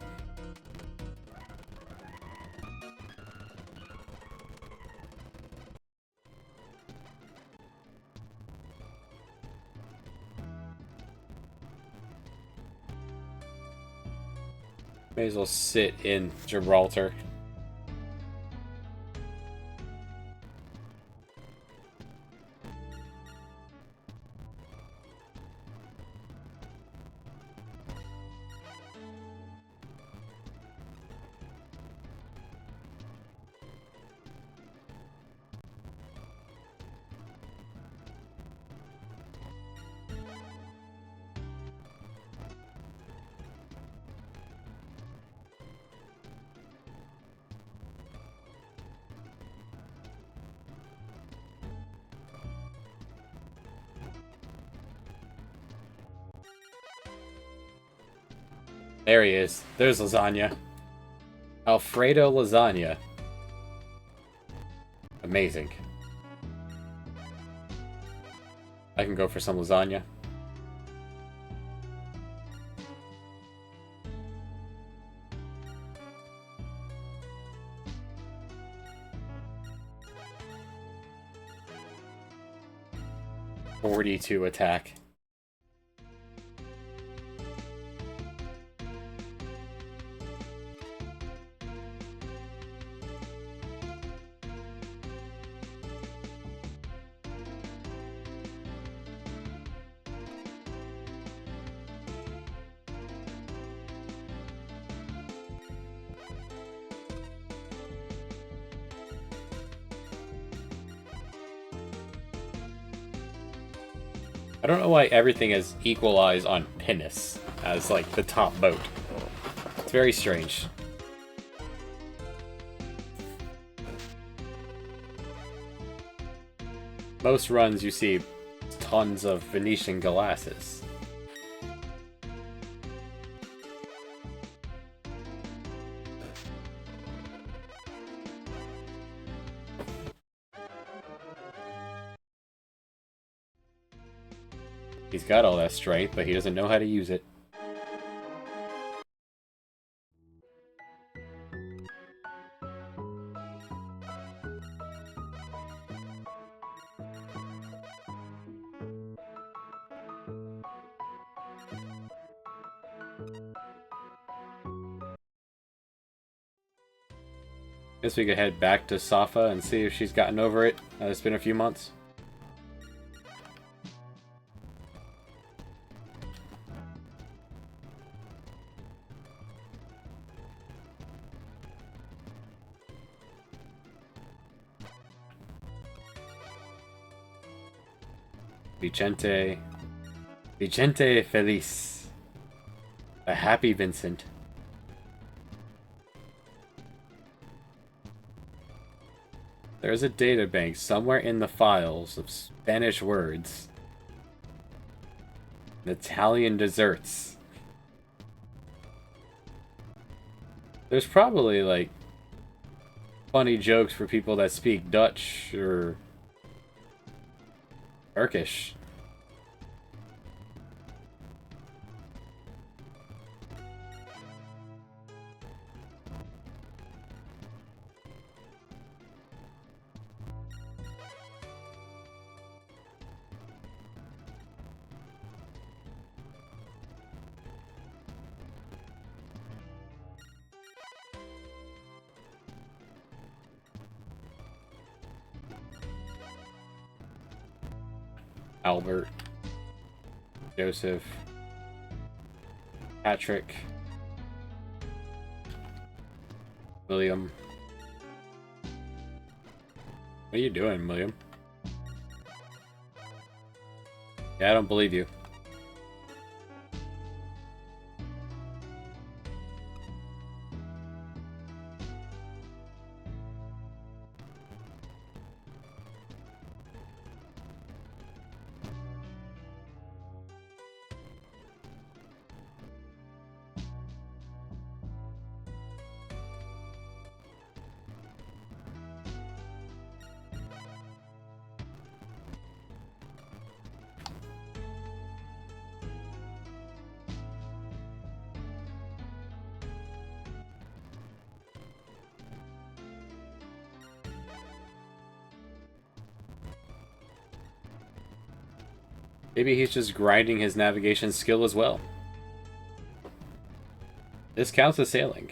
May as well sit in Gibraltar. There he is. There's Lasagna. Alfredo Lasagna. Amazing. I can go for some lasagna. .42 attack. I don't know why everything is equalized on Pinus as, like, the top boat. It's very strange. Most runs you see tons of Venetian glasses. He's got all that strength, but he doesn't know how to use it. Guess we could head back to Safa and see if she's gotten over it. It's been a few months. Vicente Feliz. A happy Vincent. There's a databank somewhere in the files of Spanish words. And Italian desserts. There's probably, like, funny jokes for people that speak Dutch or Turkish. Albert, Joseph, Patrick, William. What are you doing, William? Yeah, I don't believe you. Maybe he's just grinding his navigation skill as well. This counts as sailing.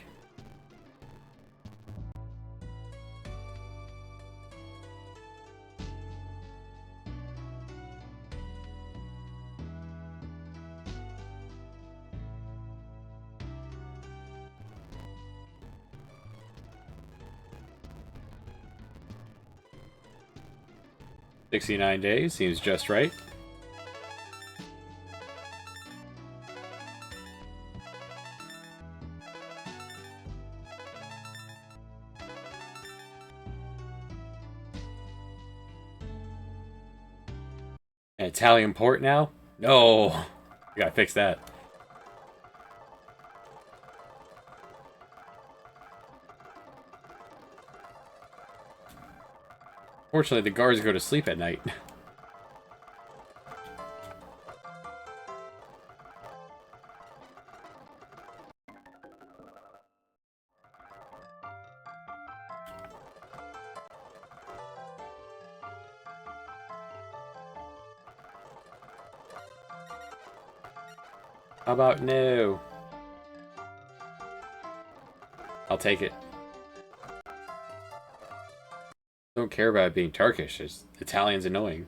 $69 days seems just right. An Italian port now? No! We gotta fix that. Fortunately, the guards go to sleep at night. How about no? I'll take it. Don't care about it being Turkish. It's Italian's annoying.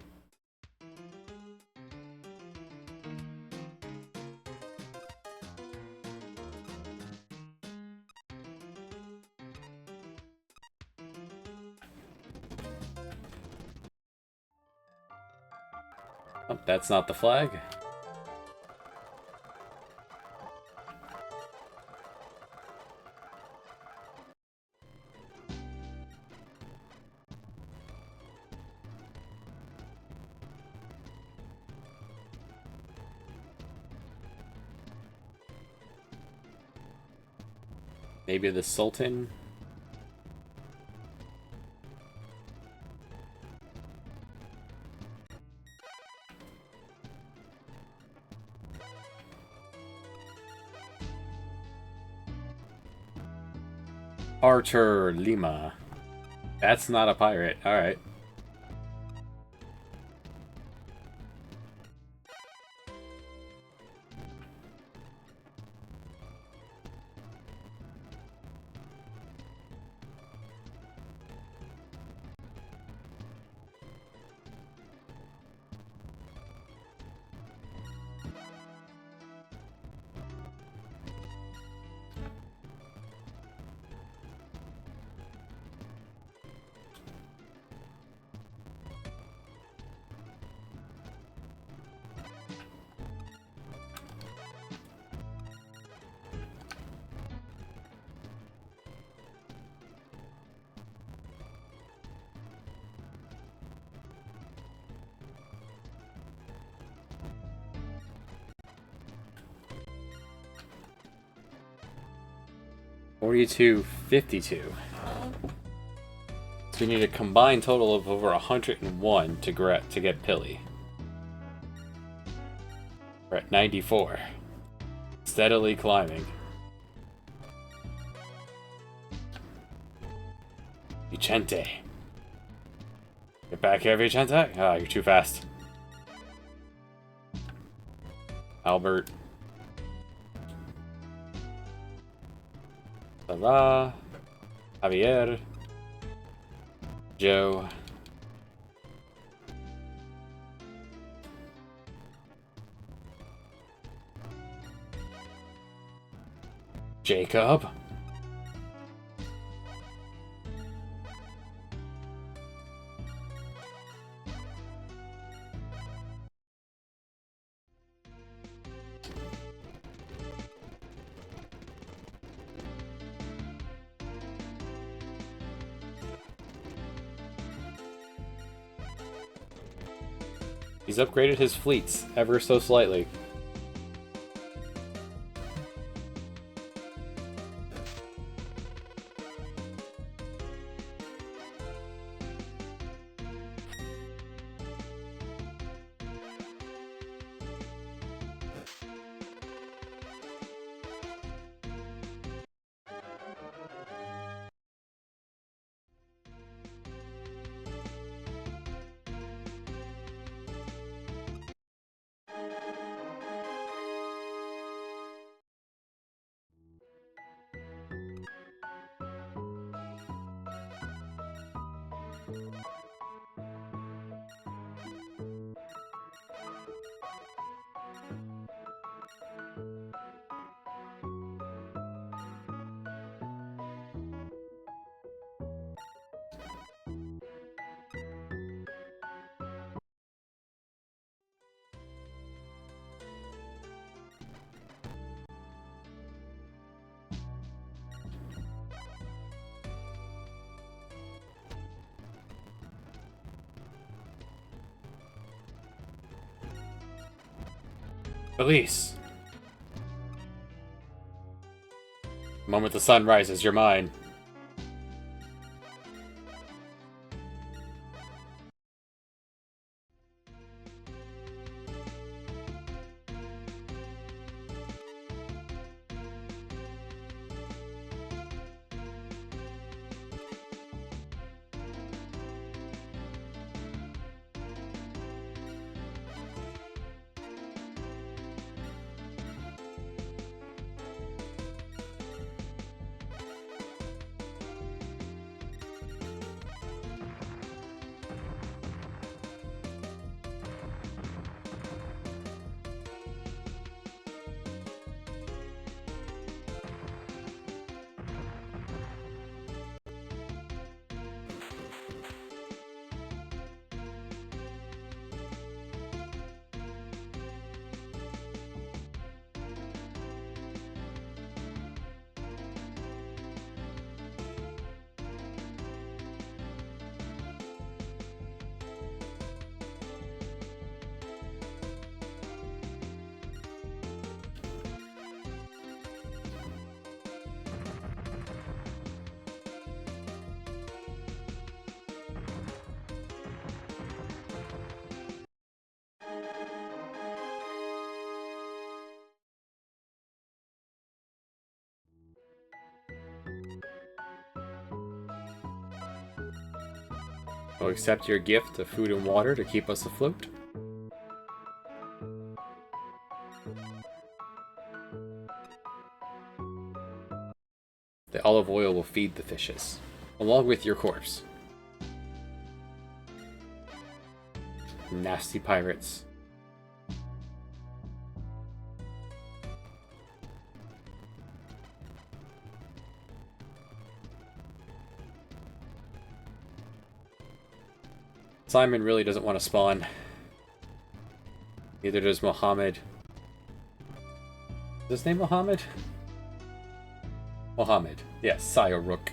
Oh, that's not the flag. Maybe the Sultan? Artur Lima. That's not a pirate. Alright. $42.52. So we need a combined total of over 101 to get Pilly. We're at 94. Steadily climbing. Vicente. Get back here, Vicente. Ah, you're too fast. Albert. Sarah. Javier. Joe. Jacob. He's upgraded his fleets ever so slightly. Elise! The moment the sun rises, you're mine. I'll accept your gift of food and water to keep us afloat. The olive oil will feed the fishes, along with your corpse. Nasty pirates. Simon really doesn't want to spawn. Neither does Mohammed. Is his name Mohammed? Mohammed. Yes, Sire Rook.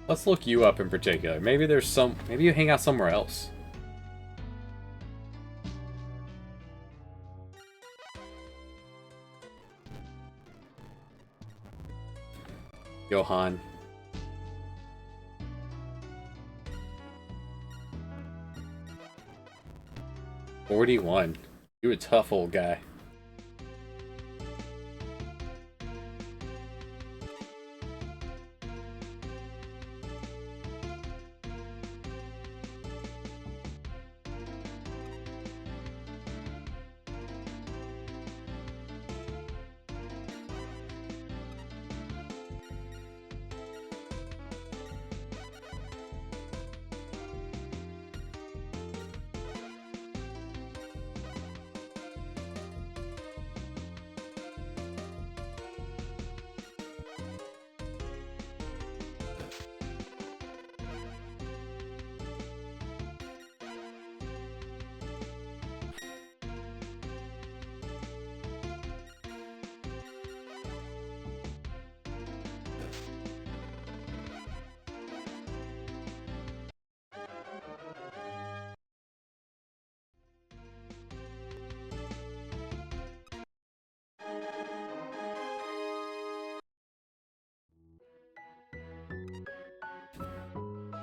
Let's look you up in particular. Maybe there's some... Maybe you hang out somewhere else. Johan. "41. You a tough old guy."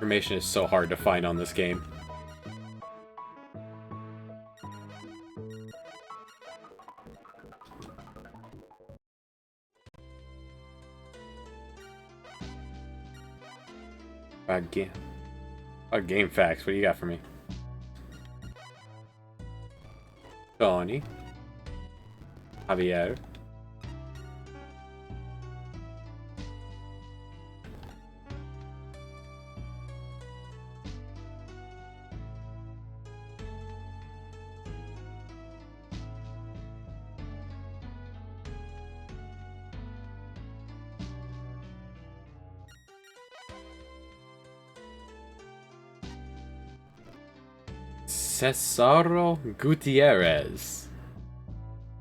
Information is so hard to find on this game. Game facts. What do you got for me? Tony. Javier. Cesaro Gutierrez.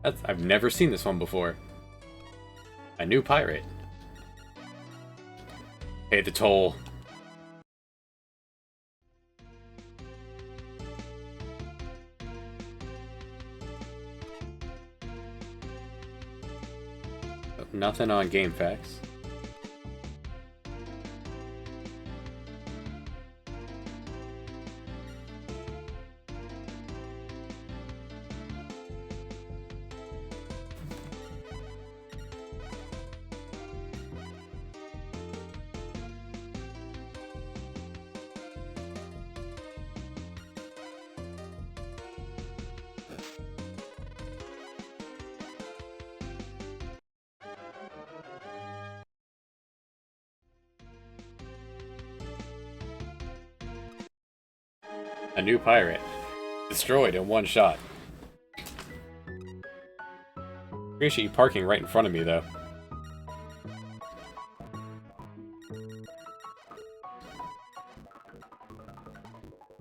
I've never seen this one before. A new pirate. Pay the toll. Nothing on Game Facts. A new pirate. Destroyed in one shot. Appreciate you parking right in front of me, though.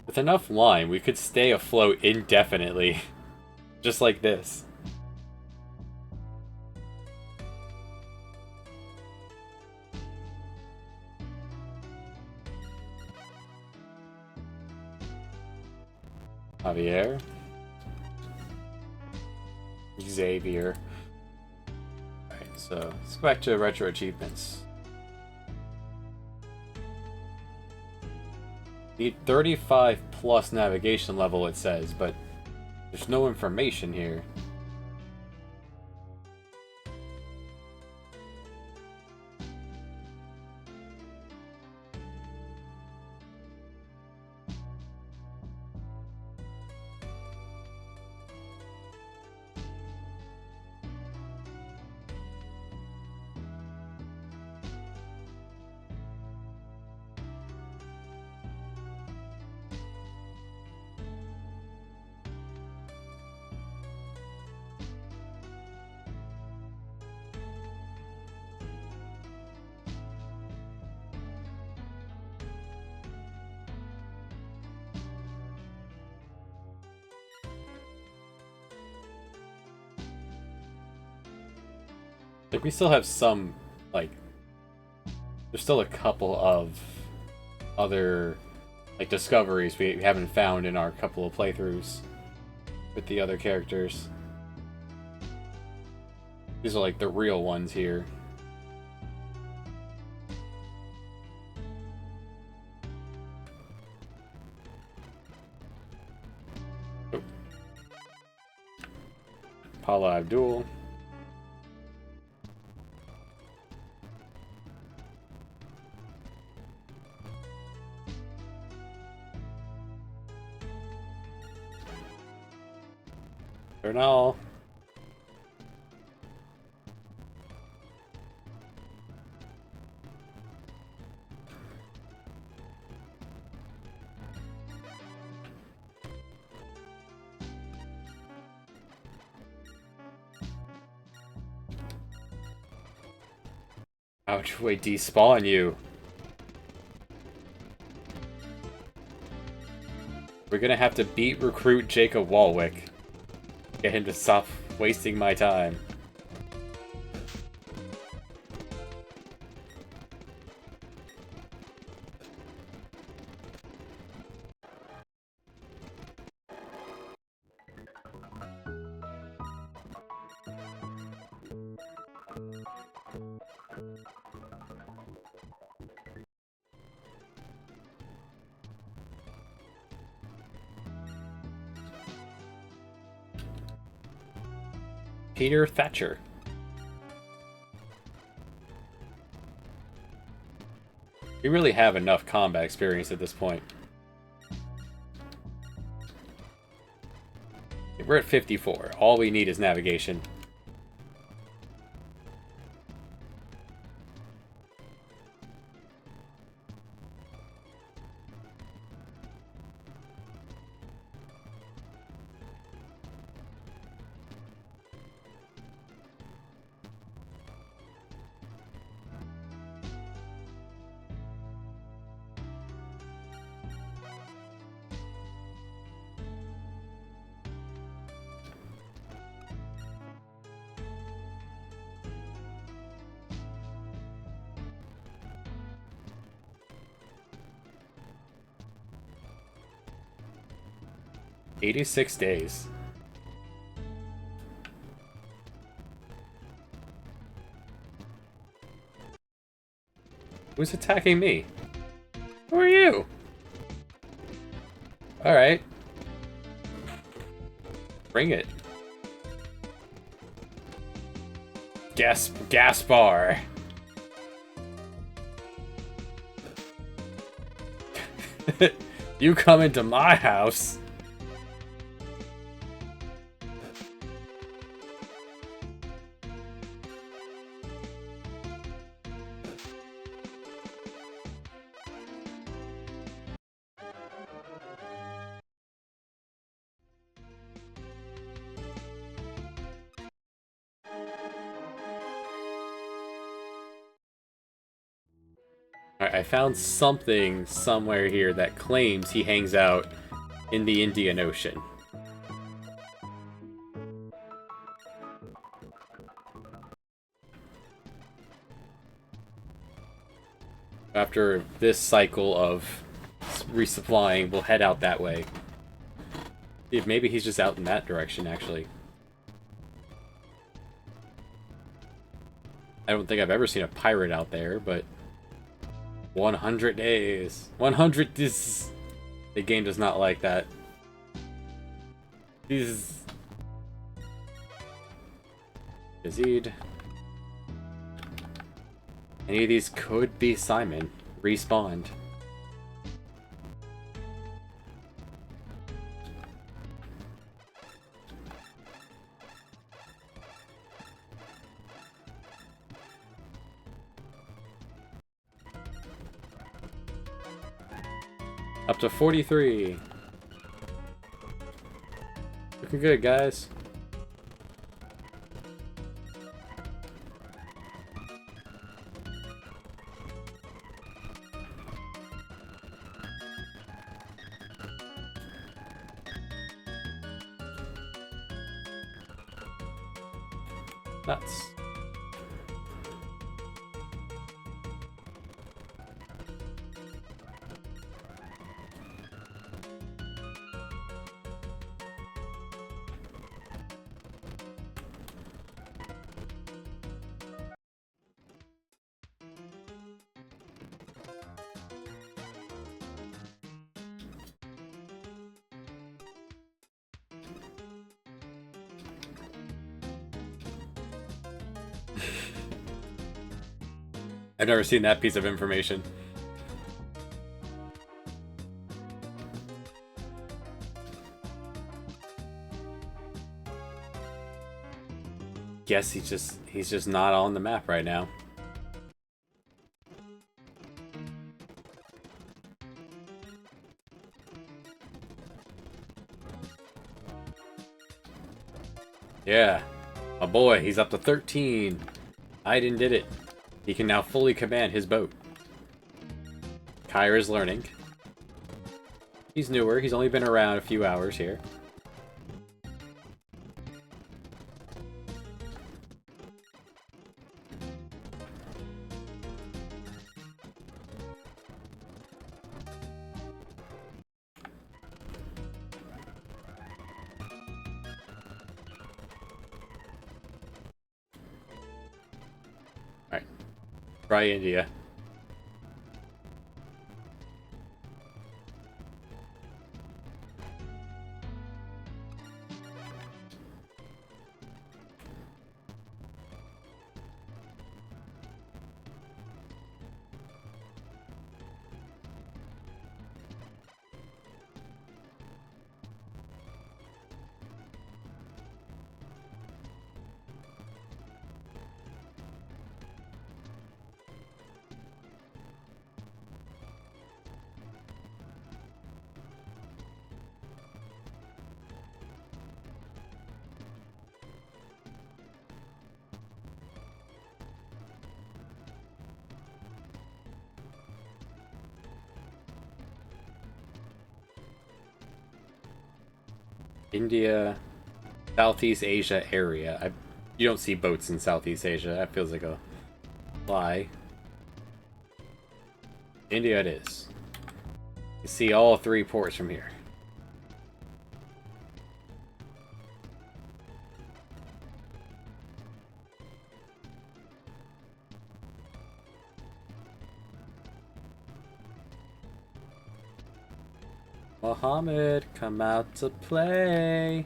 With enough line, we could stay afloat indefinitely. Just like this. Javier. Xavier. Alright, so let's go back to Retro Achievements. Need 35 plus navigation level, it says, but there's no information here. Like, we still have some, like, there's still a couple of other, like, discoveries we haven't found in our couple of playthroughs with the other characters. These are, like, the real ones here. Oh. Paula Abdul. Bernal. Ouch, wait, despawn you. We're gonna have to beat recruit Jacob Walwick. Get him to stop wasting my time. Peter Thatcher. We really have enough combat experience at this point. We're at 54. All we need is navigation. "86 days. Who's attacking me? Who are you? Alright. Bring it. Gaspar. You come into my house. Alright, I found something somewhere here that claims he hangs out in the Indian Ocean. After this cycle of resupplying, we'll head out that way. See if maybe he's just out in that direction, actually. I don't think I've ever seen a pirate out there, but 100 days. 100 this. The game does not like that. These. Yazid. Any of these could be Simon. Respawned. Up to 43. Looking good, guys. Nuts. I've never seen that piece of information. Guess he's just not on the map right now. Yeah. Oh boy, he's up to 13. Aiden did it. He can now fully command his boat. Kyra's learning. He's newer. He's only been around a few hours here. Alright. Try India. India, Southeast Asia area. You don't see boats in Southeast Asia. That feels like a lie. India it is. You see all 3 ports from here. Mohammed, come out to play.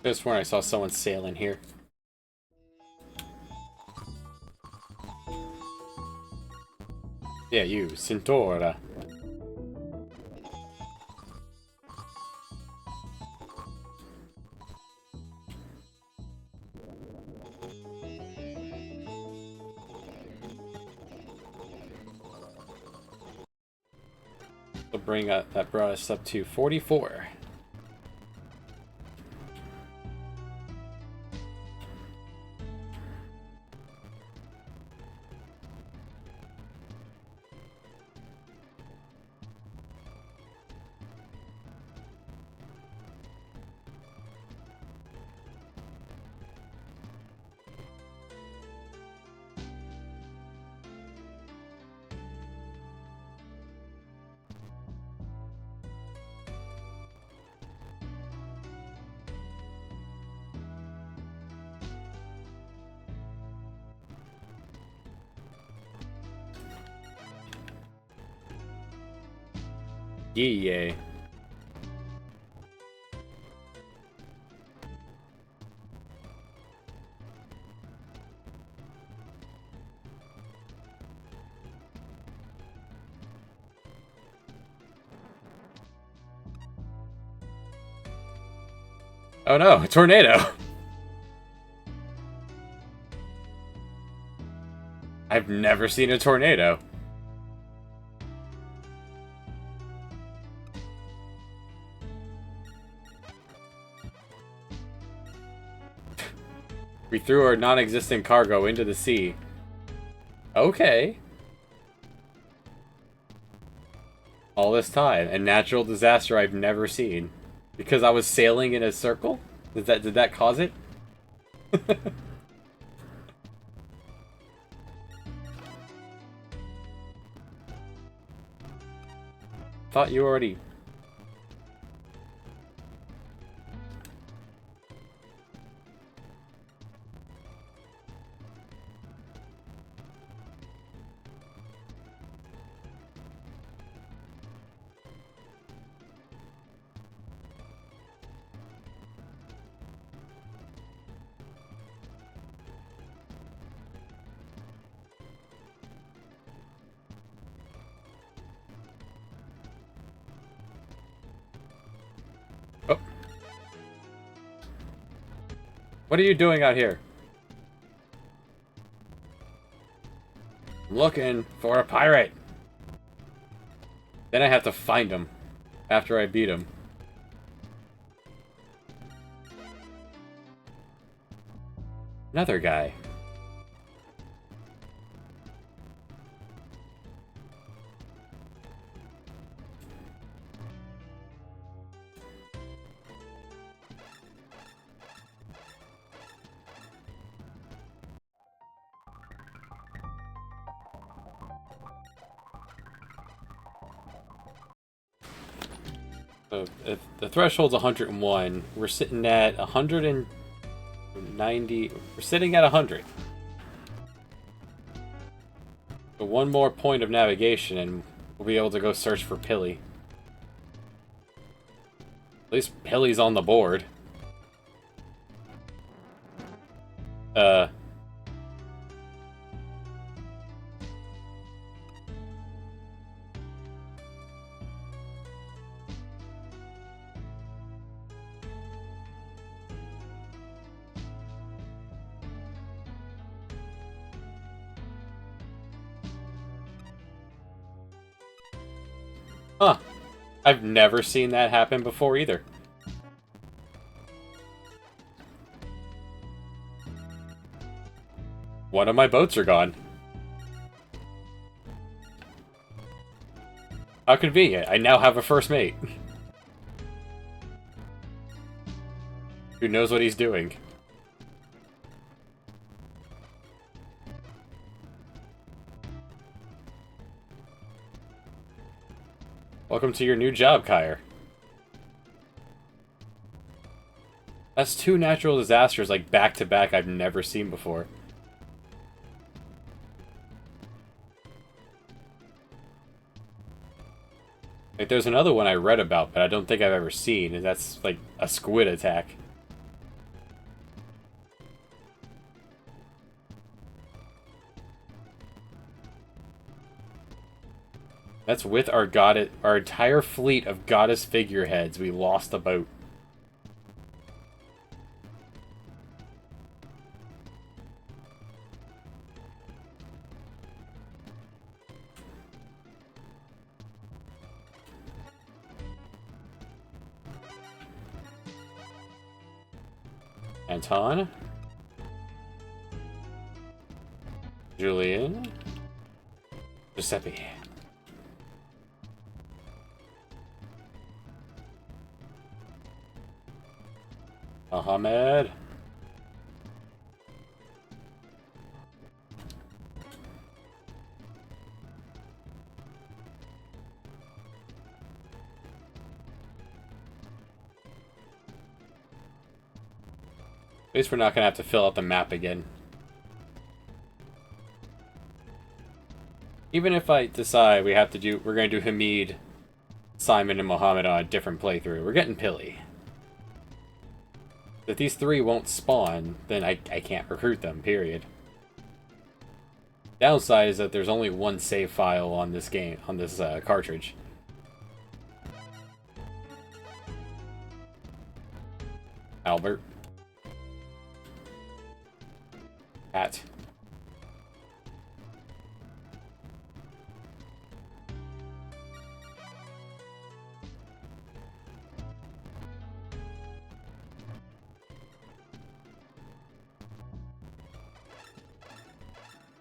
Just when I saw someone sailing here. Yeah, you, Centaura. So that brought us up to 44. Yay. Oh no, a tornado! I've never seen a tornado. We threw our non-existent cargo into the sea. Okay. All this time, a natural disaster I've never seen. Because I was sailing in a circle? Did that cause it? Thought you already... Oh. What are you doing out here? I'm looking for a pirate. Then I have to find him after I beat him. Another guy. So if the threshold's 101, we're sitting at 190. We're sitting at 100. So one more point of navigation, and we'll be able to go search for Pilly. At least Pilly's on the board. Huh. I've never seen that happen before either. One of my boats are gone. How convenient. I now have a first mate. Who knows what he's doing. Welcome to your new job, Kyer. That's two natural disasters, like, back to back I've never seen before. Like, there's another one I read about, but I don't think I've ever seen, and that's, like, a squid attack. That's with our entire fleet of goddess figureheads. We lost a boat. Anton. Julian. Giuseppe. Ahmed. At least we're not gonna have to fill out the map again. Even if I decide we're gonna do Hamid, Simon, and Mohammed on a different playthrough, we're getting Pilly. If these three won't spawn, then I can't recruit them, period. Downside is that there's only one save file on this game, on this cartridge. Albert. Pat.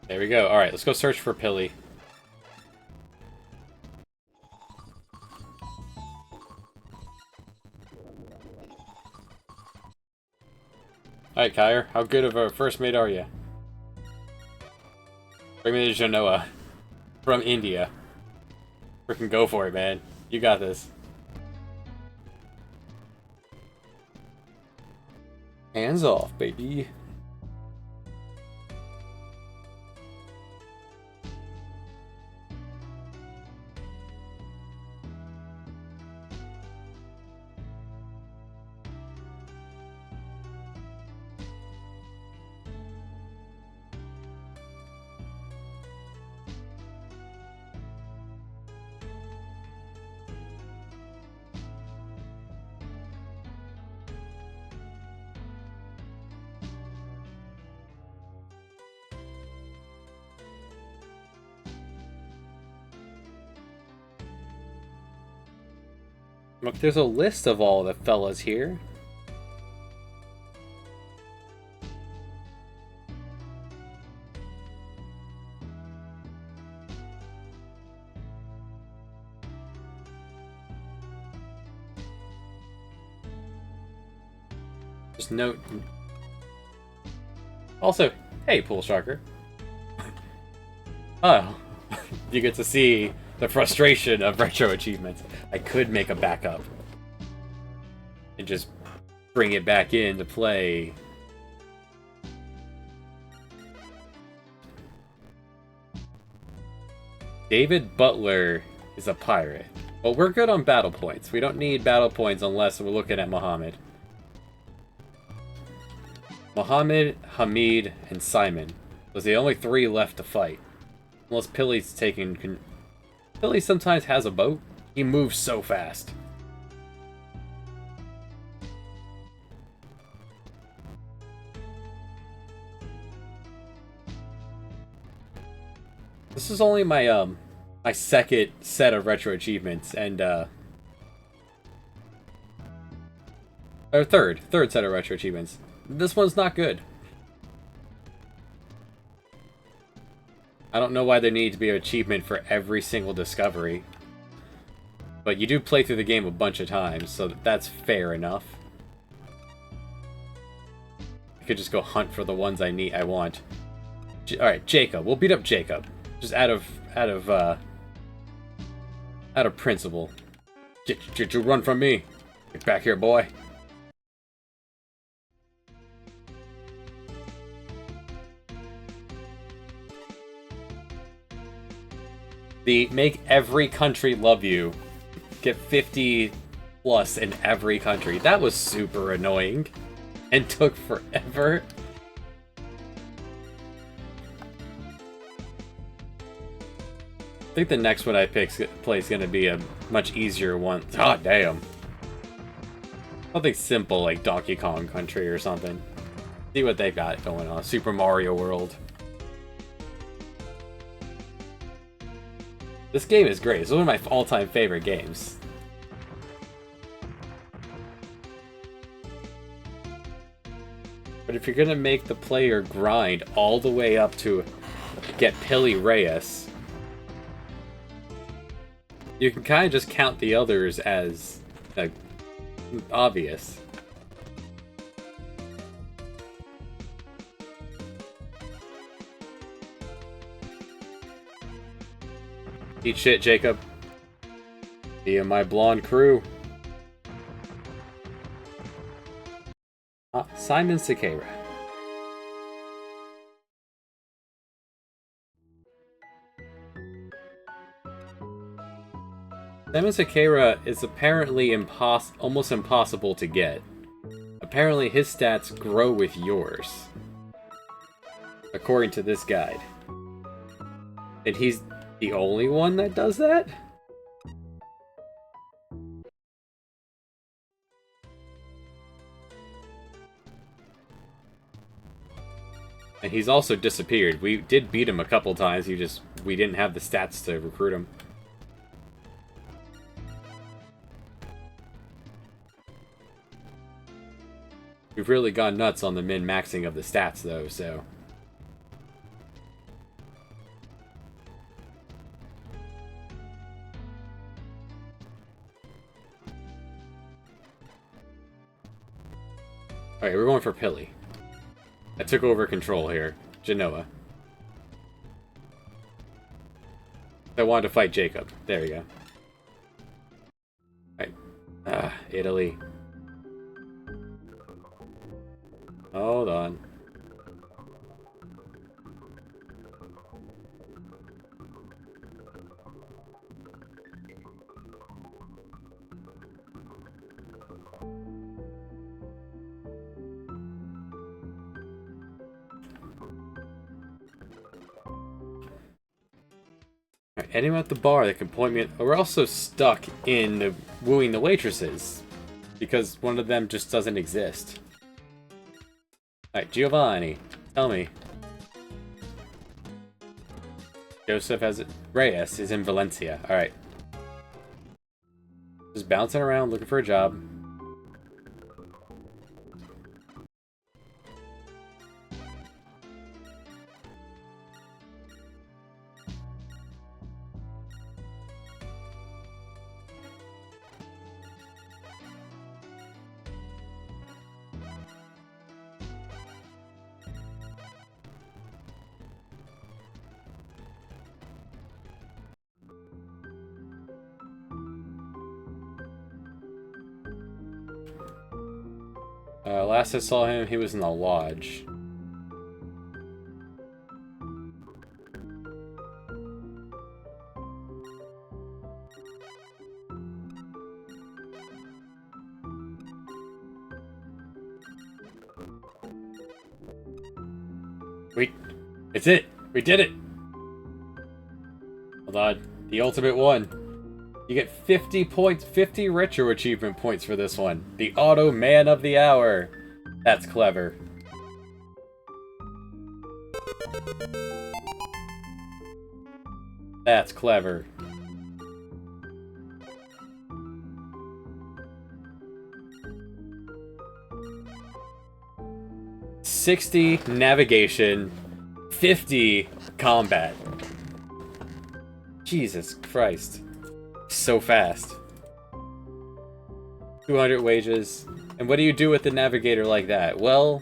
There we go. Alright, let's go search for Pilly. Alright, Kyer, how good of a first mate are you? Bring me to Genoa. From India. Freaking go for it, man. You got this. Hands off, baby. Look, there's a list of all the fellas here. Just note. Also, hey, Pool Sharker. Oh, you get to see the frustration of Retro Achievements. I could make a backup. and just bring it back into play. David Butler is a pirate. Well, we're good on battle points. We don't need battle points unless we're looking at Muhammad. Muhammad, Hamid, and Simon. Those are the only 3 left to fight. Unless Pilly's taking... Pilly sometimes has a boat. He moves so fast. This is only my my second set of retro achievements, and or third set of retro achievements. This one's not good. I don't know why there needs to be an achievement for every single discovery, but you do play through the game a bunch of times, so that's fair enough. I could just go hunt for the ones I want. All right, Jacob. We'll beat up Jacob. Just out of principle. Get you run from me. Get back here, boy. The make every country love you. Get 50 plus in every country. That was super annoying and took forever. I think the next one I play is going to be a much easier one. God damn. Something simple like Donkey Kong Country or something. See what they've got going on. Super Mario World. This game is great. It's one of my all-time favorite games. But if you're going to make the player grind all the way up to get Pili Reyes, you can kind of just count the others as obvious. Eat shit, Jacob. Be in my blonde crew. Simon Sekera. Simon Sekera is apparently almost impossible to get. Apparently his stats grow with yours. According to this guide. And he's the only one that does that? And he's also disappeared. We did beat him a couple times, we didn't have the stats to recruit him. We've really gone nuts on the min-maxing of the stats, though, so... Alright, we're going for Pili. I took over control here. Genoa. I wanted to fight Jacob. There we go. Alright. Italy. Hold on. Alright, anyone at the bar that can point me at... We're also stuck in wooing the waitresses. Because one of them just doesn't exist. Alright, Giovanni, tell me. Joseph Reyes is in Valencia. Alright. Just bouncing around looking for a job. Last I saw him, he was in the lodge. It's it! We did it! Hold on. The ultimate one. You get 50 points, 50 retro achievement points for this one. The Auto Man of the Hour. That's clever. That's clever. $60 navigation, 50 combat. Jesus Christ. So fast. 200 wages. And what do you do with the navigator like that? Well,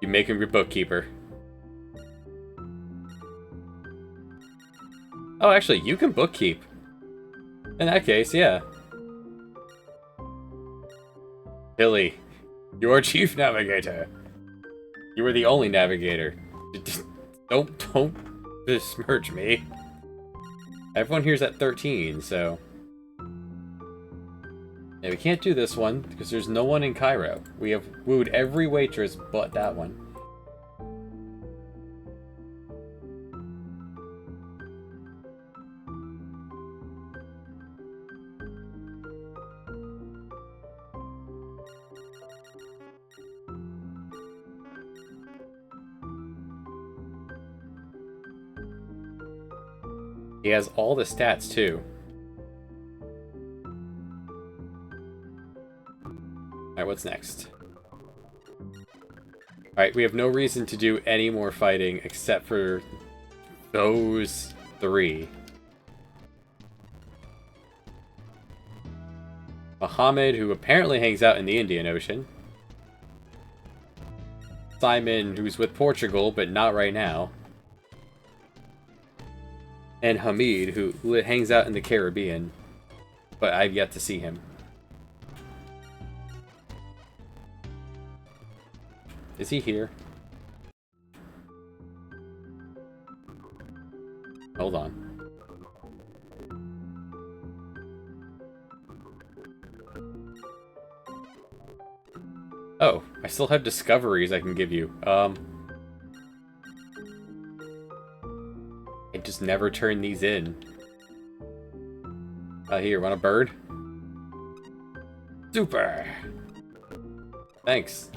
you make him your bookkeeper. Oh, actually, you can bookkeep. In that case, yeah. Billy, you're chief navigator. You were the only navigator. Don't besmirch me. Everyone here's at 13, so... Yeah, we can't do this one, because there's no one in Cairo. We have wooed every waitress but that one. He has all the stats, too. Alright, what's next? Alright, we have no reason to do any more fighting except for those three. Muhammad, who apparently hangs out in the Indian Ocean. Simon, who's with Portugal, but not right now. And Hamid, who hangs out in the Caribbean, but I've yet to see him. Is he here? Hold on. Oh, I still have discoveries I can give you. I just never turn these in. Here, want a bird? Super! Thanks.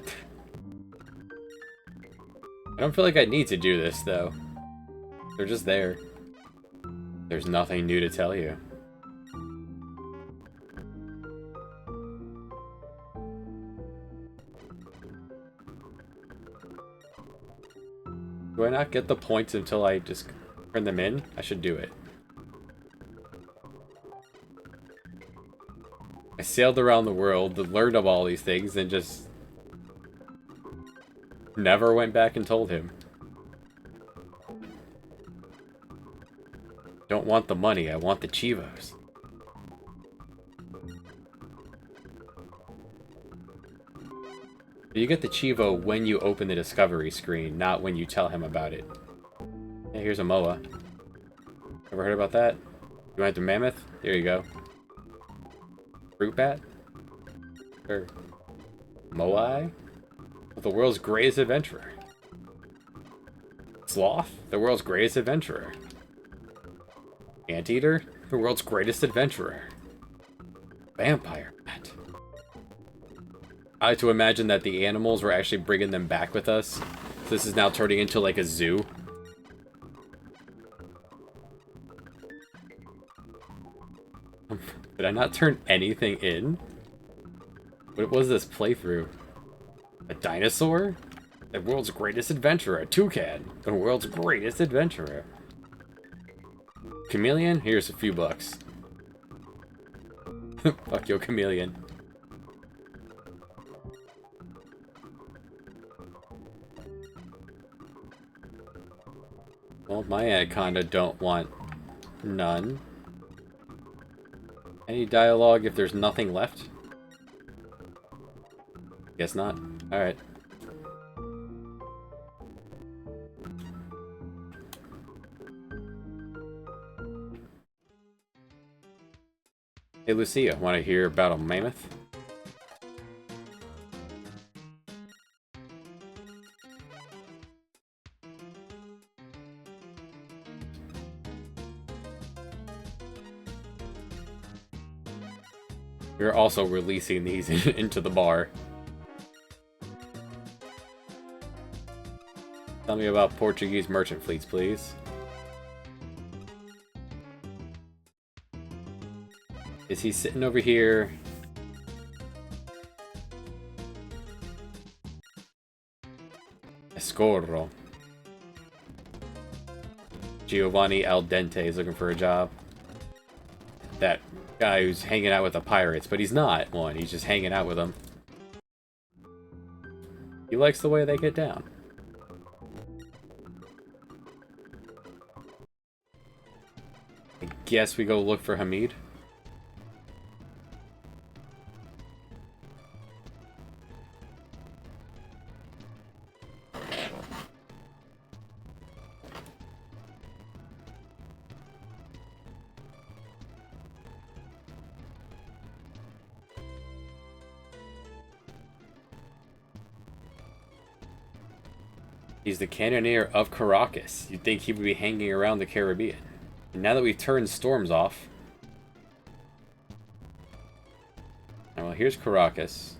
I don't feel like I need to do this, though. They're just there. There's nothing new to tell you. Do I not get the points until I just turn them in? I should do it. I sailed around the world, learned of all these things, and just never went back and told him. Don't want the money, I want the Cheevos. You get the Cheevo when you open the discovery screen, not when you tell him about it. Hey, here's a Moa. Ever heard about that? You want the mammoth? Here you go. Fruit bat? Or Moai? The world's greatest adventurer. Sloth? The world's greatest adventurer. Anteater? The world's greatest adventurer. Vampire bat. I like to imagine that the animals were actually bringing them back with us. So this is now turning into like a zoo. Did I not turn anything in? What was this playthrough? A dinosaur? The world's greatest adventurer. A toucan. The world's greatest adventurer. Chameleon? Here's a few bucks. Fuck yo, chameleon. Well, my anaconda don't want none. Any dialogue if there's nothing left? Guess not. Alright. Hey Lucia, want to hear about a mammoth? We're also releasing these into the bar. Tell me about Portuguese merchant fleets, please. Is he sitting over here? Escorro. Giovanni Al Dente is looking for a job. That guy who's hanging out with the pirates, but he's not one. He's just hanging out with them. He likes the way they get down. I guess we go look for Hamid. He's the cannoneer of Caracas. You'd think he would be hanging around the Caribbean. And now that we've turned storms off... Oh, well, here's Caracas.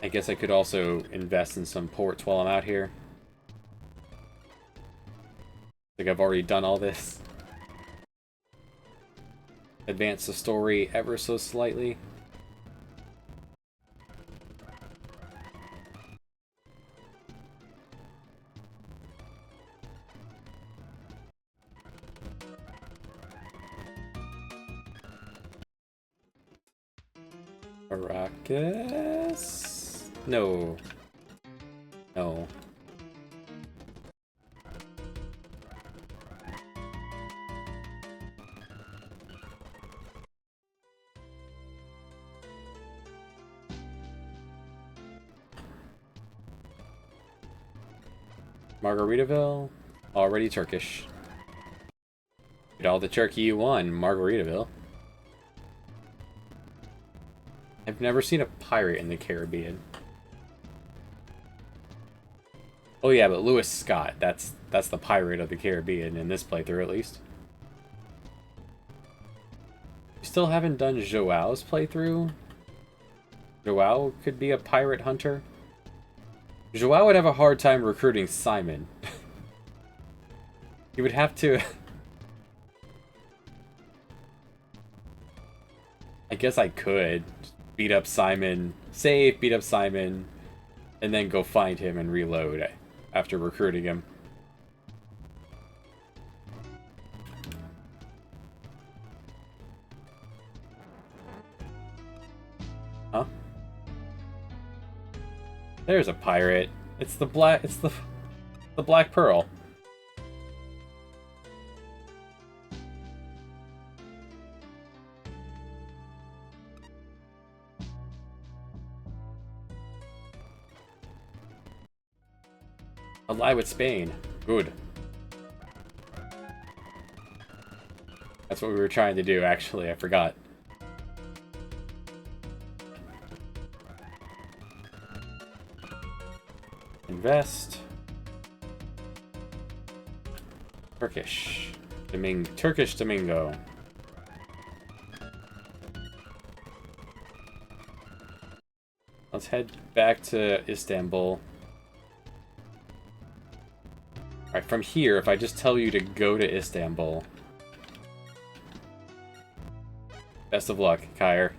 I guess I could also invest in some ports while I'm out here. Like I've already done all this. Advance the story ever so slightly. Caracas? No. No. Margaritaville? Already Turkish. Get all the turkey you want, Margaritaville. I've never seen a pirate in the Caribbean. Oh yeah, but Lewis Scott, that's the pirate of the Caribbean in this playthrough at least. You still haven't done Joao's playthrough? Joao could be a pirate hunter. Joao would have a hard time recruiting Simon. He would have to... I guess I could beat up Simon, save, beat up Simon, and then go find him and reload after recruiting him. Huh? There's a pirate. It's the Black Pearl. Ally with Spain. Good. That's what we were trying to do, actually. I forgot. Invest. Turkish. Turkish Domingo. Let's head back to Istanbul. Alright, from here, if I just tell you to go to Istanbul. Best of luck, Kyr.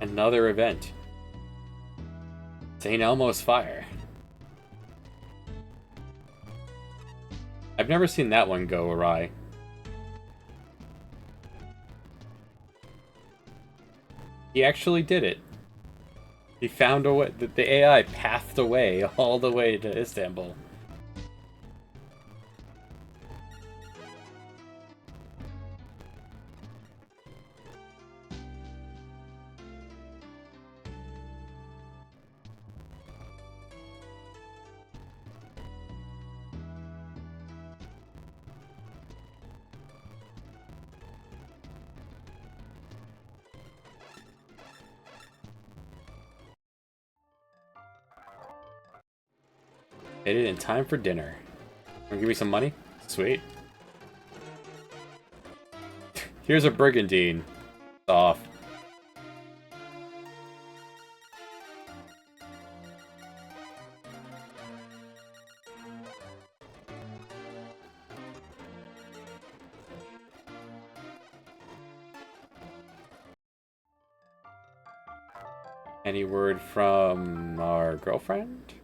Another event. St. Elmo's Fire. I've never seen that one go awry. He actually did it. He found a way. The AI pathed away all the way to Istanbul. Made it in time for dinner. Wanna give me some money? Sweet. Here's a brigandine. Off. Any word from our girlfriend?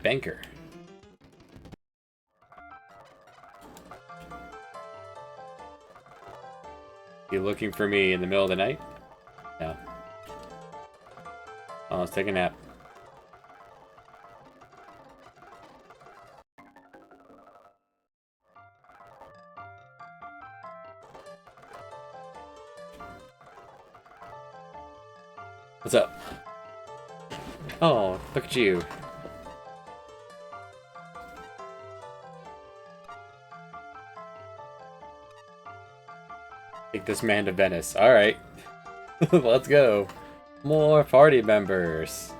Banker. You looking for me in the middle of the night? No. Oh, let's take a nap. What's up? Oh, look at you. Take this man to Venice. Alright. Let's go. More party members.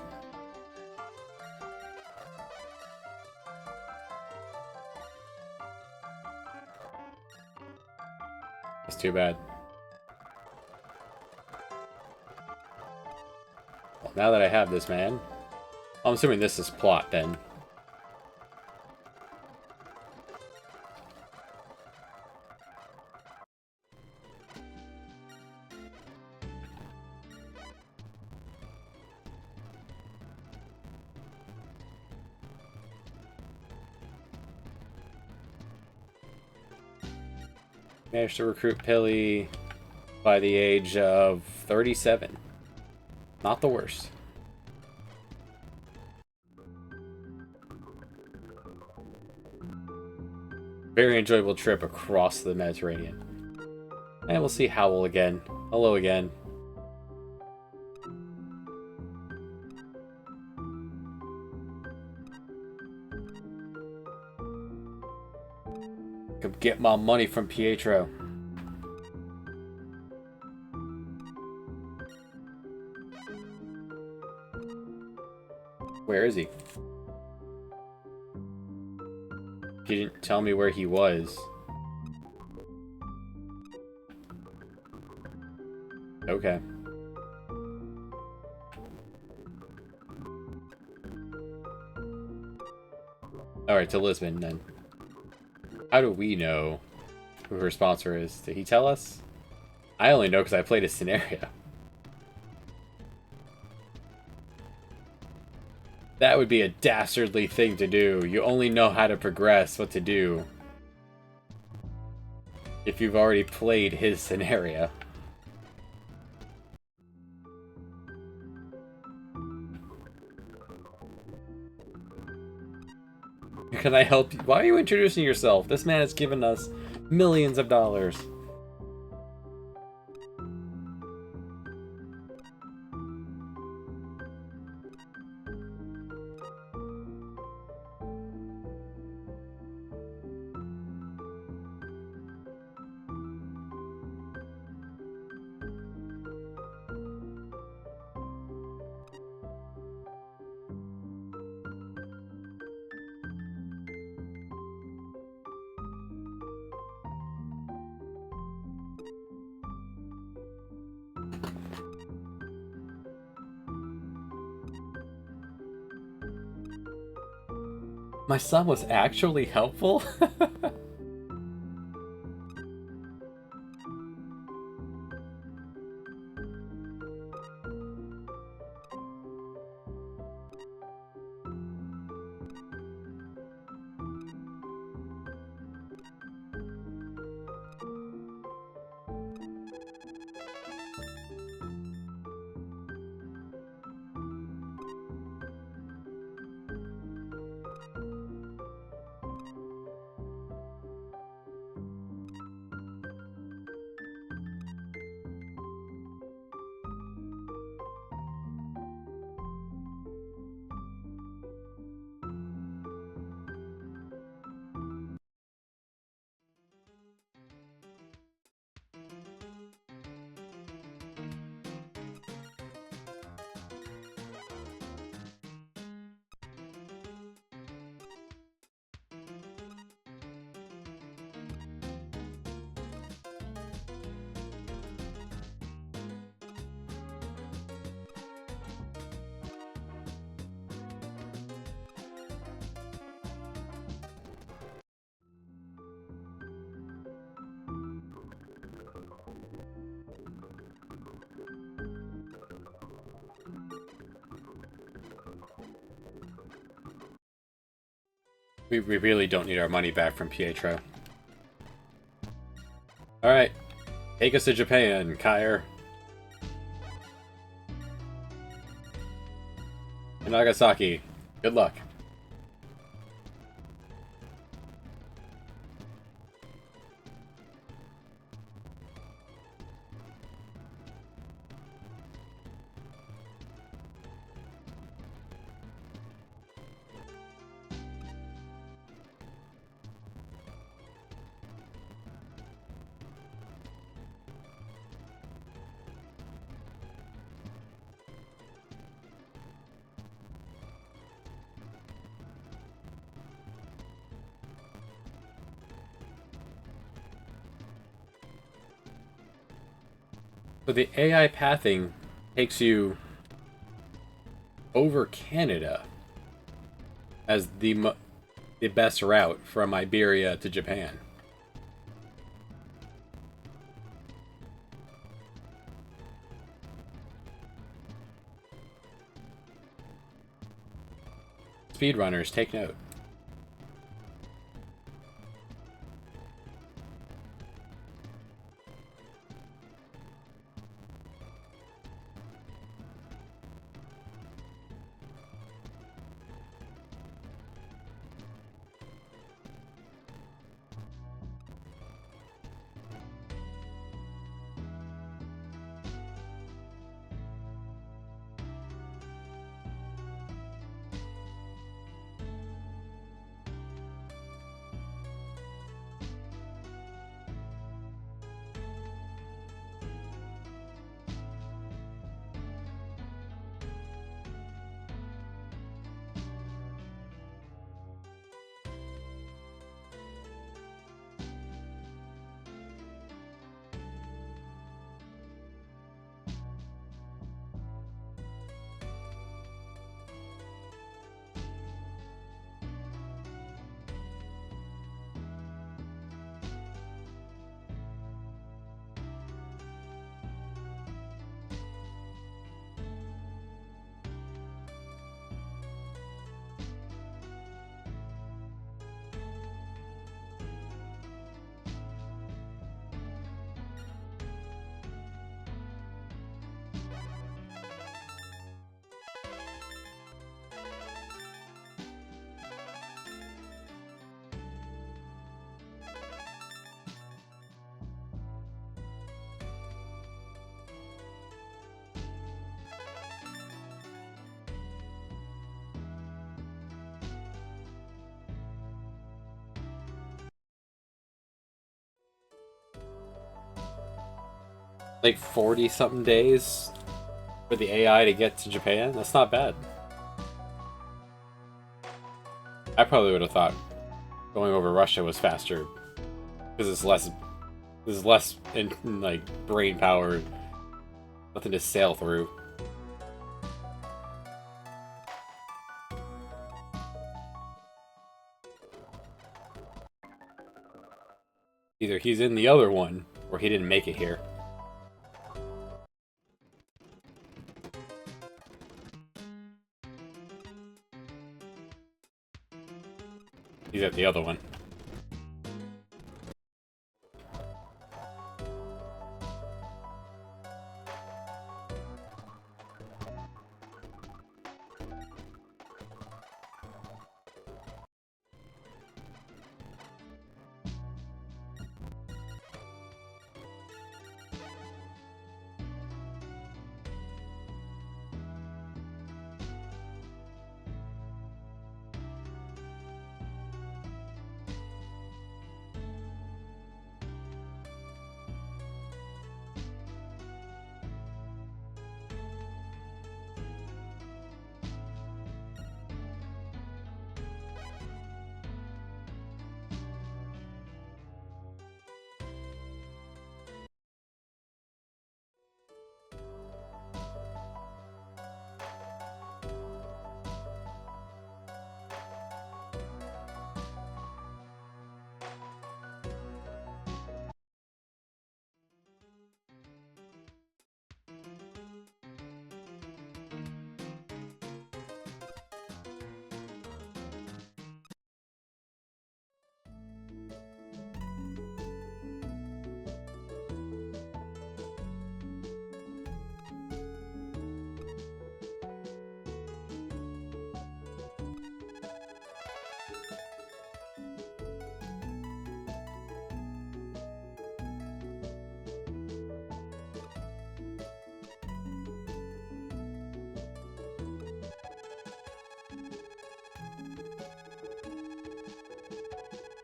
That's too bad. Well, now that I have this man, I'm assuming this is plot then. Managed to recruit Pilly by the age of 37. Not the worst. Very enjoyable trip across the Mediterranean. And we'll see Howl again. Hello again. Come get my money from Pietro. Where is he? He didn't tell me where he was. Okay. Alright, to Lisbon then. How do we know who her sponsor is? Did he tell us? I only know because I played a scenario. That would be a dastardly thing to do. You only know how to progress, what to do, if you've already played his scenario. Can I help you? Why are you introducing yourself? This man has given us millions of dollars. My son was actually helpful? We really don't need our money back from Pietro. Alright. Take us to Japan, Kair. And Nagasaki. Good luck. So the AI pathing takes you over Canada as the best route from Iberia to Japan. Speedrunners, take note. Like 40-something days for the AI to get to Japan? That's not bad. I probably would have thought going over Russia was faster because it's less in like brain power, nothing to sail through. Either he's in the other one or he didn't make it here. He's at the other one.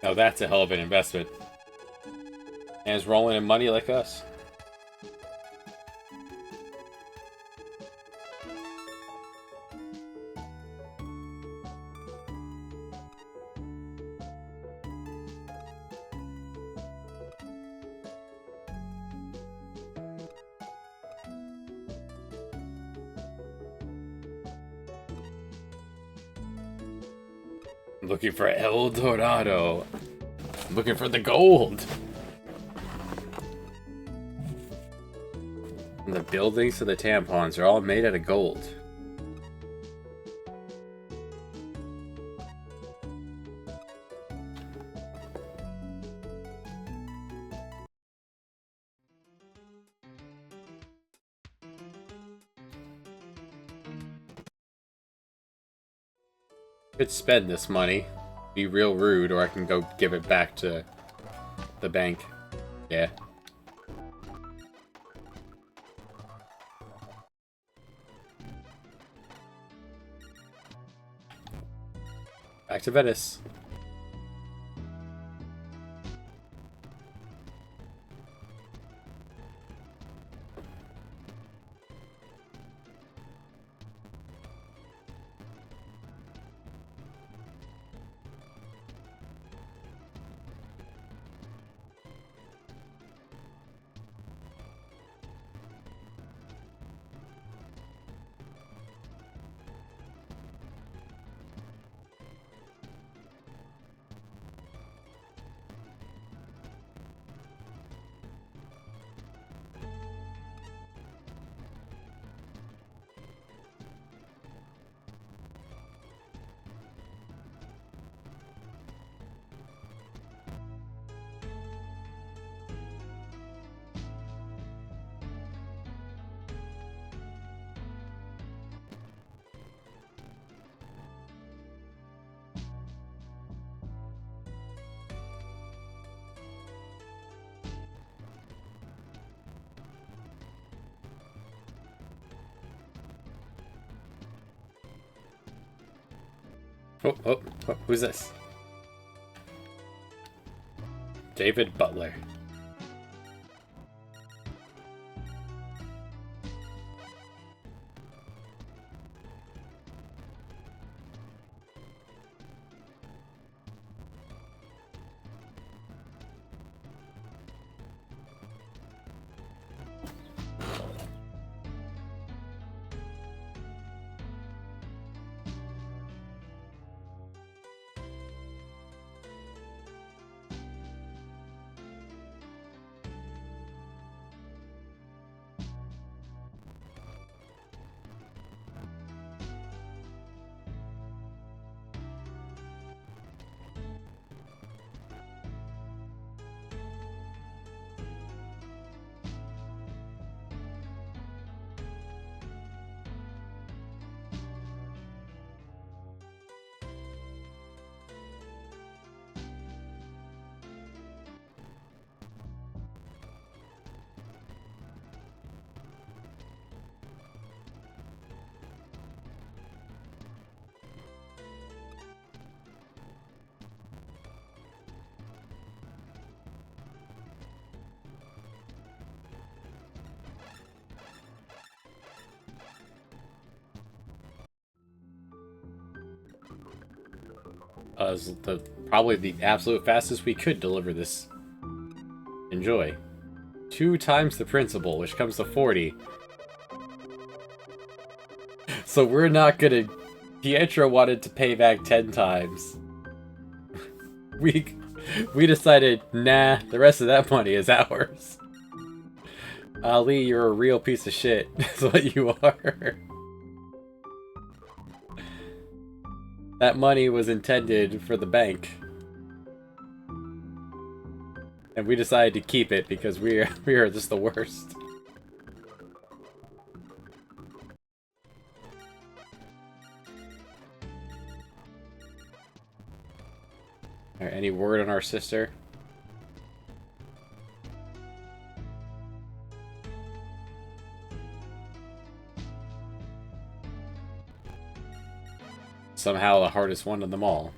Now that's a hell of an investment. And it's rolling in money like us. I'm looking for El Dorado. I'm looking for the gold. And the buildings to the tampons are all made out of gold. Could spend this money, be real rude, or I can go give it back to the bank. Yeah. Back to Venice. Oh, who's this? David Butler. Is probably the absolute fastest we could deliver this. Enjoy. 2 times the principal, which comes to 40. So we're not gonna... Pietro wanted to pay back 10 times. We decided, nah, the rest of that money is ours. Ali, you're a real piece of shit. That's what you are. That money was intended for the bank. And we decided to keep it because we are just the worst. Alright, any word on our sister? Somehow the hardest one of them all.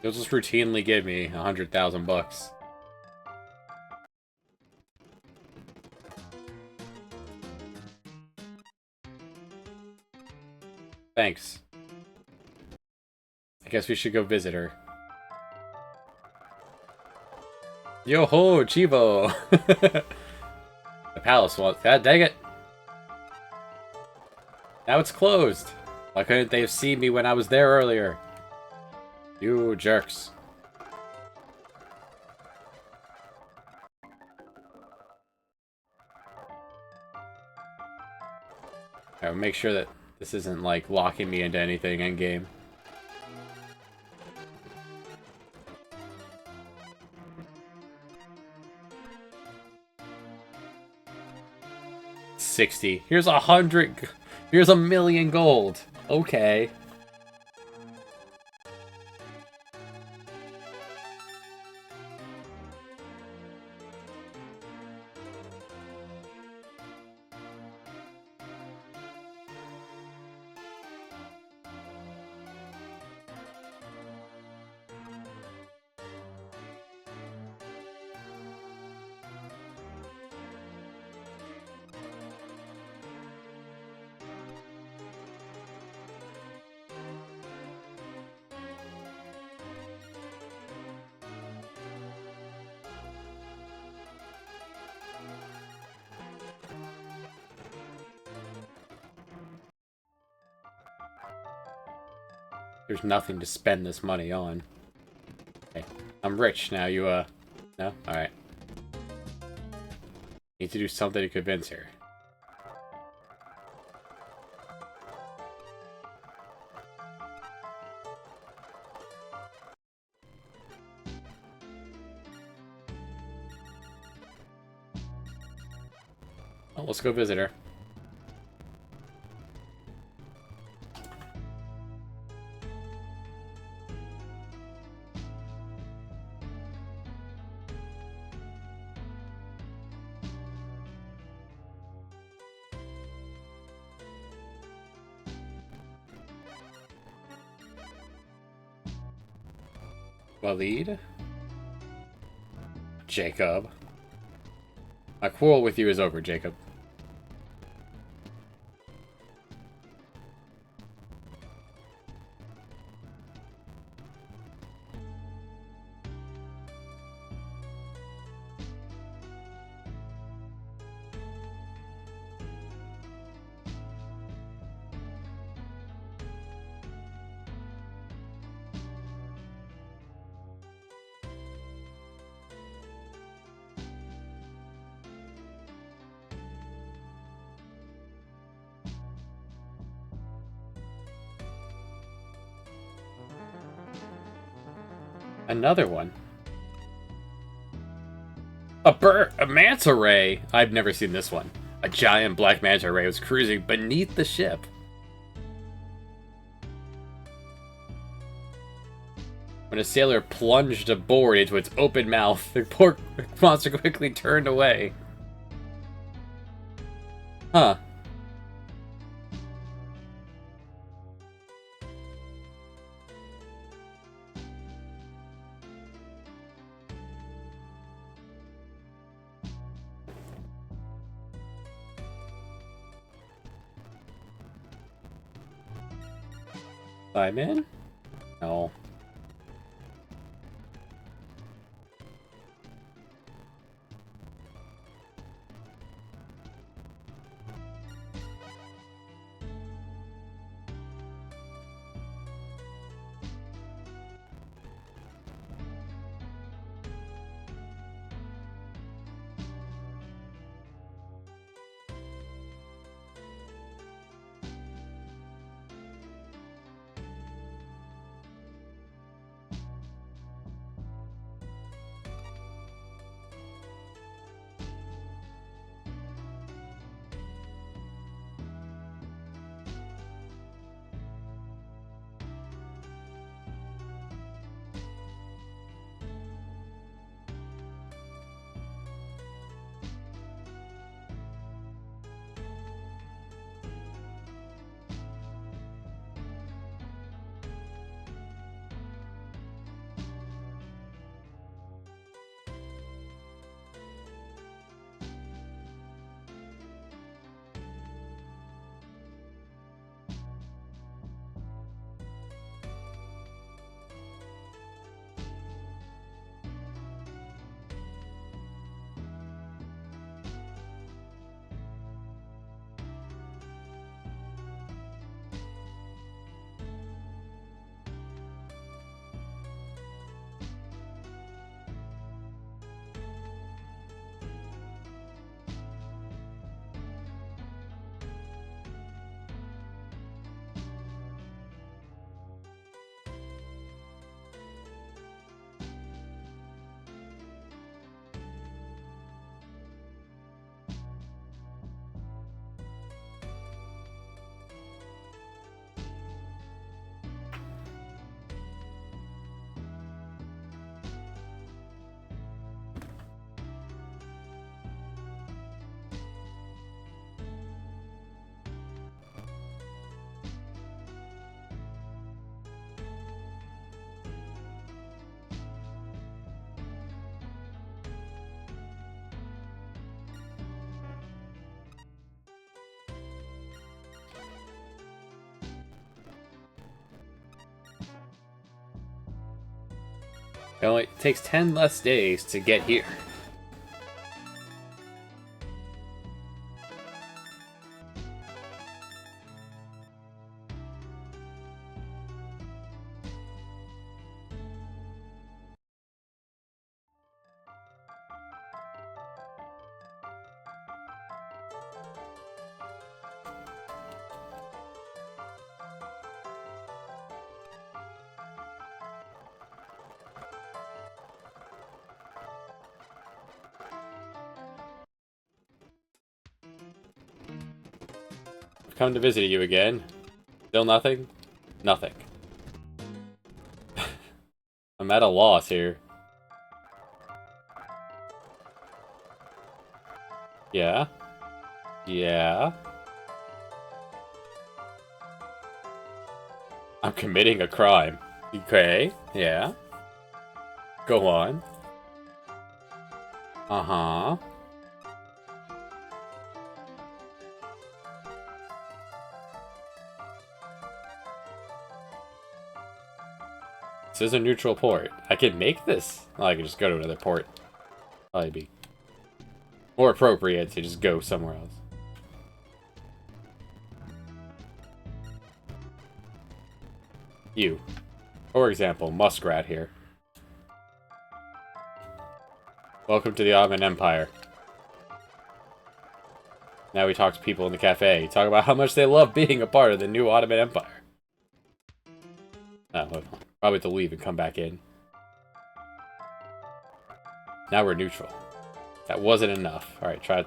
They'll just routinely give me 100,000 bucks. Thanks. I guess we should go visit her. Yo-ho, Cheevo! The palace wants... God dang it! Now it's closed! Why couldn't they have seen me when I was there earlier? You jerks. I'll make sure that this isn't, like, locking me into anything in-game. $60. Here's 100. Here's 1,000,000 gold. Okay. There's nothing to spend this money on. Okay. I'm rich now, you, No? Alright. Need to do something to convince her. Oh, let's go visit her. Waleed? Jacob. My quarrel with you is over, Jacob. Another one. A manta ray! I've never seen this one. A giant black manta ray was cruising beneath the ship. When a sailor plunged aboard into its open mouth, the poor monster quickly turned away. Huh. I'm in? No. It only takes 10 less days to get here. Come to visit you again. Still nothing? Nothing. I'm at a loss here. Yeah? Yeah? I'm committing a crime. Okay, yeah. Go on. Uh-huh. This is a neutral port. I can make this. Oh, I can just go to another port. Probably be more appropriate to just go somewhere else. You. For example, Muskrat here. Welcome to the Ottoman Empire. Now we talk to people in the cafe. Talk about how much they love being a part of the new Ottoman Empire. Oh, hold on. Probably have to leave and come back in. Now we're neutral. That wasn't enough. Alright, try.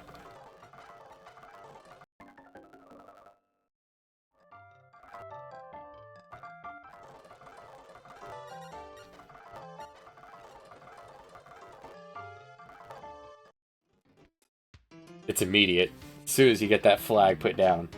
It's immediate. As soon as you get that flag put down.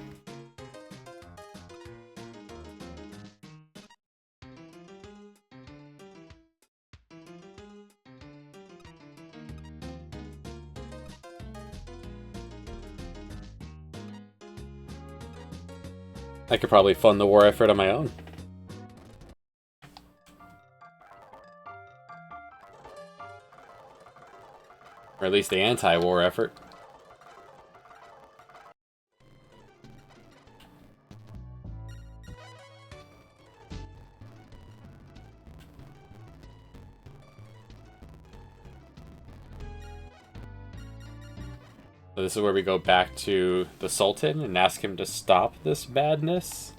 I could probably fund the war effort on my own. Or at least the anti-war effort. So this is where we go back to the Sultan and ask him to stop this badness.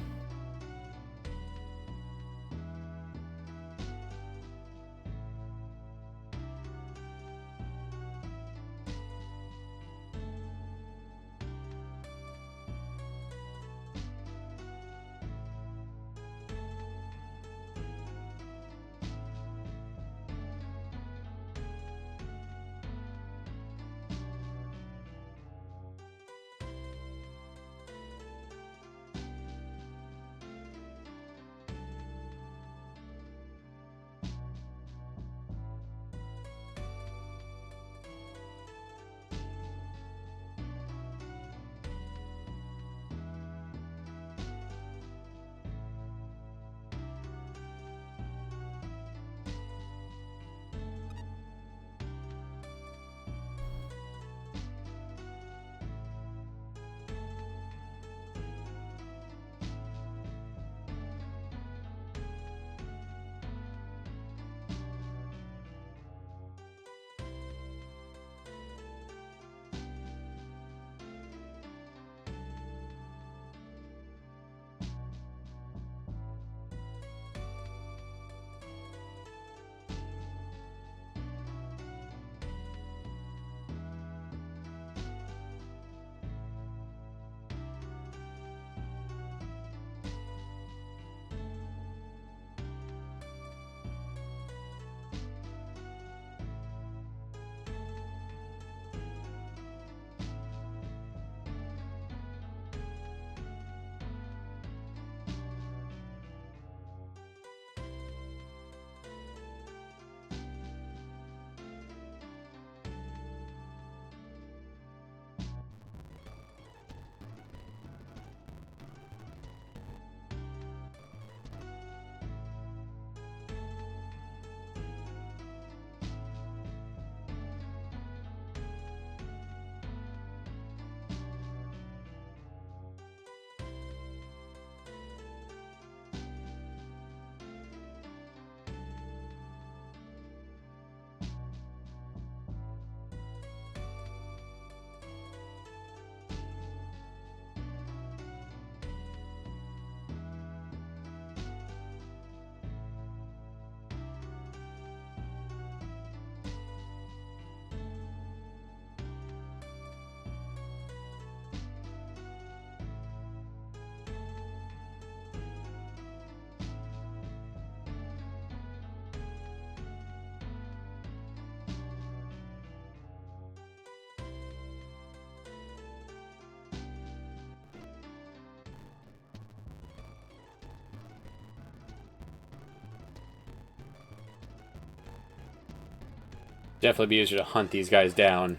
Definitely be easier to hunt these guys down.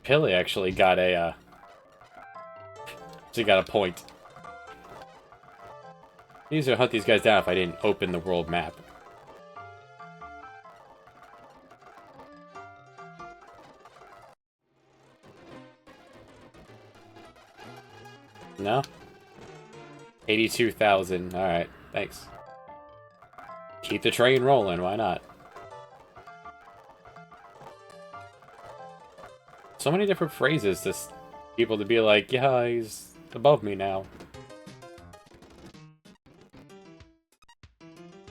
Pilly actually got a, point. Easier to hunt these guys down if I didn't open the world map. No? 82,000. Alright, thanks. Keep the train rolling, why not? So many different phrases to people to be like, yeah, he's above me now.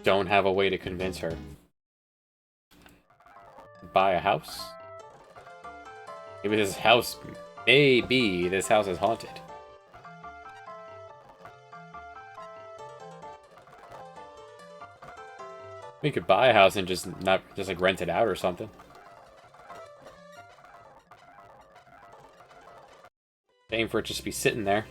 Don't have a way to convince her. Buy a house? Maybe this house is haunted. We could buy a house and just like rent it out or something. Paying for it just to be sitting there.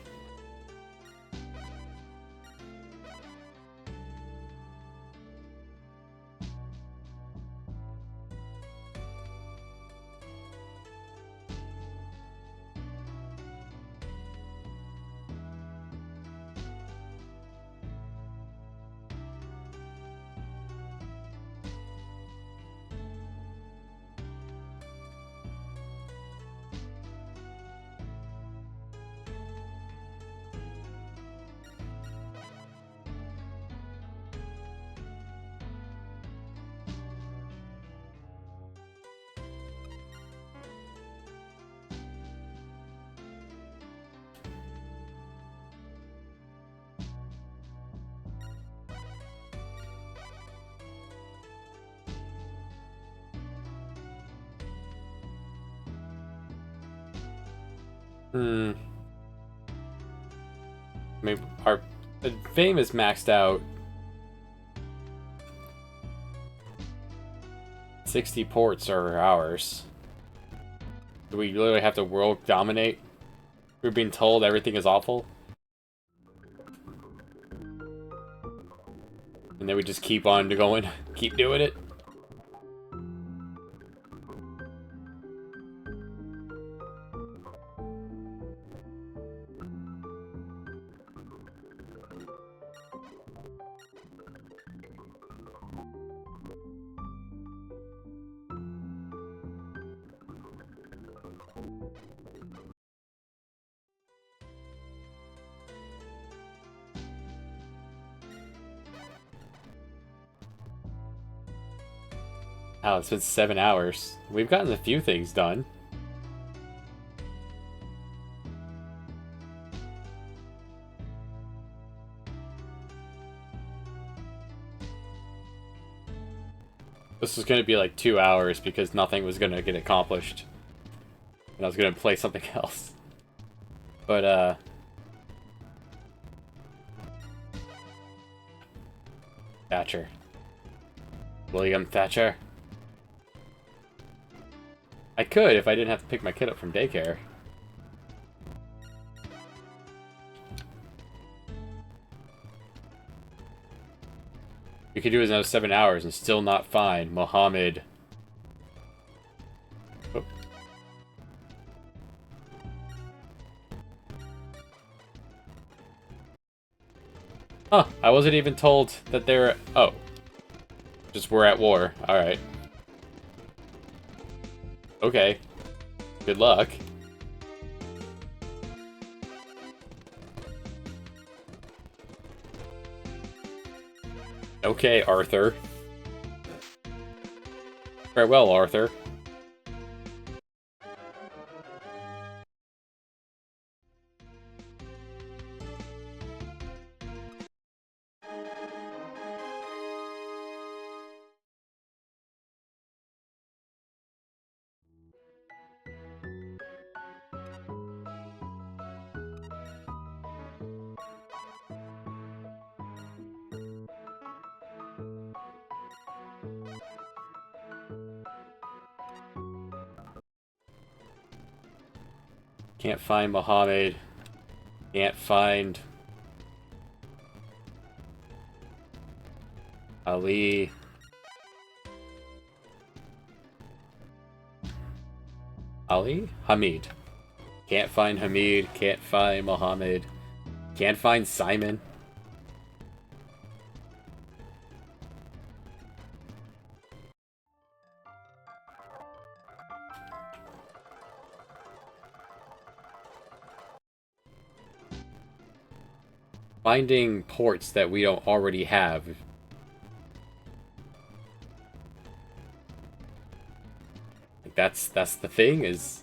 I mean, our fame is maxed out. 60 ports are ours. Do we literally have to world dominate? We're being told everything is awful? And then we just keep on going, keep doing it? Oh, it's been 7 hours. We've gotten a few things done. This was going to be like 2 hours because nothing was going to get accomplished. And I was going to play something else. But, Thatcher. William Thatcher. I could if I didn't have to pick my kid up from daycare. We could do another 7 hours and still not find Mohammed. Oh. Huh, I wasn't even told that they're... Oh. Just we're at war. Alright. Okay. Good luck. Okay, Arthur. Farewell, Arthur. Can't find Mohammed. Can't find Ali. Ali? Hamid. Can't find Hamid. Can't find Mohammed. Can't find Simon. Finding ports that we don't already have. That's the thing, is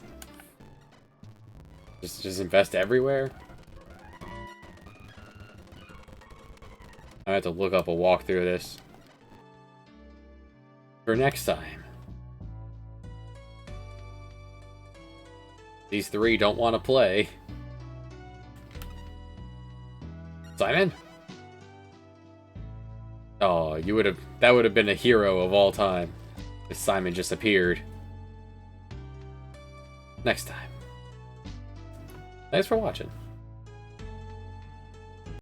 just invest everywhere. I have to look up a walkthrough of this for next time. These three don't want to play. Simon? Oh, that would have been a hero of all time if Simon just appeared. Next time. Thanks for watching.